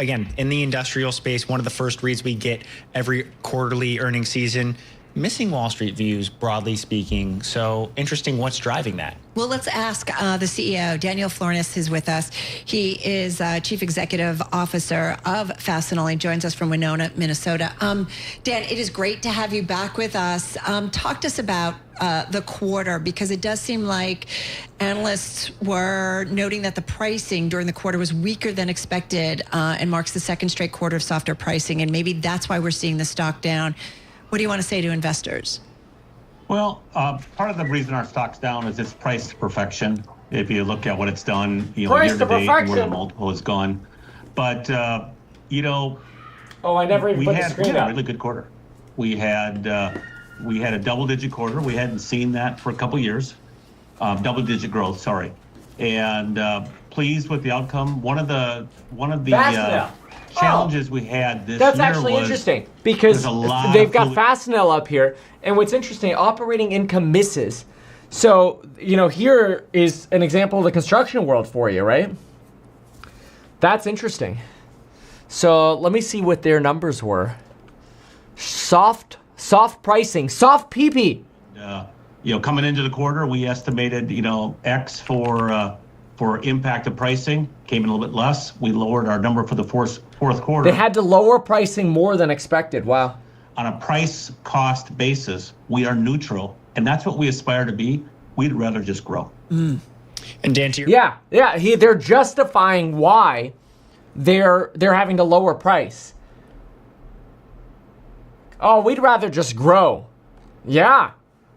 [SPEAKER 25] industrial space. One of the first reads we get every quarterly earnings season. Missing Wall Street views, broadly speaking. So interesting what's driving that.
[SPEAKER 24] Well, let's ask the CEO, Daniel Florness, is with us. He is Chief Executive Officer of Fastenal and joins us from Winona, Minnesota. Dan, it is great to have you back with us. Talk to us about the quarter, because it does seem like analysts were noting that the pricing during the quarter was weaker than expected and marks the second straight quarter of softer pricing. And maybe that's why we're seeing the stock down. What do you want to say to investors?
[SPEAKER 8] Well, part of the reason our stock's down is it's priced to perfection. If you look at what it's done, year to date, and where the multiple has gone. But,
[SPEAKER 1] I never even put the screen
[SPEAKER 8] we had
[SPEAKER 1] up.
[SPEAKER 8] a really good quarter. We had a double-digit quarter. We hadn't seen that for a couple years. Double-digit growth, sorry. And pleased with the outcome. One of the challenges we had this year
[SPEAKER 1] That's actually interesting because they've got Fastenal up here. And what's interesting, operating income misses. So, here is an example of the construction world for you, right? That's interesting. So let me see what their numbers were. Soft pricing, soft PP.
[SPEAKER 8] Coming into the quarter, we estimated, X for impact of pricing, came in a little bit less. We lowered our number for the fourth quarter.
[SPEAKER 1] They had to lower pricing more than expected. Wow.
[SPEAKER 8] On a price cost basis, we are neutral, and that's what we aspire to be. We'd rather just grow.
[SPEAKER 25] And Dan, to
[SPEAKER 1] your they're justifying why they're having to lower price. Oh, we'd rather just grow. Yeah.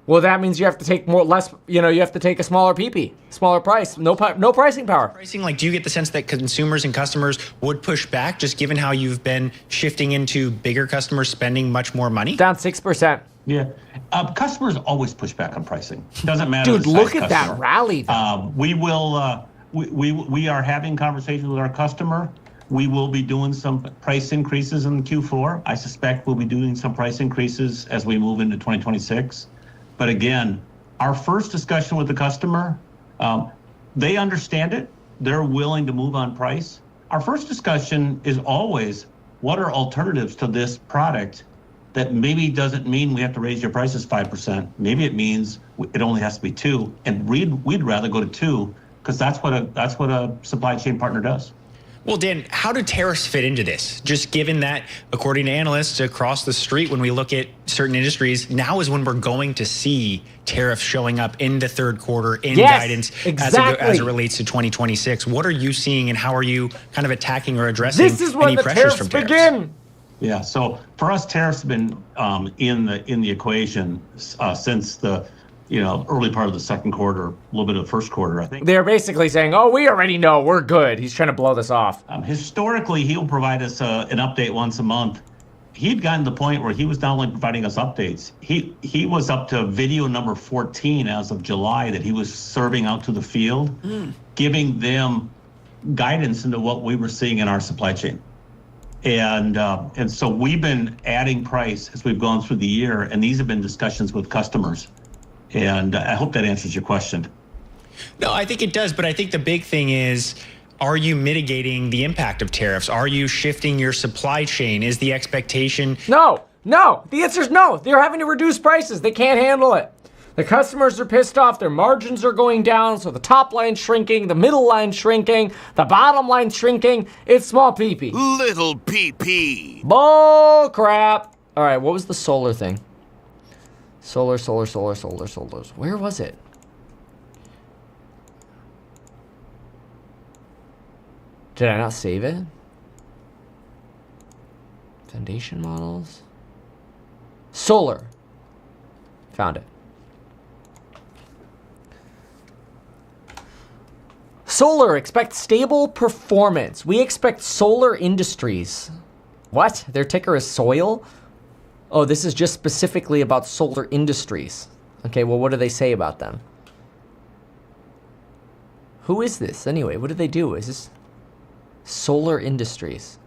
[SPEAKER 1] Well, that means you have to take you have to take a smaller PP, smaller price, no pricing power.
[SPEAKER 25] Pricing, do you get the sense that consumers and customers would push back, just given how you've been shifting into bigger customers spending much more money?
[SPEAKER 1] Down 6%.
[SPEAKER 8] Yeah. Customers always push back on pricing. Doesn't matter.
[SPEAKER 1] Dude, look at that rally.
[SPEAKER 8] We are having conversations with our customer. We will be doing some price increases in Q4. I suspect we'll be doing some price increases as we move into 2026. But again, our first discussion with the customer, they understand it. They're willing to move on price. Our first discussion is always, what are alternatives to this product that maybe doesn't mean we have to raise your prices 5%. Maybe it means it only has to be 2%. And we'd rather go to 2% because that's what a supply chain partner does.
[SPEAKER 25] Well, Dan, how do tariffs fit into this? Just given that, according to analysts across the street, when we look at certain industries, now is when we're going to see tariffs showing up in the third quarter in guidance as it relates to 2026. What are you seeing, and how are you kind of attacking or addressing any pressures from tariffs?
[SPEAKER 1] Begin.
[SPEAKER 8] Yeah, so for us, tariffs have been in the equation since the early part of the second quarter, a little bit of the first quarter, I think.
[SPEAKER 1] They're basically saying, oh, we already know, we're good. He's trying to blow this off.
[SPEAKER 8] Historically, he'll provide us an update once a month. he'd gotten to the point where he was not only providing us updates, he was up to video number 14 as of July that he was serving out to the field, giving them guidance into what we were seeing in our supply chain. And so we've been adding price as we've gone through the year, and these have been discussions with customers. And I hope that answers your question.
[SPEAKER 25] No, I think it does, but I think the big thing is, are you mitigating the impact of tariffs? Are you shifting your supply chain? Is the expectation...
[SPEAKER 1] No. The answer is no. They're having to reduce prices. They can't handle it. The customers are pissed off. Their margins are going down. So the top line's shrinking, the middle line's shrinking, the bottom line's shrinking. It's small PP.
[SPEAKER 6] Little PP.
[SPEAKER 1] Bull crap. All right, what was the solar thing? Solar. Where was it? Did I not save it? Foundation models. Solar. Found it. Solar, expect stable performance. We expect Solar Industries. What? Their ticker is SOIL? Oh, this is just specifically about Solar Industries. Okay, well, what do they say about them? Who is this anyway? What do they do? Is this Solar Industries?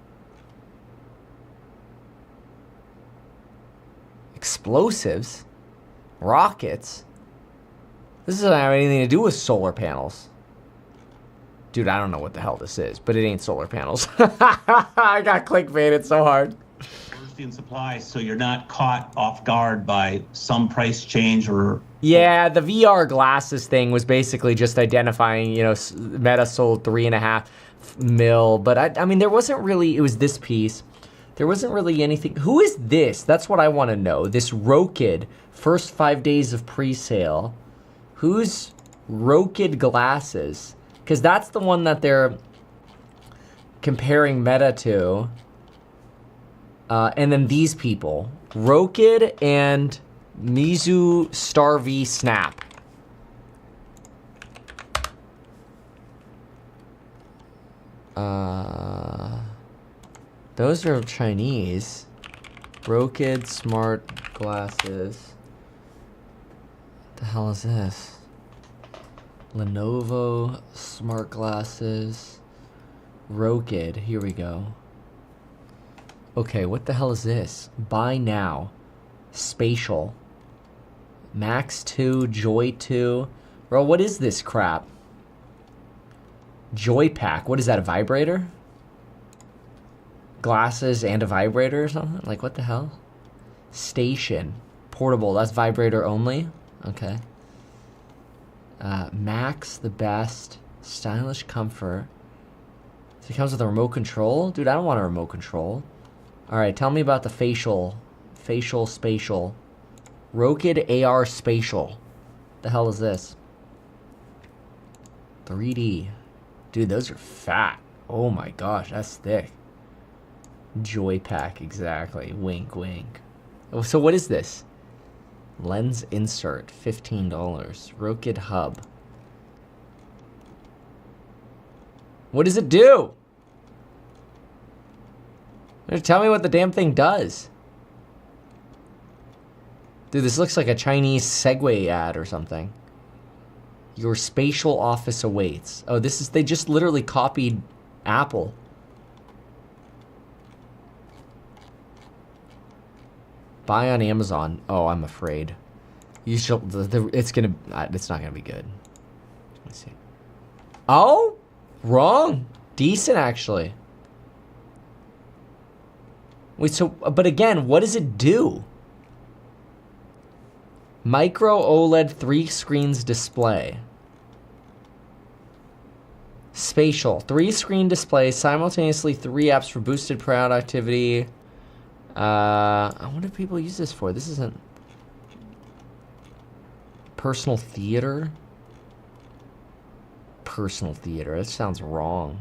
[SPEAKER 1] Explosives? Rockets? This doesn't have anything to do with solar panels. Dude, I don't know what the hell this is, but it ain't solar panels. I got clickbaited so hard.
[SPEAKER 8] Diversity in supply, so you're not caught off guard by some price change or...
[SPEAKER 1] Yeah, the VR glasses thing was basically just identifying, you know, Meta sold 3.5 mil, but I mean, there wasn't really, it was this piece. There wasn't really anything. Who is this? That's what I want to know. This Rokid, first 5 days of pre-sale. Who's Rokid glasses? Because that's the one that they're comparing Meta to. And then these people. Rokid and Mizu Star V Snap. Those are Chinese. Rokid smart glasses. What the hell is this? Lenovo smart glasses. Rokid. Here we go. Okay, what the hell is this? Buy now. Spatial. Max 2, Joy 2. Bro, what is this crap? Joy Pack. What is that, a vibrator? Glasses and a vibrator or something? Like, what the hell? Station. Portable. That's vibrator only? Okay. Max, the best. Stylish comfort. So it comes with a remote control? Dude, I don't want a remote control. Alright, tell me about the facial. Spatial. Rokid AR Spatial. The hell is this? 3D. Dude, those are fat. Oh my gosh, that's thick. Joy Pack, exactly. Wink, wink. Oh, so what is this? Lens insert, $15. Rokid hub. What does it do? Tell me what the damn thing does. Dude, this looks like a Chinese Segway ad or something. Your spatial office awaits. Oh, this is, they just literally copied Apple. Buy on Amazon. Oh, I'm afraid. You shall, it's not gonna be good. Let me see. Oh, wrong. Decent, actually. Wait, so, but again, what does it do? Micro OLED 3 screens display. Spatial. 3 screen display, simultaneously 3 apps for boosted productivity. I wonder if people use this for. This isn't personal theater. Personal theater. That sounds wrong.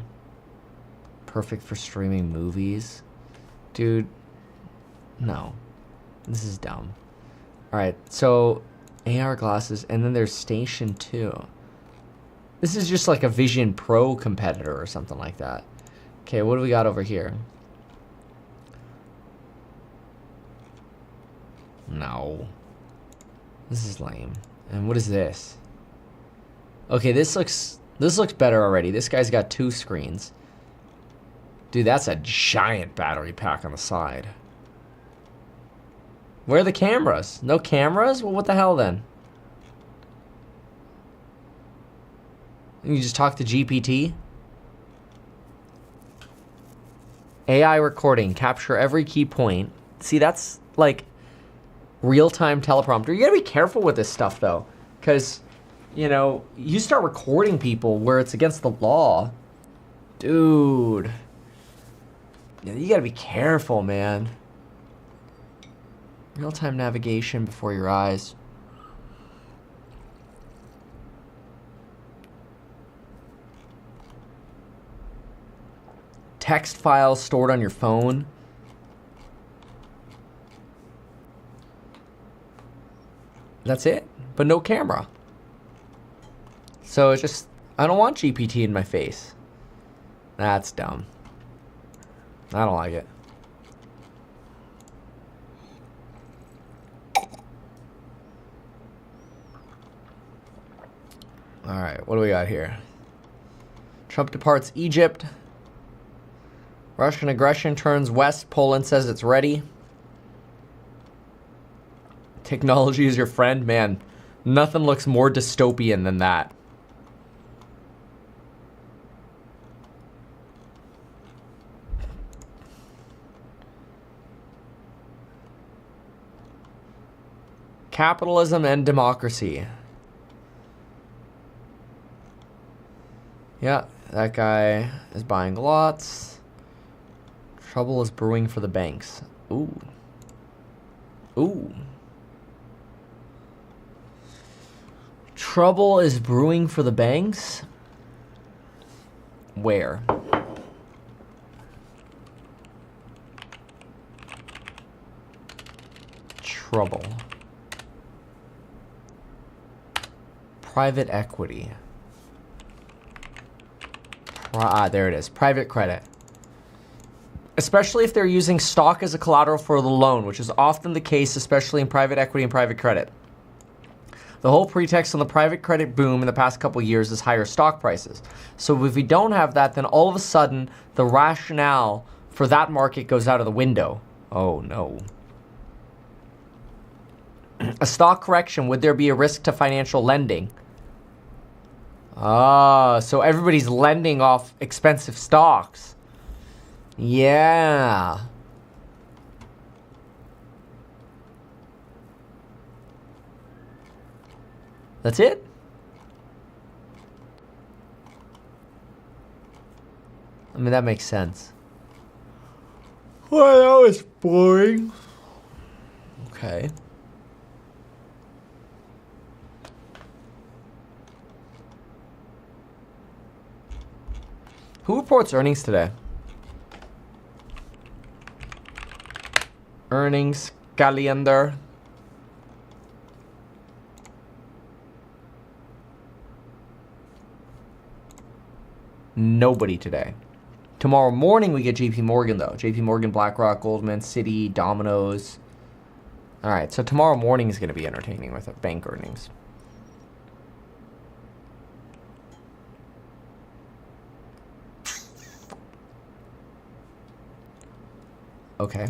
[SPEAKER 1] Perfect for streaming movies. Dude, no. This is dumb. Alright, so AR glasses, and then there's Station 2. This is just like a Vision Pro competitor or something like that. Okay, what do we got over here? No. This is lame. And what is this? Okay, this looks better already. This guy's got 2 screens. Dude, that's a giant battery pack on the side. Where are the cameras? No cameras? Well, what the hell then? You just talk to GPT? AI recording, capture every key point. See, that's like real-time teleprompter. You gotta be careful with this stuff though, because, you know, you start recording people where it's against the law. Dude. Yeah, you gotta be careful, man. Real-time navigation before your eyes. Text files stored on your phone. That's it, but no camera. So it's just, I don't want GPT in my face. That's dumb. I don't like it. All right, what do we got here? Trump departs Egypt. Russian aggression turns west. Poland says it's ready. Technology is your friend. Man, nothing looks more dystopian than that. Capitalism and democracy. Yeah, that guy is buying lots. Trouble is brewing for the banks. Ooh. Ooh. Trouble is brewing for the banks? Where? Trouble. Private equity. There it is. Private credit. Especially if they're using stock as a collateral for the loan, which is often the case, especially in private equity and private credit. The whole pretext on the private credit boom in the past couple of years is higher stock prices. So if we don't have that, then all of a sudden, the rationale for that market goes out of the window. Oh, no. A stock correction, would there be a risk to financial lending? Ah, so everybody's lending off expensive stocks. Yeah. That's it? I mean, that makes sense. Well, that was boring. Okay. Who reports earnings today? Earnings calendar. Nobody today. Tomorrow morning we get JP Morgan though. JP Morgan, BlackRock, Goldman, Citi, Domino's. All right, so tomorrow morning is going to be entertaining with bank earnings. Okay.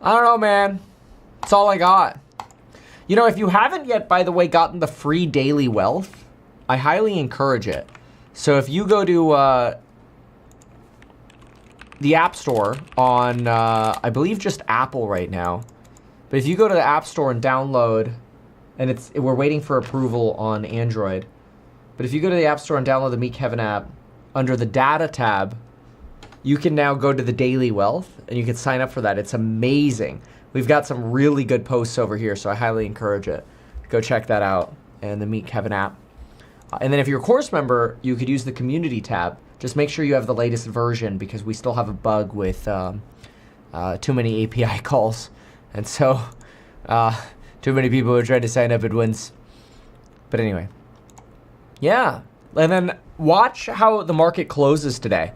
[SPEAKER 1] I don't know, man. That's all I got. You know, if you haven't yet, by the way, gotten the free daily wealth, I highly encourage it. So if you go to the App Store on, I believe just Apple right now. But if you go to the App Store and download, and we're waiting for approval on Android. But if you go to the App Store and download the Meet Kevin app, under the data tab, you can now go to the daily wealth and you can sign up for that. It's amazing. We've got some really good posts over here, so I highly encourage it. Go check that out and the Meet Kevin app. And then if you're a course member, you could use the community tab. Just make sure you have the latest version because we still have a bug with too many API calls. And so too many people are trying to sign up at once. But anyway. Yeah. And then watch how the market closes today.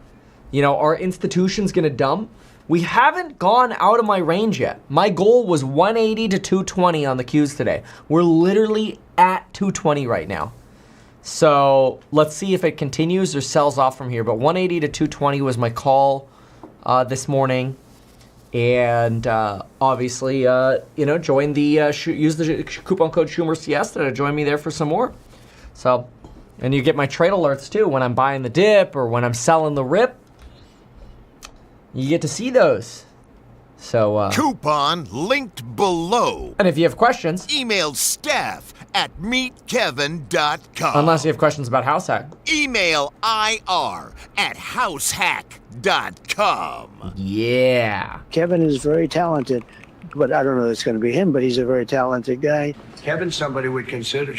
[SPEAKER 1] Are institutions going to dump? We haven't gone out of my range yet. My goal was 180 to 220 on the Qs today. We're literally at 220 right now. So let's see if it continues or sells off from here. But 180 to 220 was my call this morning. And obviously, join the, use the coupon code Schumer Siesta to join me there for some more. So, and you get my trade alerts too when I'm buying the dip or when I'm selling the rip. You get to see those. So,
[SPEAKER 6] coupon linked below.
[SPEAKER 1] And if you have questions,
[SPEAKER 6] email staff@meetkevin.com.
[SPEAKER 1] Unless you have questions about House Hack.
[SPEAKER 6] Email IR@househack.com.
[SPEAKER 1] Yeah.
[SPEAKER 10] Kevin is very talented, but I don't know if it's going to be him, but he's a very talented guy.
[SPEAKER 16] Kevin's somebody we'd consider